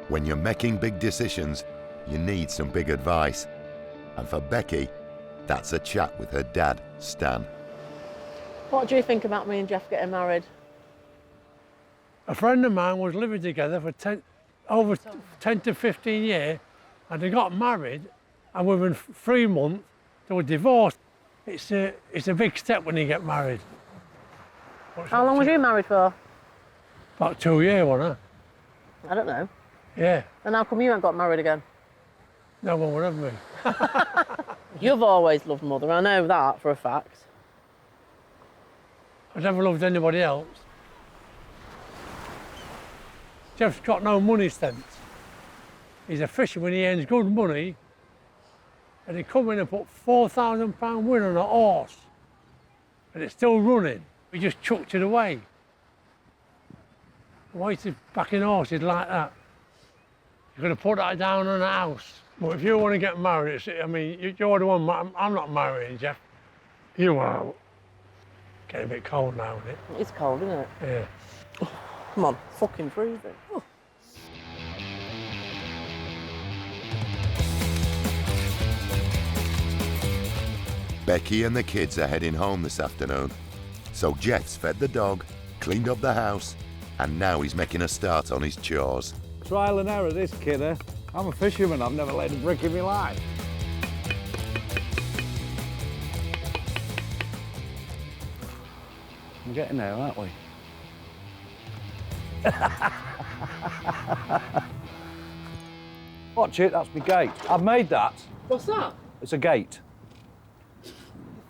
When you're making big decisions, you need some big advice. And for Becky, that's a chat with her dad, Stan. What do you think about me and Jeff getting married? A friend of mine was living together for over 10 to 15 years, and they got married, and within 3 months, they were divorced. It's a big step when you get married. How long was you married for? About 2 years, wasn't I don't know. it? Yeah. And how come you ain't got married again? No one would have me. You've always loved Mother, I know that for a fact. I've never loved anybody else. Jeff's got no money sense. He's a fisherman, he earns good money, and he come in and put £4,000 win on a horse, and it's still running. He just chucked it away. Why is he backing horses like that? You're going to put that down on a house. But if you want to get married, I mean, you're the one, I'm not marrying Jeff. You are. Getting a bit cold now, isn't it? It's cold, isn't it? Yeah. Oh, come on, fucking freezing. Oh. Becky and the kids are heading home this afternoon. So Jeff's fed the dog, cleaned up the house, and now he's making a start on his chores. Trial and error, this kidder. I'm a fisherman, I've never laid a brick in my life. We're getting there, aren't we? Watch it, that's my gate. I've made that. What's that? It's a gate.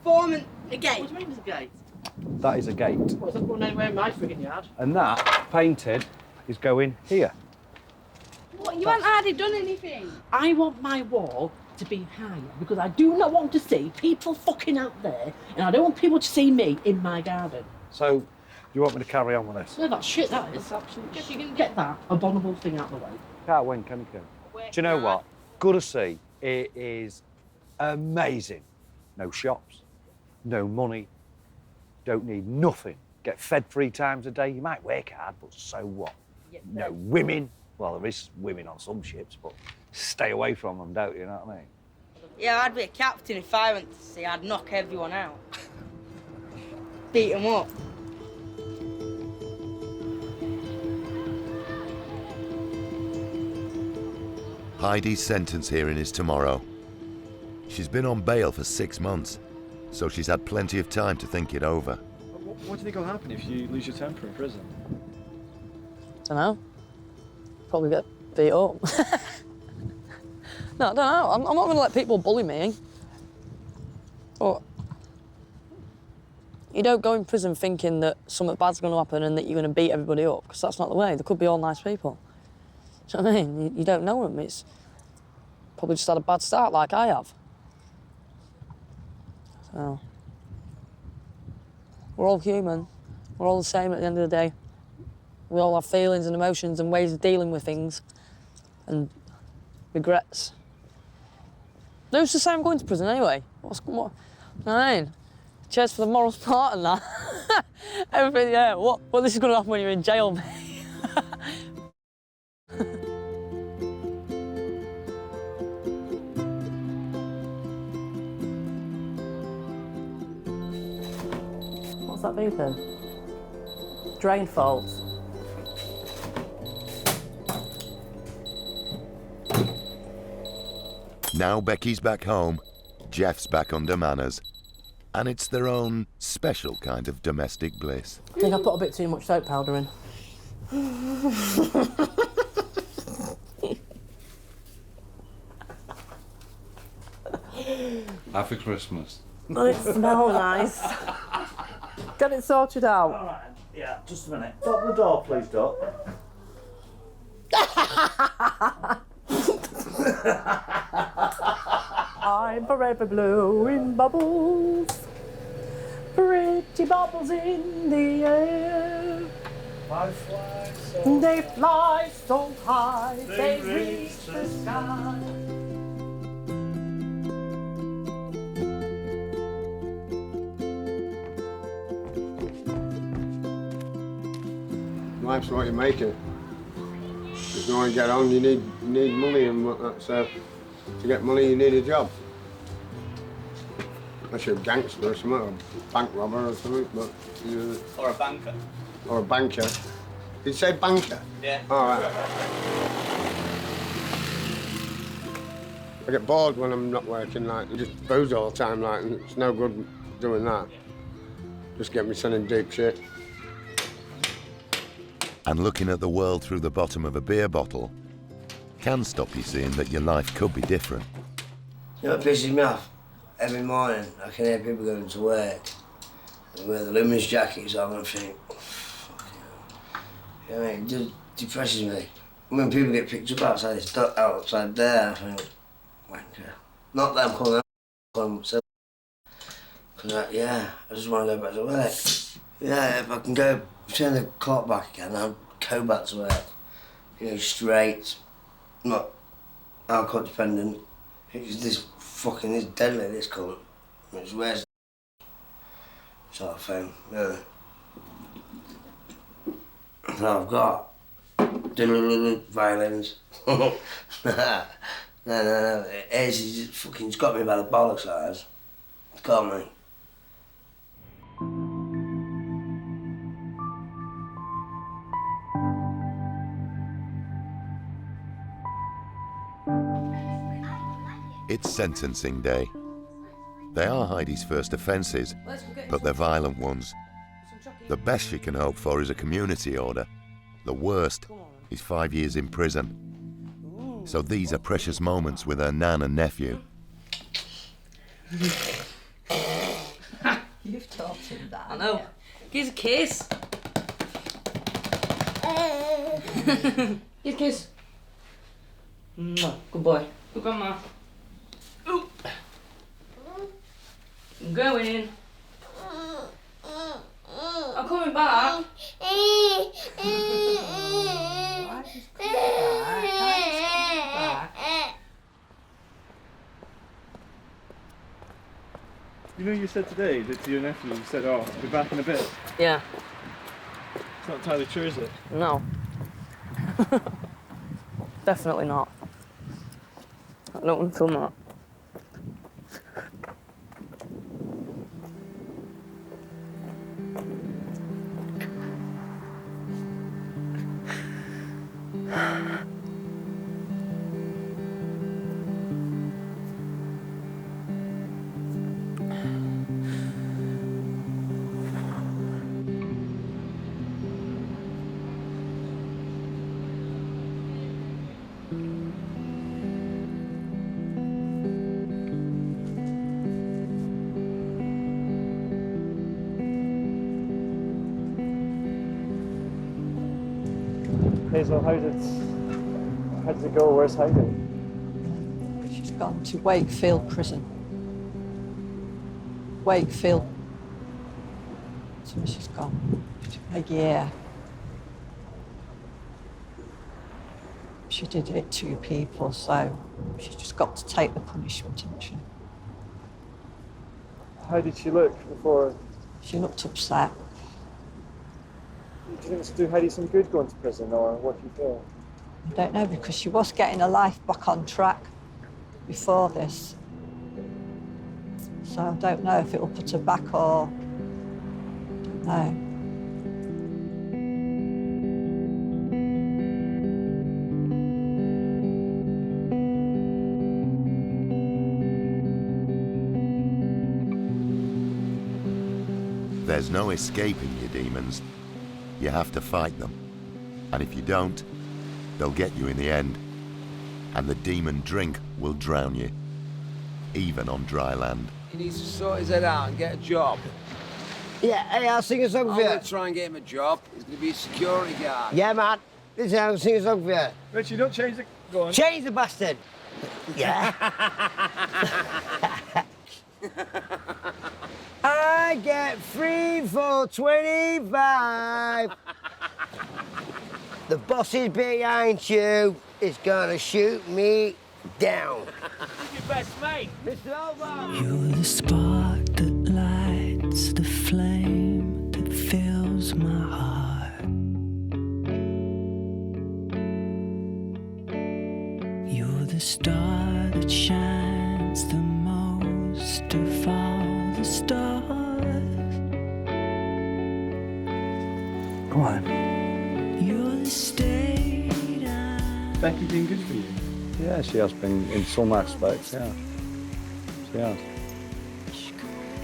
Forming a gate. What do you mean it's a gate? That is a gate. What's that going anywhere in my frigging yard? And that, painted, is going here. What? You haven't hardly done anything. I want my wall to be higher because I do not want to see people fucking out there, and I don't want people to see me in my garden. So, do you want me to carry on with this? No, that's shit, that is. Absolutely. If you can get that abominable thing out of the way. Can't win, can you, Kim? Do you know what? Good to see. It is amazing. No shops, no money, don't need nothing. Get fed 3 times a day. You might work hard, but so what? No women. Well, there is women on some ships, but stay away from them, don't you? You know what I mean? Yeah, I'd be a captain if I went to sea. I'd knock everyone out. Beat them up. Heidi's sentence hearing is tomorrow. She's been on bail for 6 months, so she's had plenty of time to think it over. What do you think will happen if you lose your temper in prison? Don't know. Probably get beat up. No, I don't know. I'm not going to let people bully me. But you don't go in prison thinking that something bad's going to happen and that you're going to beat everybody up, because that's not the way. They could be all nice people. Do you know what I mean? You don't know them. It's probably just had a bad start like I have. So, we're all human. We're all the same at the end of the day. We all have feelings and emotions and ways of dealing with things and regrets. Who's to say I'm going to prison anyway? What? You know what I mean? Cheers for the moral part and that. Everything, yeah. What this is going to happen when you're in jail, mate? What's that beeping? Drain fault. Now Becky's back home, Jeff's back under manners, and it's their own special kind of domestic bliss. I think I put a bit too much soap powder in. Happy Christmas. Oh, it smells nice. Get it sorted out. All right, yeah, just a minute. Open the door, please, Doc. I'm forever blowing bubbles, pretty bubbles in the air. They fly so high, they reach the sky. Life's what you make it. If you want to get on, you need money, and whatnot. So to get money, you need a job. Unless you're a gangster or something, or a bank robber or something, but or a banker. Or a banker. Did you say banker? Yeah. All right. I get bored when I'm not working, like, I just booze all the time, like, and it's no good doing that. Just get me sending deep shit. And looking at the world through the bottom of a beer bottle can stop you seeing that your life could be different. You know what pisses me off? Every morning I can hear people going to work and wear the luminous jackets on and I think, oh, fuck you know what I mean? It just depresses me. When people get picked up outside there, I think, wanker. Not that I'm calling them myself. Because, yeah, I just want to go back to work. Yeah, if I can turn the clock back again, I'll go back to work. You know, straight, not alcohol dependent. It's this deadly, this cunt. It's where's sort of thing, really. So I've got violins. No. It's got me by the bollocks, that has. It's got me. It's sentencing day. They are Heidi's first offences, but they're violent ones. The best she can hope for is a community order. The worst is 5 years in prison. So these are precious moments with her nan and nephew. You've taught him that. I know. Give us a kiss. Give a kiss. Mwah. Good boy. Good grandma. Ooh. I'm going. I'm coming back. You know, you said today that to your nephew, you said, oh, I'll be back in a bit. Yeah. It's not entirely true, is it? No. Definitely not. I don't want to film that. Hazel, how does it go? Where's Heidi? She's gone to Wakefield prison. Wakefield. That's where she's gone. A year. She did it to people, so she's just got to take the punishment, hasn't she? How did she look before? She looked upset. Do you think it's do Heidi some good going to prison, or what do you feel? I don't know, because she was getting her life back on track before this. So I don't know if it'll put her back or... I don't know. There's no escaping your demons. You have to fight them. And if you don't, they'll get you in the end. And the demon drink will drown you, even on dry land. He needs to sort his head out and get a job. Yeah, hey, I'll sing a song for you. I'm going to try and get him a job. He's going to be a security guard. Yeah, man. Listen, I'll sing a song for you. Richie, don't change the... Go on. Change the bastard. Yeah. I get 3 for 25. The boss is behind you. Is gonna shoot me down. Your best mate. Mr. Over. You're the spark that lights the flame that fills my heart. You're the star that shines the most of all the stars. Come on. You're Becky been good for you? Yeah, she has been in some aspects, yeah. She has.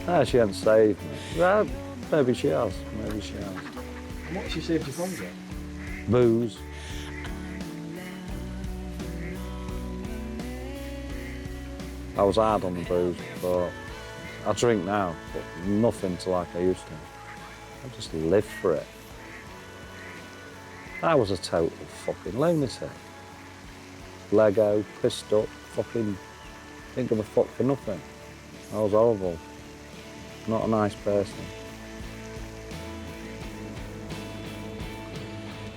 No, she hasn't saved me. Well, maybe she has, maybe she has. And what has she saved you from, Jeff? Booze. I was hard on the booze, but I drink now, but nothing to like I used to. I just live for it. I was a total fucking lunatic. Lego, pissed up, fucking didn't give a fuck for nothing. I was horrible. Not a nice person.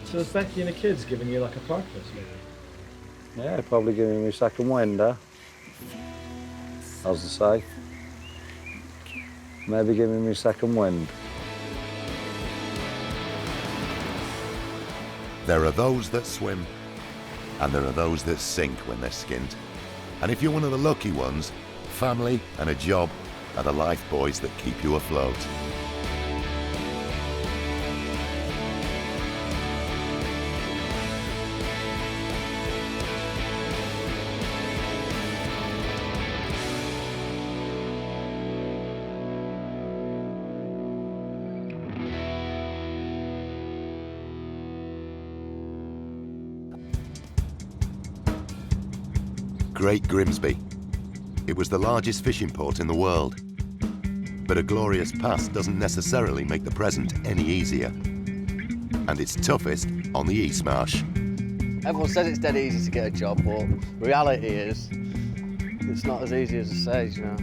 So is Becky and the kids giving you like a purpose, maybe? Yeah, probably giving me a second wind, as they say. Maybe giving me a second wind. There are those that swim, and there are those that sink when they're skinned. And if you're one of the lucky ones, family and a job are the life buoys that keep you afloat. Great Grimsby. It was the largest fishing port in the world. But a glorious past doesn't necessarily make the present any easier. And it's toughest on the East Marsh. Everyone says it's dead easy to get a job, but reality is, it's not as easy as it says, you know.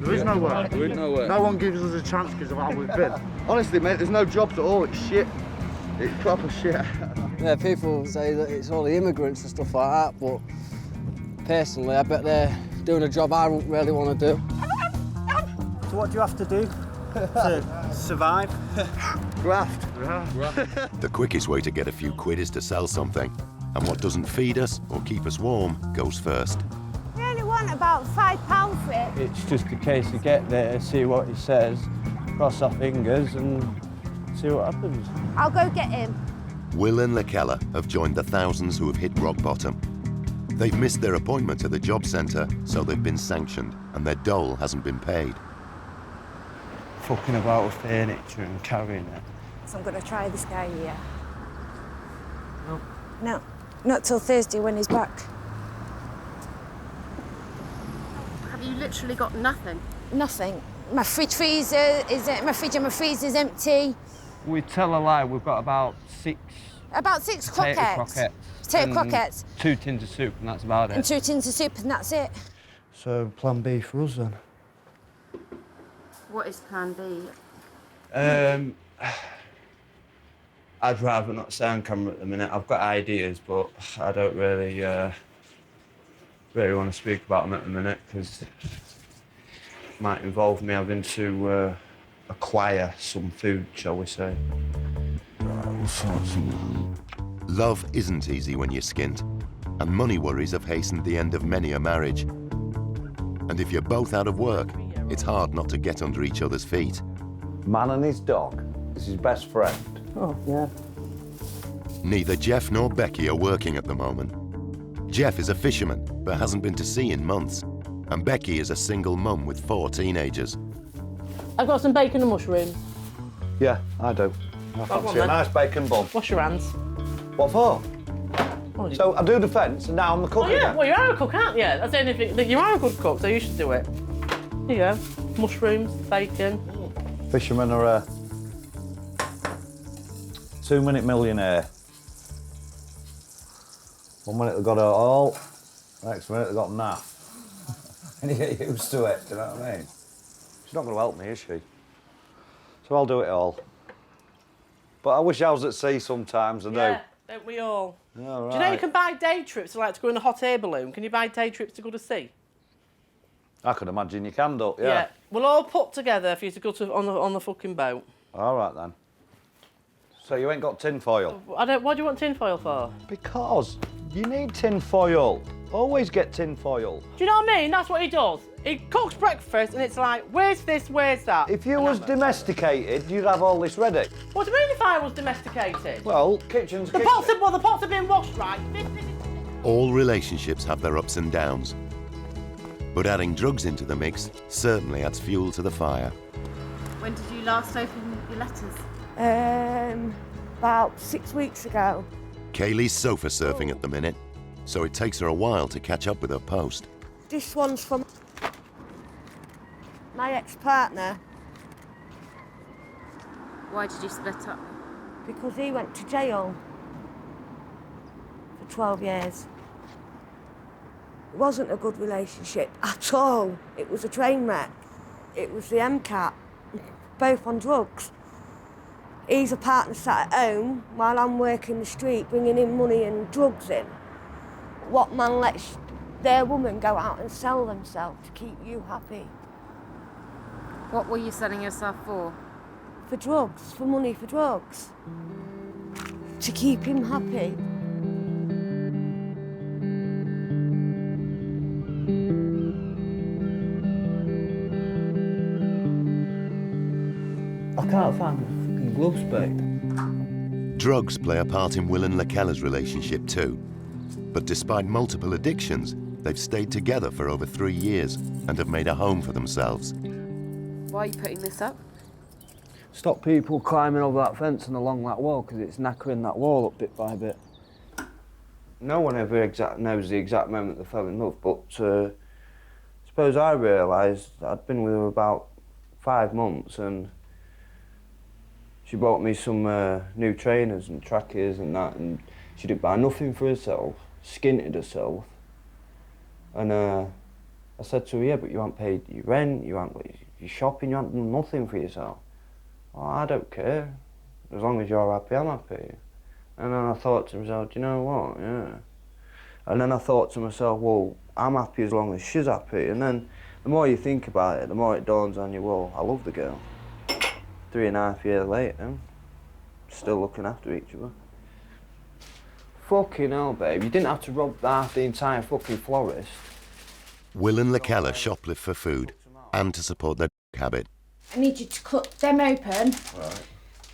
There is no work. There is no work. No one gives us a chance because of how we've been. Honestly, mate, there's no jobs at all. It's shit. It's proper shit. Yeah, people say that it's all the immigrants and stuff like that, but personally, I bet they're doing a job I don't really want to do. So what do you have to do to survive? Graft. The quickest way to get a few quid is to sell something. And what doesn't feed us or keep us warm goes first. We only want about £5 for it. It's just a case of get there, see what he says, cross our fingers and see what happens. I'll go get him. Will and LaKella have joined the thousands who have hit rock bottom. They've missed their appointment at the job centre, so they've been sanctioned, and their dole hasn't been paid. Fucking about with furniture and carrying it. So I'm going to try this guy here. No, not till Thursday when he's back. Have you literally got nothing? Nothing. My fridge and my freezer's empty. We tell a lie, we've got about six Croquettes. Potato croquettes. 2 tins of soup, and that's about it. And 2 tins of soup, and that's it. So, plan B for us then? What is plan B? I'd rather not say on camera at the minute. I've got ideas, but I don't really want to speak about them at the minute, because it might involve me having to acquire some food, shall we say. Right, we'll sort some. Love isn't easy when you're skint, and money worries have hastened the end of many a marriage. And if you're both out of work, it's hard not to get under each other's feet. Man and his dog is his best friend. Oh, yeah. Neither Jeff nor Becky are working at the moment. Jeff is a fisherman, but hasn't been to sea in months. And Becky is a single mum with 4 teenagers. I've got some bacon and mushrooms. Yeah, I do. I fancy a nice bacon bun. Wash your hands. What for? So I do the fence, and now I'm the cook again. Well, you are a cook, aren't you? That's the only thing. You are a good cook, so you should do it. Here you go. Mushrooms, bacon. Fishermen are a 2-minute millionaire. 1 minute they've got it all, next minute they've got naff. And you get used to it, do you know what I mean? She's not going to help me, is she? So I'll do it all. But I wish I was at sea sometimes, I do. Yeah, don't we all? Yeah, right. Do you know you can buy day trips, like to go in a hot air balloon? Can you buy day trips to go to sea? I could imagine you can do, yeah. Yeah. We'll all put together for you to go to on the fucking boat. All right then. So you ain't got tin foil? What do you want tin foil for? Because you need tin foil. Always get tin foil. Do you know what I mean? That's what he does. He cooks breakfast and it's like, where's this, where's that? If you was domesticated, you'd have all this ready. What do you mean if I was domesticated? Well, kitchen's the pots have been washed right. All relationships have their ups and downs. But adding drugs into the mix certainly adds fuel to the fire. When did you last open your letters? About 6 weeks ago. Kaylee's sofa surfing at the minute, so it takes her a while to catch up with her post. This one's from my ex-partner. Why did you split up? Because he went to jail for 12 years. It wasn't a good relationship at all. It was a train wreck. It was the MCAT, both on drugs. He's a partner sat at home while I'm working the street, bringing in money and drugs in. What man lets their woman go out and sell themselves to keep you happy? What were you selling yourself for? For drugs, for money for drugs. To keep him happy. I can't find my fucking gloves, babe. Drugs play a part in Will and Lakella's relationship too. But despite multiple addictions, they've stayed together for over 3 years and have made a home for themselves. Why are you putting this up? Stop people climbing over that fence and along that wall, because it's knackering that wall up bit by bit. No one ever knows the exact moment they fell in love, but I suppose I realised I'd been with her about 5 months and she bought me some new trainers and trackers and that, and she didn't buy nothing for herself, skinted herself. And I said to her, yeah, but you haven't paid your rent, you haven't your shopping, you haven't done nothing for yourself. Oh, I don't care. As long as you're happy, I'm happy. And then I thought to myself, do you know what, yeah. And then I thought to myself, well, I'm happy as long as she's happy. And then the more you think about it, the more it dawns on you, well, I love the girl. 3.5 years later, still looking after each other. Fucking hell, babe, you didn't have to rob half the entire fucking florist. Will and Lakella shoplift for food and to support their habit. I need you to cut them open, Right.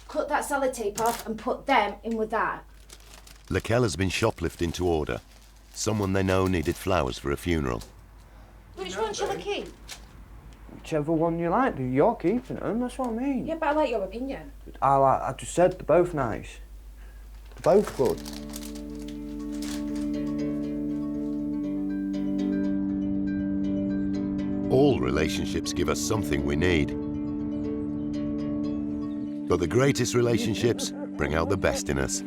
cut that sellotape off and put them in with that. Lakella's been shoplifting to order. Someone they know needed flowers for a funeral. Which one shall I keep? Whichever one you like, you're keeping them, that's what I mean. Yeah, but I like your opinion. I just said they're both nice. They're both good. All relationships give us something we need. But the greatest relationships bring out the best in us.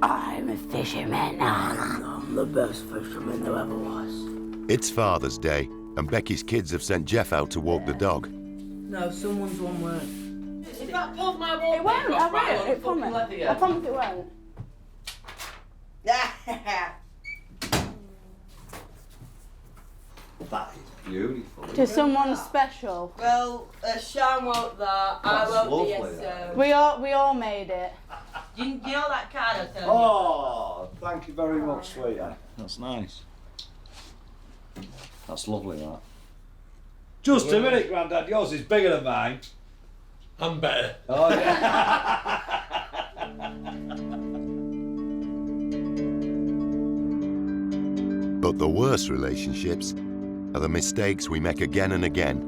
I'm a fisherman. I'm the best fisherman there ever was. It's Father's Day, and Becky's kids have sent Jeff out to walk the dog. No, someone's one word. If that pulls my wall, It won't, I won't. It promise. I promise it won't. That is beautiful. To someone special. Well, Sean wrote that, I That's wrote lovely, the that. so... We all made it. You know that card I told you? Oh, thank you very much, sweetheart. That's nice. That's lovely, that. Just a minute, Grandad. Yours is bigger than mine. I'm better. Oh, yeah. But the worst relationships are the mistakes we make again and again.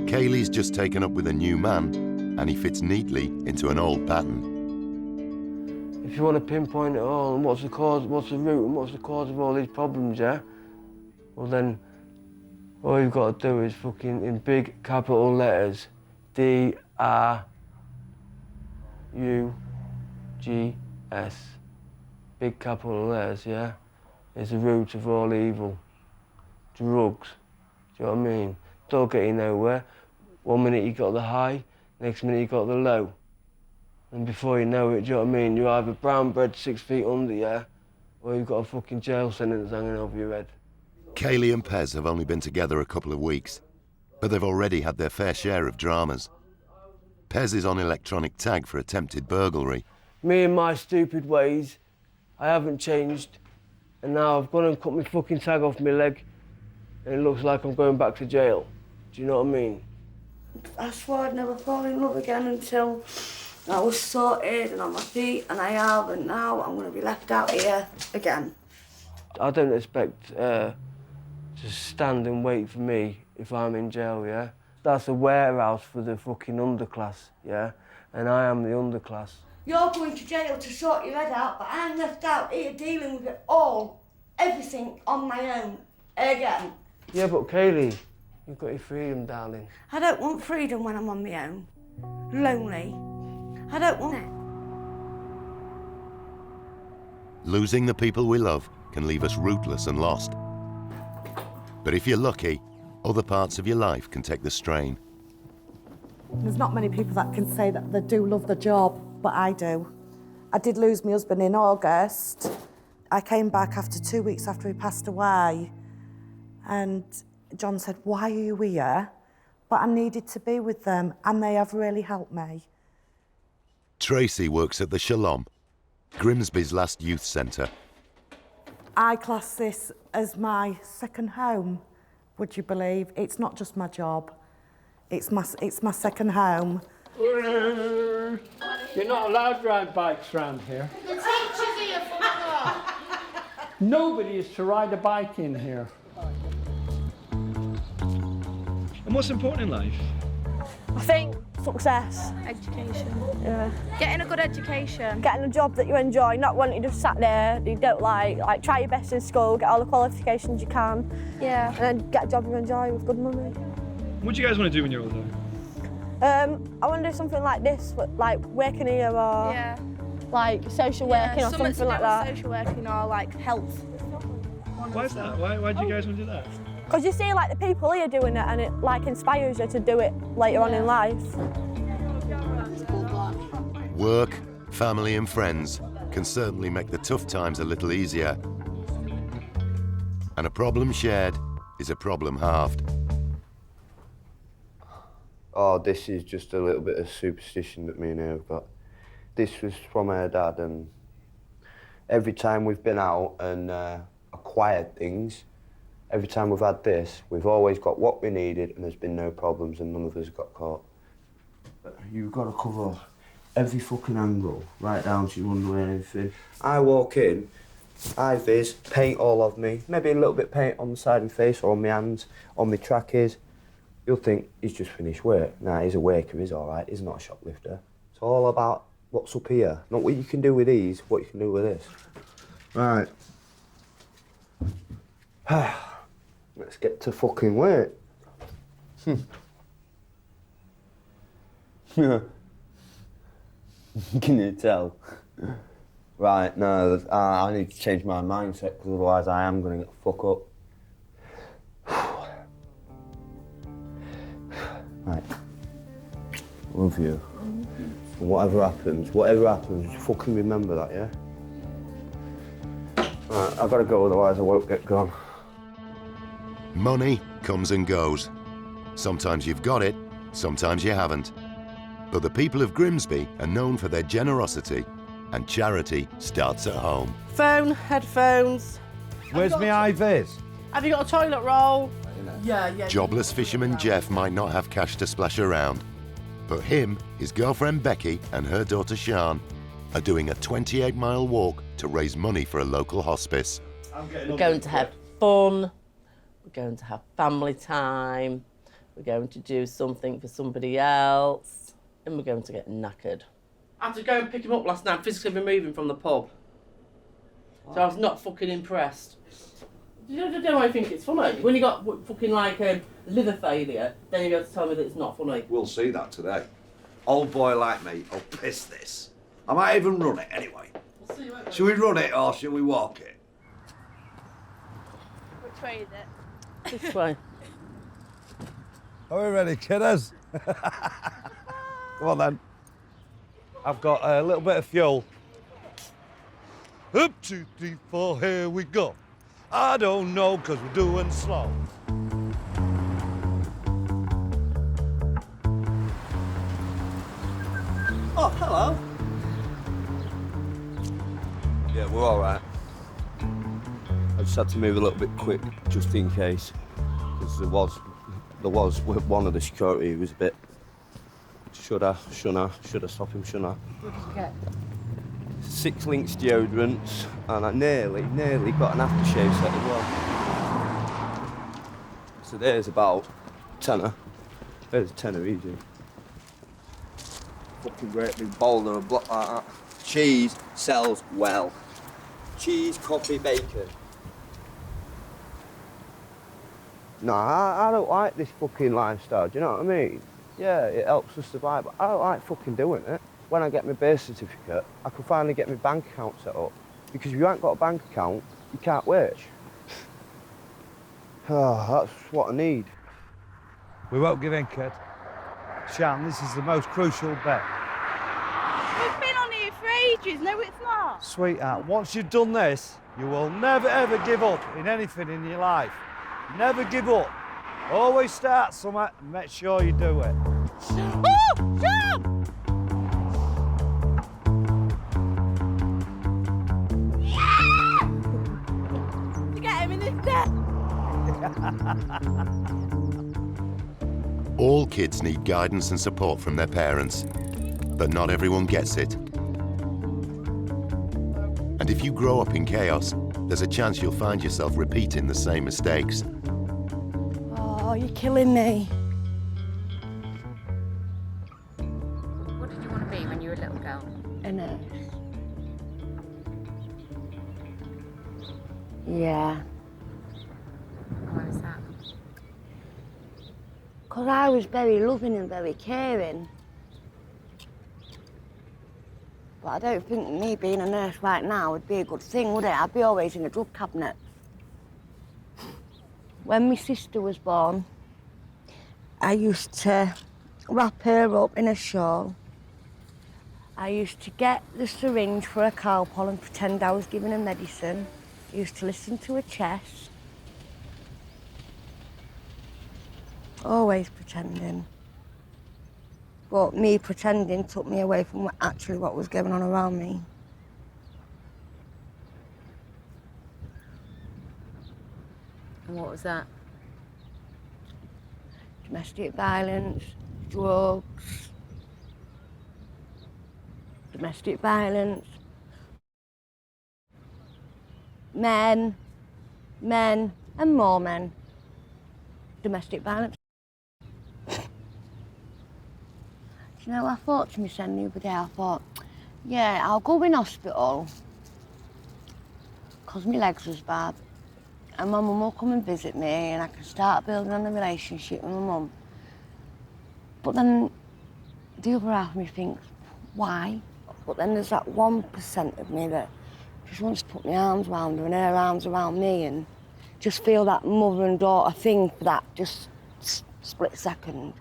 Kaylee's just taken up with a new man, and he fits neatly into an old pattern. If you want to pinpoint it all and what's the cause, what's the root and what's the cause of all these problems, yeah? Well then, all you've got to do is fucking, in big capital letters, D-R-U-G-S. Big capital letters, yeah? Is the root of all evil. Drugs. Do you know what I mean? Don't get you nowhere. 1 minute you got the high, next minute you got the low. And before you know it, do you know what I mean? You're either brown bread 6 feet under, yeah? Or you've got a fucking jail sentence hanging over your head. Kaylee and Pez have only been together a couple of weeks, but they've already had their fair share of dramas. Pez is on electronic tag for attempted burglary. Me and my stupid ways, I haven't changed, and now I've gone and cut my fucking tag off my leg, and it looks like I'm going back to jail. Do you know what I mean? I swore I'd never fall in love again until I was sorted and on my feet, and I have, and now I'm going to be left out here again. I don't expect to stand and wait for me if I'm in jail, yeah? That's a warehouse for the fucking underclass, yeah? And I am the underclass. You're going to jail to sort your head out, but I'm left out here dealing with it all, everything on my own, again. Yeah, but Kaylee, you've got your freedom, darling. I don't want freedom when I'm on my own. Lonely. I don't want it. Losing the people we love can leave us rootless and lost. But if you're lucky, other parts of your life can take the strain. There's not many people that can say that they do love the job, but I do. I did lose my husband in August. I came back after 2 weeks after he passed away, and John said, "Why are you here?" But I needed to be with them, and they have really helped me. Tracy works at the Shalom, Grimsby's last youth centre. I class this as my second home, would you believe? It's not just my job. It's my second home. You're not allowed to ride bikes around here. The teacher's here for my Nobody is to ride a bike in here. And what's important in life? I think success. Education. Yeah. Getting a good education. Getting a job that you enjoy, not wanting to just sat there, you don't like try your best in school, get all the qualifications you can. Yeah. And then get a job you enjoy with good money. What do you guys want to do when you're older? I want to do something like this, like working here or like social working or something like that. Social working or like health. Why is that? Why do you guys want to do that? Because you see like the people here doing it and it like inspires you to do it later on in life. Work, family and friends can certainly make the tough times a little easier. And a problem shared is a problem halved. Oh, this is just a little bit of superstition that me and her have got. This was from her dad, and every time we've been out and acquired things, every time we've had this, we've always got what we needed and there's been no problems and none of us got caught. But you've got to cover every fucking angle, right down to your underwear and everything. I walk in, high vis, paint all of me, maybe a little bit paint on the side of my face or on my hands, on my trackies. You'll think he's just finished work. Nah, he's a worker, he's all right, he's not a shoplifter. It's all about what's up here, not what you can do with these, what you can do with this. Right. Let's get to fucking work. Can you tell? Right, no, I need to change my mindset because otherwise I am going to get fucked up. Right. Love you. And whatever happens, just fucking remember that, yeah? Right, I've got to go, otherwise I won't get gone. Money comes and goes. Sometimes you've got it, sometimes you haven't. But the people of Grimsby are known for their generosity, and charity starts at home. Phone, headphones. Where's my high vis? Have you got a toilet roll? Yeah. Jobless fisherman Jeff might not have cash to splash around, but him, his girlfriend Becky and her daughter Sian are doing a 28-mile walk to raise money for a local hospice. We're going to have fun, we're going to have family time, we're going to do something for somebody else, and we're going to get knackered. I had to go and pick him up last night, physically remove him from the pub. So I was not fucking impressed. You don't know why I think it's funny. When you got fucking like liver failure, then you go to tell me that it's not funny. We'll see that today. Old boy like me will piss this. I might even run it anyway. Should we run it or should we walk it? Which way is it? This way. Are we ready, kiddos? Come on then. I've got a little bit of fuel. Up, 2, 3, 4, here we go. I don't know, because we're doing slow. Oh, hello. all right. I just had to move a little bit quick, just in case, because there was one of the security who was a bit. Should I stop him? Shouldn't I? What did you get? 6 Lynx deodorants, and I nearly got an aftershave set as well. So there's about tenner. There's a tenner easy. Fucking great big boulder of block like that. Cheese sells well. Cheese, coffee, bacon. No, I don't like this fucking lifestyle, do you know what I mean? Yeah, it helps us survive, but I don't like fucking doing it. When I get my birth certificate, I can finally get my bank account set up. Because if you ain't got a bank account, you can't work. Oh, that's what I need. We won't give in, kid. Shan, this is the most crucial bit. We've been on here for ages. No, it's not. Sweetheart, once you've done this, you will never, ever give up in anything in your life. Never give up. Always start somewhere and make sure you do it. Oh, John! To get him in his death. All kids need guidance and support from their parents, but not everyone gets it. And if you grow up in chaos, there's a chance you'll find yourself repeating the same mistakes. Oh, you're killing me. What did you want to be when you were a little girl? A nurse. Yeah. Why was that? Because I was very loving and very caring. But I don't think me being a nurse right now would be a good thing, would it? I'd be always in a drug cabinet. When my sister was born, I used to wrap her up in a shawl. I used to get the syringe for a cowpole and pretend I was giving her medicine. I used to listen to her chest. Always pretending. But me pretending took me away from actually what was going on around me. And what was that? Domestic violence, drugs, domestic violence, men, and more men. Domestic violence. You know, I thought to myself the other day, I thought, yeah, I'll go in hospital because my legs was bad and my mum will come and visit me and I can start building on the relationship with my mum. But then the other half of me thinks, why? But then there's that 1% of me that just wants to put my arms around her and her arms around me and just feel that mother and daughter thing for that just split second.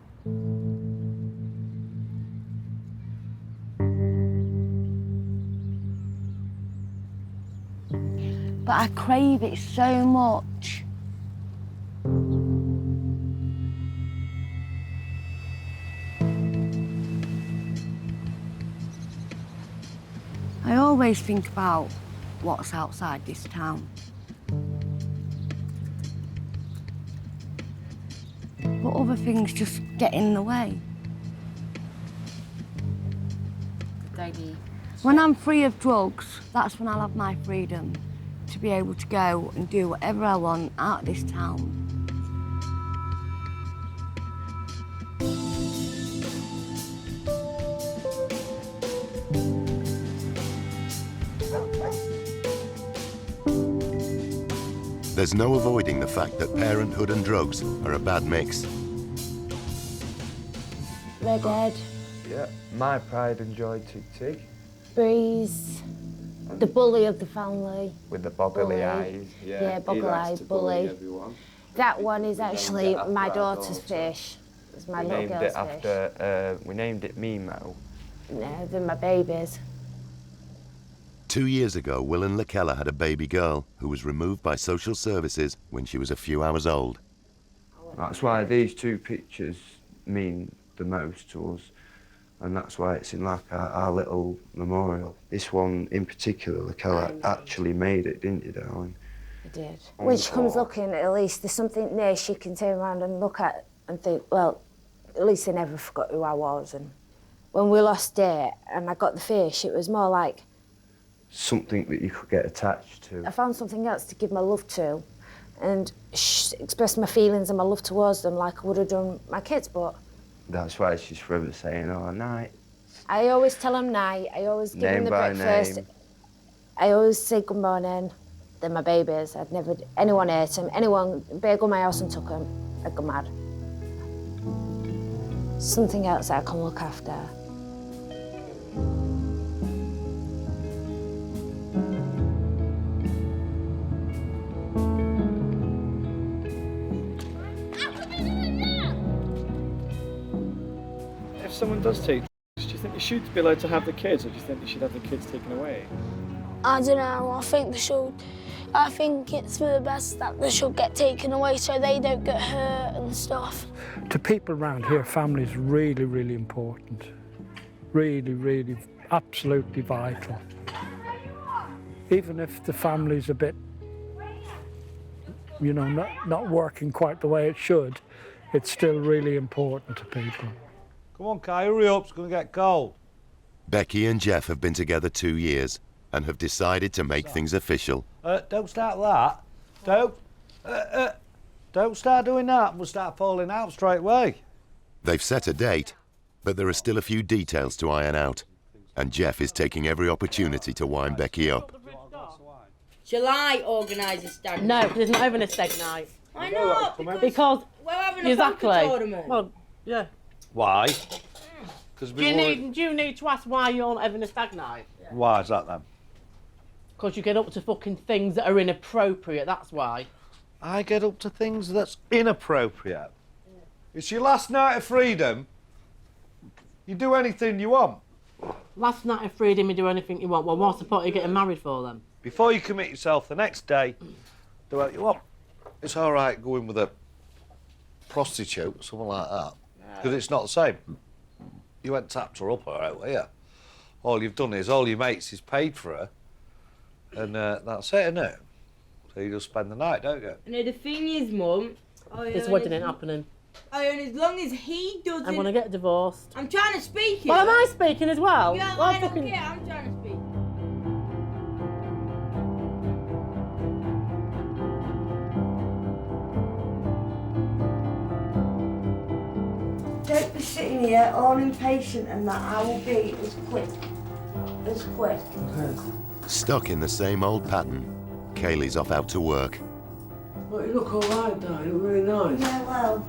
But I crave it so much. I always think about what's outside this town. But other things just get in the way. Daily. When I'm free of drugs, that's when I'll have my freedom to be able to go and do whatever I want out of this town. There's no avoiding the fact that parenthood and drugs are a bad mix. They're dead. Yeah, my pride and joy, Tig. Breeze. The bully of the family. With the boggly eyes. Yeah, boggly-eyed bully. Everyone. That one is actually after my our daughter's daughter. fish. It's my little girl's fish. We named it Mimo. No, they're my babies. 2 years ago, Will and LaKella had a baby girl who was removed by social services when she was a few hours old. That's why these two pictures mean the most to us. and that's why it's in like our little memorial. This one in particular, the Keller actually made it, didn't you, darling? I did. When she comes looking, at least there's something there she can turn around and look at and think, well, at least I never forgot who I was. And when we lost it and I got the fish, it was more like... Something that you could get attached to. I found something else to give my love to and express my feelings and my love towards them like I would have done my kids, but... That's why she's forever saying, oh, night. I always tell them night, I always give them the breakfast. Name. I always say good morning. They're my babies. I'd never... Anyone ate them, anyone... Bear go my house and took them, I'd go mad. Something else that I can look after. If someone does take drugs, do you think they should be allowed to have the kids, or do you think they should have the kids taken away? I don't know, I think they should. I think it's for the best that they should get taken away so they don't get hurt and stuff. To people around here, family is really, really important. Really, really, absolutely vital. Even if the family's a bit, you know, not working quite the way it should, it's still really important to people. Come on, Kai, hurry up, it's going to get cold. Becky and Jeff have been together 2 years and have decided to make things official. Don't start that. Don't start doing that. We'll start falling out straight away. They've set a date, but there are still a few details to iron out. And Jeff is taking every opportunity to wind Becky up. Shall I organise a stag night? No, because it's not even a stag night. Why not? Because we're having a exactly. poker tournament. Well, yeah. Why? Do you need to ask why you're not having a stag night? Why is that then? Because you get up to fucking things that are inappropriate, that's why. I get up to things that's inappropriate. It's your last night of freedom. You do anything you want. Last night of freedom, you do anything you want. Well, what's the point of getting married for then? Before you commit yourself the next day, do what you want. It's all right going with a prostitute or something like that, because it's not the same. You went and tapped her up, all right, well, yeah. All you've done is all your mates is paid for her, and that's it, isn't it? So you just spend the night, don't you? No, the thing is, Mum... This wedding ain't happening. And as long as he doesn't... I'm going to get divorced. I'm trying to speak here. Well, am I speaking as well? Yeah, well, I don't care, I'm trying to speak. Don't be sitting here all impatient and that. I will be as quick. As quick. Stuck in the same old pattern, Kaylee's off out to work. Well, you look all right, Dad. You look really nice. Yeah, well.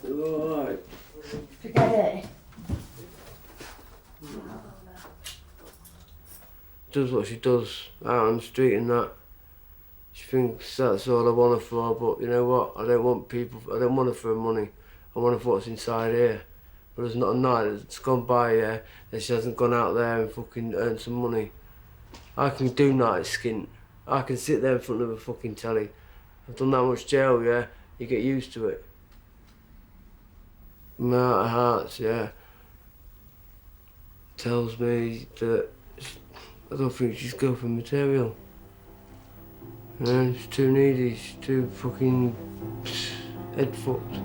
You're all right. Forget it. Does what she does out on the street and that. She thinks that's all I want her for, but you know what? I don't want her for her money. I want her for what's inside here. But there's not a night that's gone by here that she hasn't gone out there and fucking earned some money. I can do night skint. I can sit there in front of a fucking telly. I've done that much jail, yeah? You get used to it. My heart of hearts, yeah, tells me that I don't think she's good for material. She's too needy, she's too fucking head fucked.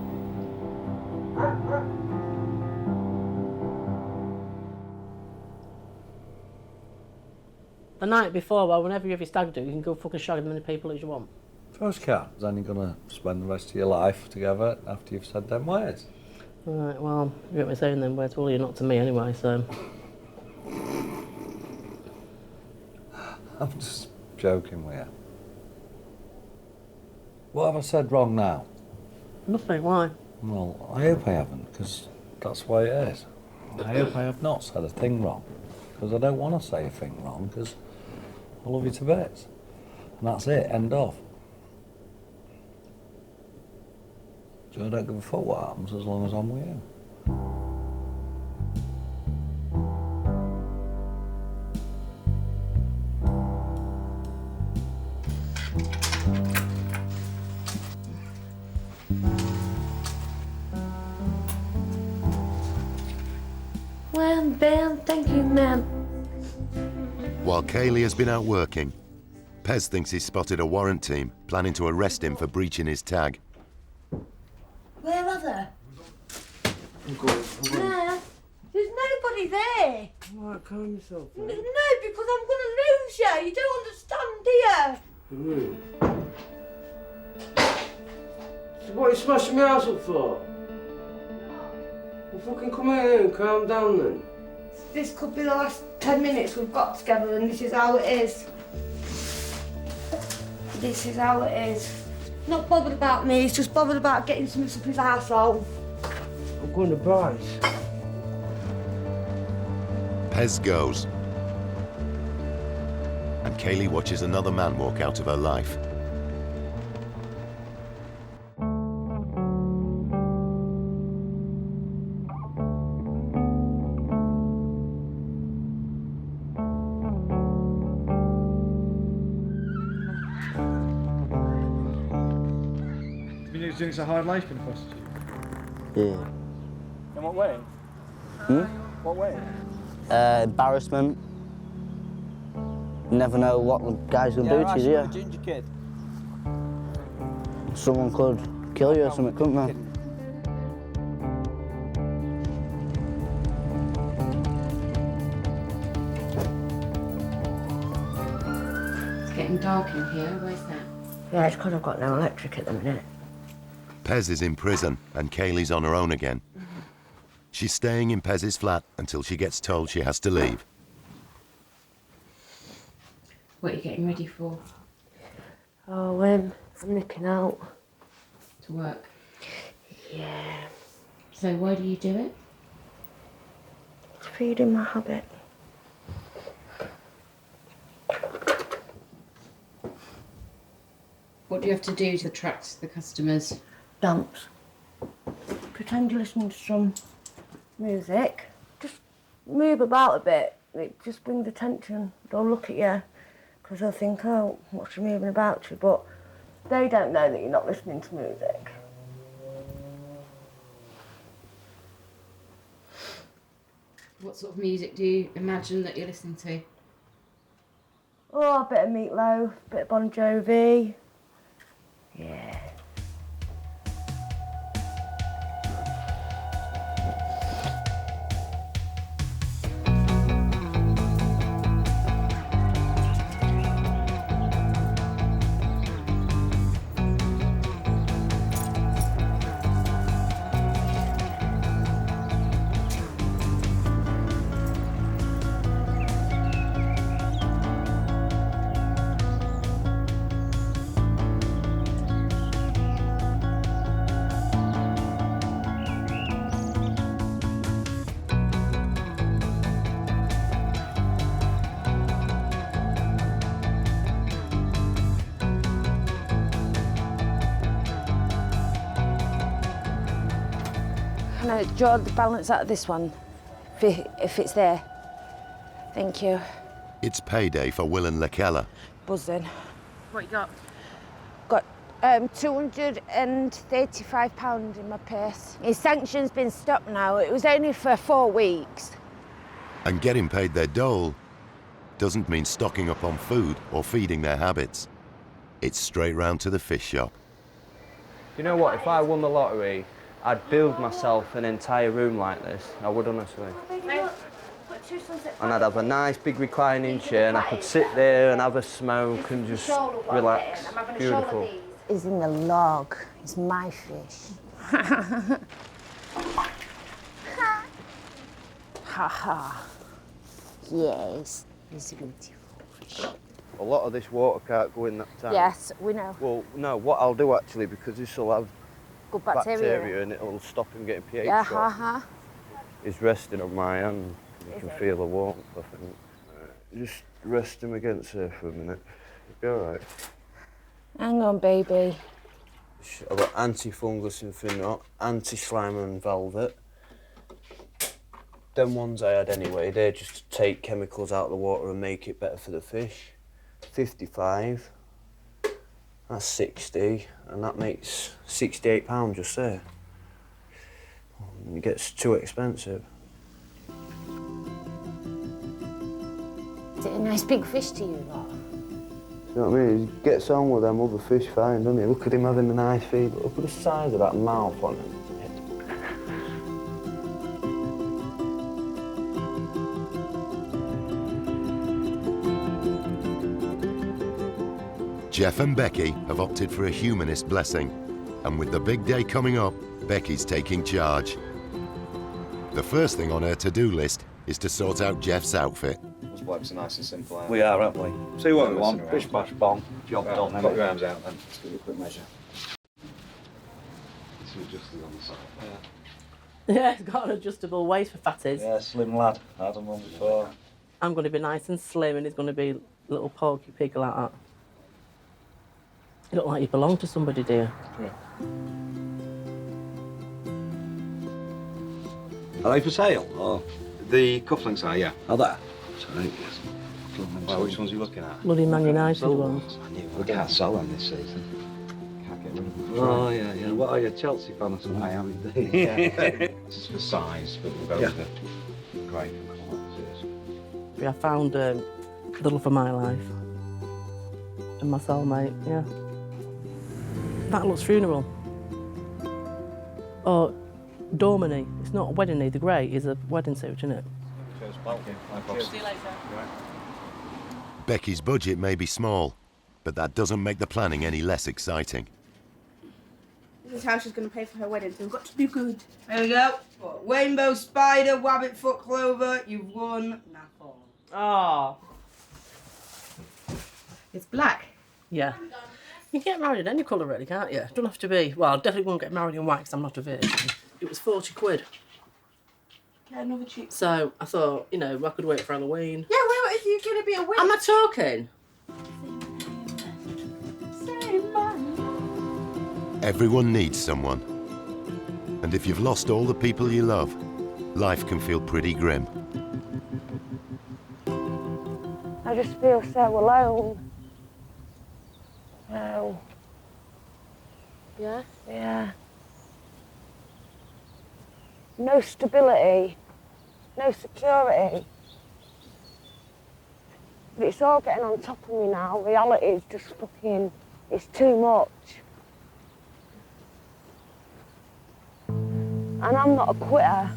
The night before, well, whenever you have your stag do, you can go fucking shag as many people as you want. Of course you can. Then you're going to spend the rest of your life together after you've said them words. Right, well, you won't be saying them words, well, you're not to me anyway, so... I'm just joking with you. What have I said wrong now? Nothing, why? Well, I hope I haven't, because that's why it is. I hope I have not said a thing wrong, because I don't want to say a thing wrong, because I love you to bits. And that's it, end of. So I don't give a fuck what happens as long as I'm with you. Hayley has been out working, Pez thinks he's spotted a warrant team planning to arrest him for breaching his tag. Where are they? There. There's nobody there. Right, calm yourself. No, because I'm going to lose you. You don't understand, do you? So what are you smashing my house up for? Well, fucking come here and calm down then. This could be the last 10 minutes we've got together, and this is how it is. This is how it is. Not bothered about me, he's just bothered about getting something up his arsehole. I'm going to Bryce. Pez goes. And Hayley watches another man walk out of her life. Do you think it's a hard life being a prostitute? Yeah. In what way? What way? Embarrassment. You never know what the guy's going to do to you, a ginger kid. Someone could kill you or something, couldn't they? It's getting dark in here. Where's that? Yeah, it's because I've got no electric at the minute. Pez is in prison and Hayley's on her own again. She's staying in Pez's flat until she gets told she has to leave. What are you getting ready for? Oh, I'm nipping out. To work? Yeah. So why do you do it? It's feeding my habit. What do you have to do to attract the customers? Dance. Pretend you're listening to some music. Just move about a bit. It just brings attention. They'll look at you because they'll think, oh, what's she moving about to? But they don't know that you're not listening to music. What sort of music do you imagine that you're listening to? Oh, a bit of Meatloaf, a bit of Bon Jovi. Yeah. Can I draw the balance out of this one, if it's there? Thank you. It's payday for Will and Lekella. Buzzing. What you got? Got £235 in my purse. His sanction's been stopped now. It was only for 4 weeks. And getting paid their dole doesn't mean stocking up on food or feeding their habits. It's straight round to the fish shop. You know what, if I won the lottery, I'd build myself an entire room like this. I would, honestly. And I'd have a nice big reclining chair and I could sit there and have a smoke and just relax. Beautiful. He's in the log. It's my fish. Ha ha. Yes, he's a beautiful fish. A lot of this water can't go in that tank. Yes, we know. Well, no, what I'll do actually, because this will have Good bacteria and it'll stop him getting pH yeah, shock. He's resting on my hand. You can feel the warmth, I think. Just rest him against her for a minute. It'll be all right. Hang on, baby. I've got anti-fungus and Finot, anti-slime and velvet. Them ones I had anyway, they're just to take chemicals out of the water and make it better for the fish. 55, that's 60, and that makes £68 just there. It gets too expensive. it a nice big fish to you lot? You know what I mean? He gets on with them other fish fine, doesn't he? Look at him having a nice feed. Look at the size of that mouth on him. Jeff and Becky have opted for a humanist blessing, and with the big day coming up, Becky's taking charge. The first thing on her to-do list is to sort out Jeff's outfit. Those blokes are nice and simple, aren't We are, aren't we? See what we want, bish bash bong, job done. Put your arms out then, let's give you a quick measure. So adjusted on the side. Yeah, it's got an adjustable waist for fatties. Yeah, slim lad. I had him one before. I'm going to be nice and slim and he's going to be a little porky pig like that. You look like you belong to somebody, dear. Yeah. Are they for sale, or...? The cufflinks are, yeah. Are they? Sorry, yes. Well, which ones are you looking at? Bloody Man United ones. I knew we can't sell them this season. Can't get rid of them. Oh, yeah, yeah. What are you, Chelsea fan or something? I am indeed, yeah. This is for size, but we'll go with the grey for colour. I found the love of my life. And my soulmate, yeah. That looks funeral. Or Dormany. It's not a wedding need. The grey is a wedding suit, isn't it? Cheers, See you later. Becky's budget may be small, but that doesn't make the planning any less exciting. This is how she's going to pay for her wedding, so we've got to do good. There we go. What, rainbow spider, wabbit foot clover, you've won. Oh. It's black. Yeah. You can get married in any colour, really, can't you? Don't have to be. Well, I definitely won't get married in white because I'm not a virgin. It was 40 quid. Get another cheap. So I thought, you know, I could wait for Halloween. Yeah, well, if you're going to be a witch. Am I talking? Everyone needs someone. And if you've lost all the people you love, life can feel pretty grim. I just feel so alone. Oh. Yeah? Yeah. No stability, no security. But it's all getting on top of me now. Reality is just fucking, it's too much. And I'm not a quitter.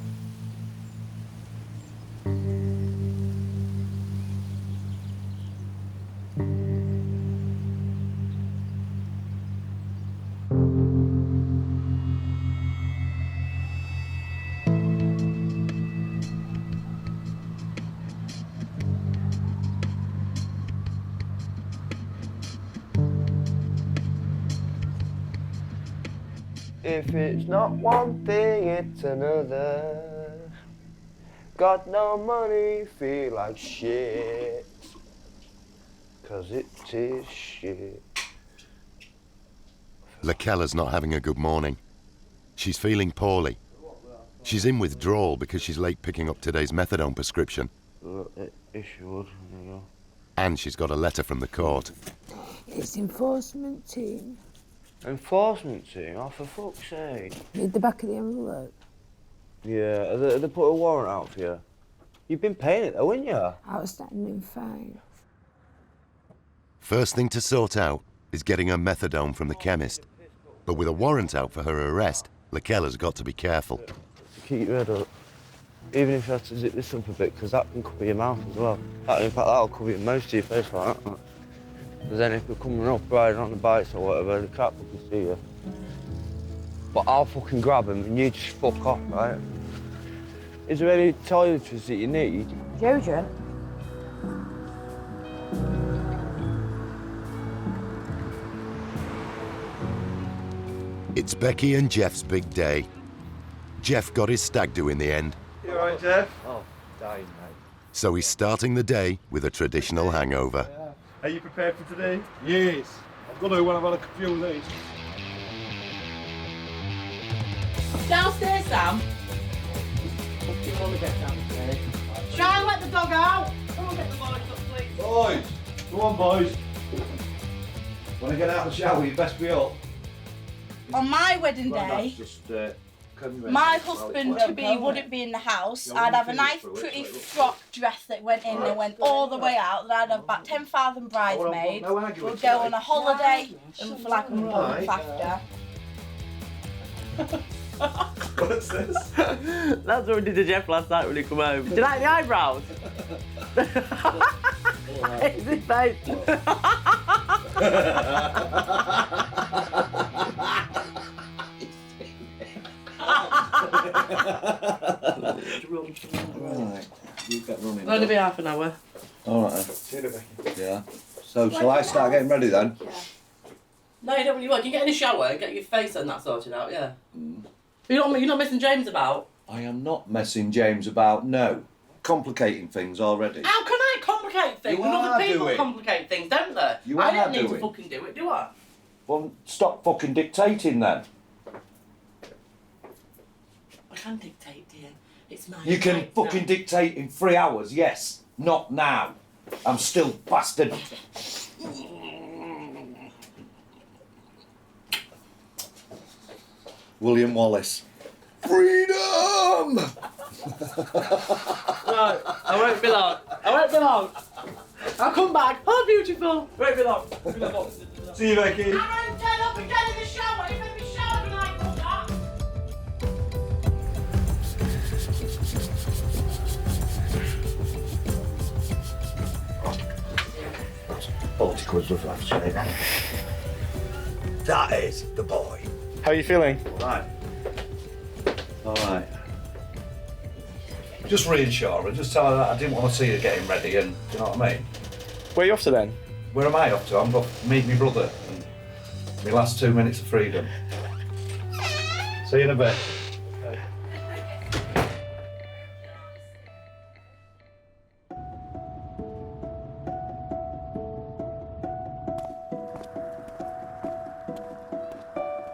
If it's not one thing, it's another. Got no money, feel like shit. 'Cause it is shit. Lakella's not having a good morning. She's feeling poorly. She's in withdrawal because she's late picking up today's methadone prescription. Issued. And she's got a letter from the court. It's enforcement team. Enforcement team? Oh, for fuck's sake. Read the back of the envelope. Yeah, they put a warrant out for you. You've been paying it though, haven't you? Outstanding fine. First thing to sort out is getting her methadone from the chemist. But with a warrant out for her arrest, Lakella's got to be careful. Keep your head up. Even if you have to zip this up a bit, because that can cover your mouth as well. In fact, that'll cover most of your face like that. Because then if you're coming up riding on the bikes or whatever, the cat can see you. But I'll fucking grab him and you just fuck off, right? Is there any toiletries that you need? Deodorant? It's Becky and Jeff's big day. Jeff got his stag do in the end. You all right, Jeff? Oh, dying, mate. So he's starting the day with a traditional hangover. Are you prepared for today? Yes. I've got to when I've had a few of these. Downstairs, Sam. What do you want to get downstairs? Try and let the dog out. Come on, get the boys up, please. Boys! Go on, boys. When I get out of the shower, you best be up. On my wedding Well, day. that's just my husband wouldn't be in the house. I'd have a nice pretty frock dress that went in and went all the way out. Then I'd have about 10,000 bridesmaids. We'd go on a holiday and for like a month after. What's this? That's what we did to Jeff last night when he come home. Do you like the eyebrows? It's his face. Right, you get running. It'll only be half an hour. All right. See you later, Becky. Yeah. So, shall I start getting ready then? No, you don't really want. You get in the shower and get your face and that sorted out, yeah. You're not messing James about? I am not messing James about, no. Complicating things already. How can I complicate things? You Other are people doing. complicate things, don't they? You I are don't need to doing. fucking do it, do I? Well, stop fucking dictating then. I can dictate, dear. It's my You can right fucking now. dictate in 3 hours, yes. Not now. I'm still bastard. William Wallace. Freedom! Right, I won't be long. I won't be long. I'll come back. Oh, beautiful. Won't be long. See you, Becky. Aaron, get up and get in the shower. You made me shower tonight, come back. 40 quid's worth of shave. That is the boy. How are you feeling? Right. All right. Just reassure her, just tell her that I didn't want to see her getting ready and, do you know what I mean? Where are you off to then? Where am I off to? I'm off to meet my brother and my last 2 minutes of freedom. See you in a bit.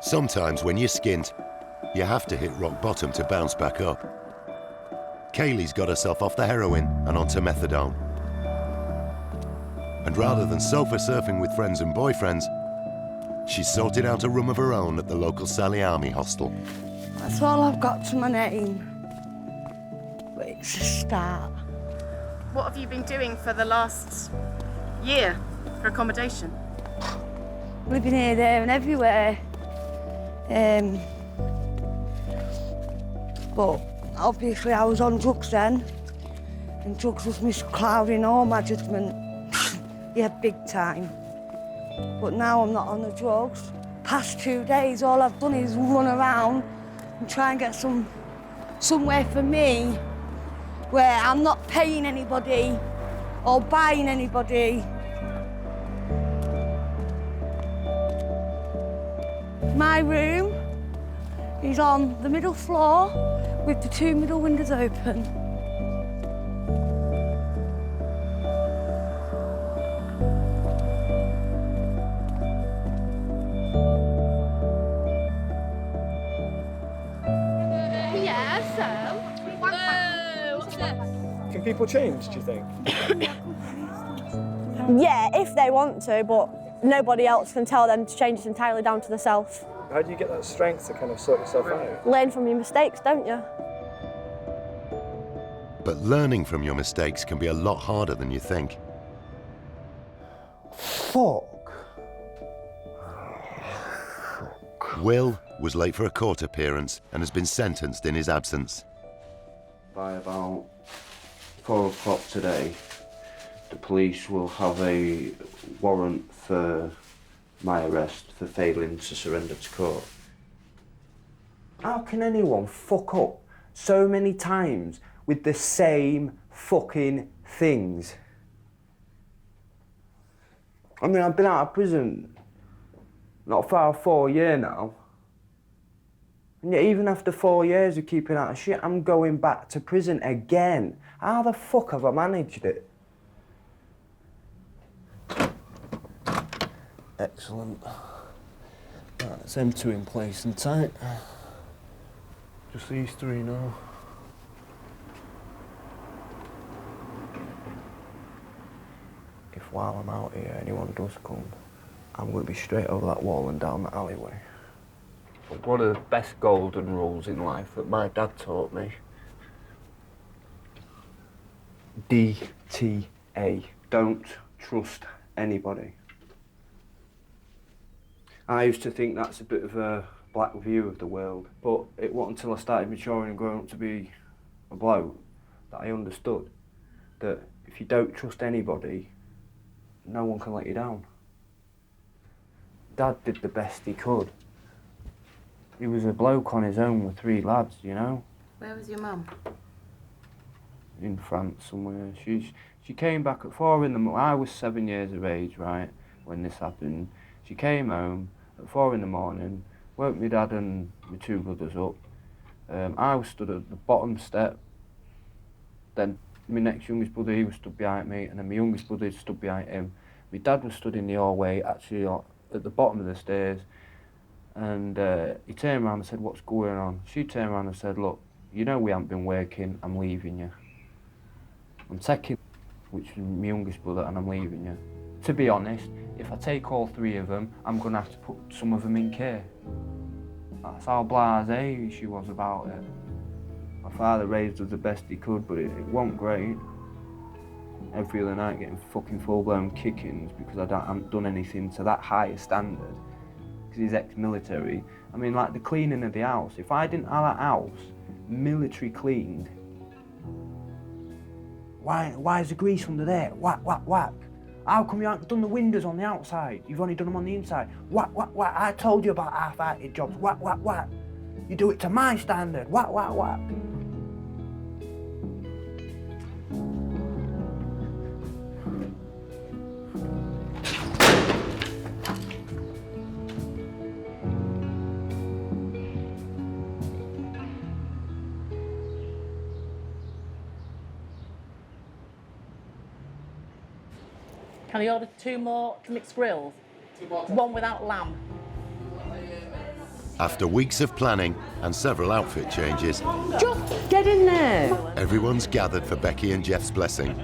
Sometimes when you're skint, you have to hit rock bottom to bounce back up. Kaylee's got herself off the heroin and onto methadone. And rather than sofa surfing with friends and boyfriends, she's sorted out a room of her own at the local Sally Army hostel. That's all I've got to my name. But it's a start. What have you been doing for the last year for accommodation? Living here, there and everywhere. But obviously I was on drugs then, and drugs was misclouding all my judgment. Yeah, big time. But now I'm not on the drugs. Past 2 days, all I've done is run around and try and get somewhere for me where I'm not paying anybody or buying anybody. My room is on the middle floor with the 2 middle windows open. Can people change, do you think? Yeah, if they want to, but nobody else can tell them to change. It's entirely down to themselves. How do you get that strength to kind of sort yourself out? Learn from your mistakes, don't you? But learning from your mistakes can be a lot harder than you think. Fuck. Will was late for a court appearance and has been sentenced in his absence. By about 4 o'clock today, the police will have a warrant for my arrest for failing to surrender to court. How can anyone fuck up so many times with the same fucking things? I mean, I've been out of prison not far off 4 years now. And yet even after 4 years of keeping out of shit, I'm going back to prison again. How the fuck have I managed it? Excellent. Right, it's them 2 in place and tight. Just these 3 now. If while I'm out here anyone does come, I'm going to be straight over that wall and down that alleyway. One of the best golden rules in life that my dad taught me. DTA. Don't trust anybody. I used to think that's a bit of a black view of the world, but it wasn't until I started maturing and growing up to be a bloke that I understood that if you don't trust anybody, no one can let you down. Dad did the best he could. He was a bloke on his own with 3 lads, you know? Where was your mum? In France somewhere. She came back at 4 in the morning. I was 7 years of age, right, when this happened. She came home at 4 in the morning, woke my dad and my 2 brothers up. I was stood at the bottom step. Then my next youngest brother, he was stood behind me, and then my youngest brother stood behind him. My dad was stood in the hallway, actually at the bottom of the stairs, and he turned around and said, "What's going on?" She turned around and said, "Look, you know we haven't been working, I'm leaving you. I'm taking, which is my youngest brother, and I'm leaving you. To be honest, if I take all 3 of them, I'm going to have to put some of them in care." That's how blasé she was about it. My father raised us the best he could, but it wasn't great. Every other night getting fucking full-blown kickings because I haven't done anything to that high a standard. Because he's ex-military. I mean, like the cleaning of the house. If I didn't have that house military cleaned, why is the grease under there? Whack, whack, whack. How come you haven't done the windows on the outside? You've only done them on the inside. Whack, whack, whack. I told you about half-hearted jobs. Whack, whack, whack. You do it to my standard. Whack, whack, whack. Can I order 2 more mixed grills? 1 without lamb. After weeks of planning and several outfit changes, Just get in there. everyone's gathered for Becky and Jeff's blessing.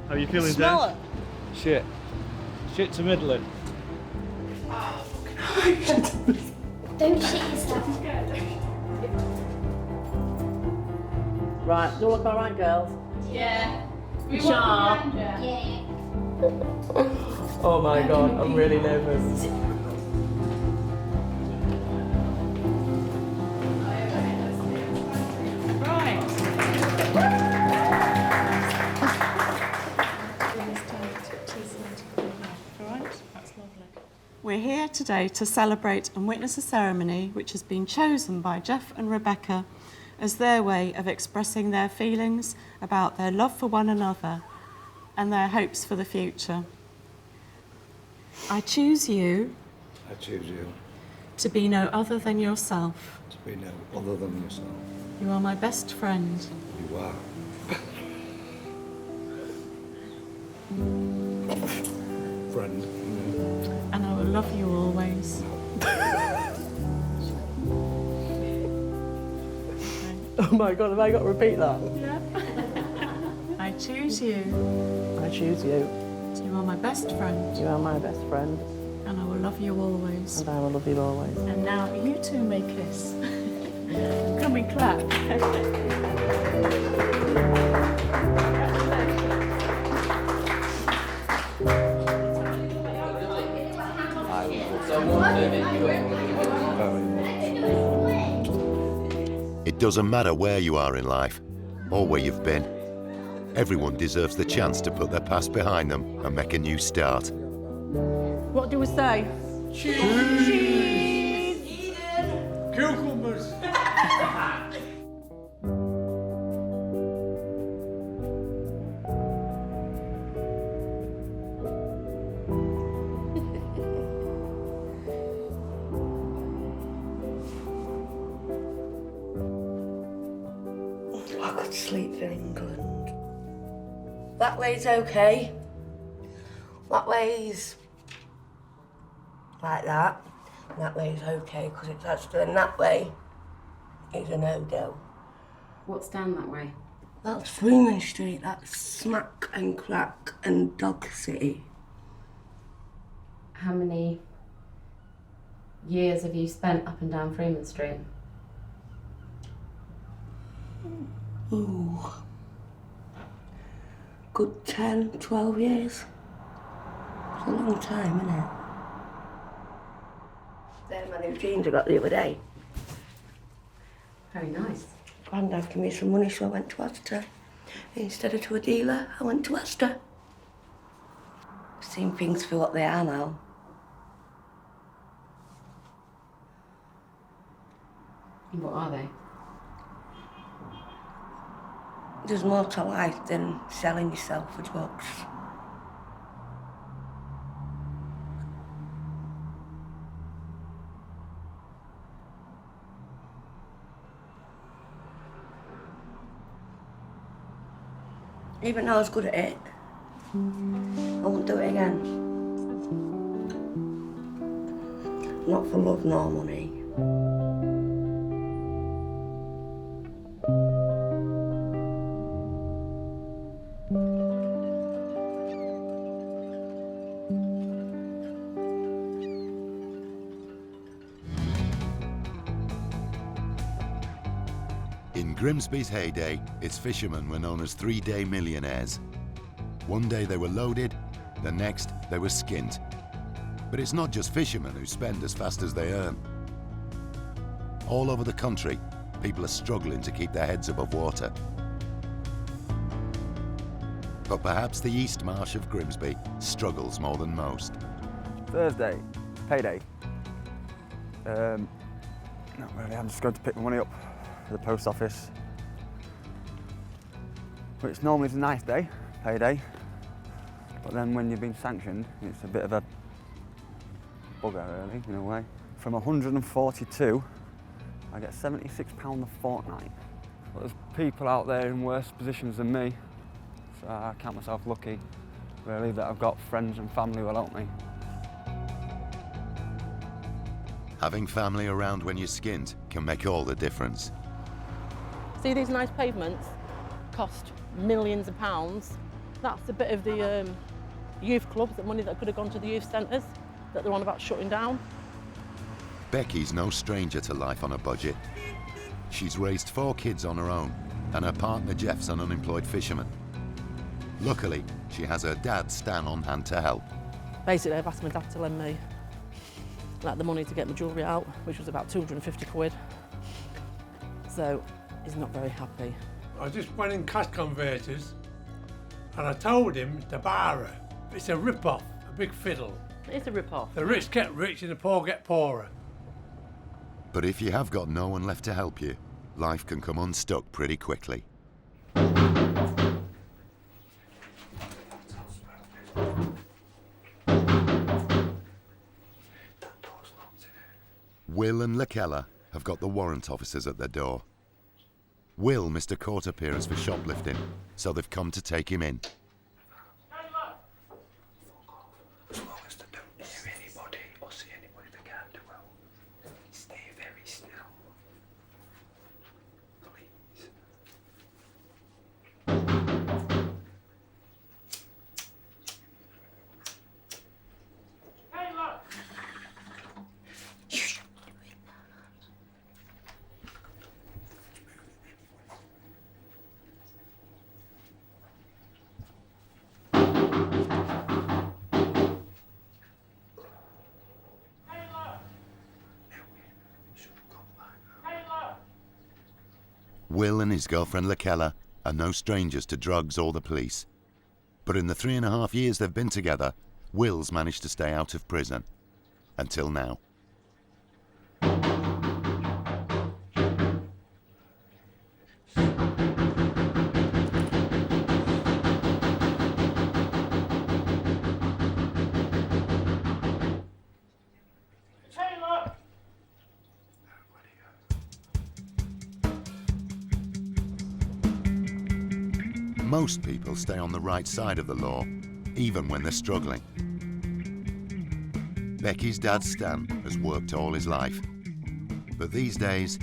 How are you feeling, Smell Dan? Shit. Shit to middling. Don't shit yourself. Right, do you look all right, girls? Yeah. Sharp. Yeah. Oh my God, I'm really nervous. We're here today to celebrate and witness a ceremony which has been chosen by Jeff and Rebecca as their way of expressing their feelings about their love for one another and their hopes for the future. I choose you. I choose you to be no other than yourself. to be no other than yourself. You are my best friend. You are. Friend. And I will love you always. Oh my God, have I got to repeat that? Yeah. I choose you. I choose you. You are my best friend. You are my best friend. And I will love you always. And I will love you always. And now you two may kiss. Come and clap. It doesn't matter where you are in life or where you've been. Everyone deserves the chance to put their past behind them and make a new start. What do we say? Cheese! Cucumbers! I could sleep in England. That way's okay. That way's like that. And that way's okay because it's actually in that way is a no-go. What's down that way? That's Freeman Street. That's smack and crack and dog city. How many years have you spent up and down Freeman Street? Ooh. Good 10, 12 years. It's a long time, isn't it? They're my new jeans I got the other day. Very nice. Grandad gave me some money, so I went to Asda. Instead of to a dealer, I went to Asda. I've seen things for what they are now. What are they? There's more to life than selling yourself for drugs. Even though I was good at it, I won't do it again. Not for love nor money. In Grimsby's heyday, its fishermen were known as three-day millionaires. One day they were loaded, the next they were skint. But it's not just fishermen who spend as fast as they earn. All over the country, people are struggling to keep their heads above water. But perhaps the East Marsh of Grimsby struggles more than most. Thursday, payday. Not really, I'm just going to pick my money up for the post office. Which normally is a nice day, payday. But then when you've been sanctioned, it's a bit of a bugger really, in a way. From 142, I get £76 a fortnight. But there's people out there in worse positions than me, so I count myself lucky, really, that I've got friends and family who will help me. Having family around when you're skint can make all the difference. See these nice pavements cost millions of pounds. That's a bit of the youth clubs, the money that could have gone to the youth centres that they're on about shutting down. Becky's no stranger to life on a budget. She's raised 4 kids on her own, and her partner Jeff's an unemployed fisherman. Luckily, she has her dad Stan on hand to help. Basically, I've asked my dad to lend me like the money to get my jewellery out, which was about 250 quid. So he's not very happy. I just went in cash converters and I told him to borrow. It's a rip-off, a big fiddle. It's a rip-off. The rich get rich and the poor get poorer. But if you have got no one left to help you, life can come unstuck pretty quickly. Will and LaKella have got the warrant officers at their door. Will missed a court appearance for shoplifting, so they've come to take him in. As long as they don't hear anybody or see anybody they can't do well, stay very still. Please. Will and his girlfriend LaKella are no strangers to drugs or the police. But in the 3.5 years they've been together, Will's managed to stay out of prison. Until now. Most people stay on the right side of the law, even when they're struggling. Becky's dad, Stan, has worked all his life. But these days,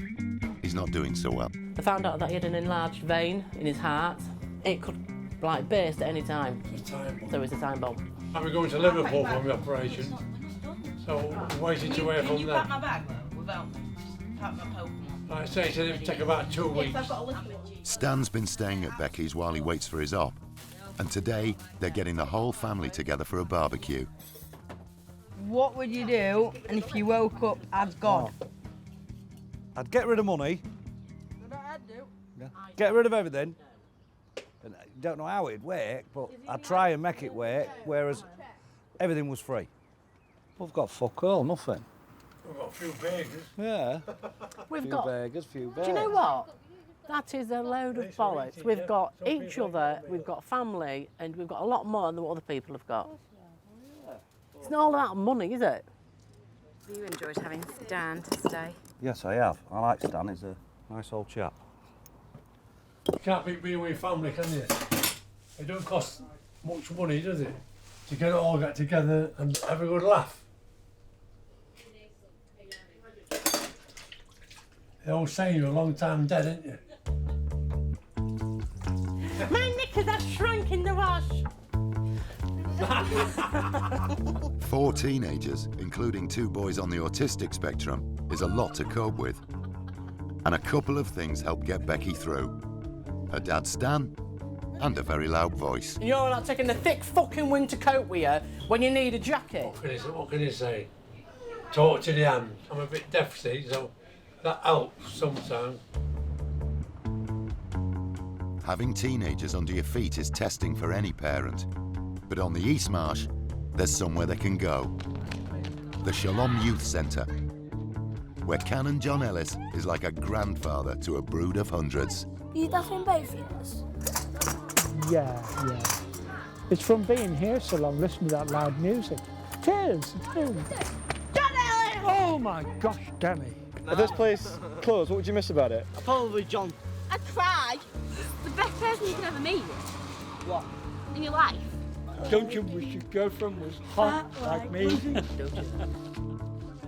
he's not doing so well. They found out that he had an enlarged vein in his heart. It could, like, burst at any time. It's a time bomb. So it's a time bomb. I'm going to Liverpool for my operation. So waiting to hear from Can you pack them. my bag without pack my Pokemon? Like I say, so it'll take about 2 weeks. Yes, I've got a little bit. Stan's been staying at Becky's while he waits for his op, and today they're getting the whole family together for a barbecue. What would you do, and if you woke up as God? I'd get rid of money. Yeah. Get rid of everything. And I don't know how it'd work, but I'd try and make it work, whereas everything was free. We've got fuck all, nothing. We've got a few burgers. Yeah. We've few got burgers, few Do you know bears. what? That is a load of bollocks. We've got each other, we've got family, and we've got a lot more than what other people have got. It's not all about money, is it? You enjoyed having Dan to stay. Yes, I have. I like Stan. He's a nice old chap. You can't beat being with your family, can you? It don't cost much money, does it? To get together and have a good laugh. The old saying, you're a long time dead, ain't you? My knickers have shrunk in the wash. 4 teenagers, including 2 boys on the autistic spectrum, is a lot to cope with. And a couple of things help get Becky through. Her dad Stan, and a very loud voice. You're not taking a thick fucking winter coat with you when you need a jacket. What can you say? Talk to the hand. I'm a bit deaf, see, so that helps sometimes. Having teenagers under your feet is testing for any parent. But on the East Marsh, there's somewhere they can go. The Shalom Youth Centre, where Canon John Ellis is like a grandfather to a brood of hundreds. You definitely both years? Yeah. It's from being here so long, listening to that loud music. It is. Oh my gosh, Demi. If this place closed, what would you miss about it? Probably John. I'd cry. The best person you can ever meet. What? In your life. Don't you wish your girlfriend was hot like me?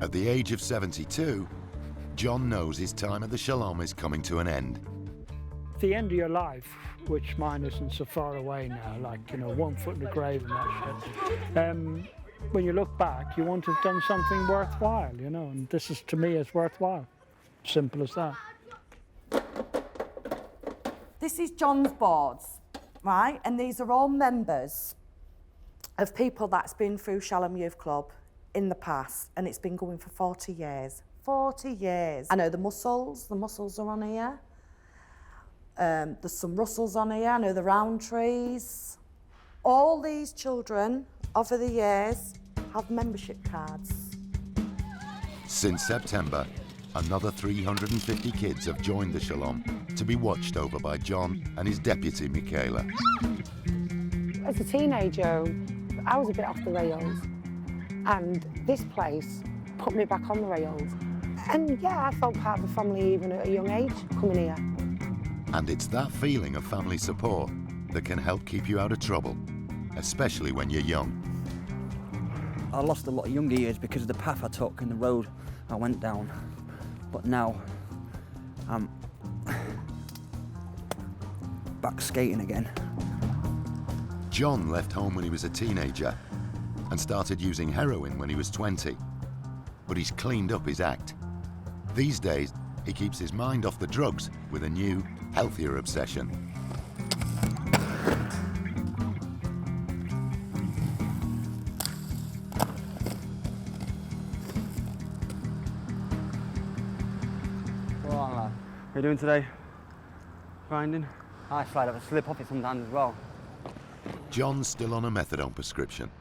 At the age of 72, John knows his time at the Shalom is coming to an end. The end of your life, which mine isn't so far away now, like, 1 foot in the grave and that shit. When you look back, you want to have done something worthwhile, and this is, to me, is worthwhile. Simple as that. This is John's boards, right? And these are all members of people that's been through Shalom Youth Club in the past, and it's been going for 40 years. 40 years. I know the mussels are on here. There's some Russells on here, I know the Roundtrees. All these children, over the years, have membership cards. Since September, another 350 kids have joined the Shalom to be watched over by John and his deputy, Michaela. As a teenager, I was a bit off the rails, and this place put me back on the rails. And yeah, I felt part of the family even at a young age, coming here. And it's that feeling of family support that can help keep you out of trouble, especially when you're young. I lost a lot of younger years because of the path I took and the road I went down. But now, I'm back skating again. John left home when he was a teenager and started using heroin when he was 20. But he's cleaned up his act. These days, he keeps his mind off the drugs with a new, healthier obsession. What are you doing today? Grinding? I slide up a slip off it sometimes as well. John's still on a methadone prescription,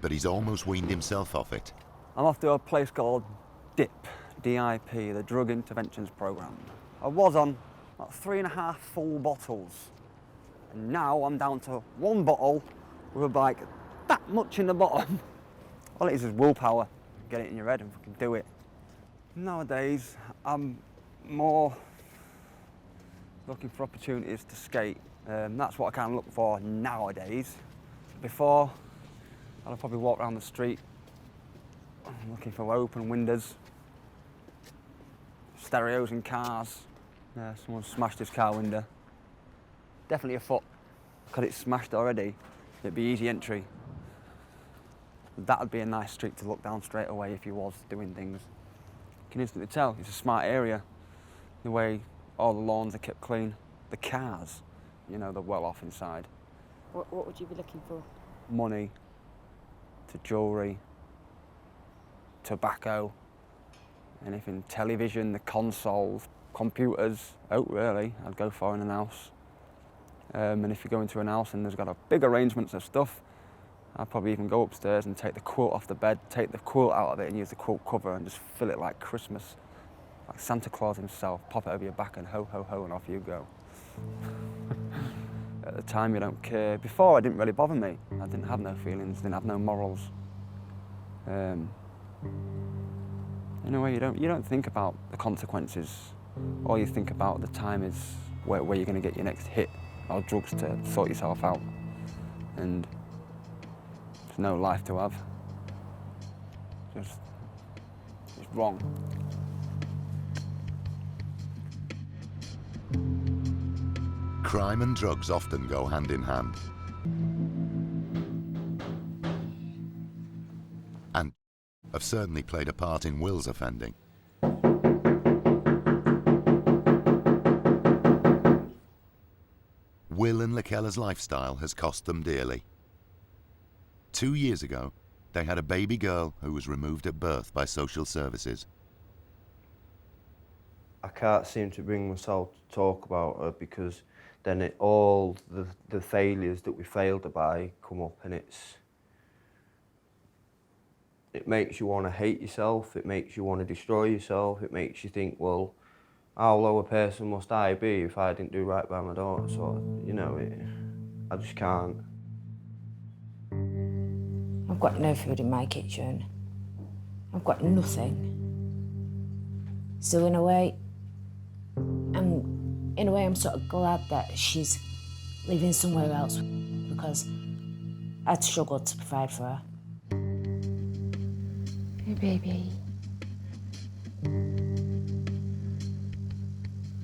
but he's almost weaned himself off it. I'm off to a place called DIP, D-I-P, the Drug Interventions Programme. I was on like 3.5 full bottles, and now I'm down to 1 bottle with like that much in the bottom. All it is willpower. Get it in your head and fucking do it. Nowadays, I'm more looking for opportunities to skate. That's what I kind of look for nowadays. Before, I'd probably walk around the street looking for open windows, stereos in cars. Someone smashed his car window. Definitely a foot. Because it's smashed already, it'd be easy entry. that would be a nice street to look down straight away if he was doing things. You can instantly tell it's a smart area. The way all the lawns are kept clean. The cars, you know, they're well off inside. What would you be looking for? Money, to jewellery, tobacco, anything, television, the consoles, computers, really, I'd go for in an house. And if you go into an house and there's got a big arrangements of stuff, I'd probably even go upstairs and take the quilt off the bed, take the quilt out of it and use the quilt cover and just fill it like Christmas, like Santa Claus himself, pop it over your back and ho, ho, ho, and off you go. At the time, you don't care. Before, it didn't really bother me. I didn't have no feelings, didn't have no morals. In a way, you don't think about the consequences. All you think about at the time is where you're going to get your next hit or drugs to sort yourself out. And there's no life to have. Just wrong. Crime and drugs often go hand in hand. And have certainly played a part in Will's offending. Will and Lakella's lifestyle has cost them dearly. 2 years ago, they had a baby girl who was removed at birth by social services. I can't seem to bring myself to talk about her because then all the failures that we failed her by come up, and it makes you want to hate yourself, it makes you want to destroy yourself, it makes you think, well, how low a person must I be if I didn't do right by my daughter? So, you know, I just can't. I've got no food in my kitchen. I've got nothing. So in a way, I'm sort of glad that she's living somewhere else because I'd struggled to provide for her. Hey, baby.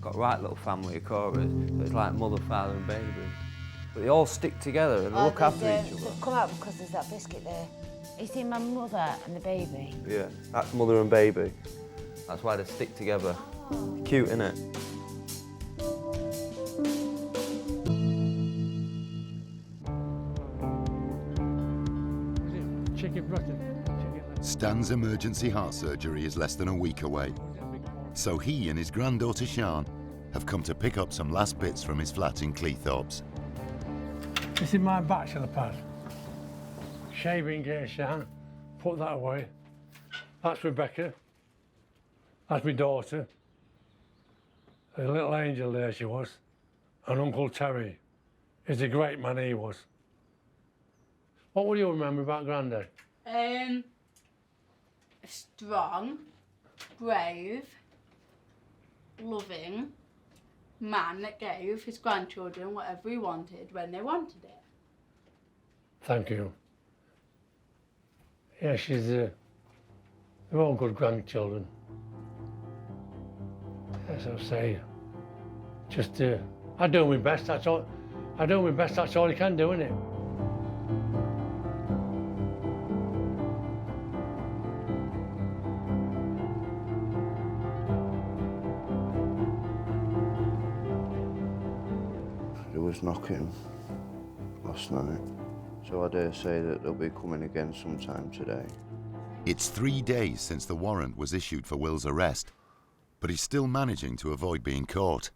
Got a right little family of Coras, so it's like mother, father and baby. But they all stick together and look after each other. They've come out because there's that biscuit there. You see my mother and the baby? Yeah, that's mother and baby. That's why they stick together. Cute, innit? Stan's emergency heart surgery is less than a week away. So he and his granddaughter Sian have come to pick up some last bits from his flat in Cleethorpes. This is my bachelor pad. Shaving gear, Sian. Put that away. That's Rebecca. That's my daughter. A little angel there she was. And Uncle Terry. He's a great man, he was. What will you remember about Grandad? Strong, brave, loving man that gave his grandchildren whatever he wanted when they wanted it. Thank you. Yeah, they're all good grandchildren. As I say, just I do my best. That's all. I do my best. That's all you can do, innit? There was knocking last night, so I dare say that they'll be coming again sometime today. It's 3 days since the warrant was issued for Will's arrest, but he's still managing to avoid being caught.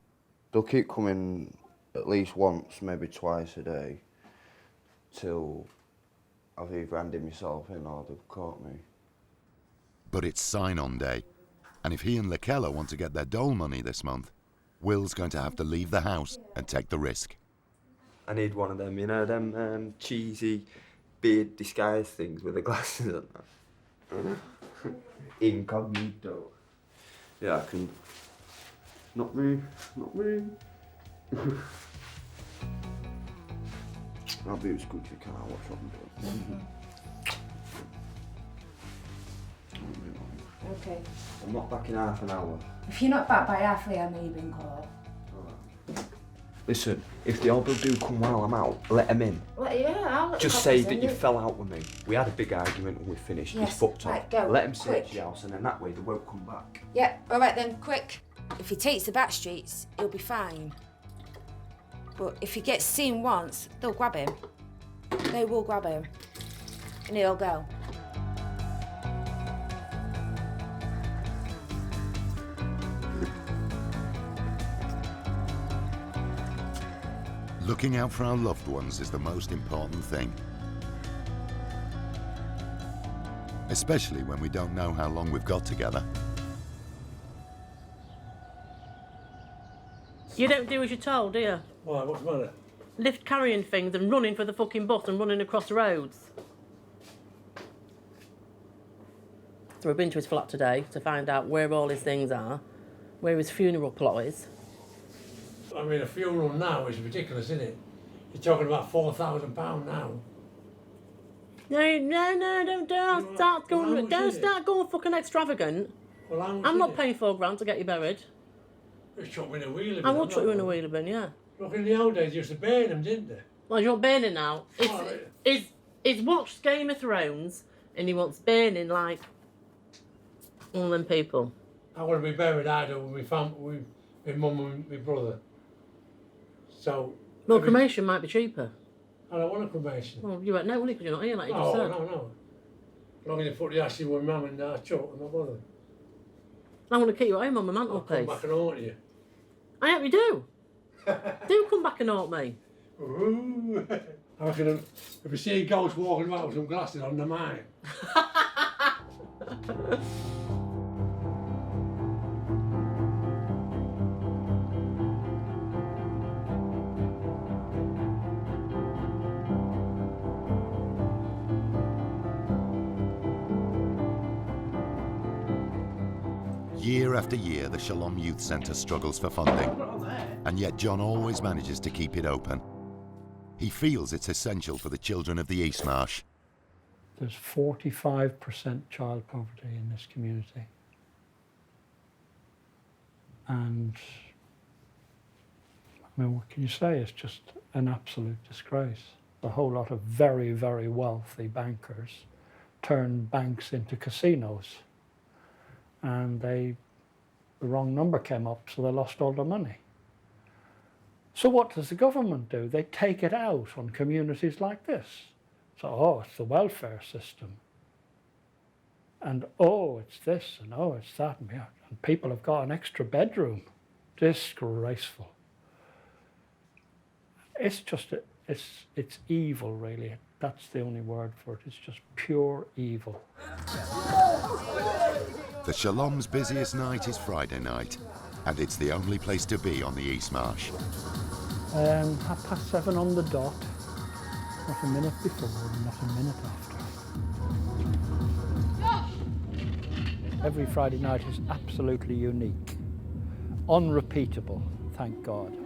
They'll keep coming at least once, maybe twice a day, till I've either handed myself in or they've caught me. But it's sign-on day, and if he and Lakella want to get their dole money this month, Will's going to have to leave the house and take the risk. I need one of them, you know, them cheesy beard disguise things with the glasses on that. Incognito. Yeah, I can... Not me, not me. I'll be as quick as I can, I'll watch what I'm doing. Okay. I'm not back in half an hour. If you're not back by halfway, I may have been caught. Listen, if the Orbill do come while I'm out, let them in. Well, yeah, I'll let Just the say coppers that in, you yeah. fell out with me. We had a big argument and we finished. Yes, He's fucked right, off. go, Let him quick. search your house and then that way they won't come back. Yeah, all right then, quick. If he takes the back streets, he'll be fine. But if he gets seen once, they'll grab him. They will grab him. And he'll go. Looking out for our loved ones is the most important thing. Especially when we don't know how long we've got together. You don't do as you're told, do you? Why, what's the matter? Lift carrying things and running for the fucking bus and running across the roads. So we've been to his flat today to find out where all his things are, where his funeral plot is. I mean, a funeral now is ridiculous, isn't it? You're talking about £4,000 now. No, don't start going. Don't start going fucking extravagant. Well, I'm not paying £4 to get you buried. Just chuck me in a wheelie bin. I will chuck you in a wheelie bin, yeah. Look, in the old days, you used to burn them, didn't they? Well, you want burning now. He's watched Game of Thrones and he wants burning like one of them people. I want to be buried, I do, with my mum and my brother. So... Well, cremation might be cheaper. I don't want a cremation. Well, you won't know, will you, because you're not here, like you just said. No. As long as you put the ashes with mum and Chuck, I'm not bothered. I want to keep you at home on my I'll mantelpiece. come back and haunt you. I hope you do. Do come back and haunt me. Ooh. I reckon if you see a ghost walking about with some glasses on, they're mine. Year after year, the Shalom Youth Centre struggles for funding, and yet John always manages to keep it open. He feels it's essential for the children of the East Marsh. There's 45% child poverty in this community. And, I mean, what can you say? It's just an absolute disgrace. A whole lot of very, very wealthy bankers turned banks into casinos. And the wrong number came up, so they lost all their money. So what does the government do? They take it out on communities like this. So, oh, it's the welfare system. And, oh, it's this, and oh, it's that, and, yeah, and people have got an extra bedroom. Disgraceful. It's just, it's evil, really. That's the only word for it. It's just pure evil. The Shalom's busiest night is Friday night, and it's the only place to be on the East Marsh. 7:30 on the dot. Not a minute before, not a minute after. Every Friday night is absolutely unique. Unrepeatable, thank God.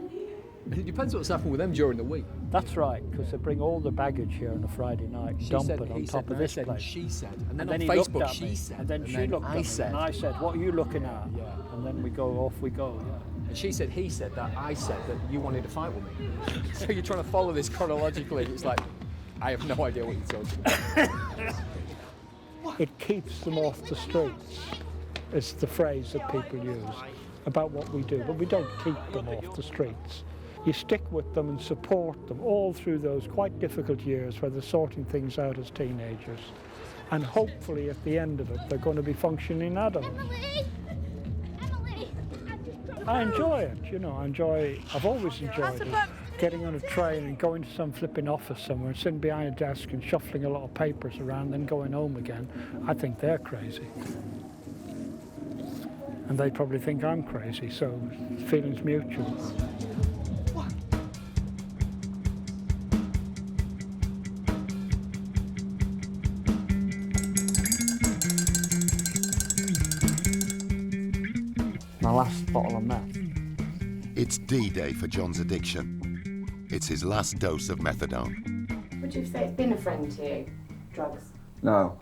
It depends what's happened with them during the week. That's right, because they bring all the baggage here on a Friday night, dump it on top of this place. She said, and then on on Facebook Facebook she said, and then she looked at me, and I said, what are you looking at? Yeah. And then we go, off we go, yeah. And she said, he said that, I said that you wanted to fight with me. So you're trying to follow this chronologically. It's like, I have no idea what you're talking about. It keeps them off the streets. It's the phrase that people use about what we do, but we don't keep them off the streets. You stick with them and support them all through those quite difficult years where they're sorting things out as teenagers. And hopefully at the end of it, they're going to be functioning adults. I enjoy it, you know, I've always enjoyed it. Getting on a train and going to some flipping office somewhere, sitting behind a desk and shuffling a lot of papers around, then going home again. I think they're crazy. And they probably think I'm crazy, so feelings mutual. My last bottle of meth. It's D-Day for John's addiction. It's his last dose of methadone. Would you say it's been a friend to you, drugs? No.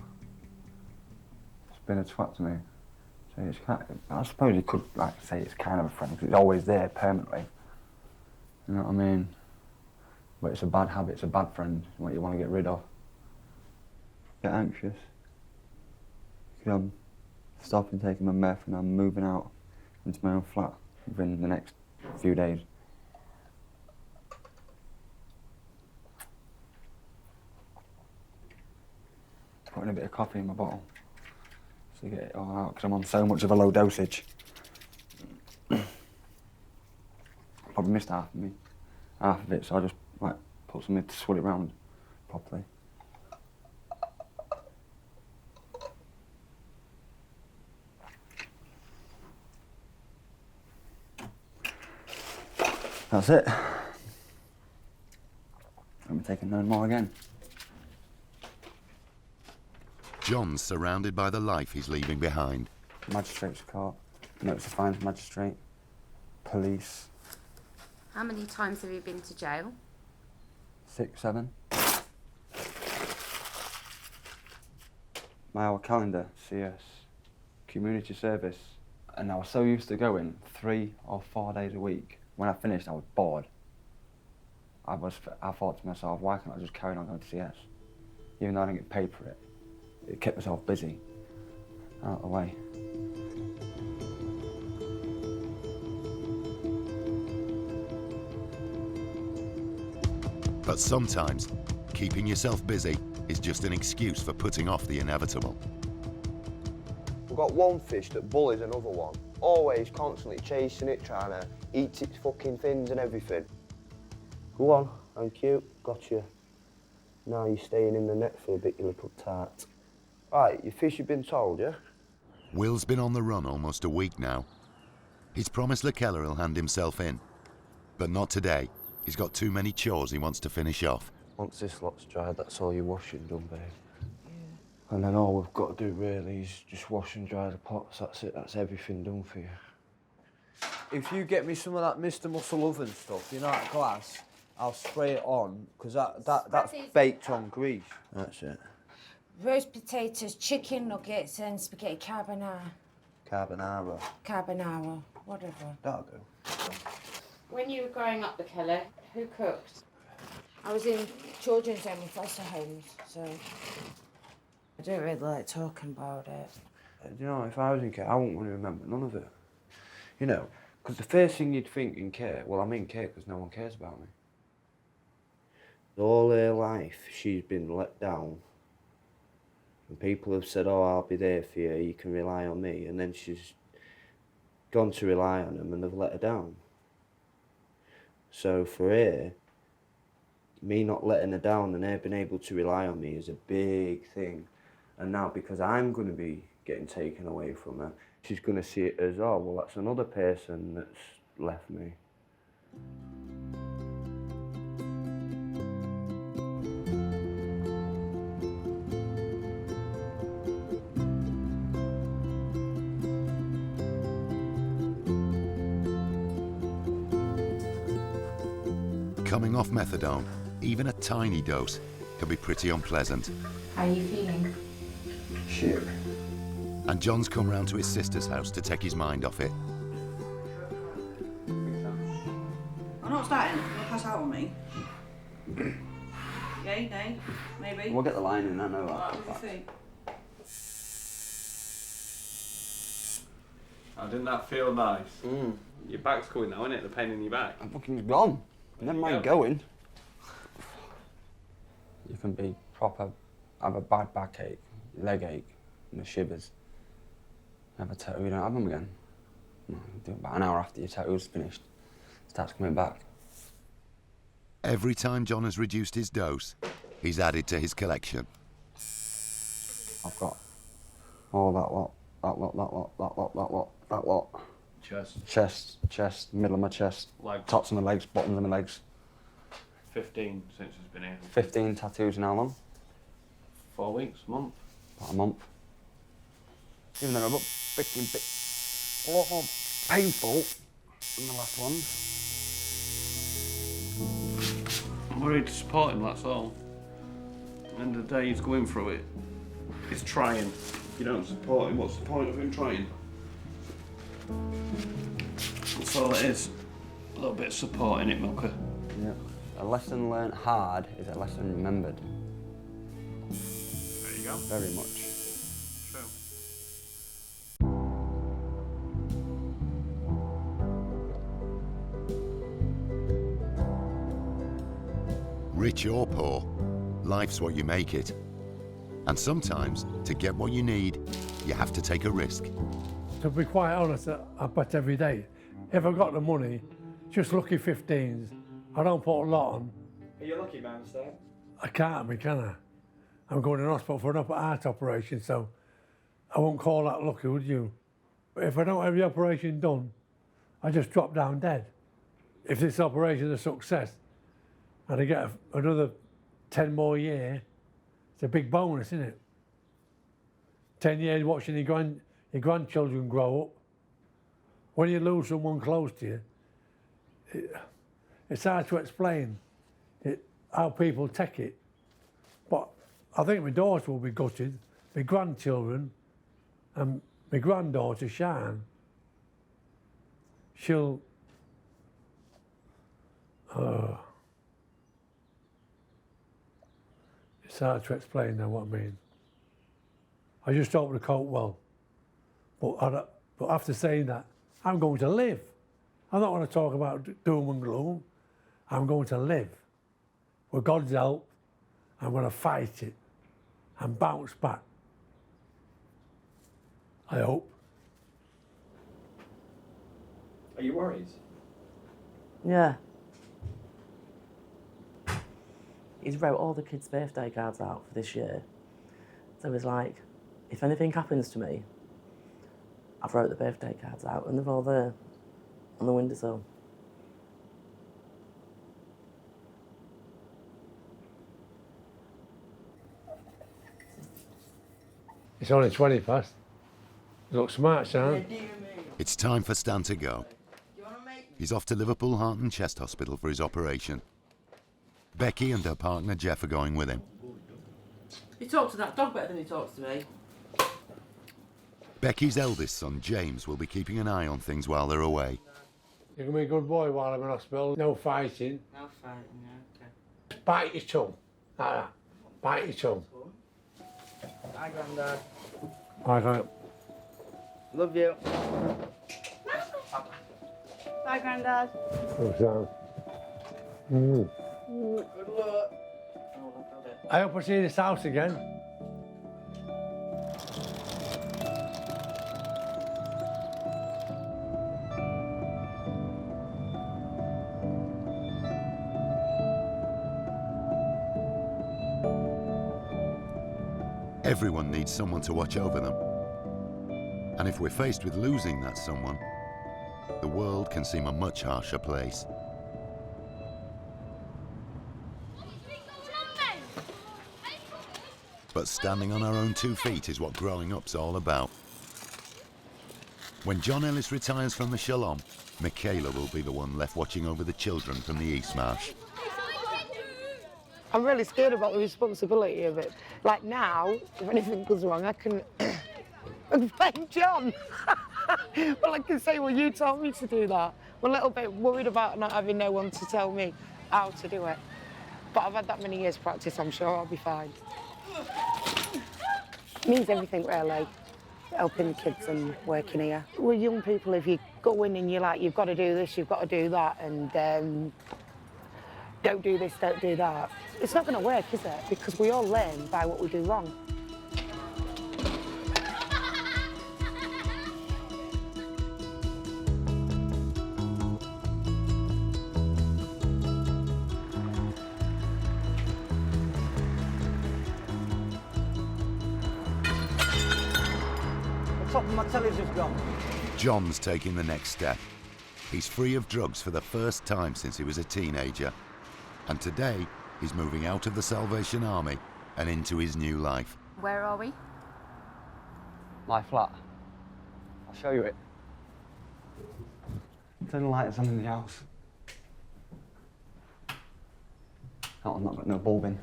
It's been a twat to me. So it's I suppose you could say it's kind of a friend, because it's always there permanently. You know what I mean? But it's a bad habit, it's a bad friend, what you want to get rid of. Get anxious. I'm stopping taking my meth and I'm moving out into my own flat within the next few days. Putting a bit of coffee in my bottle to get it all out because I'm on so much of a low dosage. Probably missed half of it, so I just like put something to swirl it round properly. That's it. I'm taking no more again. John's surrounded by the life he's leaving behind. Magistrate's court, notice of fines, magistrate, police. How many times have you been to jail? 6, 7. My hour calendar, CS, community service. And I was so used to going 3 or 4 days a week. When I finished, I was bored. I thought to myself, why can't I just carry on going to CS? Even though I didn't get paid for it. It kept myself busy, out of the way. But sometimes, keeping yourself busy is just an excuse for putting off the inevitable. We've got one fish that bullies another one. Always, constantly chasing it, trying to eat its fucking fins and everything. Go on, thank you, got you. Now you're staying in the net for a bit, you little tart. Right, your fish have been told, yeah? Will's been on the run almost a week now. He's promised LaKeller he'll hand himself in. But not today. He's got too many chores he wants to finish off. Once this lot's dried, that's all your washing done, babe. Yeah. And then all we've got to do really is just wash and dry the pots, that's it, that's everything done for you. If you get me some of that Mr. Muscle oven stuff, you know, that glass, I'll spray it on, because that's baked on grease. That's it. Roast potatoes, chicken nuggets and spaghetti carbonara. Carbonara. Carbonara, whatever. That'll do. When you were growing up, LaKeller, who cooked? I was in children's home and foster homes, so I don't really like talking about it. You know, if I was in care, I wouldn't want to remember none of it. You know, because the first thing you'd think in care, well, I'm in care because no one cares about me. All her life, she's been let down. And people have said, oh, I'll be there for you, you can rely on me. And then she's gone to rely on them and they've let her down. So for her, me not letting her down and her being able to rely on me is a big thing. And now because I'm going to be getting taken away from her, she's going to see it as, oh, well, that's another person that's left me. Coming off methadone, even a tiny dose, can be pretty unpleasant. How are you feeling? Shit. And John's come round to his sister's house to take his mind off it. I'm not starting. You'll pass out on me. Yay, nay, maybe. We'll get the line in, I know that. What do you think? Oh, didn't that feel nice? Your back's going now, isn't it? The pain in your back. I'm fucking gone. Never mind going. You can be proper, have a bad backache, leg ache, and the shivers. Have a tattoo, you don't have them again. Do it about an hour after your tattoo's finished. Starts coming back. Every time John has reduced his dose, he's added to his collection. I've got all that lot, that lot, that lot, that lot, that lot, that lot. Chest, middle of my chest, Legs. Tops of my legs, bottoms of my legs. 15 since it's been here. 15 tattoos in how long? 4 weeks, a month. About a month. Even though they're a lot more painful than the last ones. I'm worried to support him, that's all. At the end of the day, he's going through it. He's trying. If you don't support him, what's the point of him trying? That's all it is. A little bit of support in it, Milker. Yeah. A lesson learnt hard is a lesson remembered. There you go. Very much. True. Rich or poor, life's what you make it. And sometimes, to get what you need, you have to take a risk. To be quite honest, I bet every day. If I got the money, just lucky 15s. I don't put a lot on. Are you lucky, man, Stan? I can't be, can I? I'm going in hospital for an heart operation, so I won't call that lucky, would you? But if I don't have the operation done, I just drop down dead. If this operation is a success, and I get another 10 more years, it's a big bonus, isn't it? 10 years watching your grandchildren grow up. When you lose someone close to you, it's hard to explain how people take it. But I think my daughter will be gutted, my grandchildren, and my granddaughter, Shan, she'll... It's hard to explain now what I mean. I just hope to cope well. But after saying that, I'm going to live. I don't want to talk about doom and gloom. I'm going to live. With God's help, I'm going to fight it and bounce back. I hope. Are you worried? Yeah. He's wrote all the kids' birthday cards out for this year. So he's like, if anything happens to me, I've wrote the birthday cards out and they're all there on the windowsill. It's only 20 past. You look smart, Stan. It's time for Stan to go. He's off to Liverpool Heart and Chest Hospital for his operation. Becky and her partner Jeff are going with him. You talk to that dog better than he talks to me. Becky's eldest son James will be keeping an eye on things while they're away. You can be a good boy while I'm in hospital. No fighting. No fighting, yeah, okay. Bite your tongue. Like that. Bite your tongue. Hi, Grandad. Like that. Love you. Bye, Grandad. Oh, Stan. Mm. Good luck. I hope I see this house again. Everyone needs someone to watch over them. And if we're faced with losing that someone, the world can seem a much harsher place. But standing on our own 2 feet is what growing up's all about. When John Ellis retires from the Shalom, Michaela will be the one left watching over the children from the East Marsh. I'm really scared about the responsibility of it. Like now, if anything goes wrong, I can blame John. Well, I can say, well, you told me to do that. I'm a little bit worried about not having no one to tell me how to do it. But I've had that many years practice, I'm sure I'll be fine. It means everything, really, helping the kids and working here. We're young people, if you go in and you're like, you've got to do this, you've got to do that, and don't do this, don't do that, it's not going to work, is it? Because we all learn by what we do wrong. My telly's just gone. John's taking the next step. He's free of drugs for the first time since he was a teenager. And today, he's moving out of the Salvation Army and into his new life. Where are we? My flat. I'll show you it. Turn the lights on in the house. Oh, I've not got no bulb in.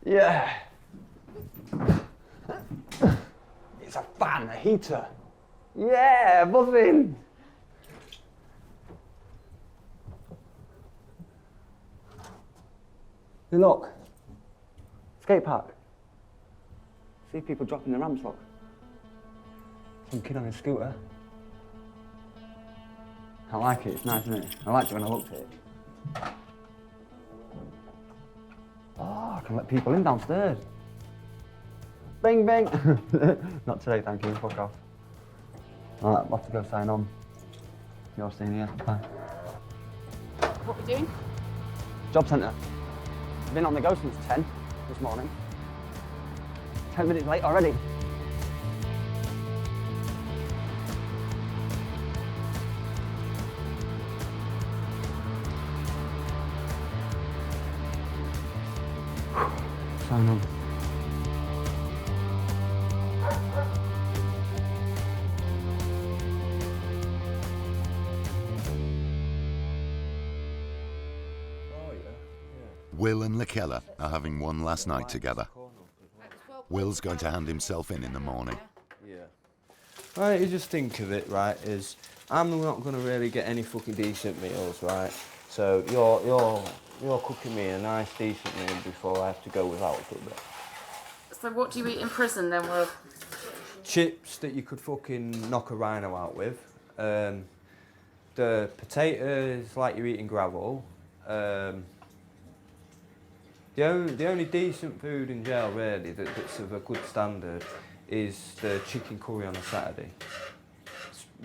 Yeah. It's a fan, a heater. Yeah, buzzing. Hey, look. Skate park. See people dropping their ramps, look. Some kid on his scooter. I like it, it's nice, isn't it? I liked it when I looked at it. Oh, I can let people in downstairs. Bing, bing. Not today, thank you, fuck off. Alright, I'll have to go sign on. You're staying here, bye. What are we doing? Job centre. I've been on the go since 10 this morning. 10 minutes late already. Sign on. Will and Lakella are having one last night together. Will's going to hand himself in the morning. Yeah. Right, you just think of it, right, is I'm not going to really get any fucking decent meals, right? So you're cooking me a nice, decent meal before I have to go without for a bit. So what do you eat in prison then, Will? Chips that you could fucking knock a rhino out with. The potatoes like you're eating gravel. The only decent food in jail, really, that's of a good standard is the chicken curry on a Saturday.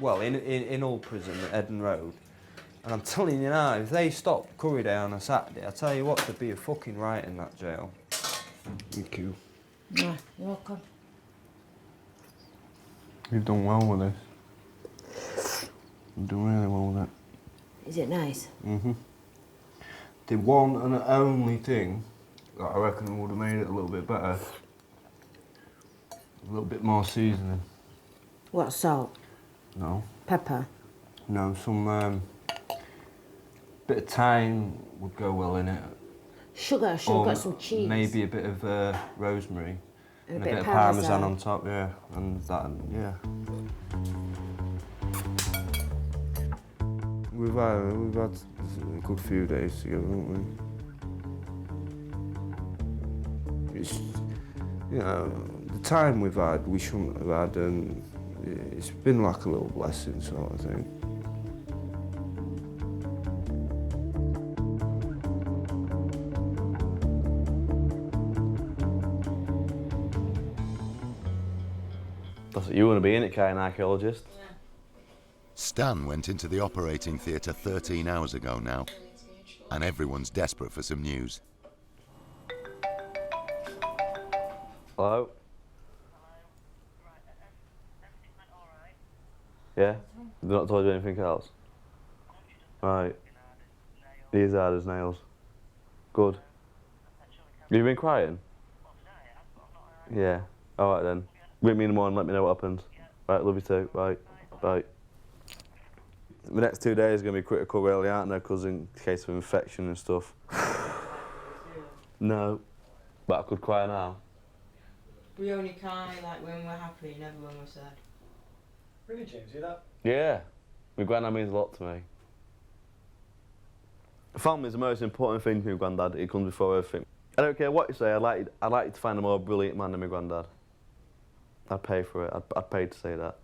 Well, in all prison at Eden Road. And I'm telling you now, if they stopped curry day on a Saturday, I tell you what, there'd be a fucking riot in that jail. Thank you. Yeah, you're welcome. You've done well with this. You've done really well with it. Is it nice? Mm-hmm. The one and only thing that I reckon would have made it a little bit better, a little bit more seasoning. What, salt? No. Pepper? No, some bit of thyme would go well in it. Sugar, I should have got some cheese. Maybe a bit of rosemary. And a bit of parmesan on top, yeah. And that, yeah. We've had a good few days together, haven't we? It's, you know, the time we've had, we shouldn't have had, and it's been like a little blessing, sort of thing. That's what you want to be, innit, Kai, an archaeologist? Yeah. Stan went into the operating theatre 13 hours ago now, and everyone's desperate for some news. Hello? Yeah? They've not told you anything else? Right. He's hard as nails. Good. Have you been crying? Yeah. Alright then. Ring me in the morning, let me know what happens. Right, love you too. Bye. Bye. The next 2 days are going to be critical really, aren't they? Because in case of infection and stuff. No. But I could cry now. We only cry like when we're happy, never when we're sad. Really, James, hear that? Yeah. My granddad means a lot to me. Family's the most important thing to my granddad. It comes before everything. I don't care what you say, I'd like you to find a more brilliant man than my granddad. I'd pay for it. I'd pay to say that.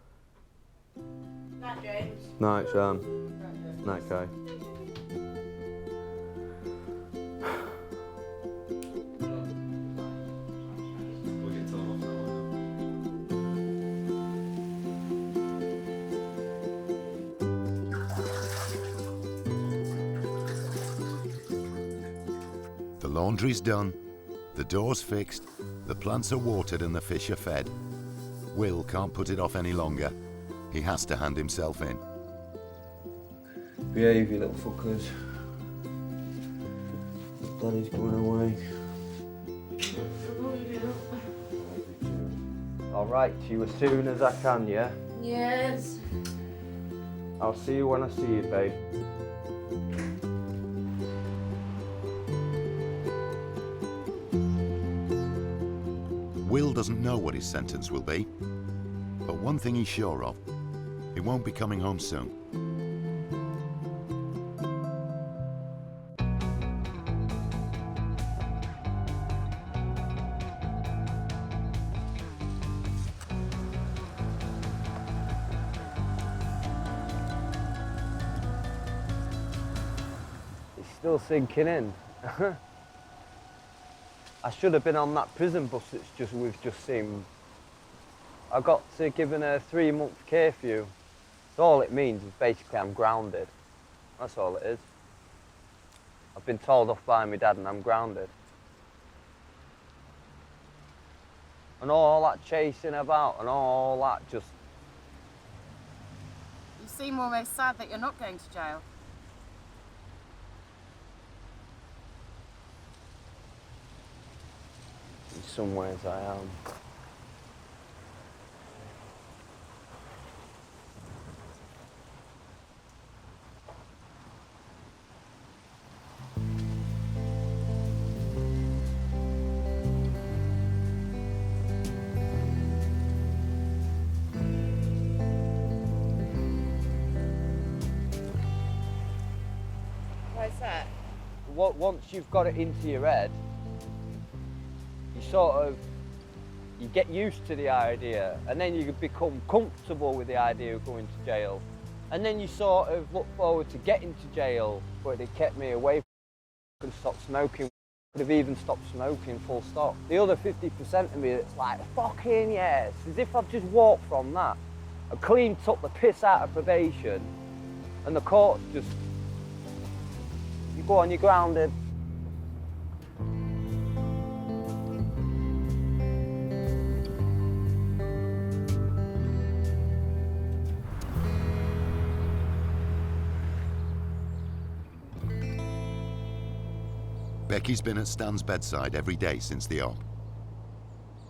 Night, James. Night, Sean. Night, Kai. The laundry's done, the door's fixed, the plants are watered and the fish are fed. Will can't put it off any longer. He has to hand himself in. Behave, you little fuckers. Daddy's going away. I'll write to you as soon as I can, yeah? Yes. I'll see you when I see you, babe. Will doesn't know what his sentence will be, but one thing he's sure of, he won't be coming home soon. still sinking in. I should have been on that prison bus we've just seen. I got given a 3-month curfew. So all it means is basically I'm grounded. That's all it is. I've been told off by my dad and I'm grounded. And all that chasing about and all that just... You seem almost sad that you're not going to jail. In some ways I am. Why's that? Once you've got it into your head, you get used to the idea, and then you become comfortable with the idea of going to jail. And then you sort of look forward to getting to jail, but it kept me away from stop smoking. Could have even stopped smoking full stop. The other 50% of me that's like, fucking yes, as if I've just walked from that. I clean took the piss out of probation, and the court's just, you go on, you're grounded. Becky's been at Stan's bedside every day since the op.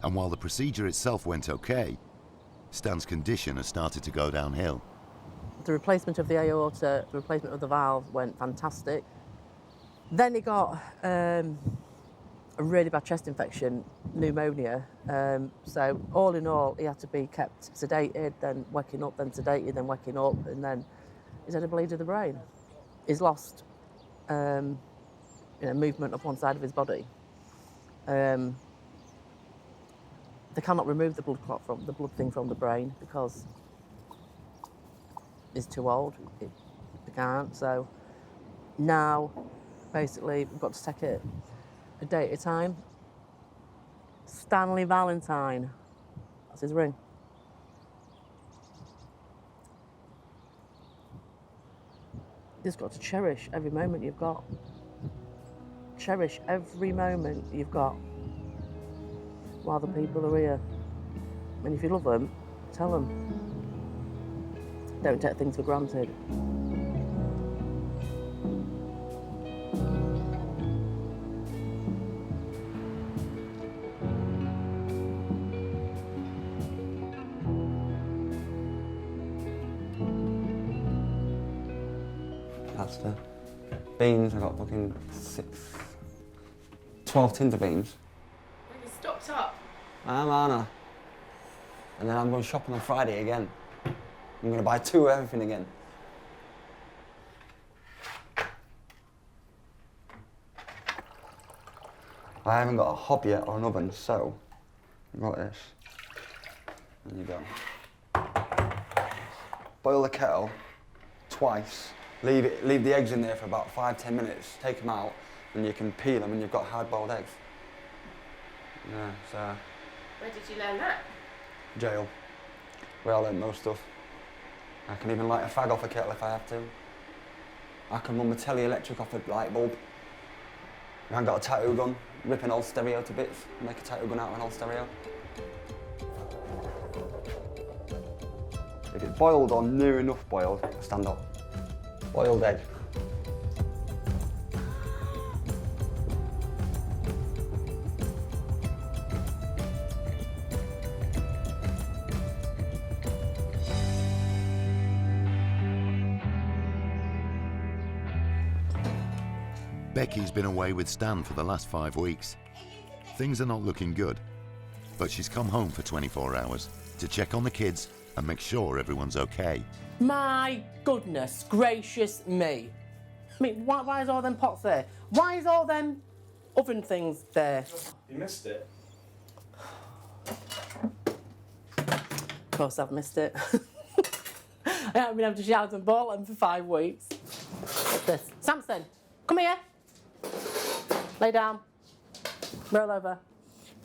And while the procedure itself went okay, Stan's condition has started to go downhill. The replacement of the aorta, the replacement of the valve went fantastic. Then he got a really bad chest infection, pneumonia. So all in all, he had to be kept sedated, then waking up, then sedated, then waking up, and then he's had a bleed of the brain. He's lost movement of one side of his body. They cannot remove the blood thing from the brain because he's too old. They can't. So now, basically, we've got to take it a day at a time. Stanley Valentine. That's his ring. You've just got to cherish every moment you've got. Cherish every moment you've got while the people are here. And if you love them, tell them. Don't take things for granted. Pasta. Beans, I got fucking 12 tins of beans. Have you stocked up? I'm Anna. And then I'm going shopping on Friday again. I'm going to buy 2 of everything again. I haven't got a hob yet or an oven, so I've got this. There you go. Boil the kettle twice. Leave the eggs in there for about 5-10 minutes. Take them out, and you can peel them, and you've got hard-boiled eggs. Yeah, so. Where did you learn that? Jail. Where I learned most stuff. I can even light a fag off a kettle if I have to. I can run my telly electric off a light bulb. I've got a tattoo gun, rip an old stereo to bits, make a tattoo gun out of an old stereo. If it's boiled or near enough boiled, stand up. Boiled egg. Becky's been away with Stan for the last 5 weeks. Things are not looking good, but she's come home for 24 hours to check on the kids and make sure everyone's okay. My goodness gracious me. I mean, why is all them pots there? Why is all them oven things there? You missed it. Of course I've missed it. I haven't been able to shout and ball them for 5 weeks. What's this? Samson, Come here. Lay down. Roll over.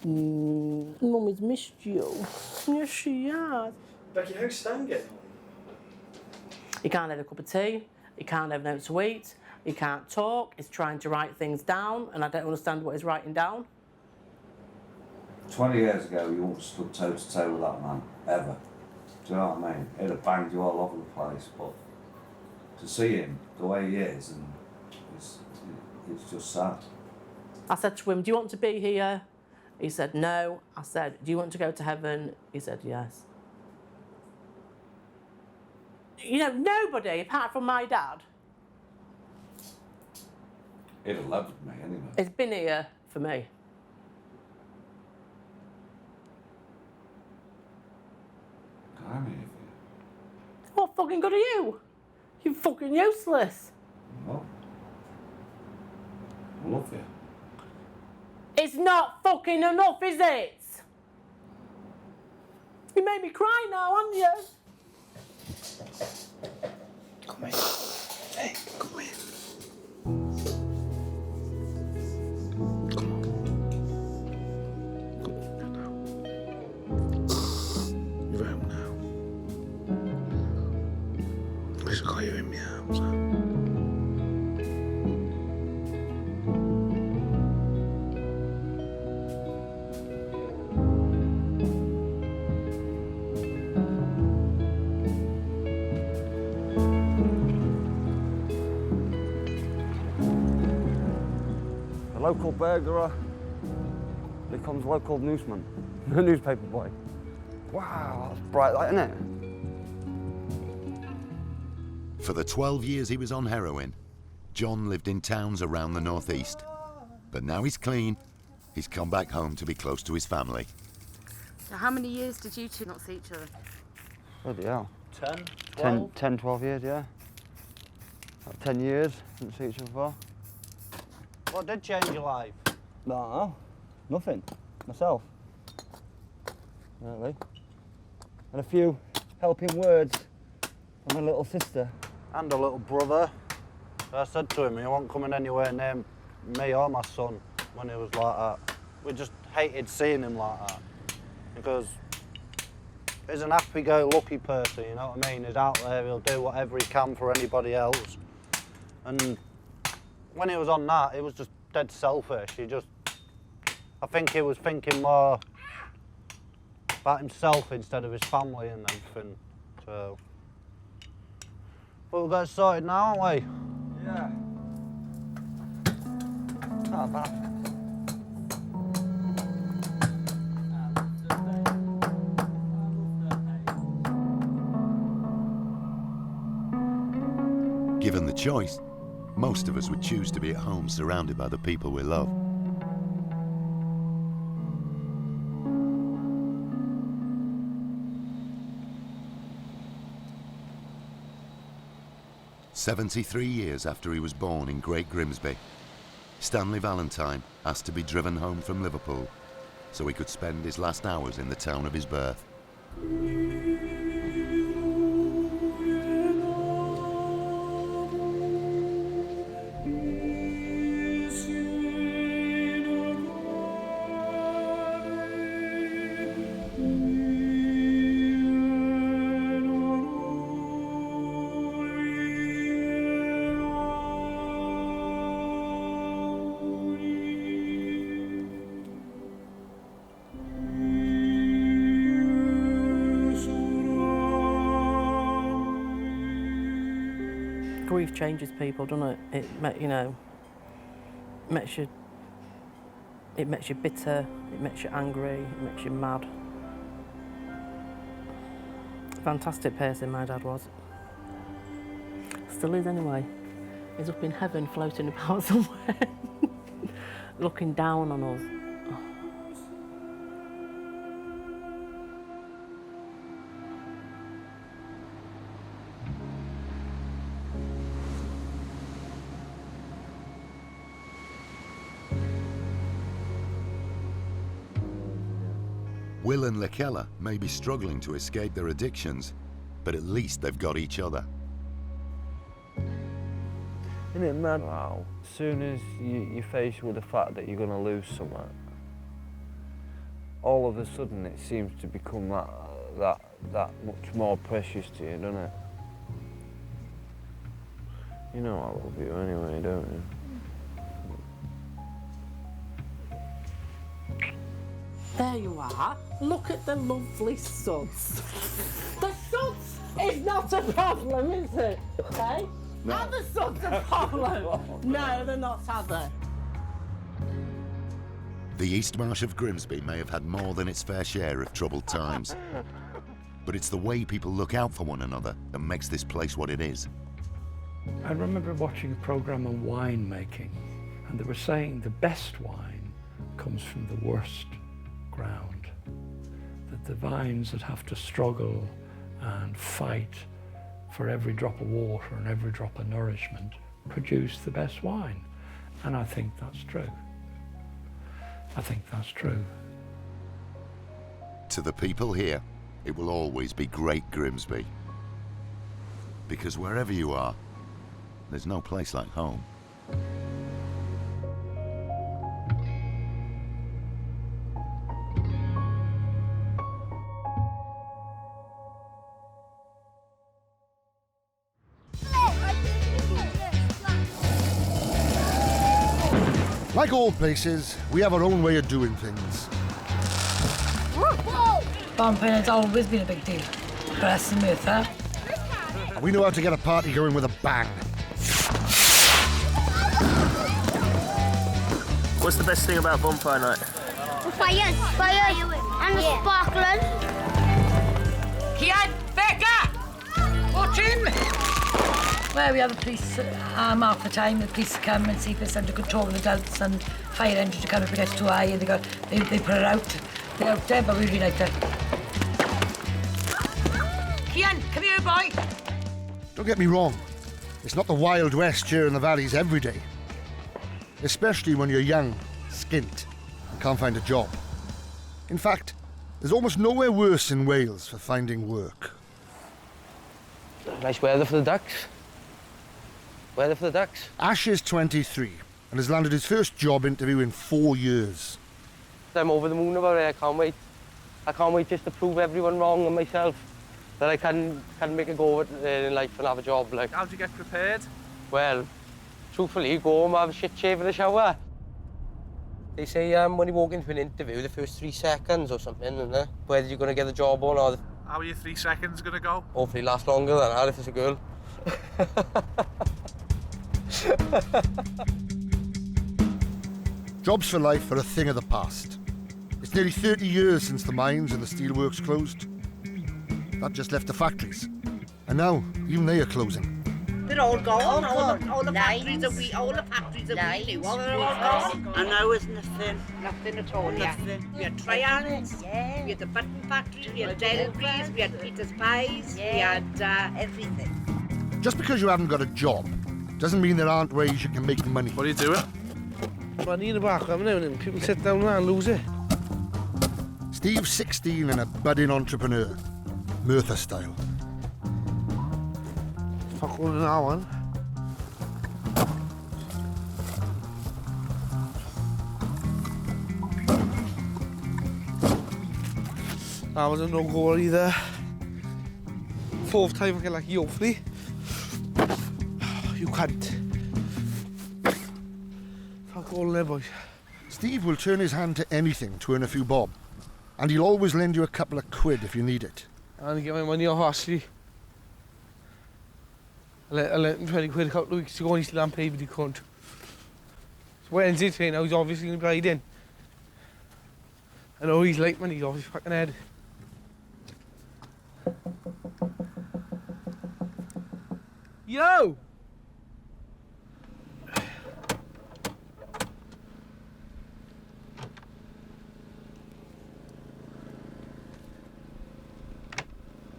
Mummy's missed you. Yes, she has. Becky, how's Stan getting on? He can't have a cup of tea. He can't have nothing to eat. He can't talk. He's trying to write things down, and I don't understand what he's writing down. 20 years ago, you wouldn't have stood toe to toe with that man, ever. Do you know what I mean? He'd have banged you all over the place, but to see him the way he is, and it's just sad. I said to him, do you want to be here? He said, no. I said, do you want to go to heaven? He said, yes. You know, nobody, apart from my dad, He'd have loved me anyway. has been here for me. I'm here for What fucking good are you? You're fucking useless. you. No. I love you. It's not fucking enough, is it? You made me cry now, haven't you? Come here. Hey, come here. You're home now. At least I got you in my arms. The local burglar becomes local newsman, a newspaper boy. Wow, that's bright light, isn't it? For the 12 years he was on heroin, John lived in towns around the northeast. But now he's clean, he's come back home to be close to his family. So how many years did you two not see each other? Bloody hell. 10, 10, 12 years, yeah. About 10 years, didn't see each other before. What did change your life? No, nothing. Myself. Really. And a few helping words from my little sister. And a little brother. So I said to him, he wasn't coming anywhere near me or my son when he was like that. We just hated seeing him like that. Because he's an happy-go-lucky person, you know what I mean? He's out there, he'll do whatever he can for anybody else. And when he was on that, he was just dead selfish. I think he was thinking more about himself instead of his family and everything. So, but we'll get sorted now, aren't we? Yeah. Not bad. Given the choice, most of us would choose to be at home surrounded by the people we love. "73 years after he was born in Great Grimsby, Stanley Valentine asked to be driven home from Liverpool so he could spend his last hours in the town of his birth. Grief changes people, doesn't it? It makes you bitter, it makes you angry, it makes you mad. Fantastic person my dad was. Still is anyway. He's up in heaven floating about somewhere, looking down on us. Will and Lakella may be struggling to escape their addictions, but at least they've got each other. Isn't it mad? Wow. As soon as you're faced with the fact that you're going to lose something, all of a sudden it seems to become that much more precious to you, doesn't it? You know I love you anyway, don't you? There you are. Look at the lovely suds. The suds is not a problem, is it? Okay? No. Are the suds a problem? No, they're not, are they? The East Marsh of Grimsby may have had more than its fair share of troubled times. But it's the way people look out for one another that makes this place what it is. I remember watching a programme on wine making, and they were saying the best wine comes from the worst ground. That the vines that have to struggle and fight for every drop of water and every drop of nourishment produce the best wine. And I think that's true. I think that's true. To the people here, it will always be Great Grimsby. Because wherever you are, there's no place like home. Like all places, we have our own way of doing things. Bumping has always been a big deal. Chris and Murtha. We know how to get a party going with a bang. What's the best thing about bonfire night? Fires, and the sparkling. Kian, Becca! Watch him! Well, we have the police half the time. The police come and see if it's under control of the adults, and fire engine to come if it gets too high, and they put it out. They're out there, but we really like that. Kian, come here, boy. Don't get me wrong, it's not the Wild West here in the valleys every day. Especially when you're young, skint, and can't find a job. In fact, there's almost nowhere worse in Wales for finding work. Nice weather for the ducks. Weather for the ducks. Ash is 23 and has landed his first job interview in 4 years. I'm over the moon about it. I can't wait. I can't wait just to prove everyone wrong and myself that I can make a go of it in life and have a job. Like. How do you get prepared? Well, truthfully, you go home, have a shit shave in the shower. They say when you walk into an interview, the first 3 seconds or something, isn't it? Whether you're going to get the job or not. How are your 3 seconds going to go? Hopefully last longer than that if it's a girl. Jobs for life are a thing of the past. It's nearly 30 years since the mines and the steelworks closed. That just left the factories. And now, even they are closing. They're all gone. All the factories that we knew of, they're all gone. And now there's nothing at all. Nothing. We had Trians, we had the button factory, we had Delbys, we had Peter's Pies, we had everything. Just because you haven't got a job doesn't mean there aren't ways you can make money. What are you doing? Money in the background now, and people sit down there and lose it. Steve's 16 and a budding entrepreneur, Murtha style. Fuck all in that one. That was a no-go either. 4th time I get like, hopefully. You can't. Fuck all there, boys. Steve will turn his hand to anything to earn a few bob. And he'll always lend you a couple of quid if you need it. And get my money off Ashley. I lent him 20 quid a couple of weeks ago and he still hasn't paid me the cunt. It's Wednesday today now, he's obviously going to be hiding. I know he's late, man, he's off his fucking head. Yo!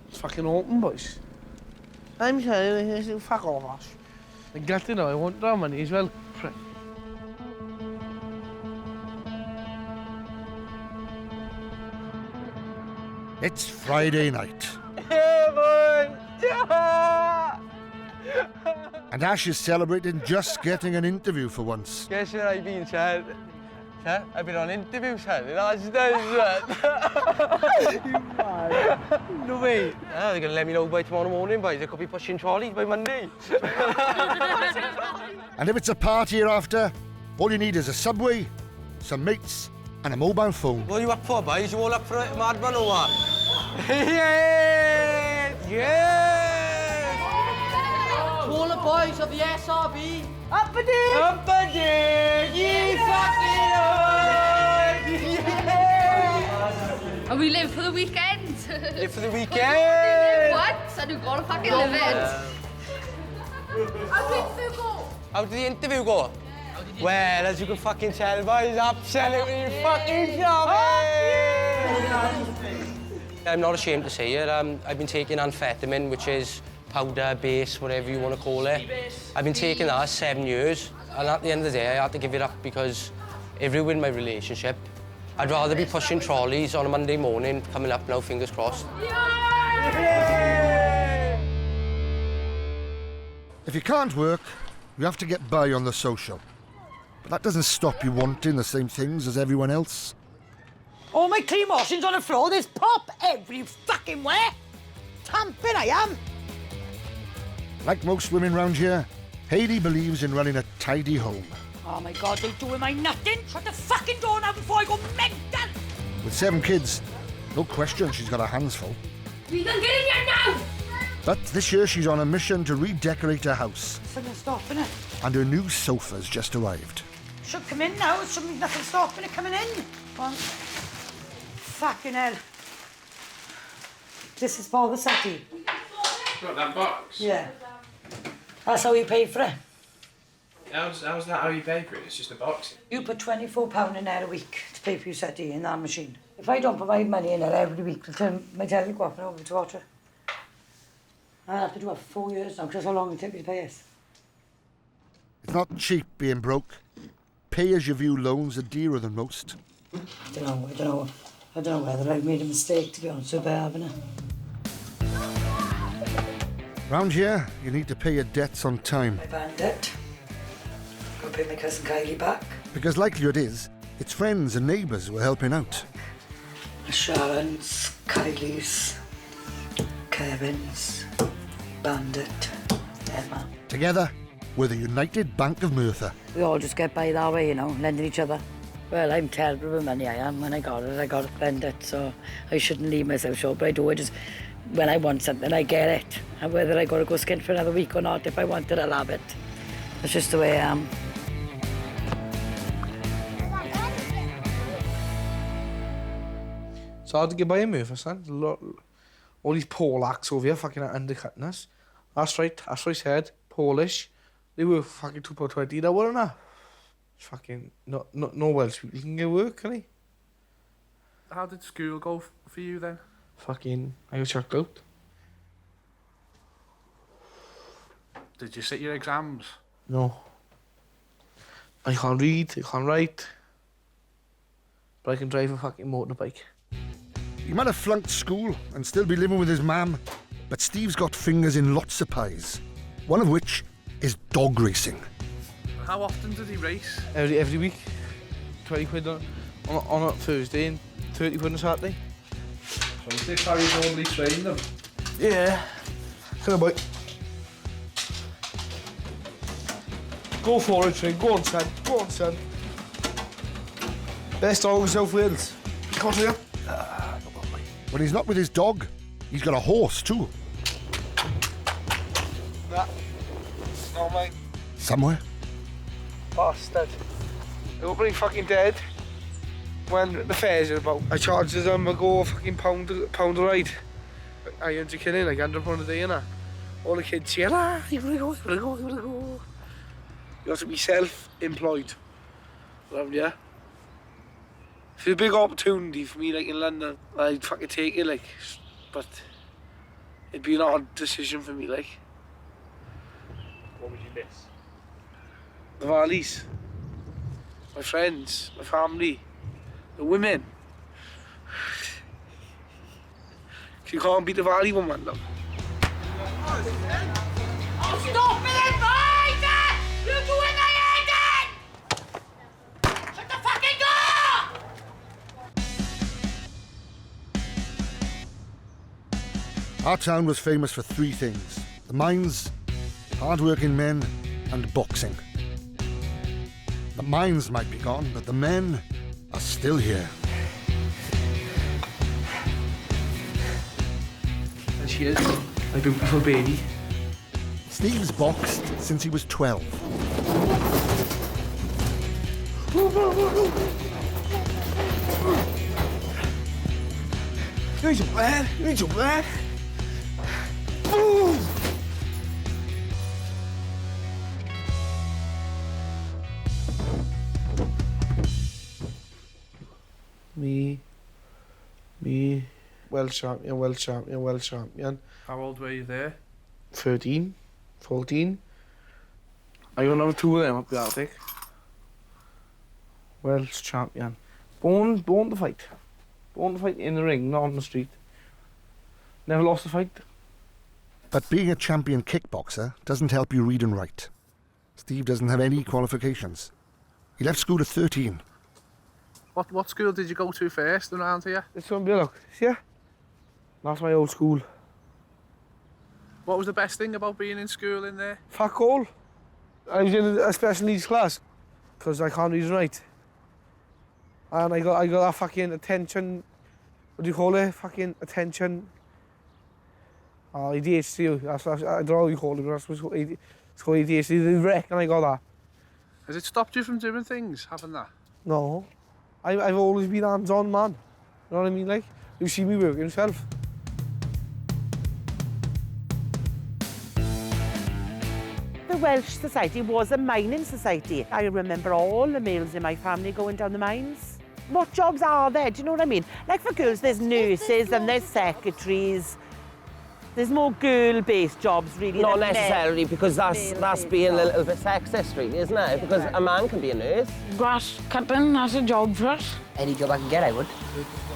It's fucking open, boys. I'm telling you, fuck off, Ash. I got to know, I want that money as well. Prick. It's Friday night. Yeah, boy! Yeah! And Ash is celebrating just getting an interview for once. Guess where I've been, Chad? Chad, I've been on interviews, Chad, in Asda. You mad? No way. They're going to let me know by tomorrow morning, boys. I could be pushing trolleys by Monday. And if it's a party hereafter, all you need is a Subway, some mates, and a mobile phone. What are you up for, boys? You all up for it, madman or what? Yeah! Yeah! To all the boys of the SRB. Up a day! Up a day! Ye fucking yeah! And we live for the weekend. Live for the weekend! Once, and we've got to fucking live it. How did the interview go? Well, as you can fucking tell, boys, absolutely fucking shocking! I'm not ashamed to say it. I've been taking amphetamine, which is powder, base, whatever you want to call it. I've been taking that 7 years, and at the end of the day, I had to give it up because it ruined my relationship. I'd rather be pushing trolleys on a Monday morning, coming up now, fingers crossed. If you can't work, you have to get by on the social. But that doesn't stop you wanting the same things as everyone else. All my clean washing's on the floor, there's pop every fucking where. Tamping I am. Like most women round here, Hayley believes in running a tidy home. Oh my God, they're doing my nothing. Shut the fucking door now before I go mental. With 7 kids, no question she's got her hands full. We can get in here now! But this year she's on a mission to redecorate her house. Something stopping it. And her new sofa's just arrived. Should come in now, shouldn't be nothing stopping it coming in. Come on. Fucking hell. This is for the settee. Got that box? Yeah. That's how you pay for it. How's that how you pay for it? It's just a box. You put £24 in there a week to pay for your settee in that machine. If I don't provide money in there every week, my dad will go up and over to water. I'll have to do it for 4 years now, because that's how long it took me to pay us. It's not cheap being broke. Pay-as-you-view loans are dearer than most. I don't know whether I've made a mistake, to be honest with you, haven't I? Round here, you need to pay your debts on time. My band debt. Got to pay my cousin Kylie back. Because likelihood is, it's friends and neighbours who are helping out. Sharon's, Kylie's, Kevin's, Bandit, Emma. Together, we're the United Bank of Merthyr. We all just get by that way, you know, lending each other. Well, I'm terrible with money, I am. When I got to spend it, so I shouldn't leave myself short, but I do. When I want something, I get it. And whether I got to go skint for another week or not, if I want it, I'll have it. That's just the way I am. It's hard to get by in Merthyr, son. All these Polacks over here fucking undercutting us. That's right said. Polish. They were fucking £2.20 an hour and that. It's fucking no Welsh people can get work, can they? How did school go for you then? Fucking, I got chucked out. Did you sit your exams? No. I can't read, I can't write. But I can drive a fucking motorbike. He might have flunked school and still be living with his mam, but Steve's got fingers in lots of pies, one of which is dog racing. How often did he race? Every week. 20 quid on a Thursday and 30 quid on a Saturday. So is this how you normally train them? Yeah. Come on, boy. Go for it, Trin. Go on, son. Go on, son. Best dog in South Wales. Come on, here. When he's not with his dog, he's got a horse too. Nah. No, mate. Somewhere. Bastard. They were pretty fucking dead when the fairs are about. I charged them a go fucking pound a ride. I earned a killing, like £100 a day, innit? All the kids here, you wanna go, you wanna go, you wanna go. You have to be self-employed around here. If it's a big opportunity for me, like in London, I'd fucking take it, like. But it'd be an odd decision for me, like. What would you miss? The valleys, my friends, my family, the women. You can't beat the valley woman, though. Oh, stop it, man! Our town was famous for three things: the mines, hard-working men, and boxing. The mines might be gone, but the men are still here. And she is my beautiful baby. Steve's boxed since he was 12. You need some blood. You need some blood. Me. World champion, world champion, world champion. How old were you there? 13, 14. I don't have two of them up the Arctic. World champion. Born to fight. Born to fight in the ring, not on the street. Never lost a fight. But being a champion kickboxer doesn't help you read and write. Steve doesn't have any qualifications. He left school at 13. What school did you go to first around here? This one, look, see ya? That's my old school. What was the best thing about being in school in there? Fuck all. I was in a special needs class because I can't read and write. And I got that fucking attention, what do you call it? Fucking attention. Oh, ADHD, I don't know what you call it, but it's called ADHD, the wreck, and I got that. Has it stopped you from doing things, having that? No. I've always been hands-on, man. You know what I mean, like? You see me working yourself. The Welsh Society was a mining society. I remember all the males in my family going down the mines. What jobs are there? Do you know what I mean? Like for girls, there's nurses and there's secretaries. There's more girl-based jobs, really. Not necessarily, because that's being a little bit sexist, really, isn't it? Because a man can be a nurse. Grass cutting, that's a job for us. Any job I can get, I would.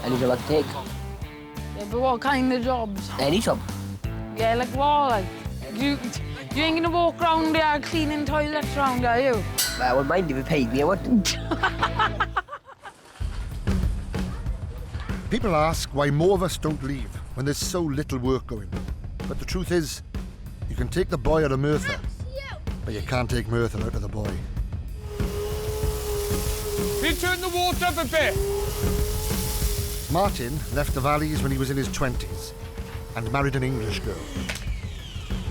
Any job I can take. Yeah, but what kind of jobs? Any job. Yeah, like what? Like, you ain't gonna walk around there cleaning toilets around, are you? Well, I wouldn't mind if you paid me, I would. People ask why more of us don't leave when there's so little work going. But the truth is, you can take the boy out of Merthyr, but you can't take Merthyr out of the boy. Can you turn the water up a bit? Martin left the valleys when he was in his 20s and married an English girl.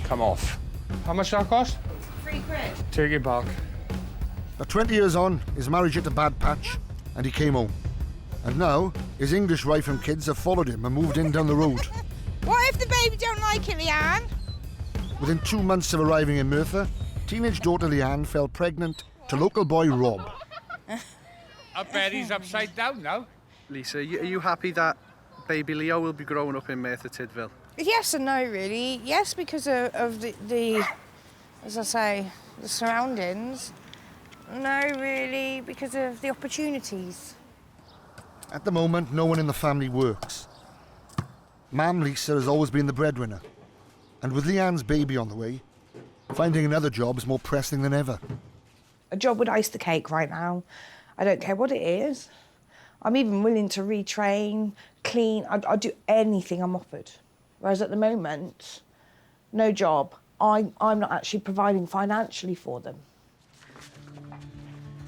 Come off. How much that cost? £3. Take it back. But 20 years on, his marriage hit a bad patch and he came home. And now, his English wife and kids have followed him and moved in down the road. What if the baby don't like it, Leanne? Within 2 months of arriving in Merthyr, teenage daughter Leanne fell pregnant to local boy Rob. I bet he's upside down now. Lisa, are you happy that baby Leo will be growing up in Merthyr Tydfil? Yes and no, really. Yes, because of the as I say, the surroundings. No, really, because of the opportunities. At the moment, no one in the family works. Mam Lisa has always been the breadwinner. And with Leanne's baby on the way, finding another job is more pressing than ever. A job would ice the cake right now. I don't care what it is. I'm even willing to retrain, clean. I'd do anything I'm offered. Whereas at the moment, no job. I'm not actually providing financially for them.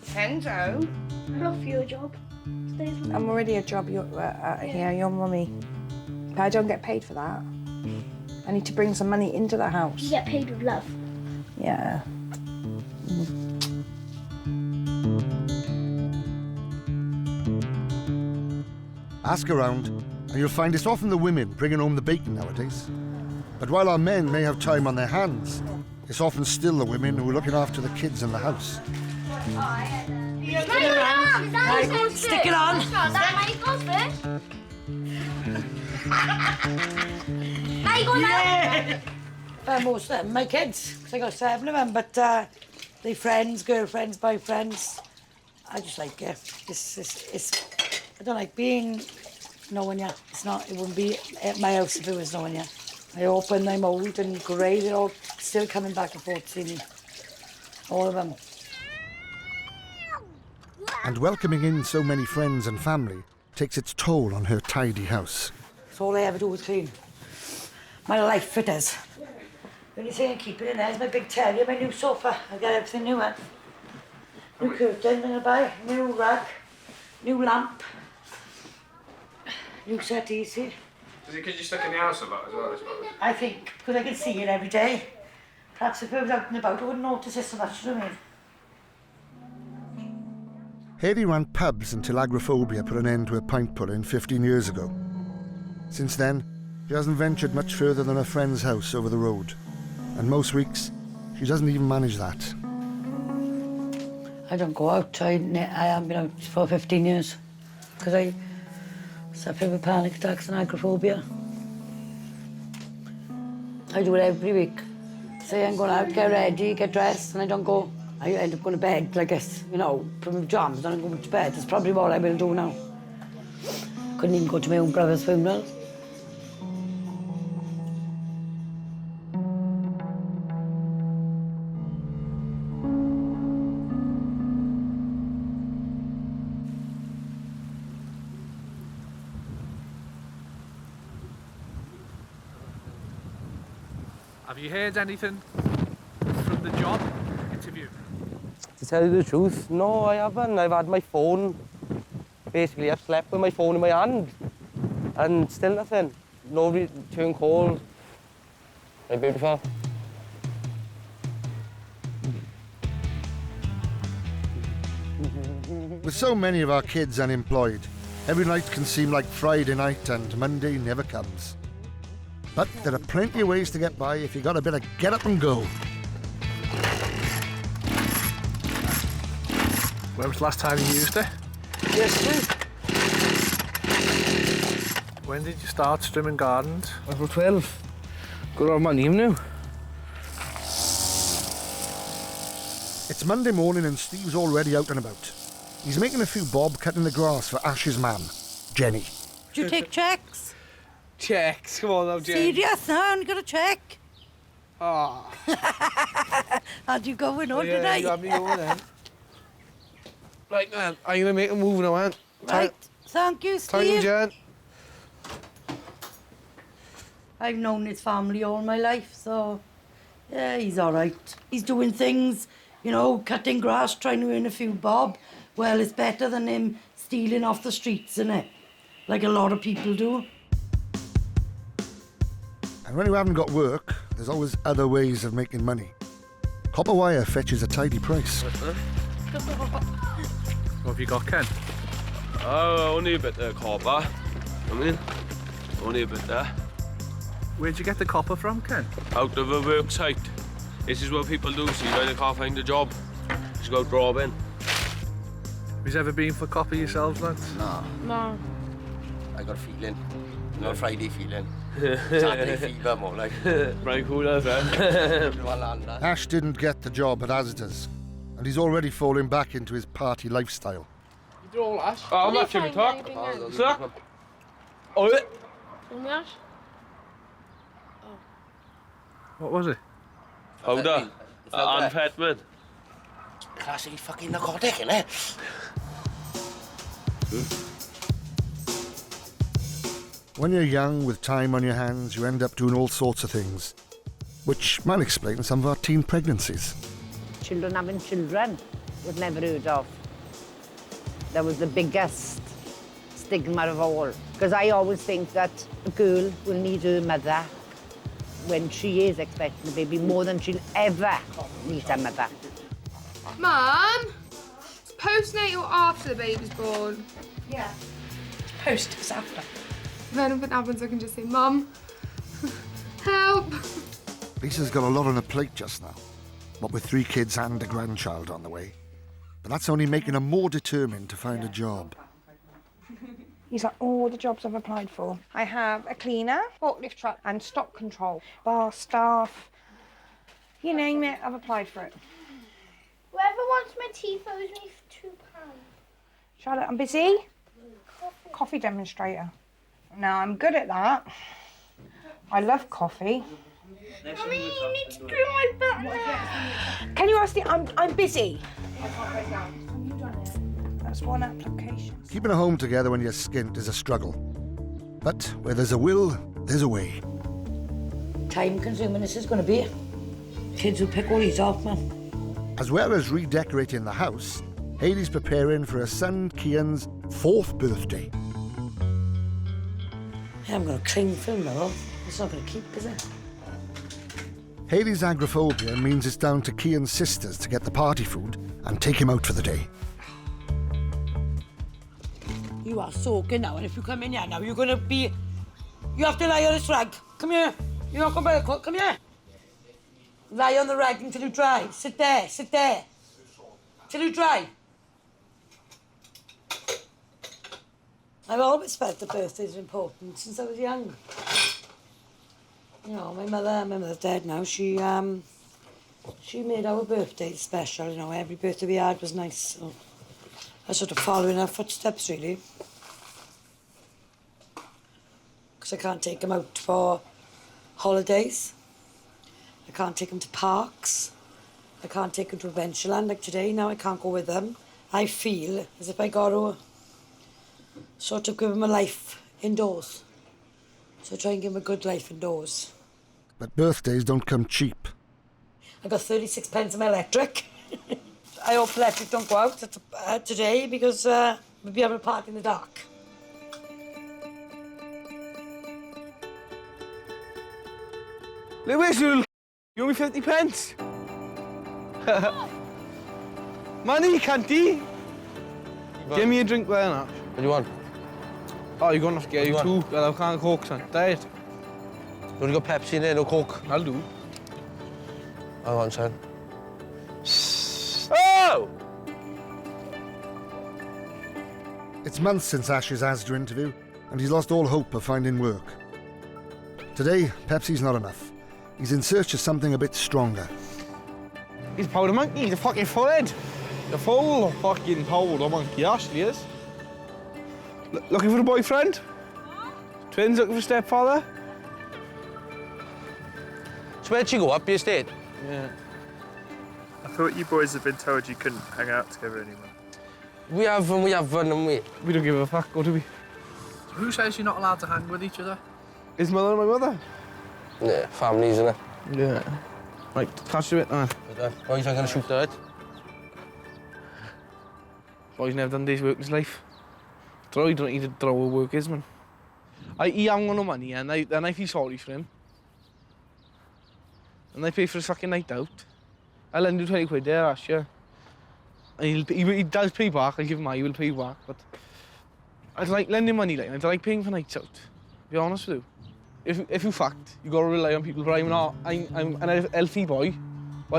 Kenzo, I'd offer you a job. I'm already a job here, your mummy. But I don't get paid for that. I need to bring some money into the house. You get paid with love. Yeah. Ask around, and you'll find it's often the women bringing home the bacon nowadays. But while our men may have time on their hands, it's often still the women who are looking after the kids in the house. Stick it on. Most of them, my kids, because I got 7 of them, but they friends, girlfriends, boyfriends. I just like it. I don't like being knowing you. It wouldn't be at my house if it was knowing you. I open, I'm old and grey, they're all still coming back and forth to see me. All of them. And welcoming in so many friends and family takes its toll on her tidy house. That's all I ever do is clean. My life it is. The only thing I keep it in there is my big telly, my new sofa. I get everything new one. New curtain, I'm gonna buy, new rug, new lamp, new settees here. Is it because you're stuck in the house a lot as well? I think, because I can see it every day. Perhaps if I was out and about, I wouldn't notice it so much, do you know what I mean? Hayley ran pubs until agoraphobia put an end to her pint pulling 15 years ago. Since then, she hasn't ventured much further than her friend's house over the road. And most weeks, she doesn't even manage that. I don't go out. I haven't been out for 15 years because I suffer with panic attacks and agoraphobia. I do it every week. Say I'm going out, get ready, get dressed, and I don't go. I end up going to bed, I guess, you know, put my pyjamas on and go to bed. That's probably what I will do now. Couldn't even go to my own brother's funeral. Have you heard anything from the job interview? To tell you the truth, no, I haven't. I've had my phone. Basically, I've slept with my phone in my hand. And still nothing. No return call. Right, beautiful. With so many of our kids unemployed, every night can seem like Friday night and Monday never comes. But there are plenty of ways to get by if you got a bit of get up and go. When was the last time you used it? Yesterday. When did you start trimming gardens? I was 12. Good old man, you knew. It's Monday morning and Steve's already out and about. He's making a few bob cutting the grass for Ash's mum, Jenny. Do you take checks? Checks, come on now, Jen. Serious? No, I only got a check. Oh. How'd you go in on Yeah, today? you had me going then. Right, man, I'm going to make a move now, man. Right, thank you, Steve. Thank you, Jen. I've known his family all my life, so yeah, he's all right. He's doing things, you know, cutting grass, trying to earn a few bob. Well, it's better than him stealing off the streets, isn't it? Like a lot of people do. And when you haven't got work, there's always other ways of making money. Copper wire fetches a tidy price. What have you got, Ken? Only a bit of copper. I mean, only a bit there. Where'd you get the copper from, Ken? Out of a work site. This is what people do, see, when they can't find a job. Just go robbing. Have you ever been for copper yourselves, lads? No. No. I got a feeling. Not Friday feeling. Saturday fever more like. Very cool, eh? Ash didn't get the job at Asda's, and he's already falling back into his party lifestyle. You do all Ash? Oh, I'm not Jimmy Talk. Sir? Oh, it? Ash? What was it? Powder. Amphetamine. Classic fucking narcotic, innit? When you're young, with time on your hands, you end up doing all sorts of things, which might explain some of our teen pregnancies. Children having children was never heard of. That was the biggest stigma of all. Because I always think that a girl will need her mother when she is expecting a baby more than she'll ever need her mother. Mum, it's postnatal after the baby's born. Yeah. Post is after. Then if it happens, I can just say, Mum, help. Lisa's got a lot on her plate just now, what with 3 kids and a grandchild on the way. But that's only making her more determined to find a job. These are all the jobs I've applied for. I have a cleaner, forklift truck and stock control, bar staff. You name it, I've applied for it. Whoever wants my teeth owes me £2. Charlotte, I'm busy. Coffee demonstrator. Now, I'm good at that. I love coffee. Mummy, you need to do my back now. Can you ask the... I'm busy. That's one application. Keeping a home together when you're skint is a struggle. But where there's a will, there's a way. time consuming this is going to be. Kids will pick all these off, man. As well as redecorating the house, Hayley's preparing for her son Kian's 4th birthday. I'm going to cling film though. It's not going to keep, is it? Hayley's agoraphobia means it's down to Kian's sisters to get the party food and take him out for the day. You are soaking now, and if you come in here now, you're going to be... You have to lie on this rag. Come here. You're not going to be cut. Come here. Lie on the rag until you dry. Sit there, sit there. Till you dry. I've always felt that birthdays are important since I was young. You know, my mother's dead now. She made our birthdays special. You know, every birthday we had was nice. So I sort of follow in her footsteps, really. Because I can't take them out for holidays. I can't take them to parks. I can't take them to Adventureland like today. Now I can't go with them. I feel as if I got to sort of give them a life indoors. So try and give them a good life indoors. But birthdays don't come cheap. I got 36 pence on my electric. I hope electric don't go out today because we'll be able to park in the dark. Lewis, you owe me 50 pence. Money, canty. Give me a drink there now. What do you want? Oh, you're going to have to get you two. I can't Coke, son. Diet. You want to go Pepsi in there, no Coke? I'll do. Hang on, son. Oh! It's months since Ash's Asda interview, and he's lost all hope of finding work. Today, Pepsi's not enough. He's in search of something a bit stronger. He's a powder monkey, he's a fucking fullhead. The full fucking powder monkey, Ashley is. Looking for a boyfriend? Twins looking for stepfather? So where'd you go, up your estate? Yeah. I thought you boys had been told you couldn't hang out together anymore. We have fun, and we... We don't give a fuck, or do we? Who says you're not allowed to hang with each other? His mother and my mother. Yeah, families, innit? Yeah. Right, catch you a bit now. Boys are going to shoot that. Boy's never done day's work in his life. You don't need to throw what work is, man. He hasn't got no money, and I feel sorry for him. And I pay for his fucking night out. I'll lend you 20 quid there, Ash, yeah. And he does pay back, I'll give him he will pay back, but I'd like lending money, like, I'd like paying for nights out, to be honest with you. If you fucked, you gotta rely on people, but I'm an healthy boy.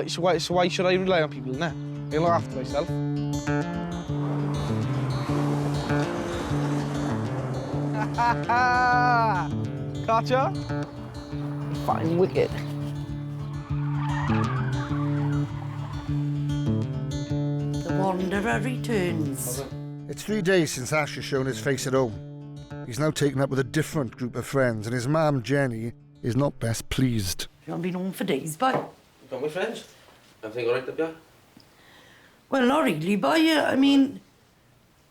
So why should I rely on people, nah? I look after myself. Gotcha? Fine, wicked. The Wanderer returns. It's 3 days since Ash has shown his face at home. He's now taken up with a different group of friends, and his mum, Jenny, is not best pleased. You haven't been home for days, boy. You got my friends? Everything all right up there? Well, not really, boy. I mean,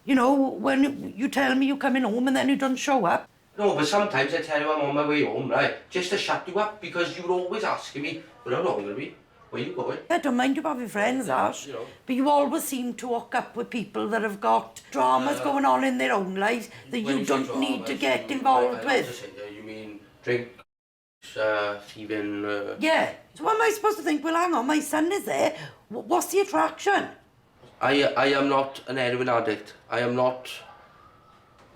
you know, when you tell me you're coming home and then you don't show up. No, but sometimes I tell you I'm on my way home, right? Just to shut you up, because you're always asking me, well, how long are you going to be? Where you going? I don't mind you having friends, Ash, you know. but you always seem to hook up with people that have got dramas going on in their own lives that you don't need to get involved with. You mean drink, thieving... Yeah. So what am I supposed to think? Well, hang on, my son is there. What's the attraction? I am not an heroin addict. I am not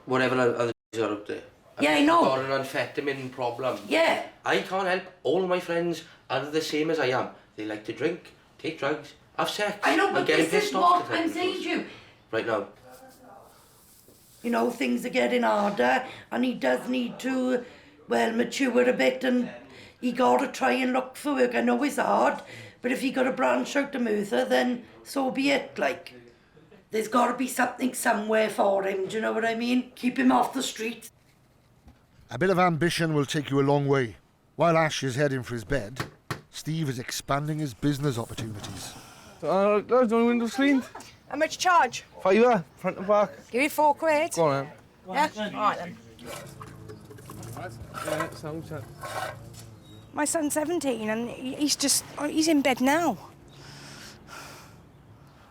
whatever other are out there. Yeah, I know. I've got an amphetamine problem. Yeah. I can't help. All my friends are the same as I am. They like to drink, take drugs, have sex. I know, but this is what I'm saying to you. Right now. You know, things are getting harder and he does need to, well, mature a bit and he got to try and look for work. I know it's hard, but if he got to branch out to Merthyr, then so be it, like. There's got to be something somewhere for him, do you know what I mean? Keep him off the street. A bit of ambition will take you a long way. While Ash is heading for his bed, Steve is expanding his business opportunities. There's no windows cleaned. How much charge? £5, front and back. Give me 4 quid. Go on then. Yeah? All right then. Yeah, sounds My son's 17 and he's in bed now.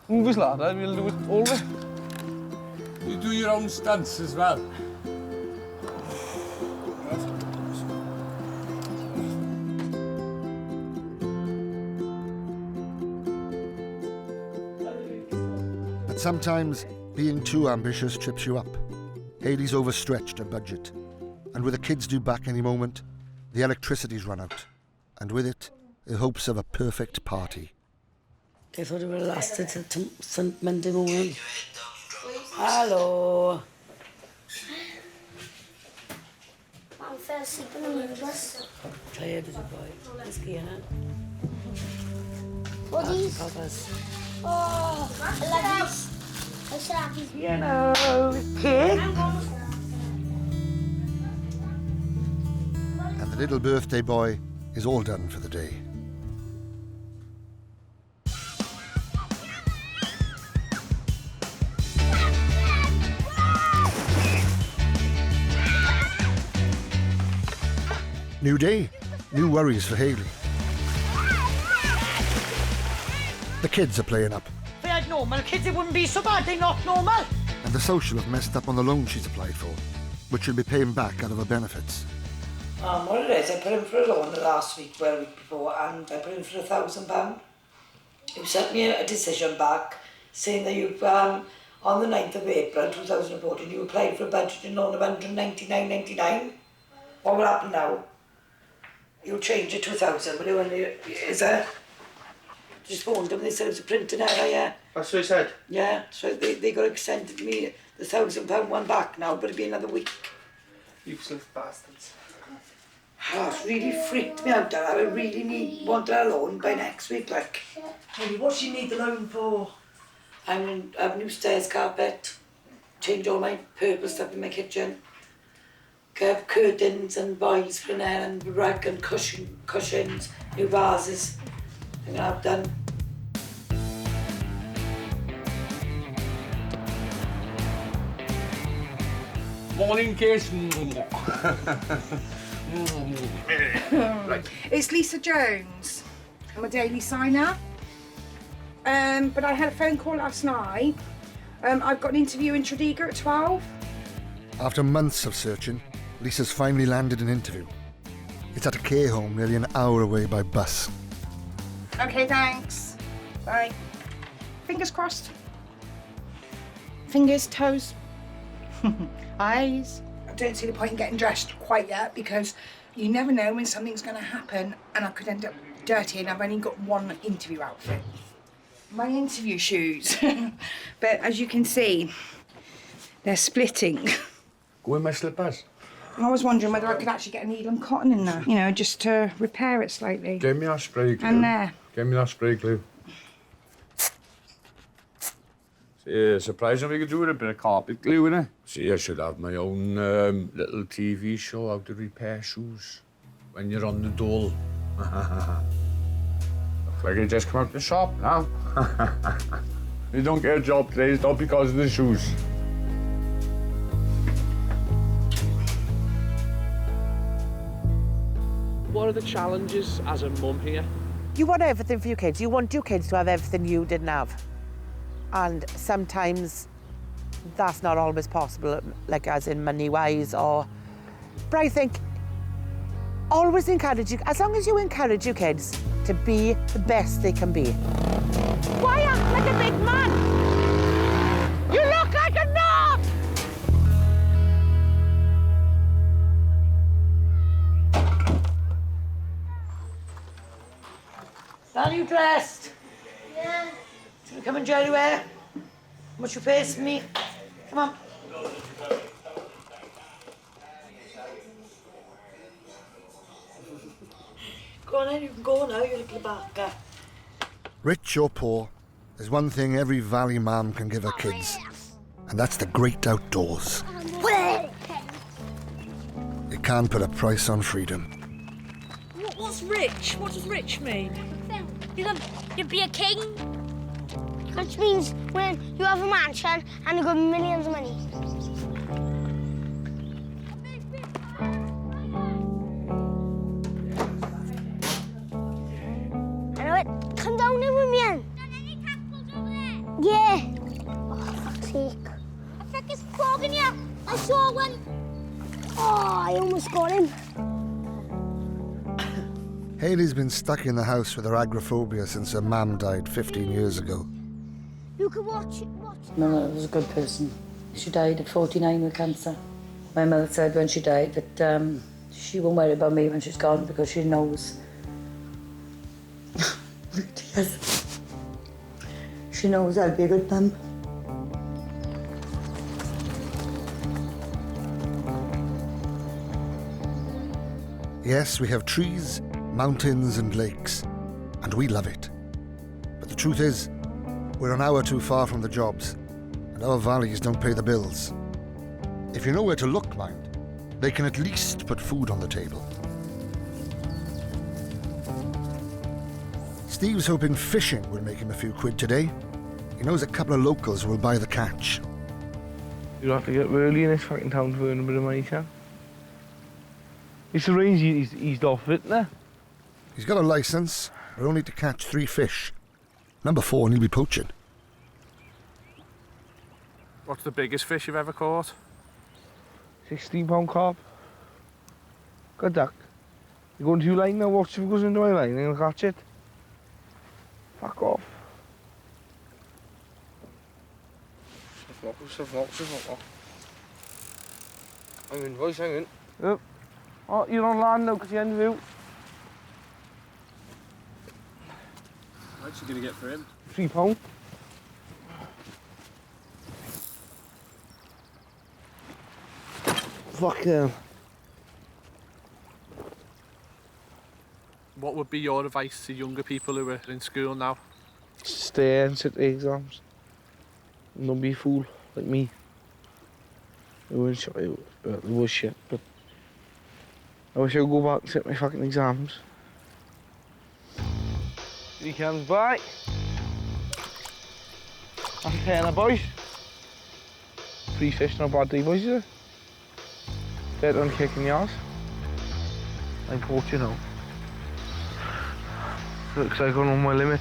Movies later, we'll do it all the way. You do your own stunts as well. But sometimes being too ambitious trips you up. Hayley's overstretched her budget. And with the kids due back any moment, the electricity's run out. And with it, the hopes of a perfect party. They thought it would have lasted till Monday morning. Hello. I'm fell asleep in the minibus. Tired as a boy. Let's get in it. What these? Papa's. Oh, I love these. I said these. You know, cake. And the little birthday boy is all done for the day. New day, new worries for Hayley. The kids are playing up, If they had normal kids, it wouldn't be so bad. They're not normal. and the social have messed up on the loan she's applied for, which she'll be paying back out of her benefits. What it is, I put in for a loan the last week, well, a week before, and I put in for £1,000. You sent me a decision back saying that you, on the 9th of April 2014, you applied for a budgeting loan of £199.99. What will happen now? You'll change it to 1,000, will you? Is that? Just phoned them, they said it was a printing error, yeah. That's what he said? Yeah, so they got extended me the £1,000 one back now, but it'll be another week. Useless bastards. Oh, it's really freaked me out, that I really want a loan by next week, like. Hey, what do you need the loan for? I have new stairs carpet, change all my purple stuff in my kitchen, have curtains and boys for in there, and rug and cushions, new vases. I'm gonna have done. Morning, kids. It's Lisa Jones. I'm a daily signer. But I had a phone call last night. I've got an interview in Tredegar at 12. After months of searching, Lisa's finally landed an interview. It's at a care home nearly an hour away by bus. Okay, thanks. Bye. Fingers crossed. Fingers, toes, eyes. I don't see the point in getting dressed quite yet because you never know when something's going to happen and I could end up dirty and I've only got one interview outfit. My interview shoes. But as you can see, they're splitting. Go in my slippers. I was wondering whether I could actually get a needle and cotton in there, you know, just to repair it slightly. Give me that spray glue. And there. Give me that spray glue. See, surprising we could do with a bit of carpet glue, innit? See, I should have my own little TV show how to repair shoes when you're on the dole. Looks like I just come out the shop now. You don't get a job today, it's not because of the shoes. What are the challenges as a mum here? You want everything for your kids. You want your kids to have everything you didn't have. And sometimes that's not always possible, like as in money-wise or... But I think always encourage you, as long as you encourage your kids to be the best they can be. Why act like a big man? You look like a knob! Are you dressed? Yeah. Should we come and join you wear? What's your face for me? Come on. Go on then, you can go now, you little baka. Rich or poor, there's one thing every valley mum can give her kids, and that's the great outdoors. You can't put a price on freedom. What's rich? What does rich mean? You'd be a king. Which means when you have a mansion and you've got millions of money. Yeah. Oh, fuck's sake. I think it's frogging you. I saw one. Oh, I almost got him. Hayley's been stuck in the house with her agoraphobia since her mum died 15 years ago. You can watch it. My mother was a good person. She died at 49 with cancer. My mother said when she died that she won't worry about me when she's gone because she knows. Yes. She knows I'll be a good mum. Yes, we have trees, mountains and lakes, and we love it. But the truth is, we're an hour too far from the jobs, and our valleys don't pay the bills. If you know where to look, mind, they can at least put food on the table. Steve's hoping fishing will make him a few quid today. He knows a couple of locals who will buy the catch. You have to get early in this fucking town to earn a bit of money, Sam. It's arranged he's eased off it, isn't it? He's got a licence, but only to catch 3 fish. Number 4, and he'll be poaching. What's the biggest fish you've ever caught? 16-pound carp. Good duck. You go into your line now, watch if it goes into my line, and you'll catch it. Fuck off. Hang in, boys, hang in. Yep. Oh, you're on land now because you're in view. How much are you going to get for him? £3. Fuck them. What would be your advice to younger people who are in school now? Stay and sit the exams. And don't be a fool like me. It was shit, but I wish I could go back and sit my fucking exams. 3 cans back. That's a tenner, boys. 3 fish, not a bad day, boys, is it? Dead on kicking the arse. I'm poaching now. Looks like I'm on my limit.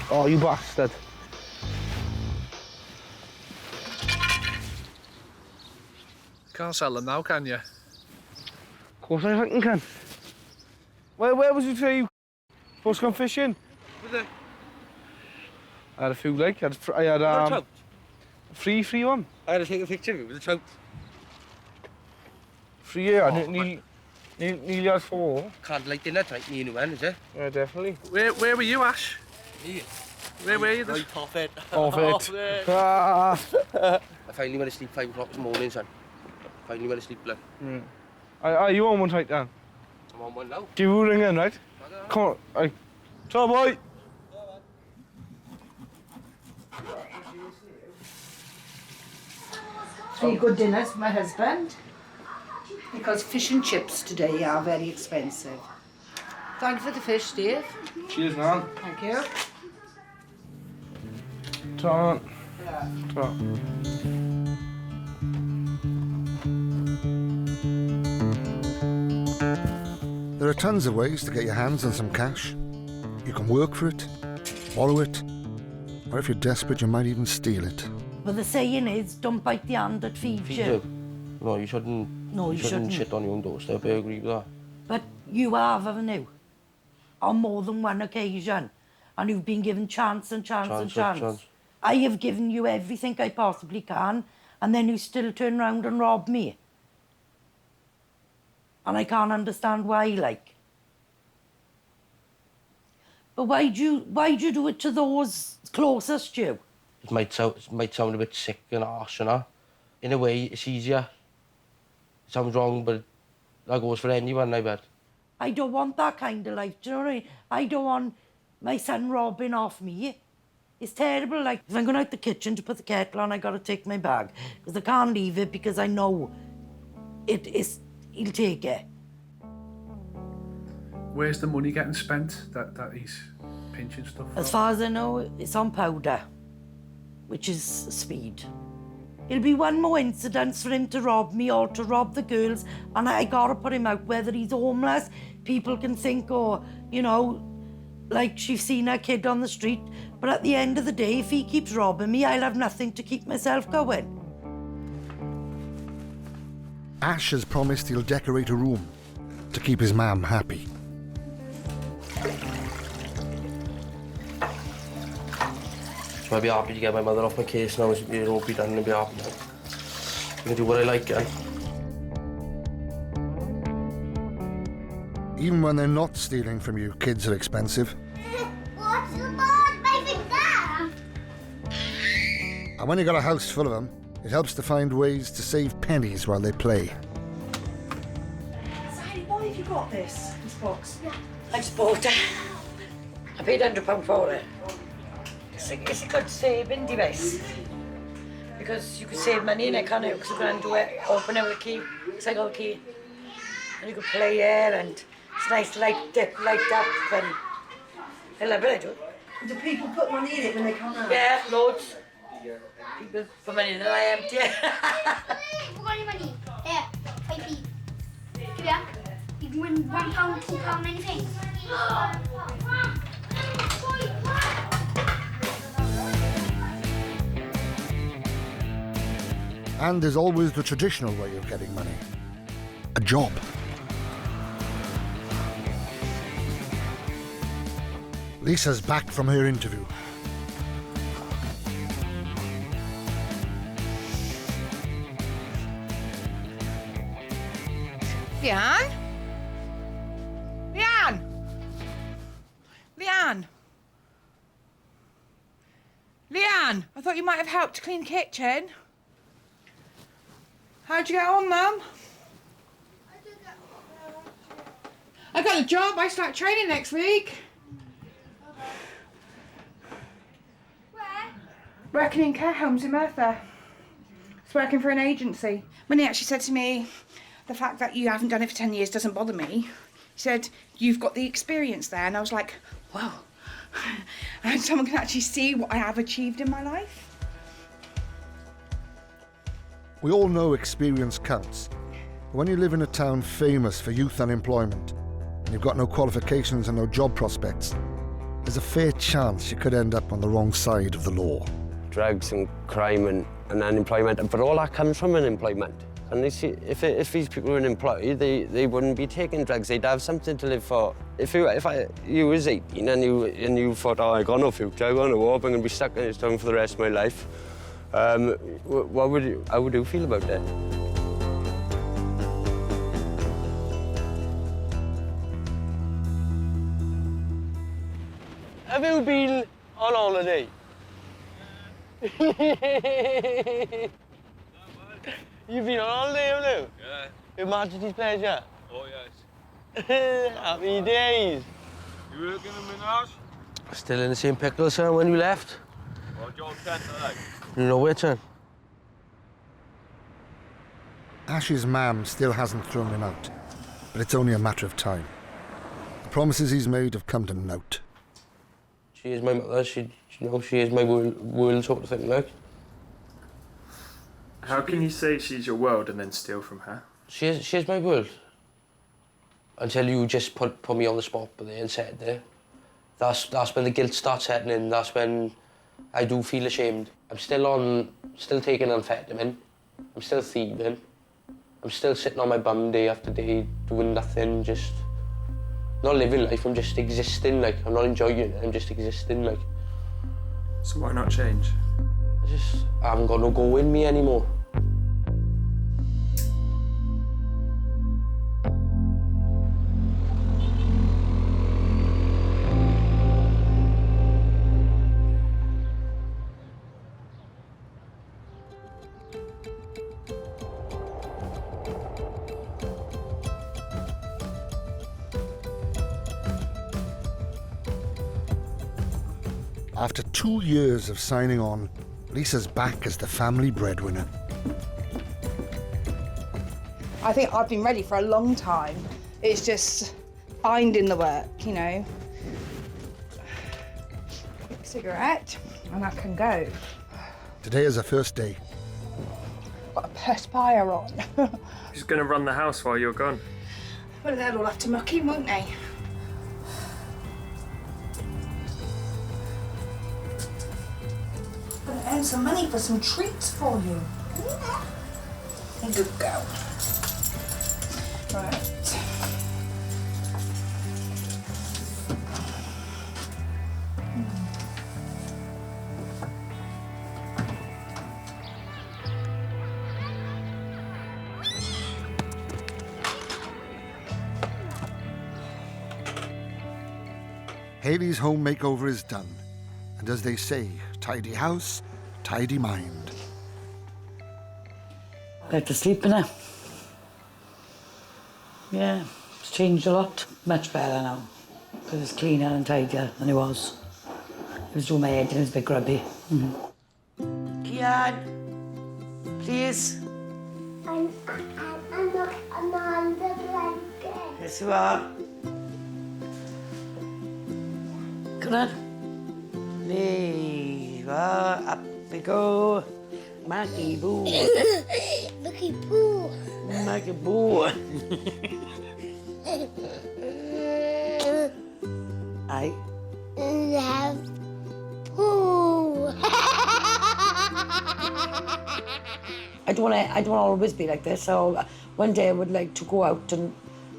Oh, you bastard. Can't sell them now, can you? Of course I fucking can. Where was it for you? Supposed to come fishing? I had a few like, I had a free one. I had to take a picture of it with a trout. Free, yeah, I nearly had 4. Can't like dinner tonight, me and you, is it? Yeah, definitely. Where were you, Ash? Me. Where were you? Right off it. Off it. Ah. I finally went to sleep 5 o'clock this morning, son. Finally went to sleep, blood. Are you on one right now? I'm on one now. Give you a ring in, right? Come on. Ciao, boy. 3 good dinners for my husband. Because fish and chips today are very expensive. Thank you for the fish, Steve. Cheers, man. Thank you. Ciao. Yeah. Ciao. There are tons of ways to get your hands on some cash. You can work for it, borrow it, or if you're desperate, you might even steal it. But the saying is, don't bite the hand that feeds you. No, you shouldn't. No, you shouldn't. Shit on your own doorstep. I agree with that. But you have, haven't you? On more than one occasion. And you've been given chance and chance. I have given you everything I possibly can, and then you still turn round and rob me. And I can't understand why, like. But why do you do it to those closest to you? It might sound a bit sick and harsh, you know. In a way, it's easier. It sounds wrong, but that goes for anyone, I bet. I don't want that kind of life, do you know what I mean? I don't want my son robbing off me. It's terrible, like, if I'm going out the kitchen to put the kettle on, I got to take my bag. Because I can't leave it because I know he'll take it. Where's the money getting spent that he's pinching stuff As from? far as I know, it's on powder, which is speed. It'll be one more incident for him to rob me or to rob the girls, and I gotta put him out. Whether he's homeless, people can think, oh, you know, like she's seen her kid on the street. But at the end of the day, if he keeps robbing me, I'll have nothing to keep myself going. Ash has promised he'll decorate a room to keep his mam happy. So I'll be happy to get my mother off my case now. It won't be done and I'll be happy now. I'm gonna do what I like, yeah. Even when they're not stealing from you, kids are expensive. What's the bird making there? And when you've got a house full of them, it helps to find ways to save pennies while they play. Sally, why have you got this box? I just bought it. I paid £100 for it. It's a good saving device. Because you could save money in it, can't you? Because you can undo it, open it with a key, cycle key. And you can play it, and it's nice to light up, and I love it, I do. Do people put money in it when they come out? Yeah, loads. People put money in it, I empty it. We've got any money? Here, 5p. Here, you can win £1, £2, anything. And there's always the traditional way of getting money. A job. Lisa's back from her interview. Leanne? Leanne? Leanne? Leanne, I thought you might have helped to clean the kitchen. How'd you get on, Mum? I got a job. I start training next week. Where? Working in care homes in Merthyr. It's working for an agency. When he actually said to me, the fact that you haven't done it for 10 years doesn't bother me. He said, you've got the experience there. And I was like, wow. And someone can actually see what I have achieved in my life. We all know experience counts. But when you live in a town famous for youth unemployment, and you've got no qualifications and no job prospects, there's a fair chance you could end up on the wrong side of the law. Drugs and crime and unemployment, but all that comes from unemployment. And they see, if these people were unemployed, they wouldn't be taking drugs. They'd have something to live for. If you was 18 and you thought, oh, I got no future, I got no hope, I'm going to be stuck in this town for the rest of my life, how would you feel about that? Have you been on holiday? You've been on holiday, haven't you? Yeah. Your Majesty's pleasure. Oh, yes. Happy days. You working in Minaj? Still in the same pickle, sir, when you left? What job centre, like? No way, sir. Ash's mam still hasn't thrown him out, but it's only a matter of time. The promises he's made have come to naught. She is my mother. She is my world sort of thing, like. How can you say she's your world and then steal from her? She is my world. Until you just put me on the spot there and said there. That's when the guilt starts setting in. That's when I do feel ashamed. I'm still taking amphetamine. I'm still thieving. I'm still sitting on my bum day after day, doing nothing, just not living life. I'm just existing, like. I'm not enjoying it. I'm just existing, like. So why not change? I haven't got no go in me anymore. After 2 years of signing on, Lisa's back as the family breadwinner. I think I've been ready for a long time. It's just finding the work, you know. Quick cigarette, and I can go. Today is her first day. got a perspire on. She's going to run the house while you're gone. Well, they'll all have to muck in, won't they? I'm gonna earn some money for some treats for you. A good girl. Right. Hayley's home makeover is done, and as they say, tidy house, tidy mind. Like to sleep in it. Yeah, it's changed a lot. Much better now, because it's cleaner and tidier than it was. It was doing my head and it was a bit grubby. Kian, please. I'm on the blanket. Yes, you are. Come on. There you are. Up we go. Maggie Boo. Looky poo. Maggie Boo. I love poo. I don't want to always be like this. So one day I would like to go out and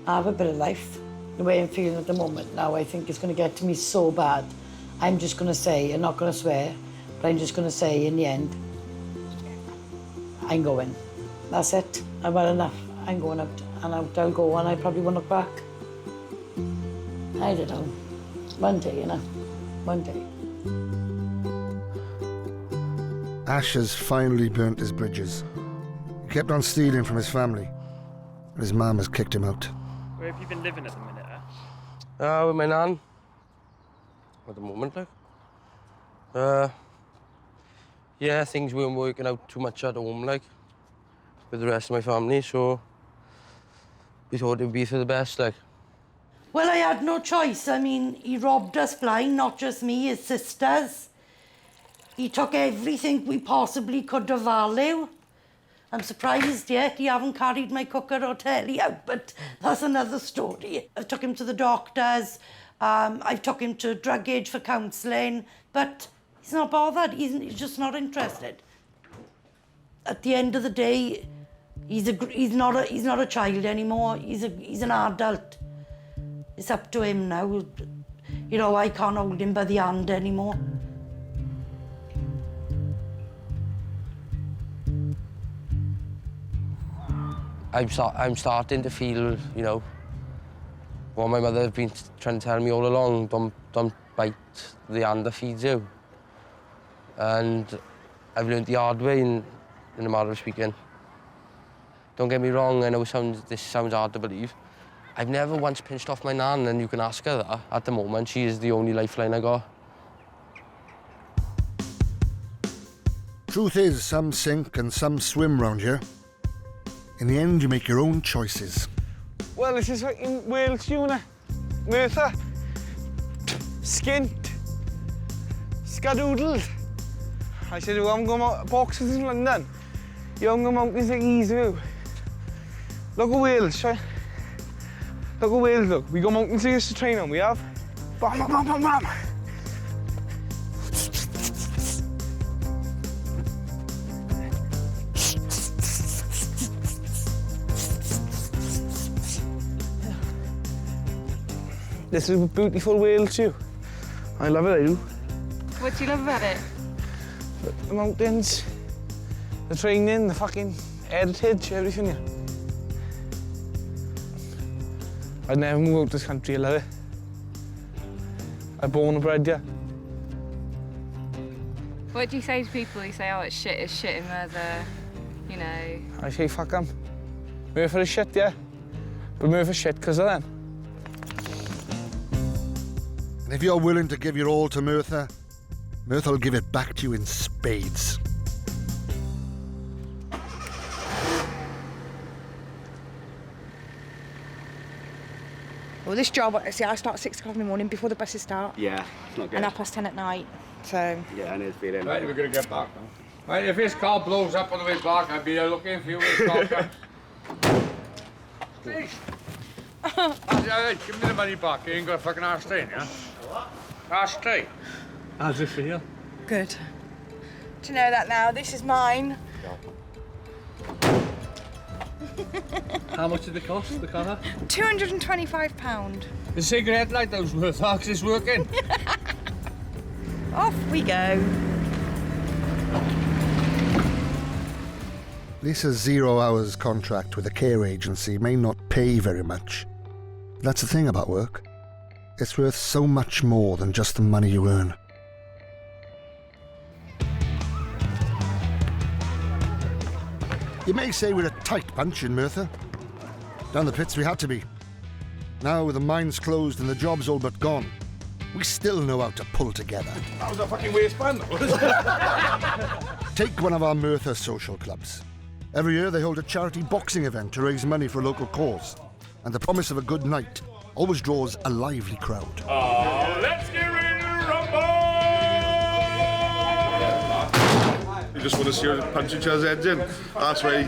have a bit of life. The way I'm feeling at the moment now, I think it's going to get to me so bad. I'm just going to say, I'm not going to swear, but I'm just going to say in the end, I'm going. That's it. I've had enough. I'm going out and out I'll go and I probably won't look back. I don't know. One day, you know. One day. Ash has finally burnt his bridges. He kept on stealing from his family, and his mum has kicked him out. Where have you been living at the minute, With my nan. At the moment, like. Yeah, things weren't working out too much at home, like, with the rest of my family, so we thought it would be for the best, like. Well, I had no choice. I mean, he robbed us blind, not just me, his sisters. He took everything we possibly could of value. I'm surprised yet he haven't carried my cooker or telly out, but that's another story. I took him to the doctors, I've took him to drug age for counselling, but he's not bothered, he's just not interested. At the end of the day, he's not a child anymore, he's an adult. It's up to him now. You know, I can't hold him by the hand anymore. I'm starting to feel, you know, what my mother has been trying to tell me all along, don't bite the hand that feeds you. And I've learned the hard way in a matter of speaking. Don't get me wrong, I know this sounds hard to believe. I've never once pinched off my nan, and you can ask her that. At the moment, she is the only lifeline I got. Truth is, some sink and some swim round here. In the end, you make your own choices. Well, this is fucking Wales tuna. Merthyr. Skint. Skadoodled. I said, well, I'm going to boxes in London. Young mountains like easy view. Look at Wales, shall Look at Wales, look. We got mountains here to train on, we have. Bam, bam, bam, bam, bam. This is a beautiful Wales too. I love it, I do. What do you love about it? The mountains, the training, the fucking heritage, everything, yeah. I'd never move out this country, I love it. I'm born and bred, yeah. What do you say to people who say, oh, it's shit in Merthyr, you know? I say, fuck them. Merthyr is shit, yeah. But Merthyr shit because of them. And if you're willing to give your all to Merthyr, Merthyr will give it back to you in spades. Well, this job, see, I start at 6 o'clock in the morning before the buses start. Yeah, it's not good. And 10:30 at night, so... Yeah, and it's been in. Right, we're going to get back Right, if this car blows up on the way back, I'll be there looking for you with a shotgun. Give me the money back. You ain't got a fucking ashtray, yeah? What? Ashtray. How's it feel? Good. Do you know that now? This is mine. How much did it cost, the car? £225. The cigarette lighter was worth that 'cause it's working. Off we go. Lisa's 0 hours contract with a care agency may not pay very much. That's the thing about work. It's worth so much more than just the money you earn. You may say we're a tight bunch in Merthyr. Down the pits we had to be. Now with the mines closed and the jobs all but gone, we still know how to pull together. That was a fucking waistband, though. Take one of our Merthyr social clubs. Every year they hold a charity boxing event to raise money for a local cause. And the promise of a good night always draws a lively crowd. Let's get ready to rumble! You just want to see us punch each other's heads in. That's where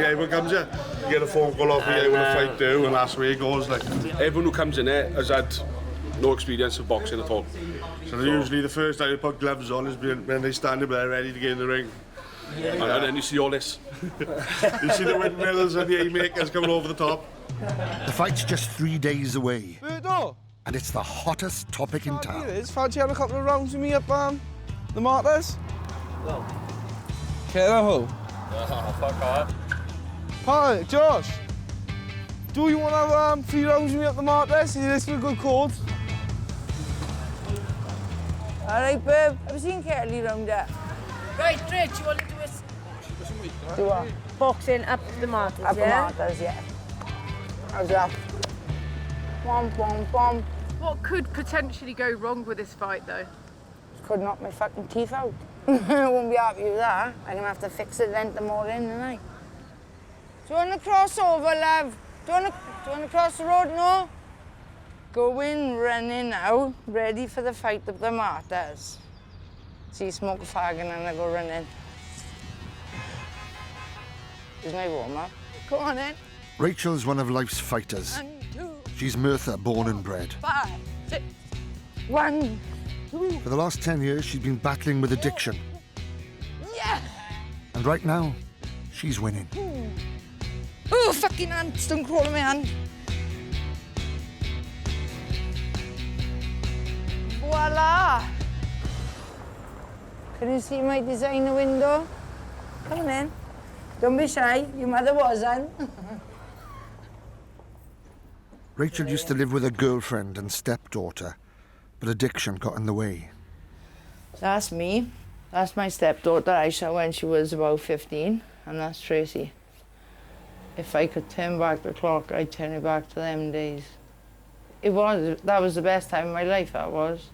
everyone comes here. You get a phone call off, you want to fight do, and that's where it goes. Like. Everyone who comes in here has had no experience of boxing at all. So usually the first time they put gloves on is when they stand up there ready to get in the ring. And then you see all this. You see the windmills and the haymakers coming over the top. The fight's just 3 days away. Birdo! And it's the hottest topic in town. Fancy having a couple of rounds with me up the Martyrs? No. Care of who? Oh, fuck off. Hi, Josh. Do you want to have 3 rounds with me up the Martyrs? This is a good code. All right, babe. Have you seen Kelly round there? Right, Rich, you want to do this? Do what? Boxing up the Martyrs, Up the yeah? Martyrs, yeah. How's that? Bom, bom, bom. What could potentially go wrong with this fight, though? Could knock my fucking teeth out. I won't be happy with that. I'm gonna have to fix it then tomorrow in the night. Do you want to cross over, love? Do you want to cross the road? No? Go in running now, ready for the fight of the Martyrs. See, smoke a fag and then I go running. Here's my warm-up. Go on then. Rachel's one of life's fighters. 1, 2, She's Merthyr born and bred. 5, 6. 1, 2. For the last 10 years, she's been battling with addiction. Yeah! And right now, she's winning. Oh, fucking ants, don't crawl on my hand. Voila! Can you see my designer window? Come on in. Don't be shy, your mother wasn't. Rachel used to live with her girlfriend and stepdaughter, but addiction got in the way. That's me. That's my stepdaughter, Aisha, when she was about 15, and that's Tracy. If I could turn back the clock, I'd turn it back to them days. That was the best time of my life, that was.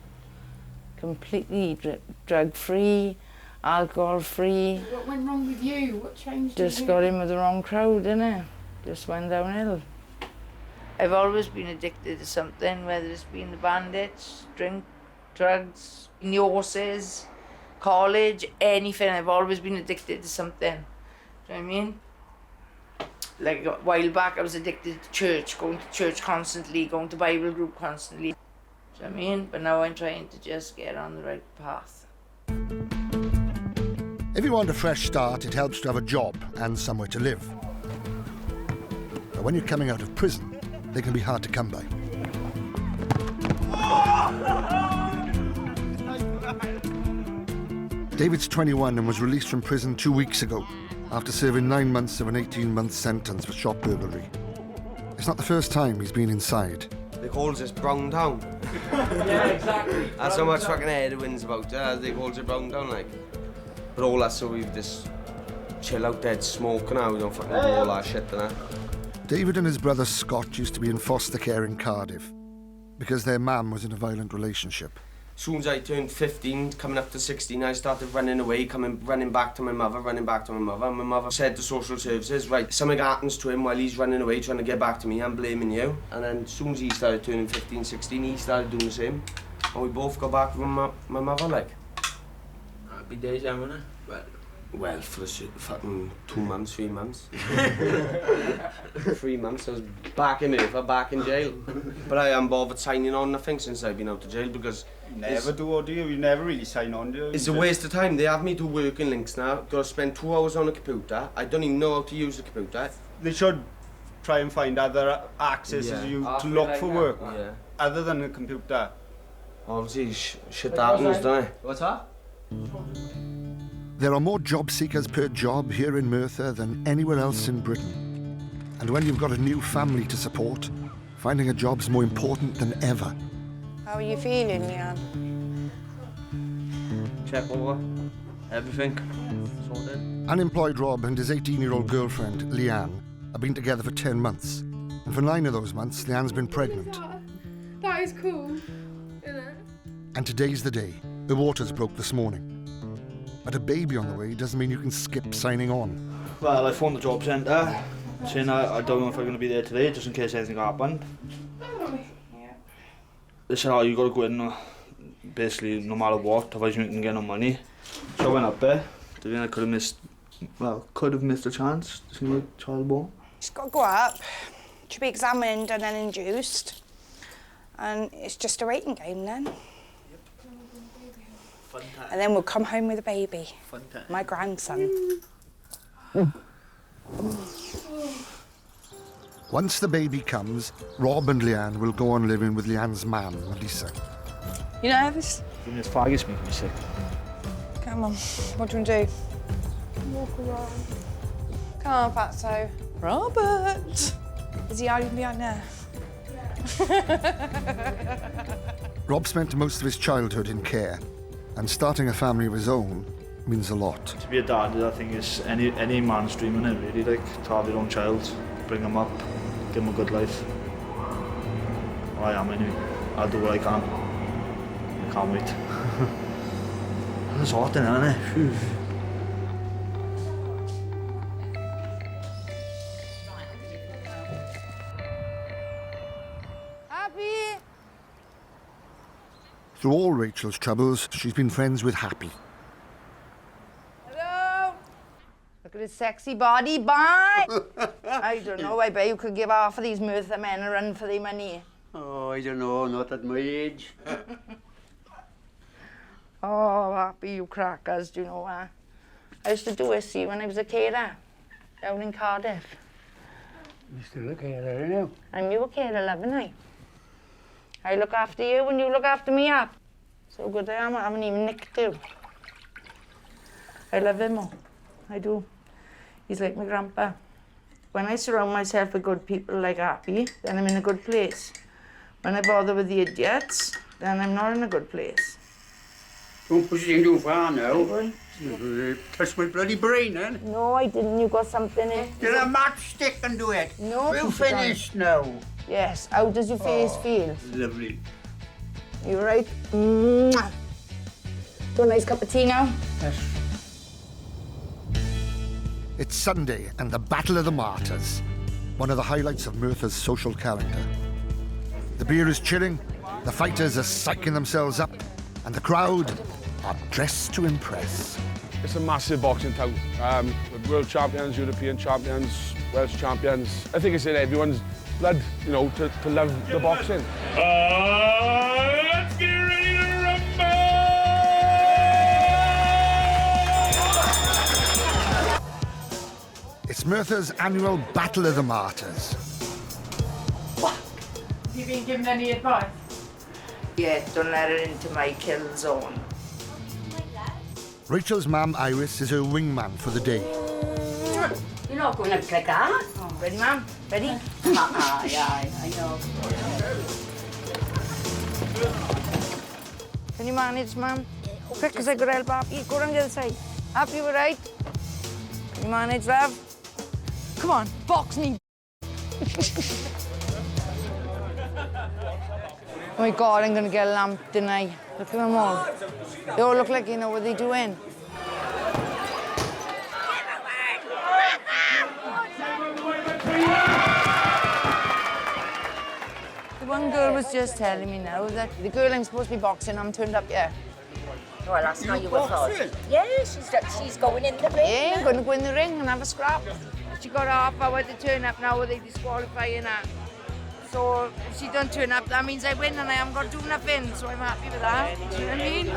Completely drug-free, alcohol-free. What went wrong with you? What changed? Just got in with the wrong crowd, innit? Just went downhill. I've always been addicted to something, whether it's been the bandits, drink, drugs, the horses, college, anything. I've always been addicted to something. Do you know what I mean? Like a while back, I was addicted to church, going to church constantly, going to Bible group constantly. Do you know what I mean? But now I'm trying to just get on the right path. If you want a fresh start, it helps to have a job and somewhere to live. But when you're coming out of prison, they can be hard to come by. David's 21 and was released from prison 2 weeks ago after serving 9 months of an 18-month sentence for shop burglary. It's not the first time he's been inside. They calls us Brown Town. Yeah, exactly. That's so much fucking headwinds about they calls it Brown Town, like. But all that, so we've just chill out dead smoke now, we don't fucking do all that shit, and that. David and his brother Scott used to be in foster care in Cardiff because their mum was in a violent relationship. As soon as I turned 15, coming up to 16, I started running away, running back to my mother. And my mother said to social services, right, something happens to him while he's running away, trying to get back to me, I'm blaming you. And then as soon as he started turning 15, 16, he started doing the same. And we both got back with my mother, like. Happy days, haven't it? Well, for the fucking 2 months, 3 months. 3 months, I was back in Merthyr, back in jail. But I haven't bothered signing on nothing since I've been out of jail because... You never do, do you? You never really sign on, do you? It's a waste of time. They have me do work in links now. Got to spend 2 hours on a computer. I don't even know how to use the computer. They should try and find other accesses to look for work, other than a computer. Obviously, shit happens, doesn't it? What's that? There are more job seekers per job here in Merthyr than anywhere else in Britain. And when you've got a new family to support, finding a job's more important than ever. How are you feeling, Leanne? Check over everything. Sorted. Unemployed Rob and his 18-year-old girlfriend, Leanne, have been together for 10 months. And for 9 of those months, Leanne's been pregnant. That is cool, isn't it? And today's the day. The waters broke this morning. But a baby on the way doesn't mean you can skip signing on. Well, I phoned the job centre, saying I don't know if I'm going to be there today, just in case anything happened. They said, oh, you got to go in, basically, no matter what, otherwise you can get no money. So I went up there, thinking I could have missed a chance to see my child born. She's got to go up, to be examined and then induced. And it's just a waiting game then. And then we'll come home with a baby. Fun time. My grandson. Once the baby comes, Rob and Leanne will go on living with Leanne's mum, Melissa. You nervous? This Fergie's making me sick. Come on, what do you want to do? Walk around. Come on, Fatso. Robert! Is he hiding behind there? Rob spent most of his childhood in care, and starting a family of his own means a lot. To be a dad, I think, is any man's dream, isn't it, really? Like, to have your own child, bring him up, give him a good life. Well, I am, anyway. I'll do what I can. I can't wait. It's hot, isn't it? Phew. Happy? Through all Rachel's troubles, she's been friends with Happy. Hello? Look at his sexy body, bye! I don't know, I bet you could give half of these Merthyr men a run for their money. Oh, I don't know, not at my age. Oh, Happy, you crackers, do you know what? I used to do it, see, when I was a carer down in Cardiff. You still a carer now? I'm your carer, loving I? I look after you and you look after me up. So good I am, I haven't even nicked you. I love him more. I do. He's like my grandpa. When I surround myself with good people like Happy, then I'm in a good place. When I bother with the idiots, then I'm not in a good place. Don't push it too far now. You touched my bloody brain, then. No, I didn't. You got something in. Get a matchstick and do it. No, we're finished now. Yes. How does your face feel? Lovely. You right? Mwah. Do a nice cup of tea now? Yes. It's Sunday and the Battle of the Martyrs, one of the highlights of Merthyr's social calendar. The beer is chilling, the fighters are psyching themselves up, and the crowd are dressed to impress. It's a massive boxing town. With world champions, European champions, Welsh champions. I think it's in everyone's blood, you know, to love the boxing. Let's get ready to rumble! It's Merthyr's annual Battle of the Martyrs. Have you been given any advice? Yeah, don't let her into my kill zone. Rachel's mum, Iris, is her wingman for the day. You're not going out like that. Oh, ready, ma'am? Ready? Aye, I know. Can you manage, ma'am? Quick, because I got to help Happy. Go around the other side. Happy, we're right? Can you manage, love? Come on, box me. Oh my God, I'm going to get a lamp, didn't I? Look at them all. They all look like you know what they're doing. The one girl was just telling me now that the girl I'm supposed to be boxing, I'm turned up here. Well, that's how you were thought. Yeah, she's going in the ring. Yeah, going to go in the ring and have a scrap. She got a half hour to turn up now, they disqualifying her. So if she don't turn up, that means I win and I haven't got to do nothing. So I'm happy with that. Do you know what I mean?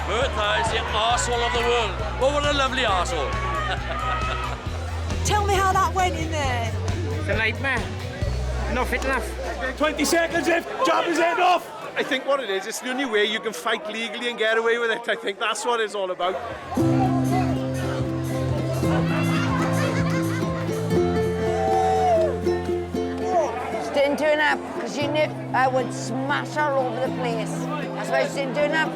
Bertha is the arsehole of the world. Oh, what a lovely arsehole. Tell me how that went in there. It's a nightmare. Not fit enough. 20 seconds if job is end off. I think what it is, it's the only way you can fight legally and get away with it. I think that's what it's all about. She didn't turn up because she knew I would smash her all over the place. That's why she didn't turn up.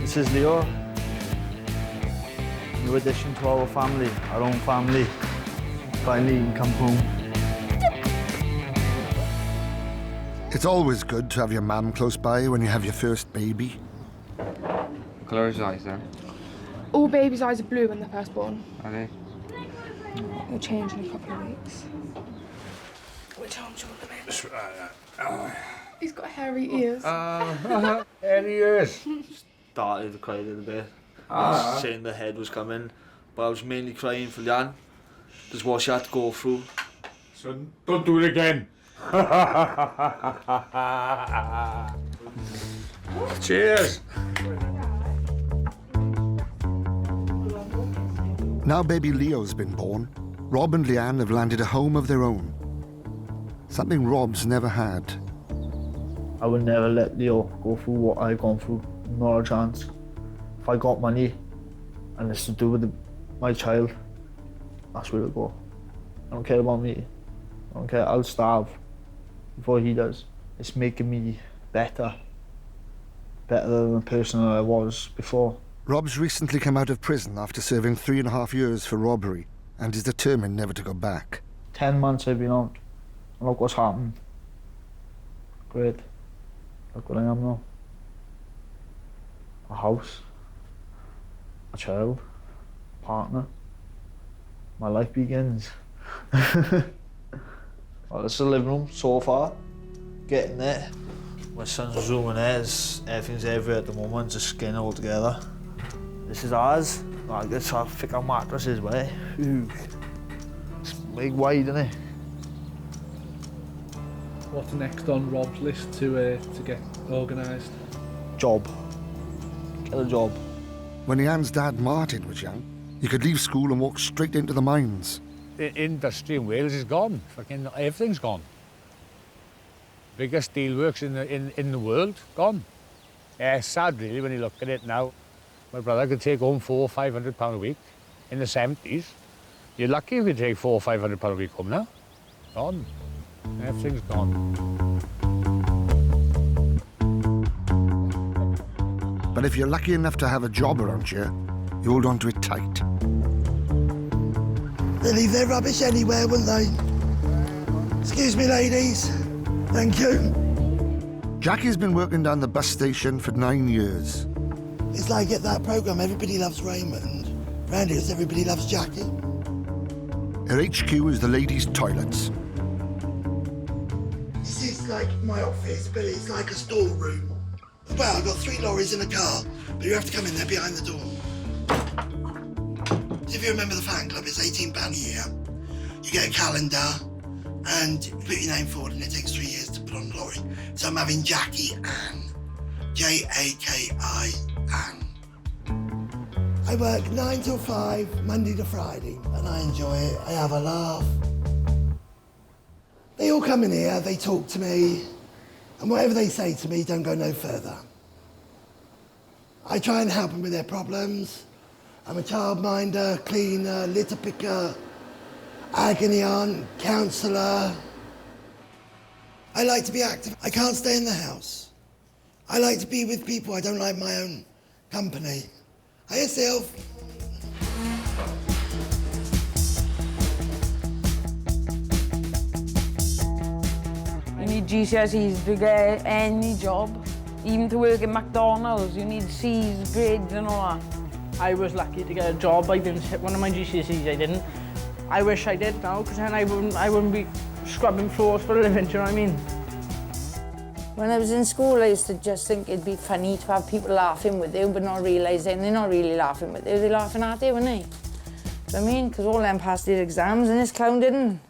This is Leo. New addition to our family, our own family. Finally, you can come home. It's always good to have your mum close by when you have your first baby. Colour his eyes then. All babies' eyes are blue when they're first born. Are they? It'll change in a couple of weeks. Which arm's your limit? He's got hairy ears. Hairy ears. Started to cry a little bit. Saying the head was coming, but I was mainly crying for Leanne. That's what she had to go through. Son, don't do it again. Cheers. Now baby Leo's been born, Rob and Leanne have landed a home of their own. Something Rob's never had. I would never let Leo go through what I've gone through. Not a chance. If I got money and it's to do with my child, that's where it'll go. I don't care about me. I don't care. I'll starve before he does. It's making me better than the person that I was before. Rob's recently come out of prison after serving 3.5 years for robbery and is determined never to go back. 10 months I've been out. And look what's happened. Great. Look what I am now. A house, a child, partner. My life begins. Well, this is the living room so far. Getting there. My son's room and theirs, everything's everywhere at the moment, just getting it all together. This is ours. Like, it's our thicker mattresses, way. It's big wide, isn't it? What's next on Rob's list to get organised? Job. Get a job. When Leanne's dad, Martin, was young, he could leave school and walk straight into the mines. The industry in Wales is gone. Fucking everything's gone. Biggest steelworks in the world, gone. Yeah, sad really when you look at it now. My brother could take home £400 or £500 a week in the 70s. You're lucky if you take £400 or £500 a week home now. Gone. Everything's gone. But if you're lucky enough to have a job around here, you hold on to it tight. They leave their rubbish anywhere, wouldn't they? Excuse me, ladies. Thank you. Jackie's been working down the bus station for 9 years. It's like at that programme, Everybody Loves Raymond. Round here, everybody loves Jackie. Her HQ is the ladies' toilets. This is like my office, but it's like a storeroom. Well, I've got 3 lorries in a car, but you have to come in there behind the door. If you remember the fan club, it's £18 a year. You get a calendar, and you put your name forward, and it takes 3 years to put on the lorry. So I'm having Jackie Ann. Jaki Ann. I work 9 till 5, Monday to Friday, and I enjoy it. I have a laugh. They all come in here, they talk to me, and whatever they say to me, don't go no further. I try and help them with their problems. I'm a childminder, cleaner, litter picker, agony aunt, counsellor. I like to be active. I can't stay in the house. I like to be with people. I don't like my own company. Hiya, Sylv. You need GCSEs to get any job. Even to work at McDonald's, you need C's, grades and all that. I was lucky to get a job. I didn't hit one of my GCSEs, I didn't. I wish I did now, because then I wouldn't be scrubbing floors for a living, do you know what I mean? When I was in school, I used to just think it'd be funny to have people laughing with you, but not realising they're not really laughing with you, they're laughing at you, aren't they? Do you know what I mean? Because all them passed their exams and this clown didn't.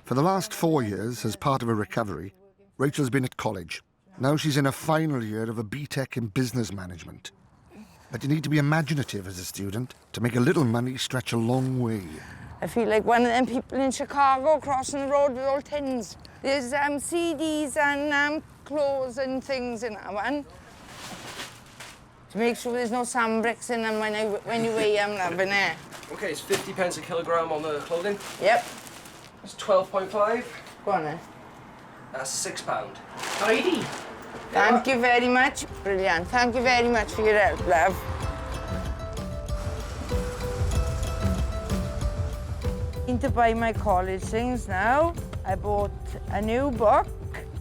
For the last 4 years, as part of her recovery, Rachel's been at college. Now she's in her final year of a BTEC in business management. But you need to be imaginative as a student to make a little money stretch a long way. I feel like one of them people in Chicago crossing the road with all tins. There's CDs and clothes and things in that one. To make sure there's no sand bricks in them when you weigh them, loving it. Okay, it's 50 pence a kilogram on the clothing. Yep. That's 12.5. Go on then. That's £6. Tidy. Thank you very much. Brilliant. Thank you very much for your help, love. To buy my college things now. I bought a new book,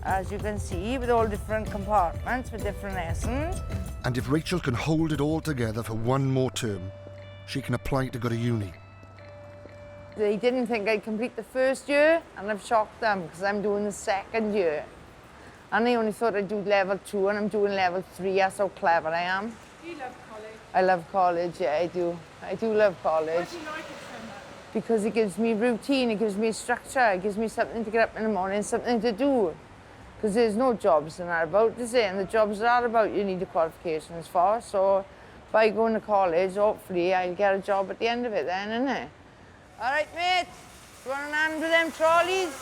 as you can see, with all different compartments for different lessons. And if Rachel can hold it all together for one more term, she can apply to go to uni. They didn't think I'd complete the first year, and I've shocked them because I'm doing the second year. And they only thought I'd do level 2, and I'm doing level 3. That's how clever I am. You love college? I love college, yeah, I do. I do love college. Why do you like it so much? Because it gives me routine, it gives me structure, it gives me something to get up in the morning, something to do. Because there's no jobs that are about, is it? And the jobs that are about, you need the qualifications for. So by going to college, hopefully I'll get a job at the end of it then, innit? All right, mate, you want an hand with them trolleys?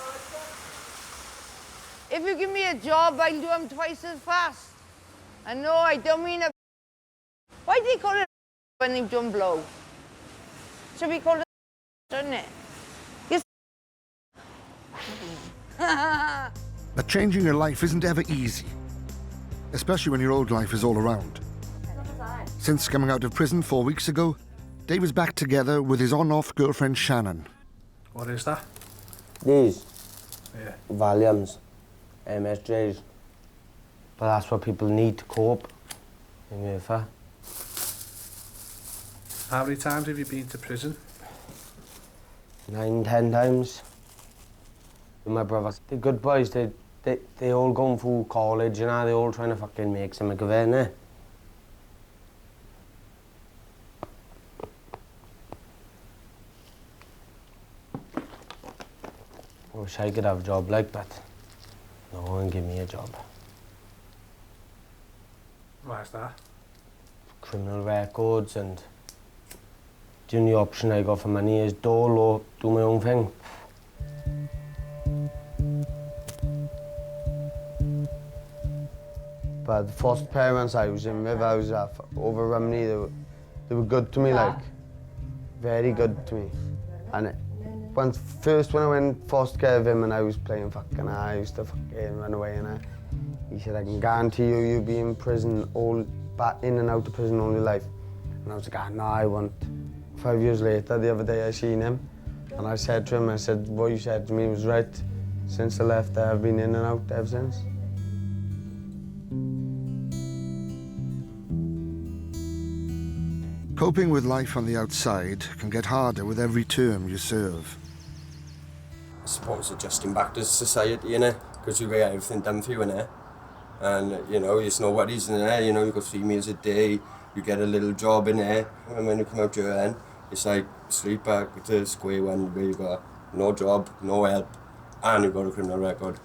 If you give me a job, I'll do them twice as fast. And no, I don't mean a... Why do they call it when they don't blow? Should we call it shouldn't it? Yes. But changing your life isn't ever easy, especially when your old life is all around. Since coming out of prison 4 weeks ago, Dave is back together with his on-off girlfriend Shannon. What is that? These? Yeah. Valiums, MSJs. But that's what people need to cope in UEFA. How many times have you been to prison? 9, 10 times. My brothers, they're good boys. They all going through college, you know. They all trying to fucking make something of it, innit? I wish I could have a job like that. No one give me a job. Why's that? Criminal records, and the only option I got for money is dole or do my own thing. But the first parents I was in with, I was over Romney, they were good to me, like, very good to me. And when I went foster care with him and I was playing fucking, I used to fucking run away, and he said, I can guarantee you, you'll be in prison, back in and out of prison all your life. And I was like, no, I won't. 5 years later, the other day, I seen him, and I said to him, I said, what you said to me was right. Since I left, I've been in and out ever since. Coping with life on the outside can get harder with every term you serve. I suppose adjusting back to society, you know, because you get everything done for you, innit? And, you know, there's no worries in there, you know, you got 3 meals a day, you get a little job in there, and when you come out your end, it's like straight back to square one where you got no job, no help, and you've got a criminal record.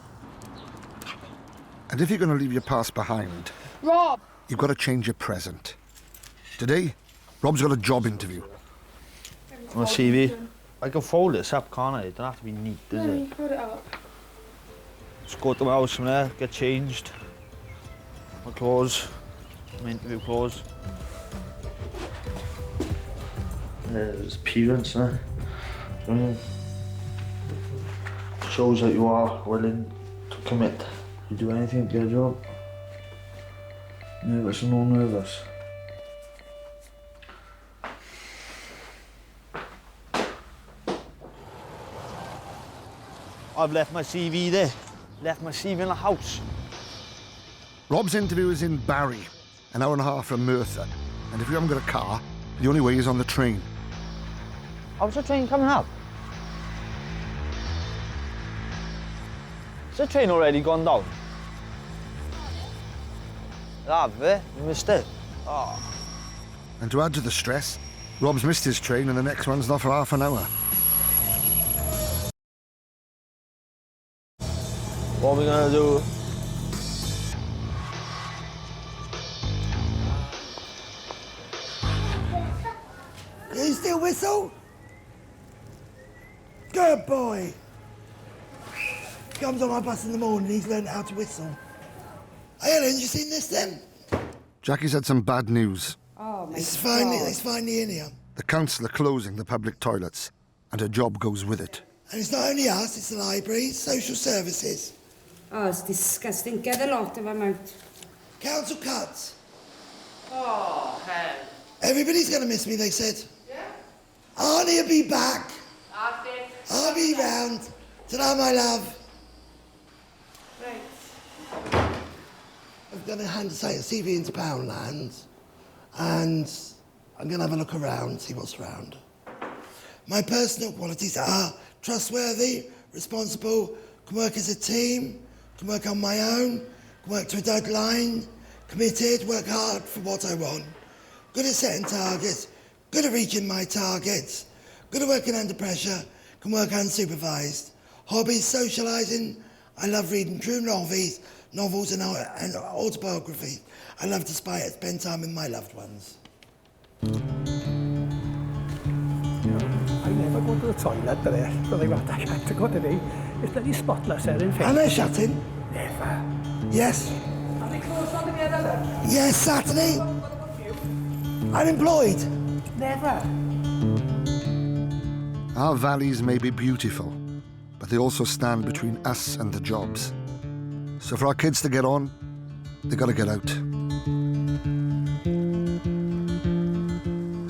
And if you're going to leave your past behind, Rob! you've got to change your present. Today, Rob's got a job interview. On a CV. I can fold this up, can't I? It don't have to be neat, does No, it? you hold it up. Just go to my house from there, get changed. My clothes, my interview clothes. There's appearance, huh? Shows that you are willing to commit. You do anything to get a job. Nervous or no nervous. I've left my CV there. Left my CV in the house. Rob's interview is in Barry, an hour and a half from Merthyr, and if you haven't got a car, the only way is on the train. How's the train coming up? Is the train already gone down? Have it? You missed it. Oh. And to add to the stress, Rob's missed his train and the next one's not for half an hour. What are we gonna do? Can you still whistle? Good boy. Comes on my bus in the morning, he's learned how to whistle. Hey Ellen, you seen this then? Jackie's had some bad news. Oh my God. It's finally in here. The council are closing the public toilets, and her job goes with it. And it's not only us, it's the library, social services. Oh, it's disgusting. Get a lot of them out. Council cuts. Oh, hell. Everybody's going to miss me, they said. Yeah? Arnie will be back. I'll be round. Ta-ra, my love. Right. I'm going to hand a CV into Poundland, and I'm going to have a look around, see what's around. My personal qualities are trustworthy, responsible, can work as a team, can work on my own, can work to a deadline, committed, work hard for what I want, good at setting targets, good at reaching my targets, good at working under pressure, can work unsupervised. Hobbies, socialising, I love reading true novels and autobiography. I love to spend time with my loved ones. I never go to the toilet, but what I had to go today is bloody spotless air in And they're shutting? Never. Yes. Are they closed on together? Yes, Saturday. Unemployed? Never. Our valleys may be beautiful, but they also stand between us and the jobs. So for our kids to get on, they got to get out.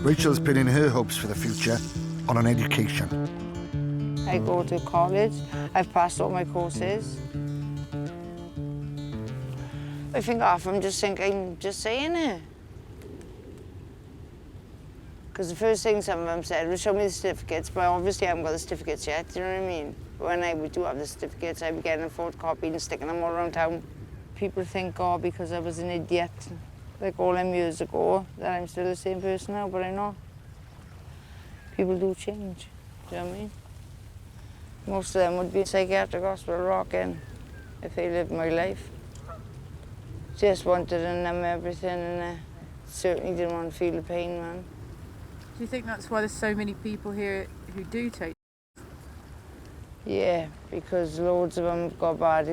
Rachel's pinning her hopes for the future on an education. I go to college. I've passed all my courses. I think half of them just think I'm just saying it. Because the first thing some of them said was show me the certificates, but obviously I haven't got the certificates yet, do you know what I mean? But when I do have the certificates, I'd be getting them photocopied and sticking them all around town. People think, oh, because I was an idiot, like all them years ago, that I'm still the same person now, but I'm not. People do change, do you know what I mean? Most of them would be in psychiatric hospital rocking if they lived my life. Just wanted to numb everything, and I certainly didn't want to feel the pain, man. Do you think that's why there's so many people here who do take? Yeah, because loads of them got bad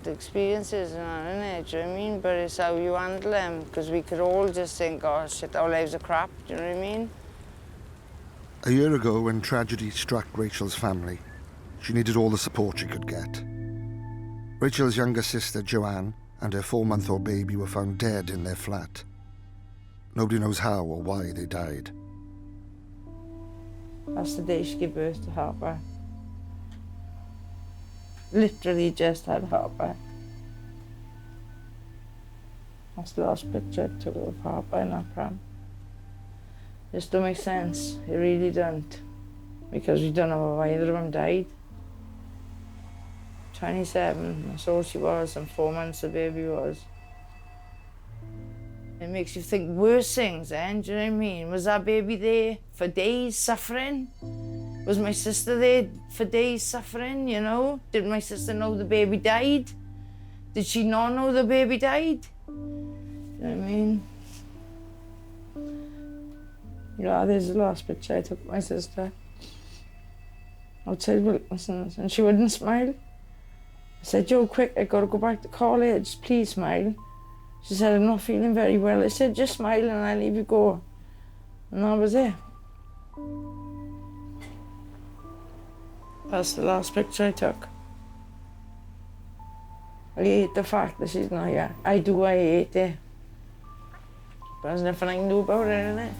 experiences and that, innit? Do you know what I mean? But it's how you handle them, because we could all just think, oh shit, our lives are crap, do you know what I mean? A year ago, when tragedy struck Rachel's family, she needed all the support she could get. Rachel's younger sister, Joanne, and her 4-month-old baby were found dead in their flat. Nobody knows how or why they died. That's the day she gave birth to Harper. Literally just had Harper. That's the last picture I took of Harper in that pram. Just don't make sense, it really don't. Because we don't know how either of them died. 27, that's all she was, and 4 months the baby was. It makes you think worse things, then, do you know what I mean? Was that baby there for days suffering? Was my sister there for days suffering, you know? Did my sister know the baby died? Did she not know the baby died? Do you know what I mean? Yeah, there's the last picture I took of my sister. Outside Wilkinson's, and she wouldn't smile. I said, Joe, quick, I gotta go back to college, please smile. She said, I'm not feeling very well. I said, just smile and I'll leave you go. And that was it. That's the last picture I took. I hate the fact that she's not here. I hate it. But there's nothing I can do about it, innit?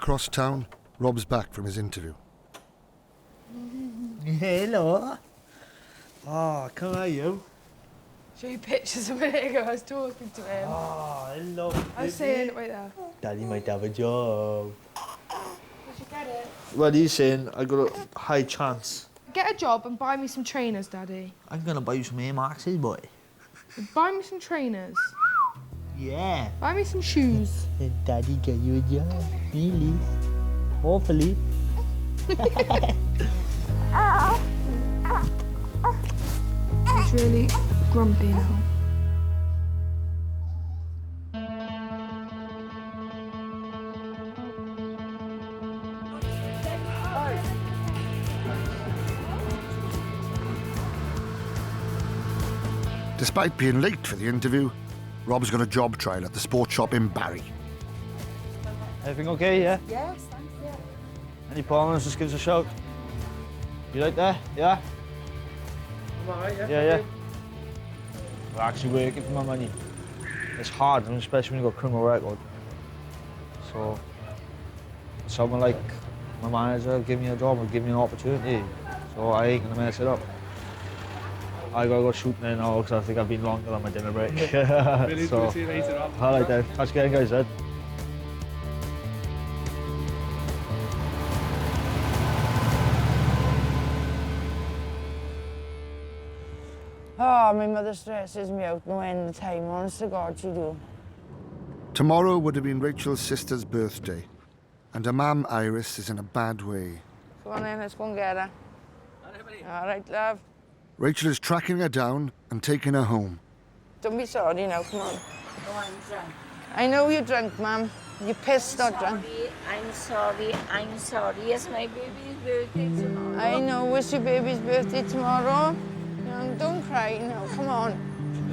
across town, Rob's back from his interview. Hello. Oh, come are you? Show you pictures a minute ago. I was talking to him. Oh, hello. I was saying, wait there. Daddy might have a job. Did you get it? Well, he's saying I got a high chance. Get a job and buy me some trainers, Daddy. I'm gonna buy you some Air Maxes, boy. Buy me some trainers. Yeah. Buy me some shoes. And Daddy get you a job. Really? Hopefully. He's really grumpy now. Despite being late for the interview, Rob's got a job trial at the sports shop in Barry. Everything okay, yeah? Yes, thanks, yeah. Any problems, just give us a shout. You right there? Yeah? I'm alright, yeah? Yeah. We're actually working for my money. It's hard, and especially when you've got a criminal record. So, someone like my manager give me a job or give me an opportunity, so I ain't gonna mess it up. I gotta go shooting there now because I think I've been longer than my dinner break. Really so, good to see you later on. Alright then, catch you again, guys, then. Oh, my mother stresses me out no end of time. Honest to God, she do. Tomorrow would have been Rachel's sister's birthday, and her mum, Iris, is in a bad way. Come on then, let's go and get her. All right, love. Rachel is tracking her down and taking her home. Don't be sorry now, come on. Oh, I'm drunk. I know you're drunk, Mum. You're pissed, not drunk. I'm sorry. It's my baby's birthday tomorrow. I know, it's your baby's birthday tomorrow. Don't cry now, come on.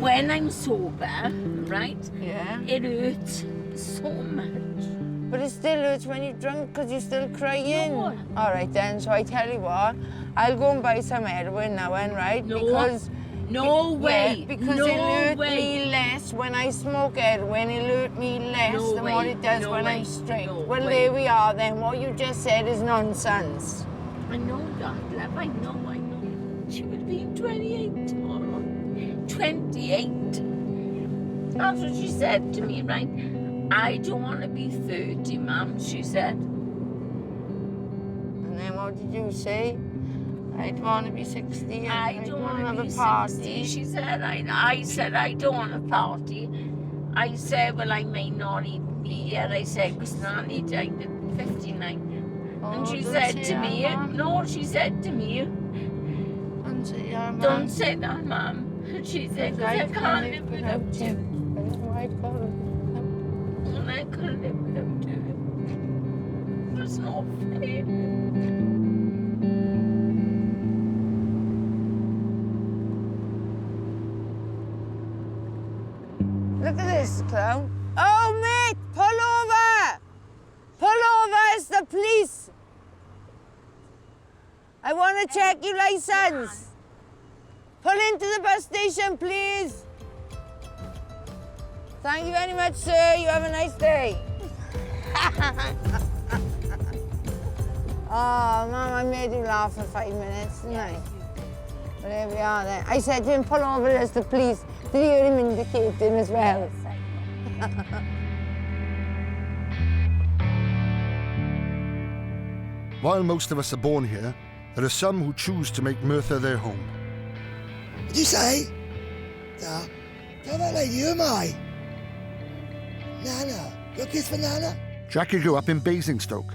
When I'm sober, right? Yeah. It hurts so much. But it still hurts when you're drunk because you're still crying. No. All right then, so I tell you what, I'll go and buy some heroin now, right? No. Because No way. Yeah, because no it'll hurt way. me less when I smoke heroin. It'll hurt me less No than way. what it does No when way. I'm straight. No Well, way. there we are then. What you just said is nonsense. I know that, love. I know. She would be 28 tomorrow. 28. That's what she said to me, right? I don't want to be 30, Mum, she said. And then what did you say? I'd want to be 60. I don't want to have be a party. 60, she said. I said, I don't want a party. I said, well, I may not even be here. I said, because Nanny died at 59. And she don't said say to that, me, Mum. no, she said to me, don't say that, Mum. She said, because I can't live without you. I can't. And I couldn't live without you. It's not fair. Look at this clown. Oh, mate, pull over! Pull over, it's the police. I want to check your license. Pull into the bus station, please. Thank you very much, sir. You have a nice day. Oh, Mum, I made you laugh for 5 minutes, didn't I? Well, there we are then. I said to him, pull over, there's the police. Did you hear him indicating as well? While most of us are born here, there are some who choose to make Merthyr their home. What'd you say? No. Tell that lady, who am I? Nana. Your kiss for Nana? Jackie grew up in Basingstoke,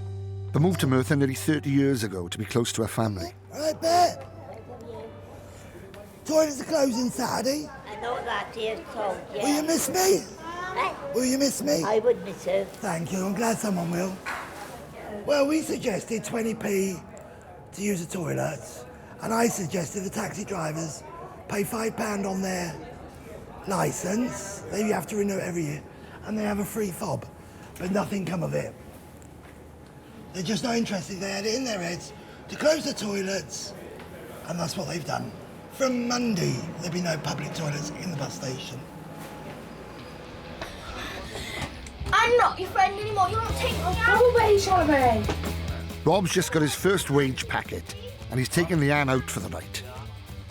but moved to Merthyr nearly 30 years ago to be close to her family. Right, bet. Toilets are closing Saturday. I know that, dear, so, yeah. Will you miss me? Will you miss me? I would miss her. Thank you, I'm glad someone will. Well, we suggested 20p to use the toilets, and I suggested the taxi drivers pay £5 on their licence. They have to renew it every year, and they have a free fob, but nothing come of it. They're just not interested. They had it in their heads to close the toilets, and that's what they've done. From Monday, there'll be no public toilets in the bus station. I I'm not your friend anymore. You won't take me out. Go away, Charlie. Rob's just got his first wage packet and he's taking Leanne out for the night.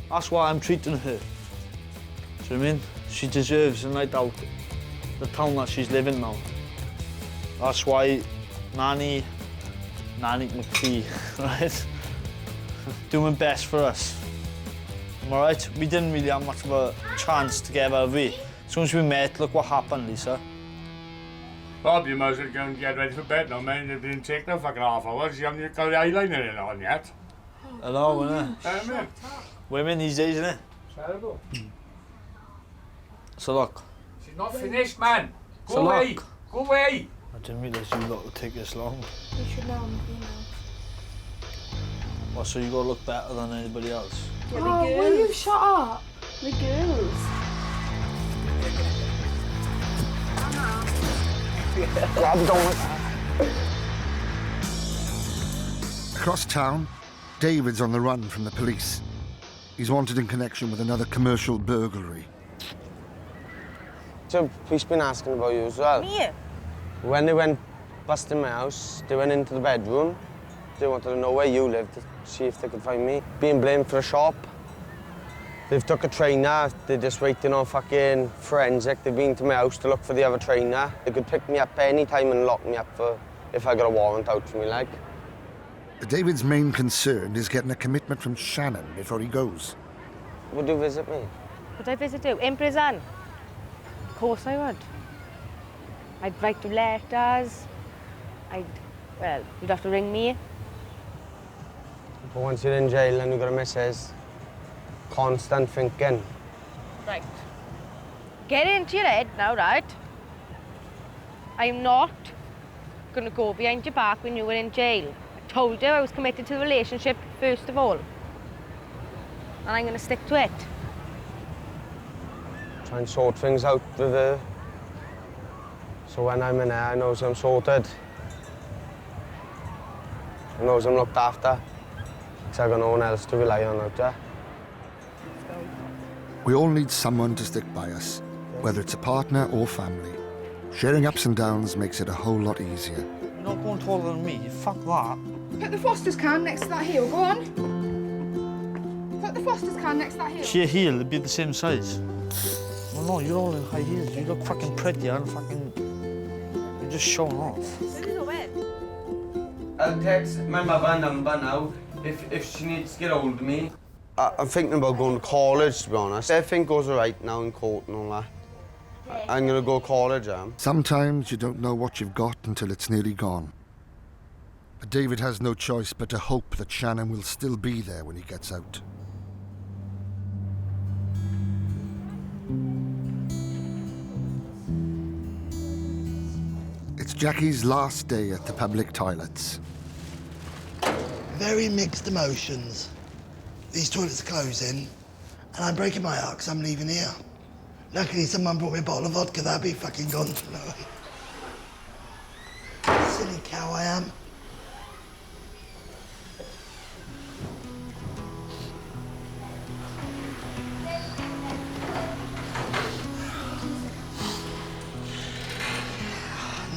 That's why I'm treating her. Do you know what I mean? She deserves a night out. The town that she's living now. That's why Nanny McPhee, right? Doing best for us. Am I right? We didn't really have much of a chance together, have we? As soon as we met, look what happened, Lisa. Bob, you might as well go and get ready for bed now, man. It didn't take no fucking half hours. You haven't got the eyeliner in on yet. I know, innit? Women these days, innit? Terrible. So look. She's not finished, man. Go So away. look. Go away. I didn't realise you lot would take this long. You should know I'm female. Well, so you gotta look better than anybody else. Oh, will you shut up? The girls. Across town, David's on the run from the police. He's wanted in connection with another commercial burglary. So, police been asking about you as well. Me? When they went busting my house, they went into the bedroom. They wanted to know where you lived to see if they could find me. Being blamed for a shop. They've took a trainer. They're just waiting on fucking forensic. They've been to my house to look for the other trainer. They could pick me up any time and lock me up for if I got a warrant out for me, like. David's main concern is getting a commitment from Shannon before he goes. Would you visit me? Would I visit you? In prison? Of course I would. I'd write you letters. Well, you'd have to ring me. But once you're in jail and you've got a missus, constant thinking. Right. Get into your head now, right? I'm not going to go behind your back when you were in jail. I told you I was committed to the relationship first of all. And I'm going to stick to it. Try and sort things out with her. So when I'm in there, I know I'm sorted. I know I'm looked after. Because I've got no one else to rely on out there. We all need someone to stick by us, whether it's a partner or family. Sharing ups and downs makes it a whole lot easier. You're not going taller than me. Fuck that. Put the Foster's can next to that heel. Go on. Put the Foster's can next to that heel. Your heel would be the same size. Well, no, you're all in high heels. You look fucking pretty and fucking... You're just showing off. I'll text my mother number now if she needs to get hold of me. I'm thinking about going to college, to be honest. Everything goes all right now in court and all that. I'm going to go to college, Sometimes you don't know what you've got until it's nearly gone. But David has no choice but to hope that Shannon will still be there when he gets out. It's Jackie's last day at the public toilets. Very mixed emotions. These toilets are closing, and I'm breaking my heart because I'm leaving here. Luckily, someone brought me a bottle of vodka. That'd be fucking gone tonight. Silly cow I am.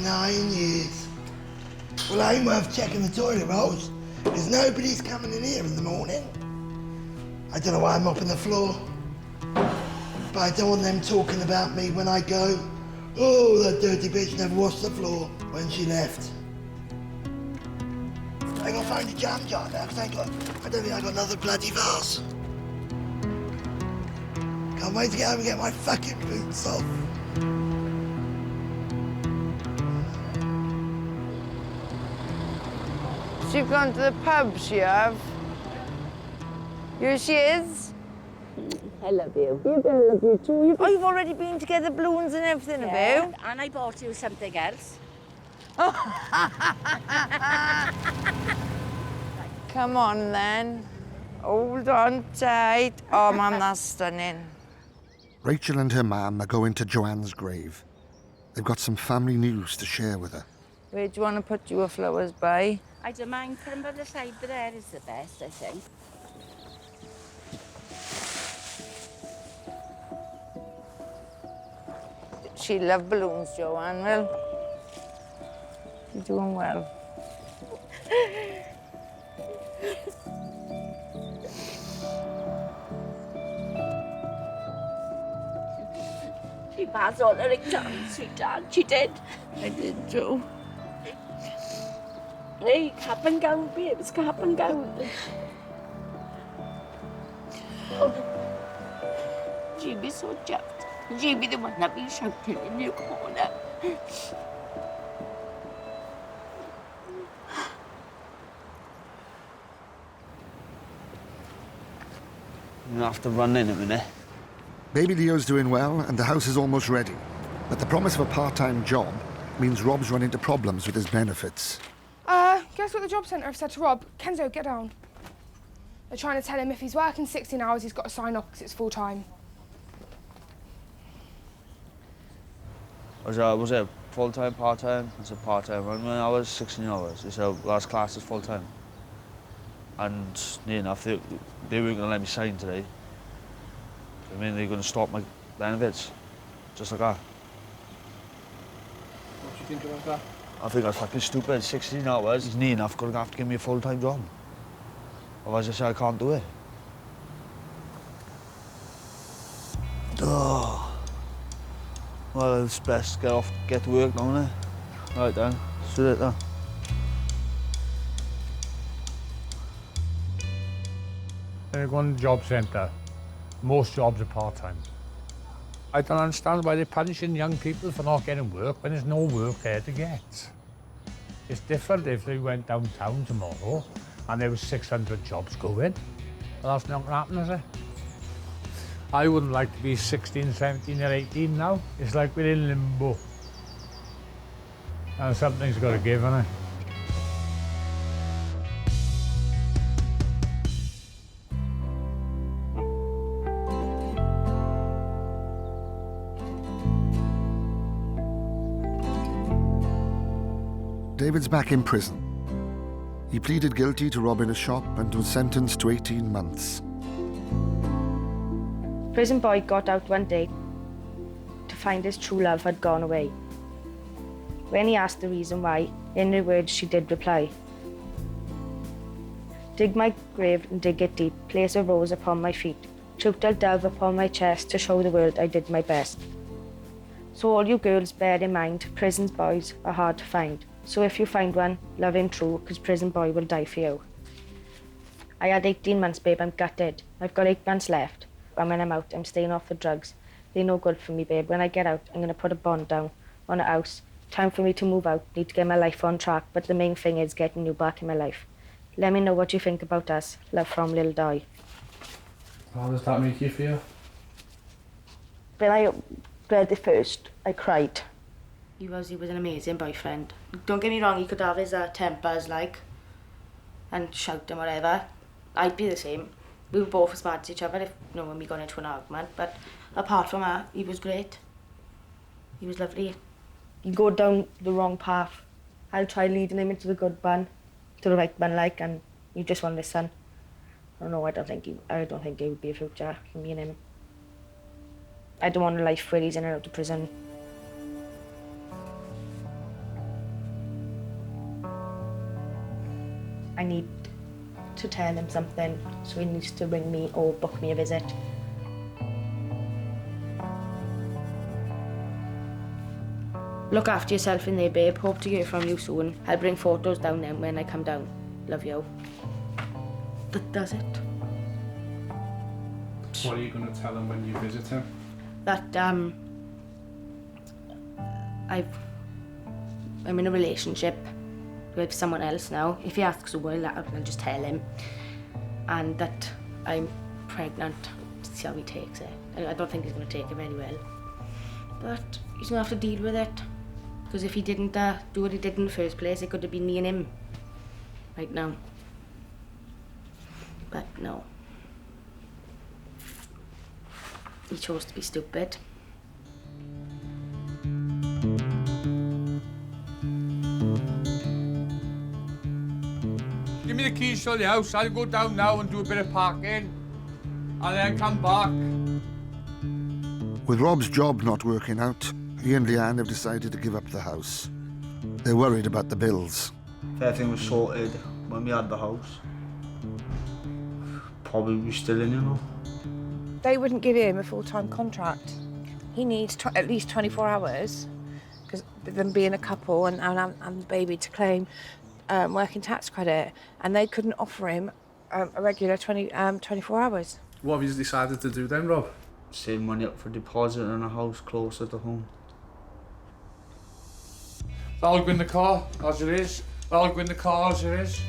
Nine years. Well, it ain't worth checking the toilet rolls, because nobody's coming in here in the morning. I don't know why I'm mopping the floor, but I don't want them talking about me when I go. Oh, that dirty bitch never washed the floor when she left. I gotta find a jam jar now, because I don't think I got another bloody vase. Can't wait to get home and get my fucking boots off. She's gone to the pub, she have. Here she is. I love you. You're gonna love you too. Oh, you've already been to get the balloons and everything Yeah, about? and I bought you something else. Come on, then. Hold on tight. Oh, Mum, that's stunning. Rachel and her mum are going to Joanne's grave. They've got some family news to share with her. Where do you want to put your flowers by? I don't mind putting by the side, but there is the best, I think. She loved balloons, Joanne will. You're doing well. She passed all her exams, sweetheart. She did. I did too. Hey, cap and gown, babes, cap and gown. She'd be so chuffed. She'd be the one that be shouting in your corner. I'm gonna have to run in a minute. Baby Leo's doing well and the house is almost ready. But the promise of a part-time job means Rob's run into problems with his benefits. Guess what the job centre have said to Rob? Kenzo, get down. They're trying to tell him if he's working 16 hours, he's got to sign off because it's full-time. Was it full-time, part-time? It's a part-time. When I was 16 hours, they said last class is full-time. And near enough, they weren't going to let me sign today. I mean, they're going to stop my benefits, just like that. What do you think about that? I think that's fucking stupid. 16 hours, he's near enough going to have to give me a full-time job. Otherwise, I say I can't do it. Oh. Well, it's best to get to work now, isn't it? Right then, let's do it then. When you go on the job centre, most jobs are part-time. I don't understand why they're punishing young people for not getting work when there's no work there to get. It's different if they went downtown tomorrow and there was 600 jobs going. But that's not going to happen, is it? I wouldn't like to be 16, 17 or 18 now. It's like we're in limbo. And something's got to give, innit? David's back in prison. He pleaded guilty to robbing a shop and was sentenced to 18 months. Prison boy got out one day to find his true love had gone away. When he asked the reason why, in her words she did reply, "Dig my grave and dig it deep, place a rose upon my feet, shoot a dove upon my chest to show the world I did my best." So all you girls bear in mind, prison boys are hard to find. So if you find one, love him true, because prison boy will die for you. I had 18 months, babe, I'm gutted. I've got 8 months left. And when I'm out, I'm staying off the drugs. They're no good for me, babe. When I get out, I'm going to put a bond down on a house. Time for me to move out. Need to get my life on track. But the main thing is getting you back in my life. Let me know what you think about us. Love from Little Di. How does that make you feel? When I read it first, I cried. He was an amazing boyfriend. Don't get me wrong, he could have his tempers, like, and shout and whatever. I'd be the same. We were both as bad as each other if, when we got into an argument, but apart from that, he was great. He was lovely. You go down the wrong path, I'll try leading him into the good one, to the right one, like, and you just won't listen. I don't think it would be a future for me and him. I don't want a life where he's in and out of prison. I need to tell him something, so he needs to ring me or book me a visit. Look after yourself in there, babe. Hope to hear from you soon. I'll bring photos down then when I come down. Love you. That does it. What are you going to tell him when you visit him? That, I'm in a relationship with someone else now. If he asks why, I'll just tell him. And that I'm pregnant. See how he takes it. I don't think he's going to take it very well. But he's going to have to deal with it. Because if he didn't do what he did in the first place, it could have been me and him right now. But no. He chose to be stupid. Give me the keys to the house. I'll go down now and do a bit of parking. And then come back. With Rob's job not working out, he and Leanne have decided to give up the house. They're worried about the bills. If everything was sorted when we had the house, probably be still in, you know. They wouldn't give him a full-time contract. He needs at least 24 hours, because with them being a couple and the baby to claim working tax credit, and they couldn't offer him a regular 24 hours. What have you decided to do then, Rob? Save money up for deposit in a house closer to home. I'll go in the car as it is. I'll go in the car as it is.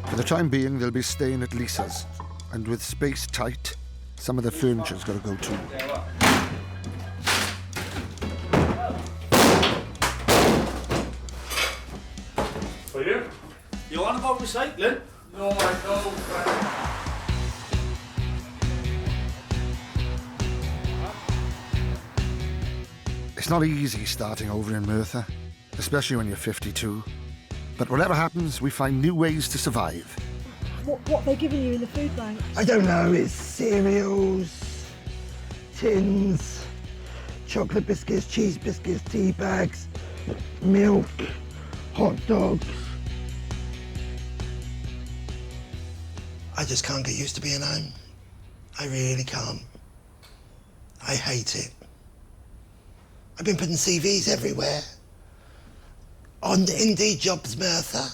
For the time being, they'll be staying at Lisa's, and with space tight, some of the furniture's got to go too. For you? You on about recycling? No, I don't. It's not easy starting over in Merthyr, especially when you're 52. But whatever happens, we find new ways to survive. What are they giving you in the food bank? I don't know, it's cereals, tins, chocolate biscuits, cheese biscuits, tea bags, milk, hot dogs. I just can't get used to being home. I really can't. I hate it. I've been putting CVs everywhere. On Indeed Jobs Merthyr,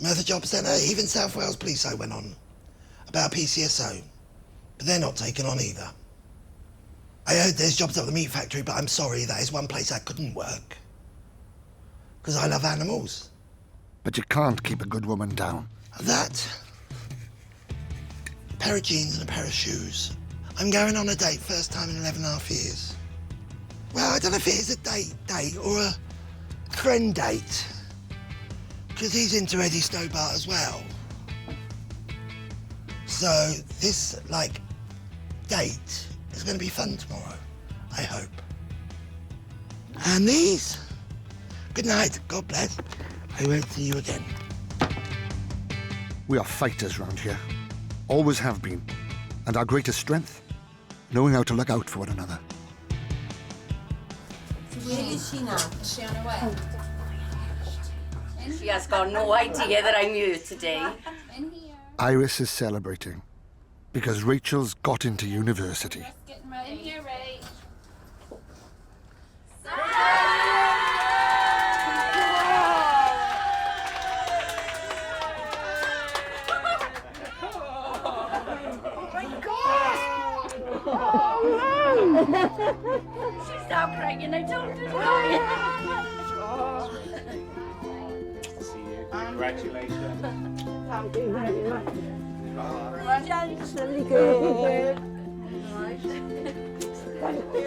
Merthyr Job Centre, even South Wales Police I went on, about PCSO, but they're not taken on either. I heard there's jobs at the meat factory, but I'm sorry, that is one place I couldn't work. Because I love animals. But you can't keep a good woman down. That, a pair of jeans and a pair of shoes. I'm going on a date, first time in 11.5 years. Well, I don't know if it is a date or a friend date, because he's into Eddie Stobart as well. So this, date is going to be fun tomorrow, I hope. And these, good night, God bless. I won't see you again. We are fighters round here, always have been, and our greatest strength, knowing how to look out for one another. Where is she now? Is she on her way? She has got no idea that I'm here today. Iris is celebrating because Rachel's got into university. In here, Ray. She's not pregnant, I told her. See you. Congratulations. Thank you very much. Really good. Thank you.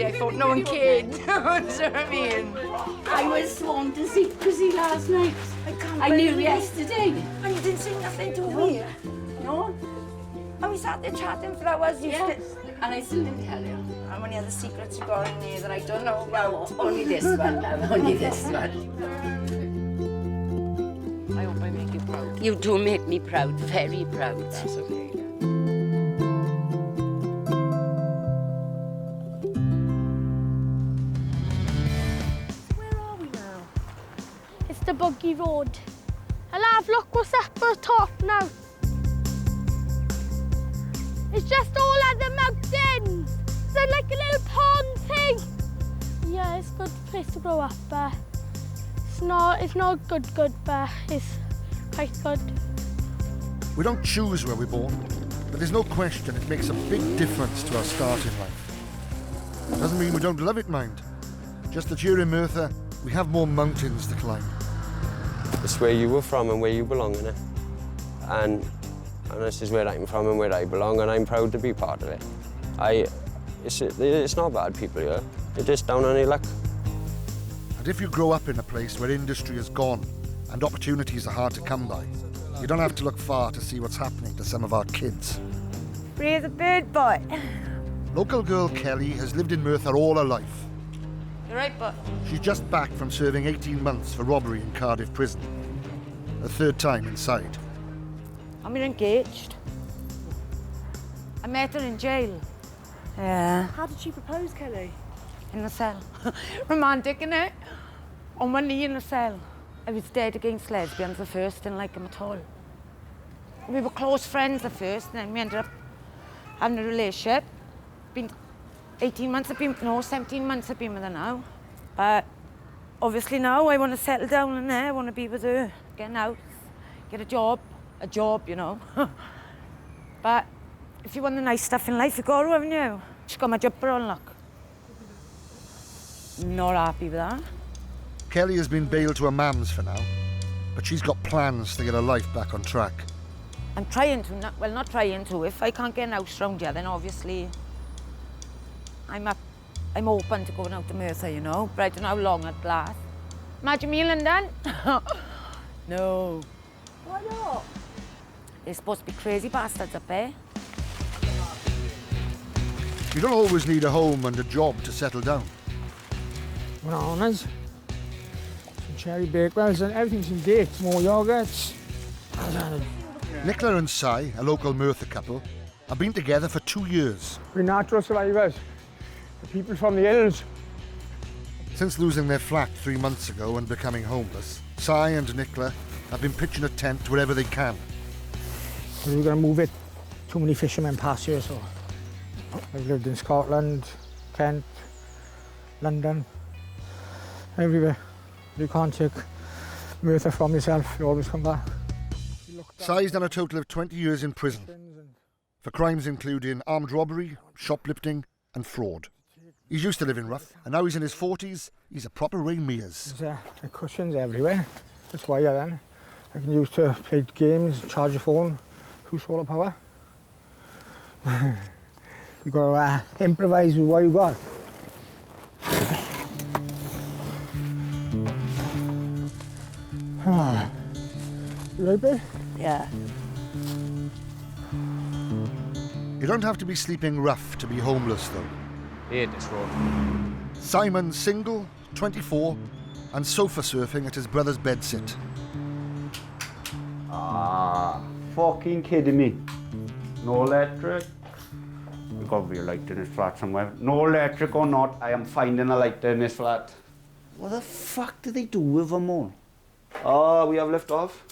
I thought no one cared. Do you know what I mean? I was sworn to secrecy last night. I knew yesterday. And you didn't say nothing to me? No. And we sat there chatting for hours. Yes. And I still didn't tell you. How many other secrets you got in there that I don't know about? Well, only this one, love. Only this one. I hope I make you proud. You do make me proud, very proud. That's okay. It's the buggy road. I'll look what's up at the top now. It's just all at the mountains. It's like a little pond thing. Yeah, it's a good place to grow up, but it's not good, but it's quite good. We don't choose where we're born, but there's no question it makes a big difference to our start in life. Doesn't mean we don't love it, mind. Just that here in Merthyr, we have more mountains to climb. It's where you were from and where you belong, innit? And this is where I'm from and where I belong, and I'm proud to be part of it. It's not bad people here. You're just down on your luck. And if you grow up in a place where industry is gone and opportunities are hard to come by, you don't have to look far to see what's happening to some of our kids. Breathe a bird, boy. Local girl Kelly has lived in Merthyr all her life. You're right, but She's just back from serving 18 months for robbery in Cardiff prison. Her third time inside. I'm engaged. I met her in jail. Yeah. How did she propose, Kelly? in the cell. Romantic, innit? On one knee in the cell. I was dead against lesbians at first, didn't like them at all. We were close friends at first, and then we ended up having a relationship. Been 17 months I've been with her now. But obviously now I want to settle down in there, I want to be with her, get out, get a job, you know. But if you want the nice stuff in life, you got to, haven't you? She's got my jumper on, look. Not happy with that. Kelly has been bailed to her mum's for now, but she's got plans to get her life back on track. I'm trying to, not trying to. If I can't get an house round here, then obviously I'm open to going out to Merthyr, you know, but I don't know how long it'll last. Imagine me in London? No. Why not? They're supposed to be crazy bastards up there. You don't always need a home and a job to settle down. Bananas, some cherry bakewells and everything's in date, more yogurts. Nicola and Si, a local Merthyr couple, have been together for 2 years. We're natural survivors, the people from the hills. Since losing their flat 3 months ago and becoming homeless, Si and Nicola have been pitching a tent wherever they can. We're going to move it. Too many fishermen pass here, so I've lived in Scotland, Kent, London, everywhere. You can't take Merthyr from yourself, you always come back. Si's done a total of 20 years in prison for crimes including armed robbery, shoplifting and fraud. He's used to living rough, and now he's in his 40s, he's a proper Ray Mears. There's cushions everywhere. That's why then I can use to play games, charge your phone, who's solar power. You got to improvise with what you got. You right, babe? Yeah. You don't have to be sleeping rough to be homeless, though. Hate this road. Simon's single, 24, and sofa surfing at his brother's bedsit. Ah, fucking kidding me. No electric. We've got to be a light in this flat somewhere. No electric or not, I am finding a light in this flat. What the fuck do they do with them all? Oh, we have lift off.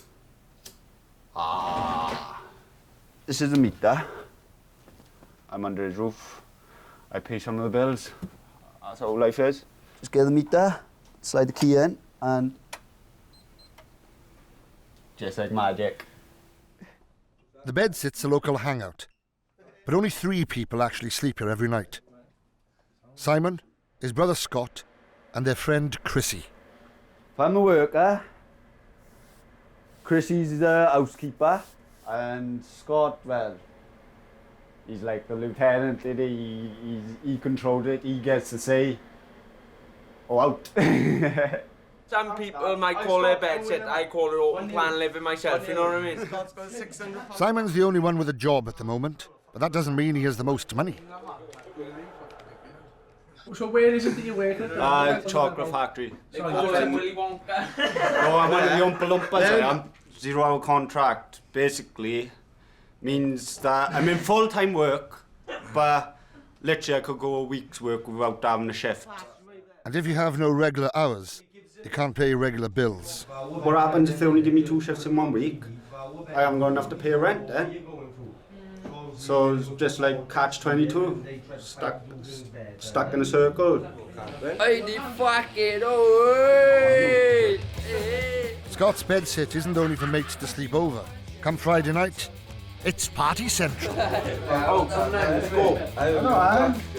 Ah. This is the meter. I'm under his roof. I pay some of the bills. That's how life is. Just get the meter, slide the key in, and just like magic. The bedsit's a local hangout, but only 3 people actually sleep here every night. Simon, his brother Scott, and their friend Chrissy. If I'm a worker, Chrissy's the housekeeper, and Scott, well, he's like the lieutenant, he controls it, he gets to say, oh, out. Some people might call it a bedsit, I call it open plan living myself, you know what I mean? Simon's the only one with a job at the moment, but that doesn't mean he has the most money. So where is it that you work at? Chocolate factory. They call it Willy Wonka. No, I'm one of the Oompa Loompas, I am. 0-hour contract, basically, means that I'm in full-time work, but literally I could go a week's work without having a shift. And if you have no regular hours, you can't pay regular bills. What happens if they only give me 2 shifts in 1 week? I am going to have to pay rent, eh? So it's just like catch-22, stuck in a circle. I need fucking away! Scott's bedsit isn't only for mates to sleep over. Come Friday night, it's party central. Oh, come now, let's go.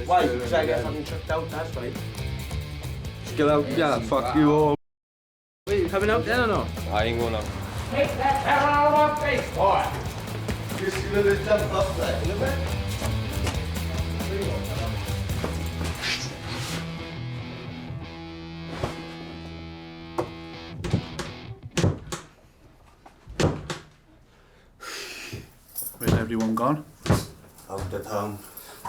Why? Because I get fucking chucked out, that's right. Just get out, yeah, fuck you all. Wait, you coming out then or no? I ain't going out. Take that hell out of my face, boy! Just gonna jump up there, you know? Where's everyone gone? Out of town.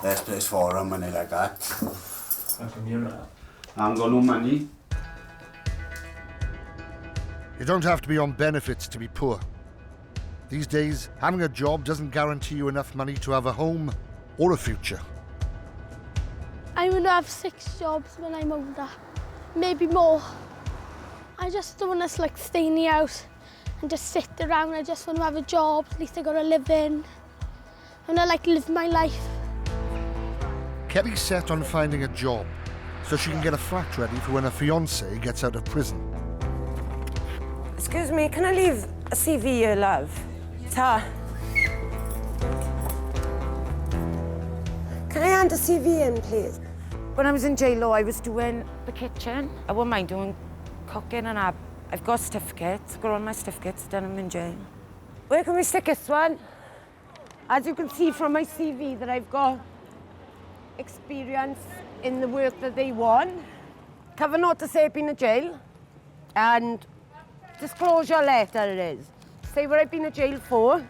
Best place for them when they like that. I haven't got no money. You don't have to be on benefits to be poor. These days, having a job doesn't guarantee you enough money to have a home or a future. I'm going to have 6 jobs when I'm older, maybe more. I just don't want to like stay in the house and just sit around. I just want to have a job, at least I got a living. I want to like live my life. Kelly's set on finding a job so she can get a flat ready for when her fiancé gets out of prison. Excuse me, can I leave a CV here, love? Ta. Can I hand a CV in, please? When I was in jail, I was doing the kitchen. I wouldn't mind doing cooking and I've got certificates, got all my certificates, done them in jail. Where can we stick this one? As you can see from my CV that I've got experience in the work that they want. Cover note to say I've been in jail and disclosure letter it is. Say what I've been in jail for,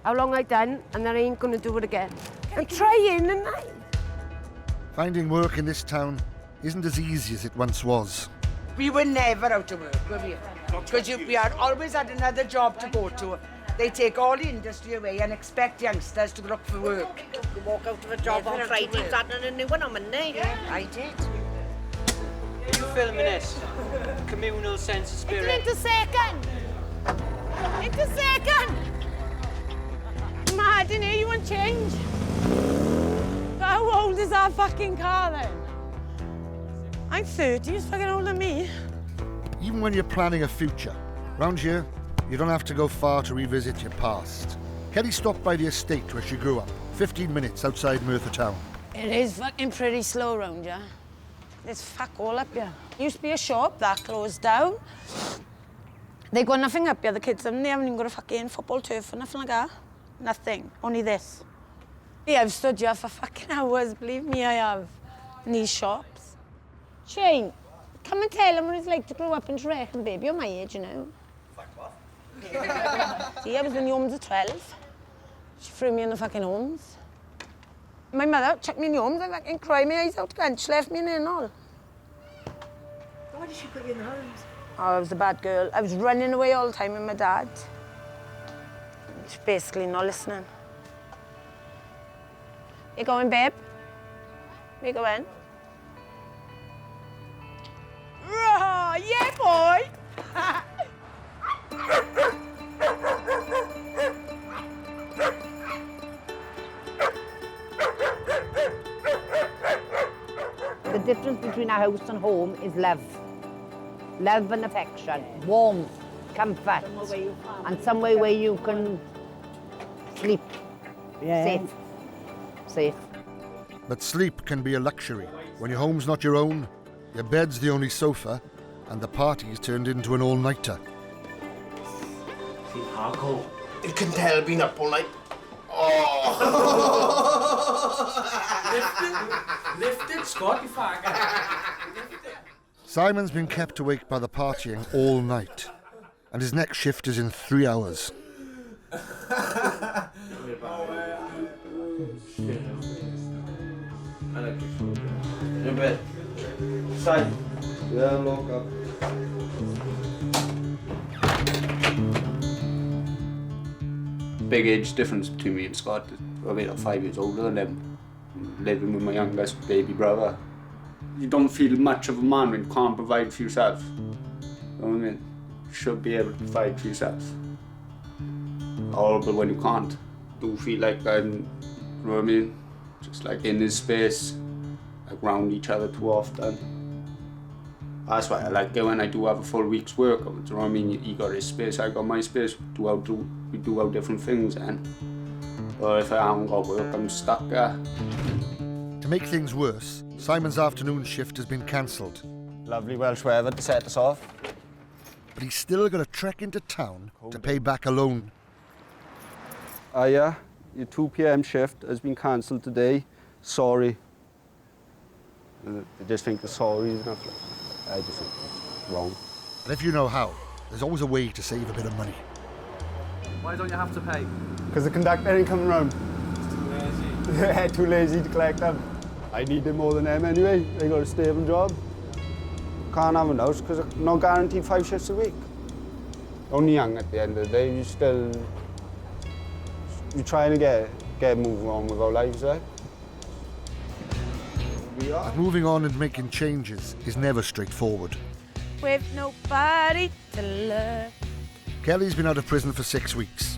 how long I've done, and then I ain't gonna do it again. I'm trying, and I... Finding work in this town isn't as easy as it once was. We were never out of work, were we? Because we had always had another job to go to. They take all the industry away and expect youngsters to look for work. You walk out of a job on Friday, starting a new one on Monday. Yeah, I did. Are you filming this? Communal sense of spirit. It's a second. It's a second. Mad in here, you want change? How old is our fucking car then? I'm 30, he's fucking older than me. Even when you're planning a future, round here, you don't have to go far to revisit your past. Kelly stopped by the estate where she grew up, 15 minutes outside Merthyr town. It is fucking pretty slow round here. There's fuck all up here. Used to be a shop, that closed down. They got nothing up here, the kids, and they haven't even got a fucking football turf or nothing like that. Nothing, only this. Yeah, I've stood here for fucking hours, believe me, I have, in these shops. Shane, come and tell them what it's like to grow up in Trek, baby, you're my age, you know. See, I was in the homes at 12. She threw me in the fucking homes. My mother chucked me in the homes, I fucking cried my eyes out again. She left me in there and all. Why did she put you in the homes? Oh, I was a bad girl. I was running away all the time with my dad. She's basically not listening. You going, babe? Where you going? Oh, yeah, boy. The difference between a house and home is love. Love and affection, warmth, comfort, and somewhere where you can sleep. Safe. Safe. But sleep can be a luxury when your home's not your own, your bed's the only sofa, and the party's turned into an all-nighter. Feel hardcore. You can tell I've been up all night. Oh! Lift it, Scott, you faggot. Simon's been kept awake by the partying all night, and his next shift is in 3 hours. In a bit. Side. Yeah, lock up. Big age difference between me and Scott. I'm about 5 years older than him. Living with my youngest baby brother. You don't feel much of a man when you can't provide for yourself. You know what I mean? You should be able to provide for yourself. Horrible when you can't. Do feel like I'm, you know what I mean? Just like in this space, like round each other too often. That's why I like it when I do have a full week's work. Do you know what I mean? You got his space, I got my space. We do our different things, and or if I haven't got work, I'm stuck there. To make things worse, Simon's afternoon shift has been cancelled. Lovely Welsh weather to set us off. But he's still got to trek into town to pay back a loan. Yeah, your 2 p.m. shift has been cancelled today. Sorry. I just think the sorry is enough. I just think it's wrong. And if you know how, there's always a way to save a bit of money. Why don't you have to pay? Because the conductor ain't coming round. Too lazy to collect them. I need them more than them anyway. They got a stable job. Can't have a house because I'm not guaranteed 5 shifts a week. Only young at the end of the day. You're trying to get moving on with our lives, right? But moving on and making changes is never straightforward. With nobody to love. Kelly's been out of prison for 6 weeks.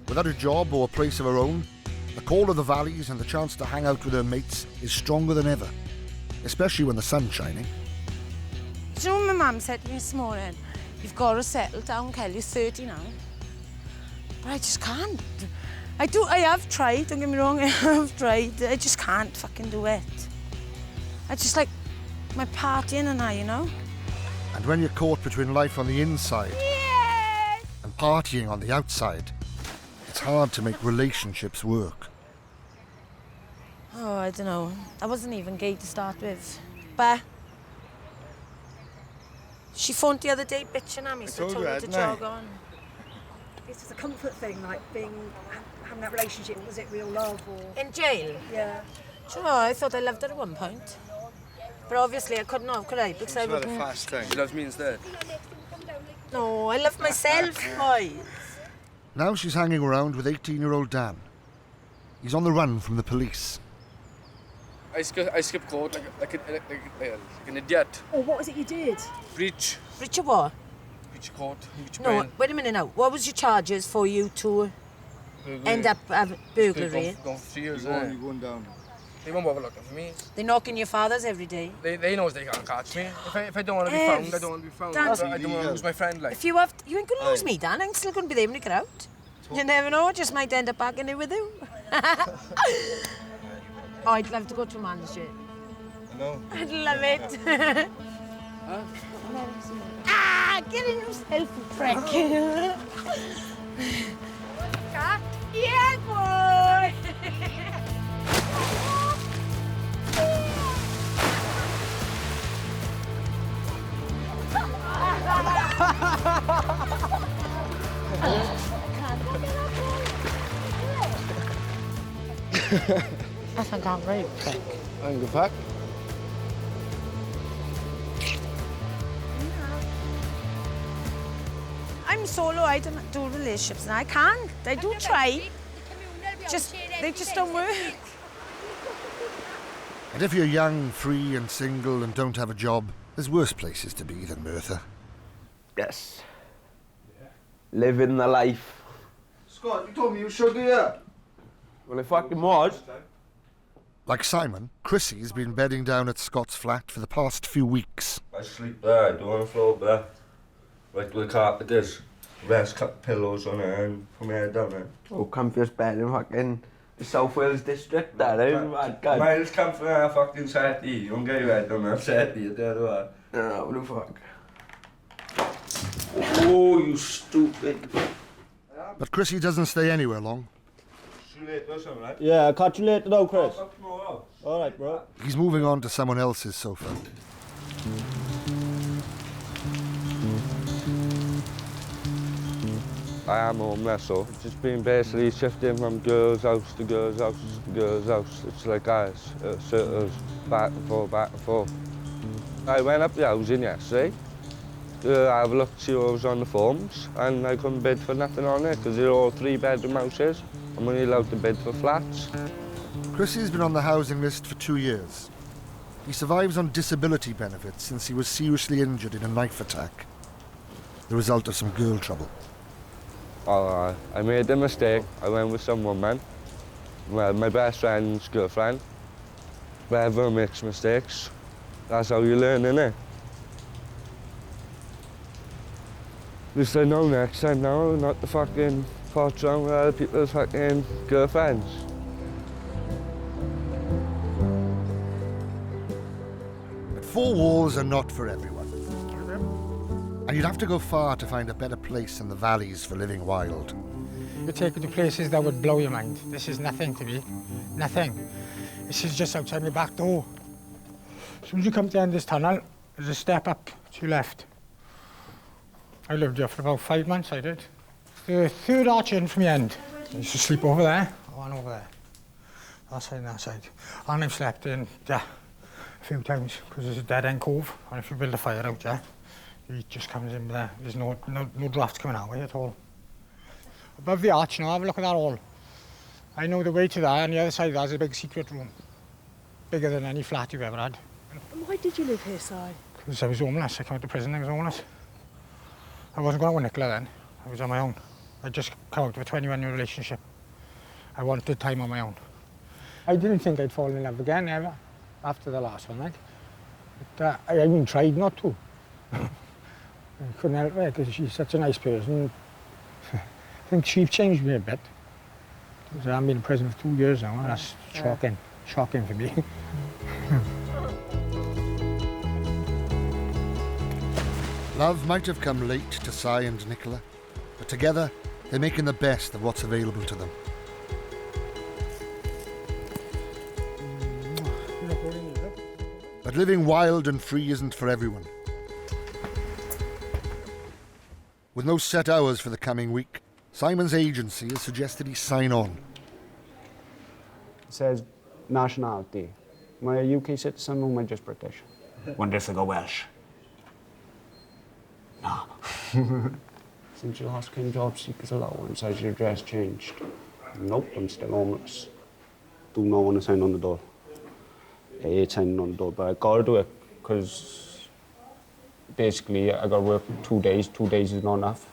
Without a job or a place of her own, the call of the valleys and the chance to hang out with her mates is stronger than ever, especially when the sun's shining. Do you know what my mum said to me this morning? You've got to settle down, Kelly. You're 30 now. But I just can't. I have tried, don't get me wrong, I have tried. I just can't fucking do it. I just like my partying and you know? And when you're caught between life on the inside and partying on the outside, it's hard to make relationships work. Oh, I don't know. I wasn't even gay to start with. But she phoned the other day bitching at me, so I told her to jog on. It's just a comfort thing, like having that relationship. Was it real love or... In jail? Yeah. Do you know, I thought I loved her at one point. But obviously I couldn't have, could I? Because I wouldn't... fast thing. She loves me instead. No, I love myself, boys. Now she's hanging around with 18-year-old Dan. He's on the run from the police. I skipped court like an idiot. Oh, what was it you did? Breach. Breach of what? Breach of court. Breach of No, bail. wait a minute now. What was your charges for you to end up burglary? Gone for 3 years, You're going down. They won't bother looking for me. They're knocking your fathers every day. They know they can't catch me. If I don't want to be found, I don't want to be found. Dan, I don't want to lose my friend, like. If you have, you ain't going to lose me, Dan. I'm still going to be there when you get out. You never know, just might end up back in it with you. Oh, I'd love to go to a man's jail. No. I'd love it. Huh? Ah, get in yourself, you prick. Yeah, boy. I think I'm right, prick. I'm good back. I'm solo, I don't do relationships, and I can't. I do try. They just don't work. And if you're young, free and single and don't have a job, there's worse places to be than Merthyr. Yes. Living the life. Scott, you told me you were sugar, yeah? Well, I fucking was. Like Simon, Chrissy's been bedding down at Scott's flat for the past few weeks. I sleep there, I do on the floor there. Right where the carpet is. Rest, cut pillows on it and put my head down there. Oh, comfiest bed in fucking the South Wales district, that is. Miles come from a fucking settee. You don't get your head on that settee, there do I? No, what the fuck? Oh, you stupid. But Chrissy doesn't stay anywhere long. See you later or something, right? Yeah, I'll catch you later though, Chris. All right, bro. He's moving on to someone else's sofa. I am homeless, so it's just been basically shifting from girls' house to girls' house to girls' house. It's like guys, sort of back and forth, back and forth. I went up the housing yesterday. I have a look to see what was on the forms, and I couldn't bid for nothing on it because they're all 3-bedroom houses. I'm only allowed to bid for flats. Chrissy's been on the housing list for 2 years. He survives on disability benefits since he was seriously injured in a knife attack, the result of some girl trouble. Oh, I made a mistake. I went with some woman, well, my best friend's girlfriend. But everyone makes mistakes. That's how you learn, innit? At least I know next time now, not to fucking pot around with other people's fucking girlfriends. But 4 walls are not for everyone. And you'd have to go far to find a better place in the valleys for living wild. You take you to places that would blow your mind. This is nothing to me. Nothing. This is just outside my back door. As soon as you come to the end of this tunnel, there's a step up to your left. I lived here for about 5 months, I did. The 3rd arch in from the end. I used to sleep over there, one over there. That side and that side. And I've slept in there a few times, because there's a dead-end cove, and if you build a fire out there, the heat just comes in there. There's no draft coming out way at all. Above the arch now, have a look at that hall. I know the way to that, and the other side there's a big secret room. bigger than any flat you've ever had. And why did you live here, Si? Because I was homeless. I came out of prison, I was homeless. I wasn't going with Nicola then. I was on my own. I just come out of a 21-year relationship. I wanted time on my own. I didn't think I'd fall in love again, ever, after the last one, like. But I even tried not to. I couldn't help it, because she's such a nice person. I think she's changed me a bit. Because I've been in prison for 2 years now, and that's shocking. Shocking for me. Love might have come late to Si and Nicola, but together they're making the best of what's available to them. But living wild and free isn't for everyone. With no set hours for the coming week, Simon's agency has suggested he sign on. It says nationality. Am I a UK citizen or am I just British? Wonder if I go Welsh. No. Since you last came job seekers allowance, has your address changed? Nope, I'm still homeless. Do not want to sign on the door. I hate signing on the door, but I gotta do it because basically I gotta work 2 days. 2 days is not enough.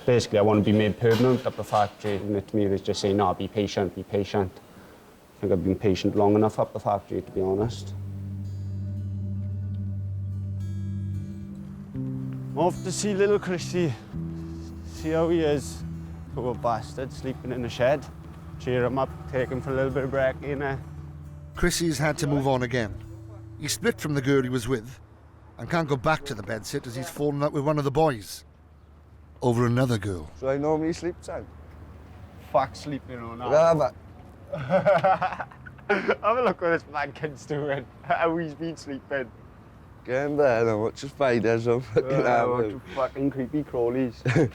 Basically, I want to be made permanent up the factory, and it to me is just saying, no, be patient, be patient. I think I've been patient long enough up the factory, to be honest. Off to see little Chrissy, see how he is. Poor bastard, sleeping in the shed. Cheer him up, take him for a little bit of break, you know. Chrissy's had to move on again. He split from the girl he was with and can't go back to the bedsit as he's fallen out with one of the boys over another girl. So I normally sleep, son? Fuck sleeping on that. Yeah, but... Have a look what this man kid's doing, how he's been sleeping. Get in bed and watch the spiders on fucking fucking creepy crawlies.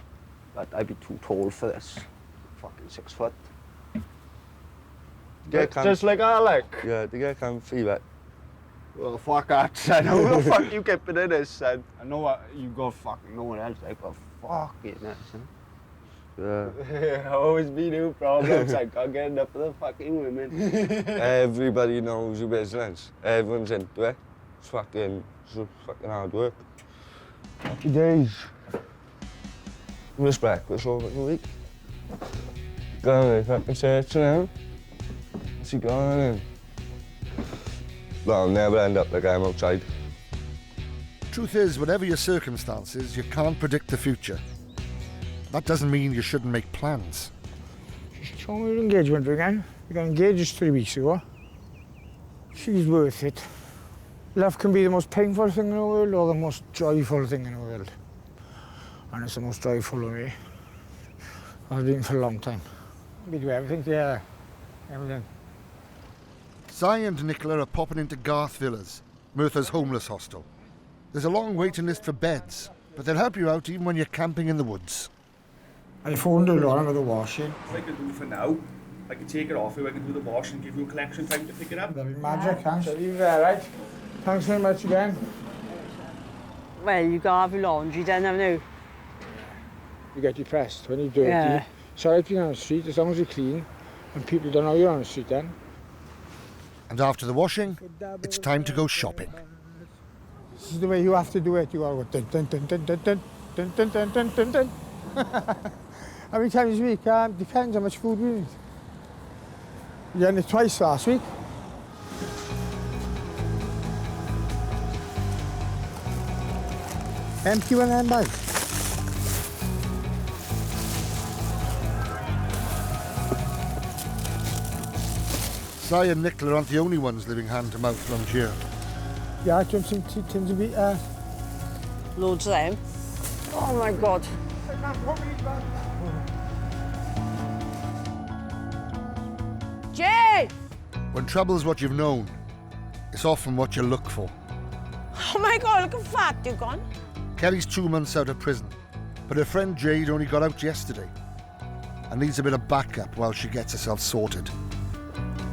But I'd be too tall for this. Fucking 6 foot. Just like Alec? Yeah, to get comfy, but... Well, fuck that, son. How the fuck you keeping in this, son? I know what you got fucking no one else, like, but fucking that, son. Yeah. Always be new problems, I can't get enough of the fucking women. Everybody knows your business. Everyone's into it. It's fucking hard work. Happy days. Miss breakfast over the week. Going to fucking search now. What's he going in? Well, I'll never end up like I'm outside. Truth is, whatever your circumstances, you can't predict the future. That doesn't mean you shouldn't make plans. Show me your engagement ring again. We got engaged 3 weeks ago. She's worth it. Love can be the most painful thing in the world or the most joyful thing in the world. And it's the most joyful for me. I've been for a long time. We do everything together. Everything. Si and Nicola are popping into Garth Villas, Merthyr's homeless hostel. There's a long waiting list for beds, but they'll help you out even when you're camping in the woods. I phoned her on with the washing. What I can do for now, I can take it off you, I can do the wash and give you a collection time to pick it up. That'd be magic, thanks. I'll leave it there, right? Thanks very much again. Well, you gotta have your laundry done, haven't you? You get depressed when you're dirty. Yeah. It's all right being on the street as long as you're clean and people don't know you're on the street then. And after the washing, it's time to go shopping. This is the way you have to do it. You all go dun dun dun dun dun dun dun dun dun dun dun dun. How many times a week? Depends how much food we eat. We done it twice last week. Empty one of them bags. Si and Nicola aren't the only ones living hand-to-mouth around here. Yeah, do you want some tins of meat? Loads of them. Oh my God. Jay! When trouble's what you've known, it's often what you look for. Oh my God, look how fat you've gone. Kelly's 2 months out of prison, but her friend Jade only got out yesterday and needs a bit of backup while she gets herself sorted.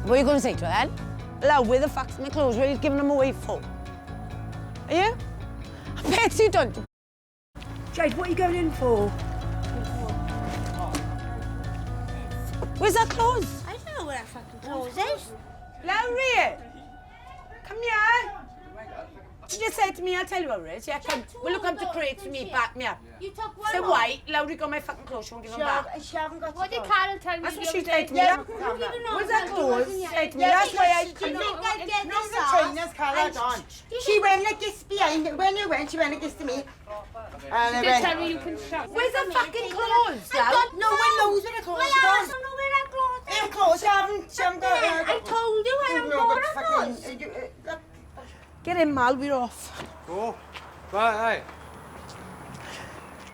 What are you going to say to her then? Love, where the fuck's my clothes? Where are you giving them away for? Are you? I bet you don't. Jade, what are you going in for? Where's that clothes? I don't know where that fucking clothes is. Lowry! Come here. She just said to me, I'll tell you what it is. Yeah, come. Will you come to crates with me? Back me up. You took one. Say why? Lowry got my fucking clothes. She won't give them back. She haven't got. What did Carol tell me? That's what the she other said to me. day? Yeah. Was that clothes? She said to me. That's why I come. No, the trainers carried on. She went like this behind. When you went, she went like this to me. And I went. Tell me you can shop. Where's the fucking clothes? No one knows where the clothes are. I don't know where that clothes are. Her clothes haven't got. I told you I haven't got clothes. Get in, Mal. We're off. Go. Right,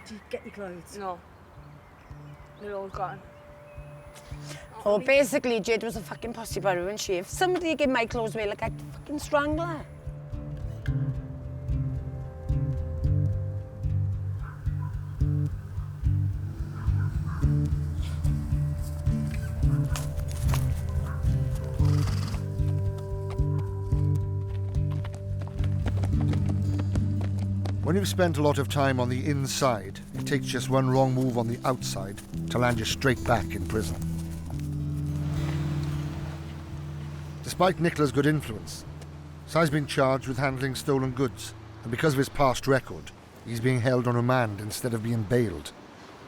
Did you get your clothes? No. They're all gone. Oh, basically, Jade was a fucking pussy burrow and she. If somebody gave my clothes away, like I'd fucking strangle her. When you've spent a lot of time on the inside, it takes just one wrong move on the outside to land you straight back in prison. Despite Nicola's good influence, Si's been charged with handling stolen goods, and because of his past record, he's being held on remand instead of being bailed.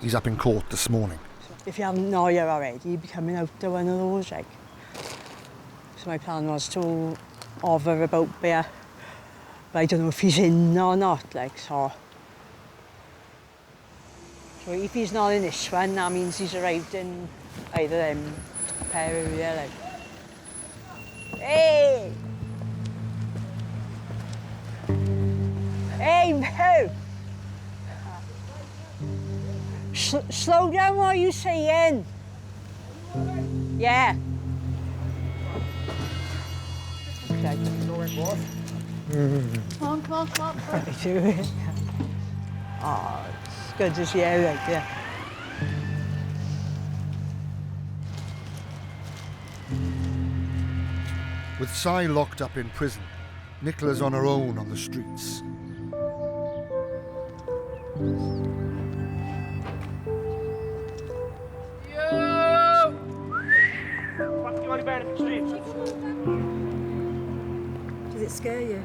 He's up in court this morning. If you haven't know yet already, you'd be coming out to one of those, like. So my plan was to offer about beer. But I don't know if he's in or not, like, so. So if he's not in this one, that means he's arrived in either them pair over there, like. Hey! Hey, who? Slow down, what are you saying? Yeah. Okay. Come on. Oh, it's good to see you, like, yeah. With Si locked up in prison, Nicola's on her own on the streets. Does it scare you?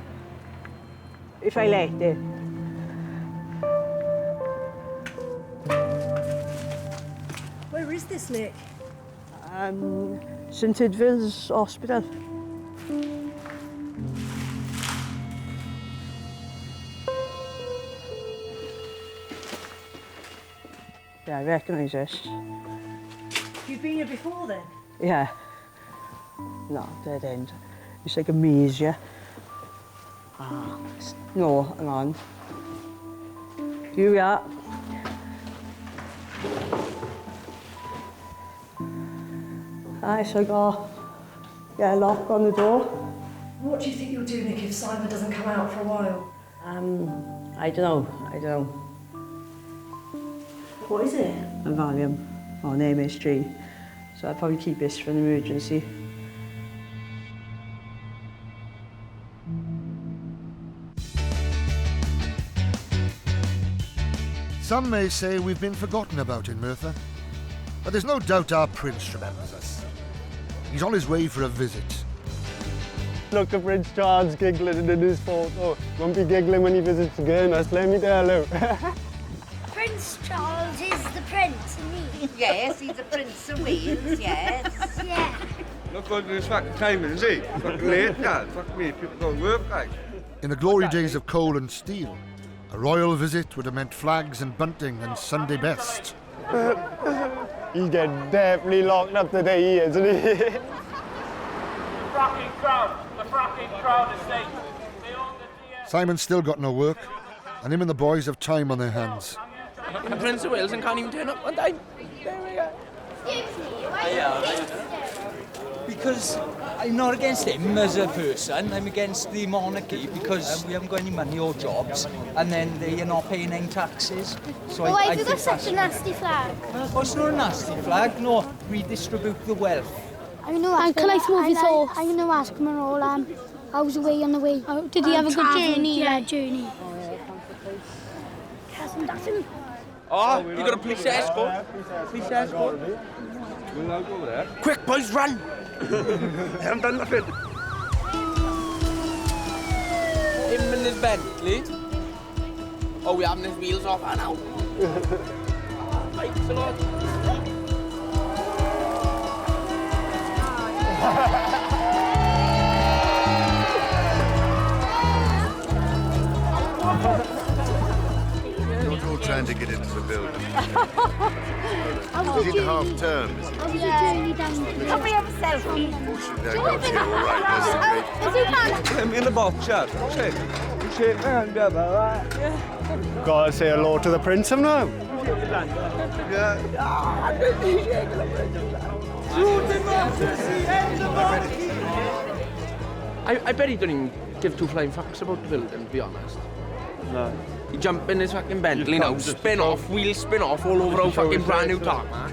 If I let it. Where is this, Nick? St Idvil's Hospital. Yeah, I recognise this. You've been here before then? Yeah. No, dead end. It's like a maze, yeah? Ah, no, hang on. Here we are. Aye, so I got a lock on the door. What do you think you'll do, Nick, if Simon doesn't come out for a while? I don't know. What is it? A Valium, or an MSG. So I'd probably keep this for an emergency. Some may say we've been forgotten about in Merthyr, but there's no doubt our prince remembers us. He's on his way for a visit. Look at Prince Charles giggling in his photo. Won't be giggling when he visits again, let me tell you. Prince Charles is the prince, and he. Yes, he's the Prince of Wales, yes. Yeah. Look at this fucking timing, is he? Fucking late, yeah. Fuck me, people don't work, like. In the glory days of coal and steel, a royal visit would have meant flags and bunting and Sunday best. He's getting definitely locked up today, isn't he? The fracking crowd estate. Simon's still got no work, and him and the boys have time on their hands. The Prince of Wales and can't even turn up on time. There we go. Because I'm not against him as a person, I'm against the monarchy because we haven't got any money or jobs, and then they are not paying any taxes. So Why have you think got such a nasty flag? Oh, it's not a nasty flag, no. Redistribute the wealth. I'm going to ask him and all, how's the way on the way? Oh, did he have a good journey? Yeah, journey. That's him. Oh, you got a police escort? Police escort? We'll now go there. Quick, boys, run! I haven't done nothing. jump in this Bentley. Oh, we're having his wheels off now. Thanks a lot. You're all trying to get into the building. Is it half term? Is it? Can we have a selfie? All right, that's Let me in the box, Chad. Shake. Shake my hand, brother. Gotta say hello to the prince of now. I bet he don't even give two flying fucks about the building, to be honest. No. You jump in his fucking Bentley now, spin off, wheels spin off all over our fucking brand new tarmac.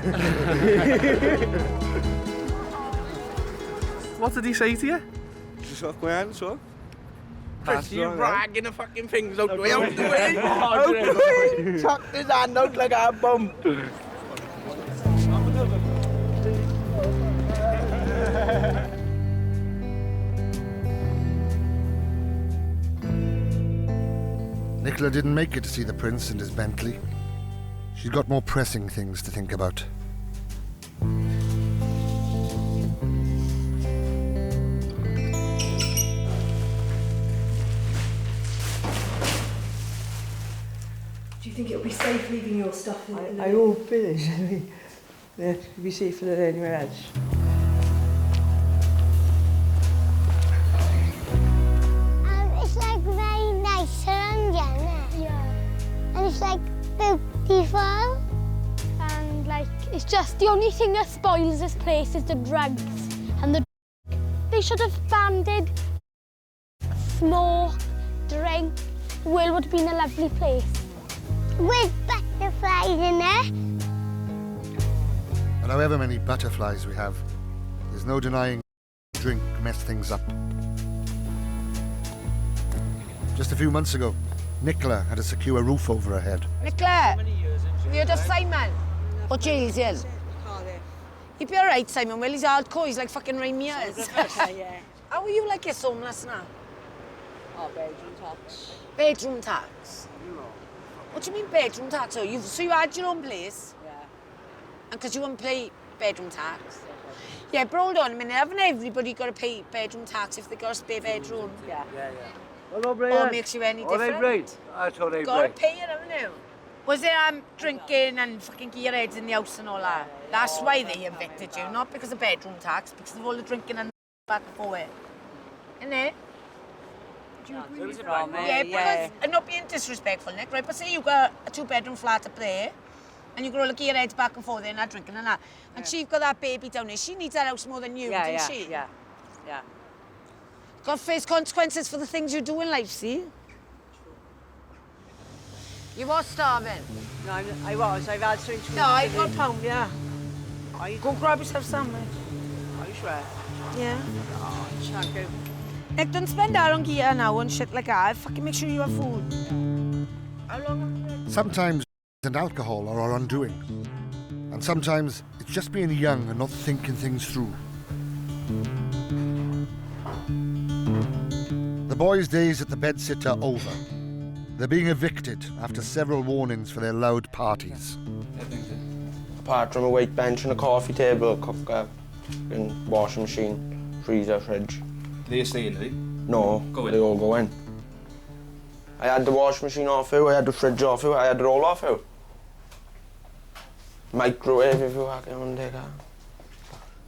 What did he say to you? Just off my hand, so. Pretty ragging the fucking things out the way, out the way, out the way. Chucked his hand out like a bum. Nicola didn't make it to see the prince and his Bentley. She'd got more pressing things to think about. Do you think it'll be safe leaving your stuff in I hope it is. I mean, it'll be safer than anywhere else. It's like very nice around here. Yeah. And it's like beautiful. And like, it's just the only thing that spoils this place is the drugs and the. They should have banded smoke, drink. The world would have been a lovely place. With butterflies in there. And however many butterflies we have, there's no denying drink messed things up. Just a few months ago, Nicola had to secure a roof over her head. Nicola, you heard of Simon? What jail's he in? He'd be all right, Simon. Well, he's hardcore. He's like fucking Ray Mears. Yeah. How are you like your homeless now? Oh, bedroom tax. Bedroom tax? What do you mean bedroom tax? So you had your own place? Yeah. And because you wouldn't pay bedroom tax? Yeah, but hold on a minute. Haven't everybody got to pay bedroom tax if they got a spare bedroom? Yeah. Hello, Brian. Or makes you any All different? right, right. That's all right, Got to right. pay it, haven't you? Was there drinking and fucking gearheads in the house and all that? That's why they evicted you, not because of bedroom tax, because of all the drinking and back and forth. Innit? Yeah, because I'm not being disrespectful, Nick, right? But say you got a two-bedroom flat up there, and you got all the gearheads back and forth there and that drinking and that, and she's got that baby down there. She needs that house more than you, doesn't she? Yeah. Got to face consequences for the things you do in life, see? You was starving. No, I was. I've had 3 weeks. No, I got £1, yeah. Go grab yourself a sandwich. Are you sure? Yeah. Oh, thank you. Nick, don't spend that on gear now and shit like that. Fucking make sure you have food. How long have you been? Sometimes and alcohol are our undoing. And sometimes it's just being young and not thinking things through. The boys' days at the bedsit are over. They're being evicted after several warnings for their loud parties. Apart from a weight bench and a coffee table, cooker, and washing machine, freezer, fridge. Do they stay in, do they? No, they all go in. I had the washing machine off you, I had the fridge off you, I had it all off you. Microwave if you fucking want to take that.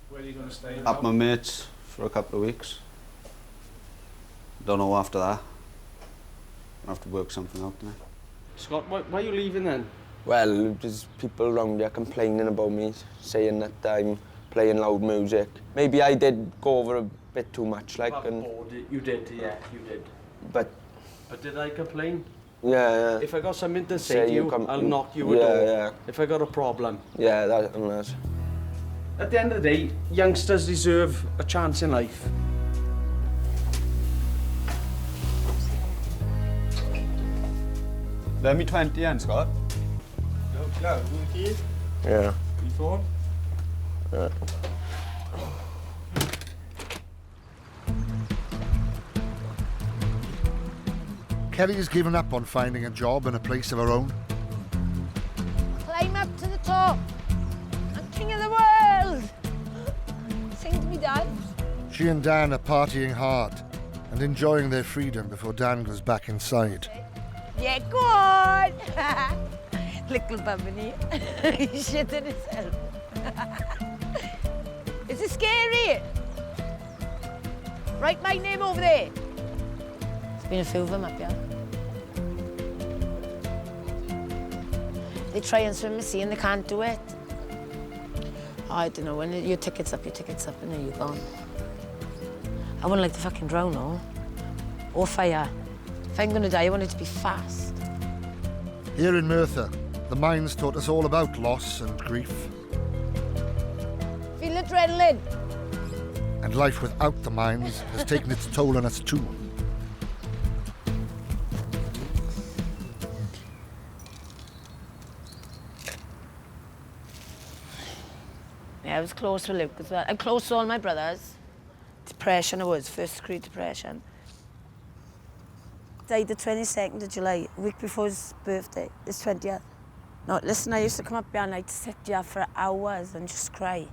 Where are you going to stay? At my mates for a couple of weeks. Don't know after that. I'll have to work something out now. Scott, why are you leaving then? Well, there's people around here complaining about me, saying that I'm playing loud music. Maybe I did go over a bit too much, like. You did, yeah, you did. But did I complain? Yeah. If I got something to say to you, I'll knock you a Yeah, door. yeah. If I got a problem. Yeah, that and that. At the end of the day, youngsters deserve a chance in life. Lend me 20 then, Scott. Yeah, you key? Yeah. You phone? Yeah. Kelly's given up on finding a job and a place of her own. Climb up to the top. I'm king of the world. Sing to me, Dad. She and Dan are partying hard and enjoying their freedom before Dan goes back inside. Yeah, go on. Little bubbly. He's shitting himself. Is it scary? Write my name over there. There's been a few of them up here. They try and swim the sea and they can't do it. Oh, I don't know, when your ticket's up, and then you're gone. I wouldn't like to fucking drown, no. Or fire. If I'm gonna die, I want it to be fast. Here in Merthyr, the mines taught us all about loss and grief. Feel adrenaline. And life without the mines has taken its toll on us too. Yeah, I was close with Luke as well. I'm close to all my brothers. Depression I was, first degree depression. Died the 22nd of July, a week before his birthday, his 20th. No, listen, I used to come up here and I'd sit here for hours and just cry.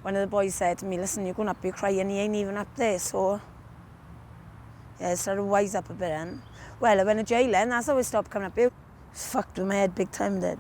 One of the boys said to me, listen, you're going up here crying, he ain't even up there, so... Yeah, I started to wise up a bit then. Well, I went to jail then, that's how I stopped coming up here. It was fucked with my head big time, did.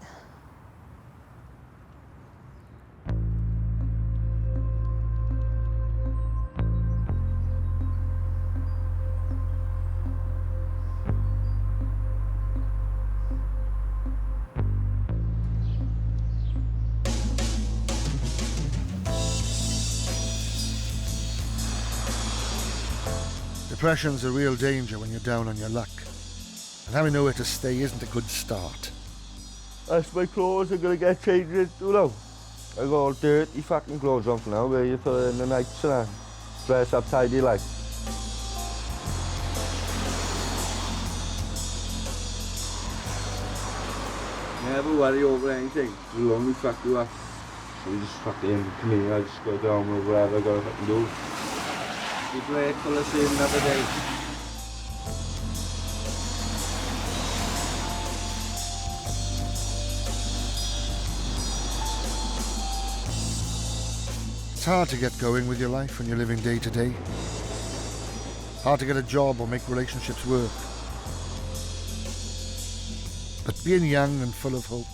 Depression's a real danger when you're down on your luck. And having nowhere to stay isn't a good start. That's my clothes, I'm gonna get changed into now. I got all dirty fucking clothes on for now, where you for in the nights and that. Dress up tidy like. Never worry over anything, as long as we fuck you up. So we just fucking come here, I just go down with whatever I gotta fucking do. Be grateful to see another day. It's hard to get going with your life when you're living day to day. Hard to get a job or make relationships work. But being young and full of hope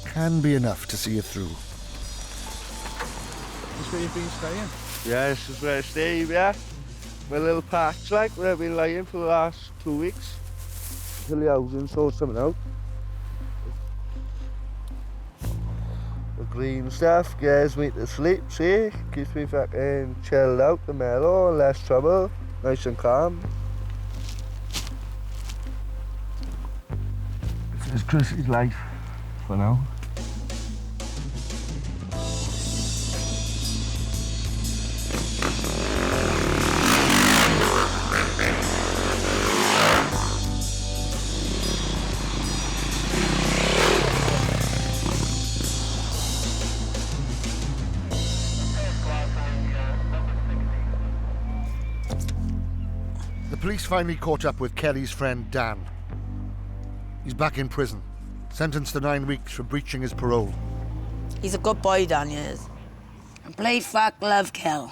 can be enough to see you through. This where you've been staying? Yeah, this is where I stay, yeah. My little patch, like, where I've been lying for the last 2 weeks. Until the housing sorts something out. The green stuff gets me to sleep, see? Keeps me fucking chilled out and mellow, less trouble, nice and calm. This is Chrissy's life, for now. The police finally caught up with Kelly's friend Dan. He's back in prison, sentenced to 9 weeks for breaching his parole. He's a good boy, Dan, he is. And play, fuck, love, kill.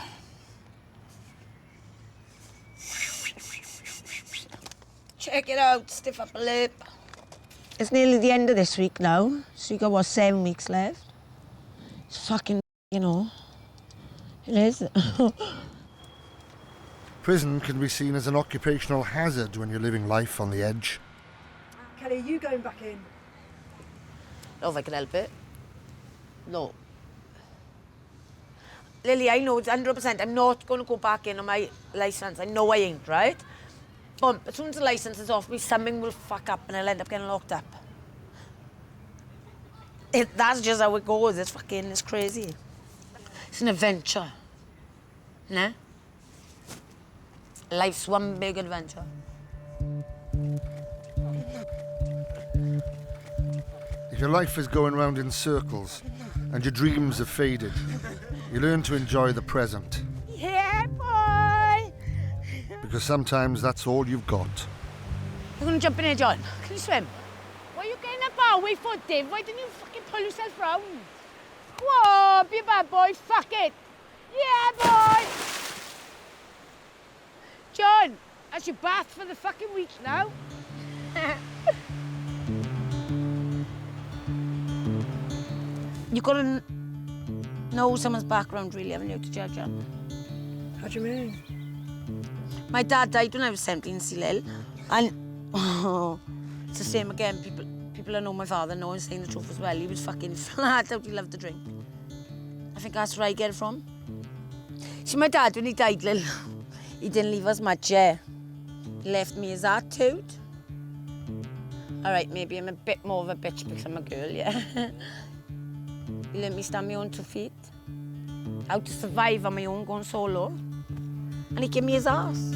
Check it out, stiff upper lip. It's nearly the end of this week now, so you got, what, 7 weeks left? It's fucking, you know. It is. Prison can be seen as an occupational hazard when you're living life on the edge. Kelly, are you going back in? No, if I can help it. No. Lily, I know it's 100%. I'm not going to go back in on my licence. I know I ain't, right? But as soon as the licence is off me, something will fuck up and I'll end up getting locked up. That's just how it goes. It's crazy. It's an adventure. Nah? Life's one big adventure. If your life is going round in circles and your dreams have faded, you learn to enjoy the present. Yeah, boy! Because sometimes that's all you've got. You're going to jump in here, John. Can you swim? Why are you getting up our way for, Dave? Why didn't you fucking pull yourself round? Whoa, be a bad boy, fuck it. Yeah, boy! John, that's your bath for the fucking week now. You've got to know someone's background, really, haven't you, to judge on? How do you mean? My dad died when I was 17, still ill. And it's the same again. People that know my father know I'm saying the truth as well. He was fucking flat out, he loved to drink. I think that's where I get it from. See, my dad, when he died, Lil, he didn't leave us much, yeah. He left me his attitude. All right, maybe I'm a bit more of a bitch because I'm a girl, yeah. He let me stand on my own 2 feet. How to survive on my own, going solo. And he gave me his ass.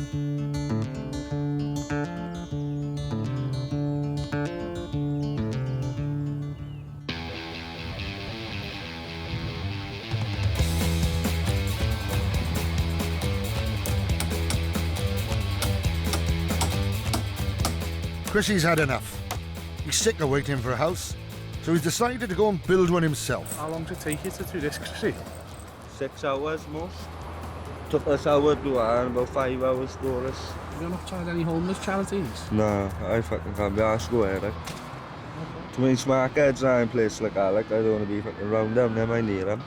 Chrissy's had enough. He's sick of waiting for a house, so he's decided to go and build one himself. How long does it take you to do this, Chrissy? 6 hours most. Took us hour to do it and about 5 hours to do this. Have you not tried any homeless charities? No, I fucking can't be asked to go here, like. Too many smart kids are in places like that, like, I don't want to be fucking around them, them I need them.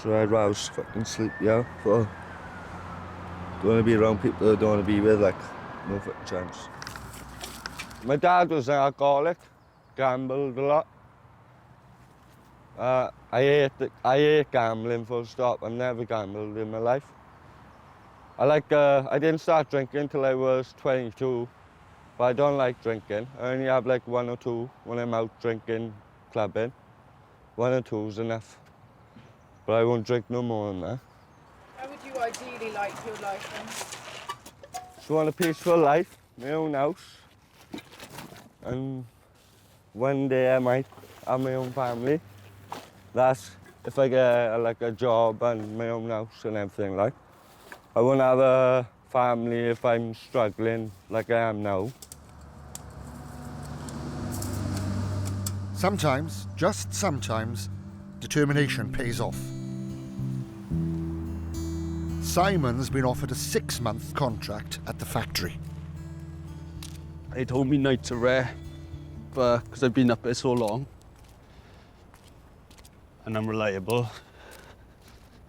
So I'd rather fucking sleep, yeah, for... Don't want to be around people that I don't want to be with, like, no fucking chance. My dad was an alcoholic, gambled a lot. I hate gambling, full stop. I've never gambled in my life. I didn't start drinking till I was 22, but I don't like drinking. I only have like 1 or 2 when I'm out drinking, clubbing. 1 or 2's enough. But I won't drink no more than that. How would you ideally like your life then? Just want a peaceful life, my own house. And one day I might have my own family. That's if I get like a job and my own house and everything like. I won't have a family if I'm struggling like I am now. Sometimes, just sometimes, determination pays off. Simon's been offered a 6-month contract at the factory. They told me nights are rare, but because I've been up there so long and I'm reliable,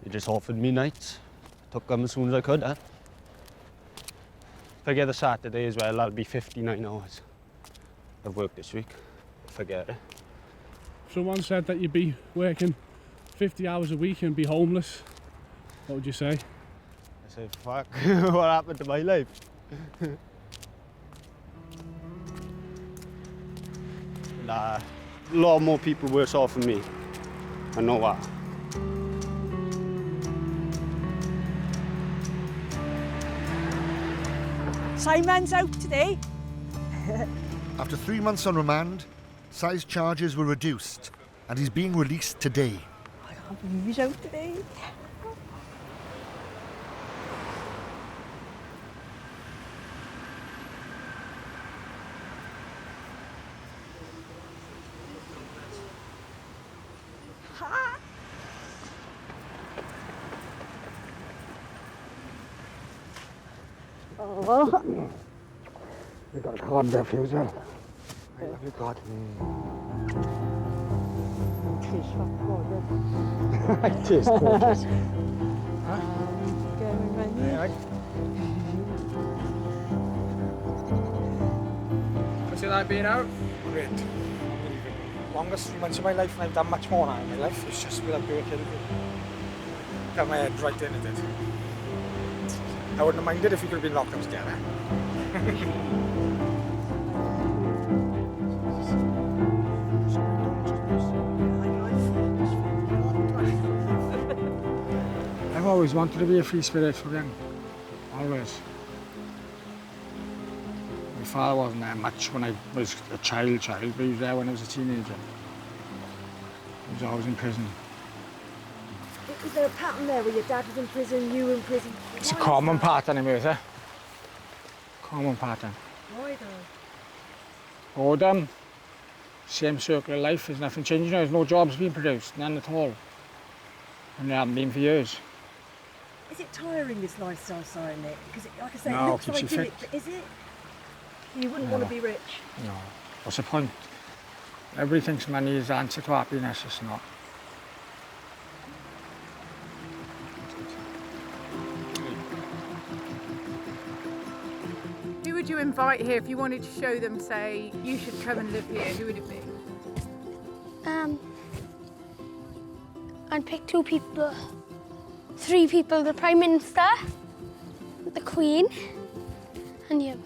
they just offered me nights. Took them as soon as I could, huh? If I get the Saturday as well, that'll be 59 hours of work this week, if I get it. Someone said that you'd be working 50 hours a week and be homeless. What would you say? I said, fuck, what happened to my life? Nah, a lot more people worse off than me. I know that. Simon's out today. After 3 months on remand, Si's charges were reduced and he's being released today. I can't believe he's out today. We've got to calm down, Fuser. I love you, God. It is gorgeous. What's it like being out? Great. Longest 3 months of my life, and I've done much more now in my life. It's just without working. Got my head right in it. I wouldn't have minded if we could have been locked up together. I've always wanted to be a free spirit for them. Always. My father wasn't there much when I was a child, but he was there when I was a teenager. He was always in prison. Was there a pattern there where your dad was in prison, you were in prison? It's a common pattern in Merthyr. Common pattern. Why though? Boredom. Same circle of life, there's nothing changing. There's no jobs being produced, none at all. And they haven't been for years. Is it tiring, this lifestyle, sorry, Nick? Because, like I say, No, it looks keeps you idyllic, fit. but is it? You wouldn't No. want to be rich. No. What's the point? Everybody thinks money is the answer to happiness, it's not. Who would you invite here if you wanted to show them, say, you should come and live here? Who would it be? I'd pick 2 people, 3 people, the Prime Minister, the Queen, and you.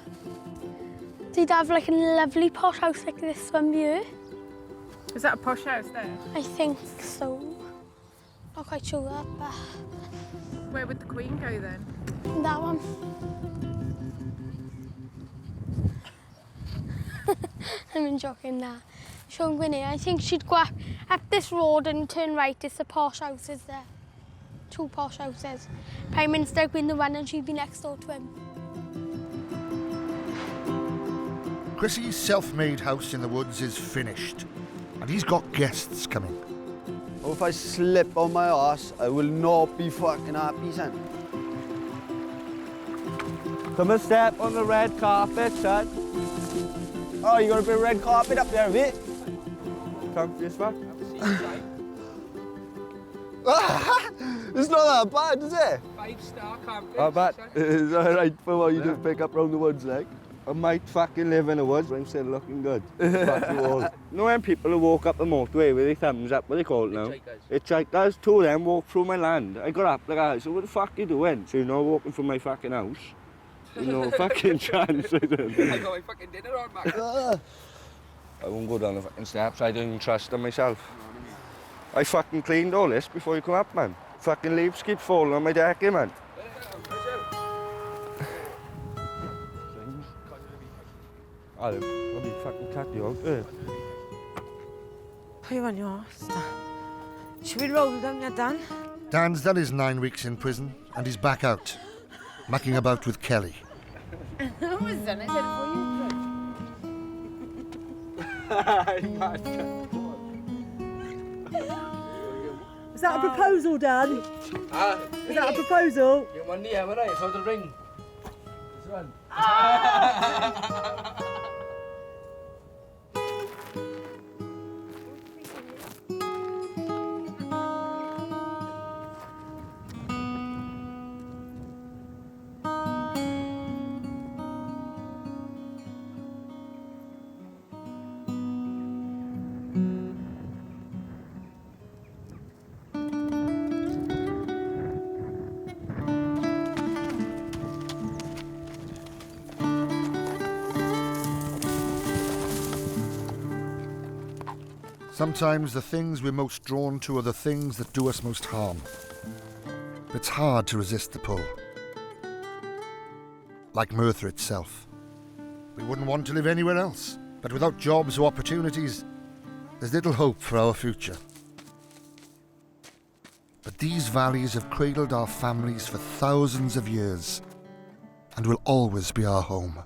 They'd have like a lovely posh house like this one here. Is that a posh house there? I think so. Not quite sure that, but Where would the Queen go then? that one. I'm joking now. Sean Gwynne, I think she'd go up this road and turn right. It's the posh houses there. 2 posh houses. Prime Minister would win the one and she'd be next door to him. Chrissy's self-made house in the woods is finished, and he's got guests coming. Oh, if I slip on my ass, I will not be fucking happy, son. Come and step on the red carpet, son. Oh, you got a bit of red carpet up there, have you? Come this way. It's not that bad, is it? 5-star camping. Oh, but it's alright for what you do pick up round the woods, like. I might fucking live in the woods, but I'm still looking good. Fuck you all. You know when people who walk up the motorway with their thumbs up, what they call it now? Hitchhikers. 2 of them walk through my land. I got up like I said, what the fuck are you doing? So you're not walking through my fucking house. There's no fucking chance. I got my fucking dinner on, man. I won't go down the fucking steps. I don't even trust them myself. I fucking cleaned all this before you come up, man. Fucking leaves keep falling on my deck here, man. I'll be fucking cut you out there. Pwy yw your arse, da? Should we roll them, yeah, Dan? Dan's done his 9 weeks in prison, and he's back out, mucking about with Kelly. Who was done it for you? Is that a proposal, Dan? Is that a proposal? You want the right? So the ring. This one. Sometimes the things we're most drawn to are the things that do us most harm. It's hard to resist the pull. Like Merthyr itself. We wouldn't want to live anywhere else, but without jobs or opportunities, there's little hope for our future. But these valleys have cradled our families for thousands of years and will always be our home.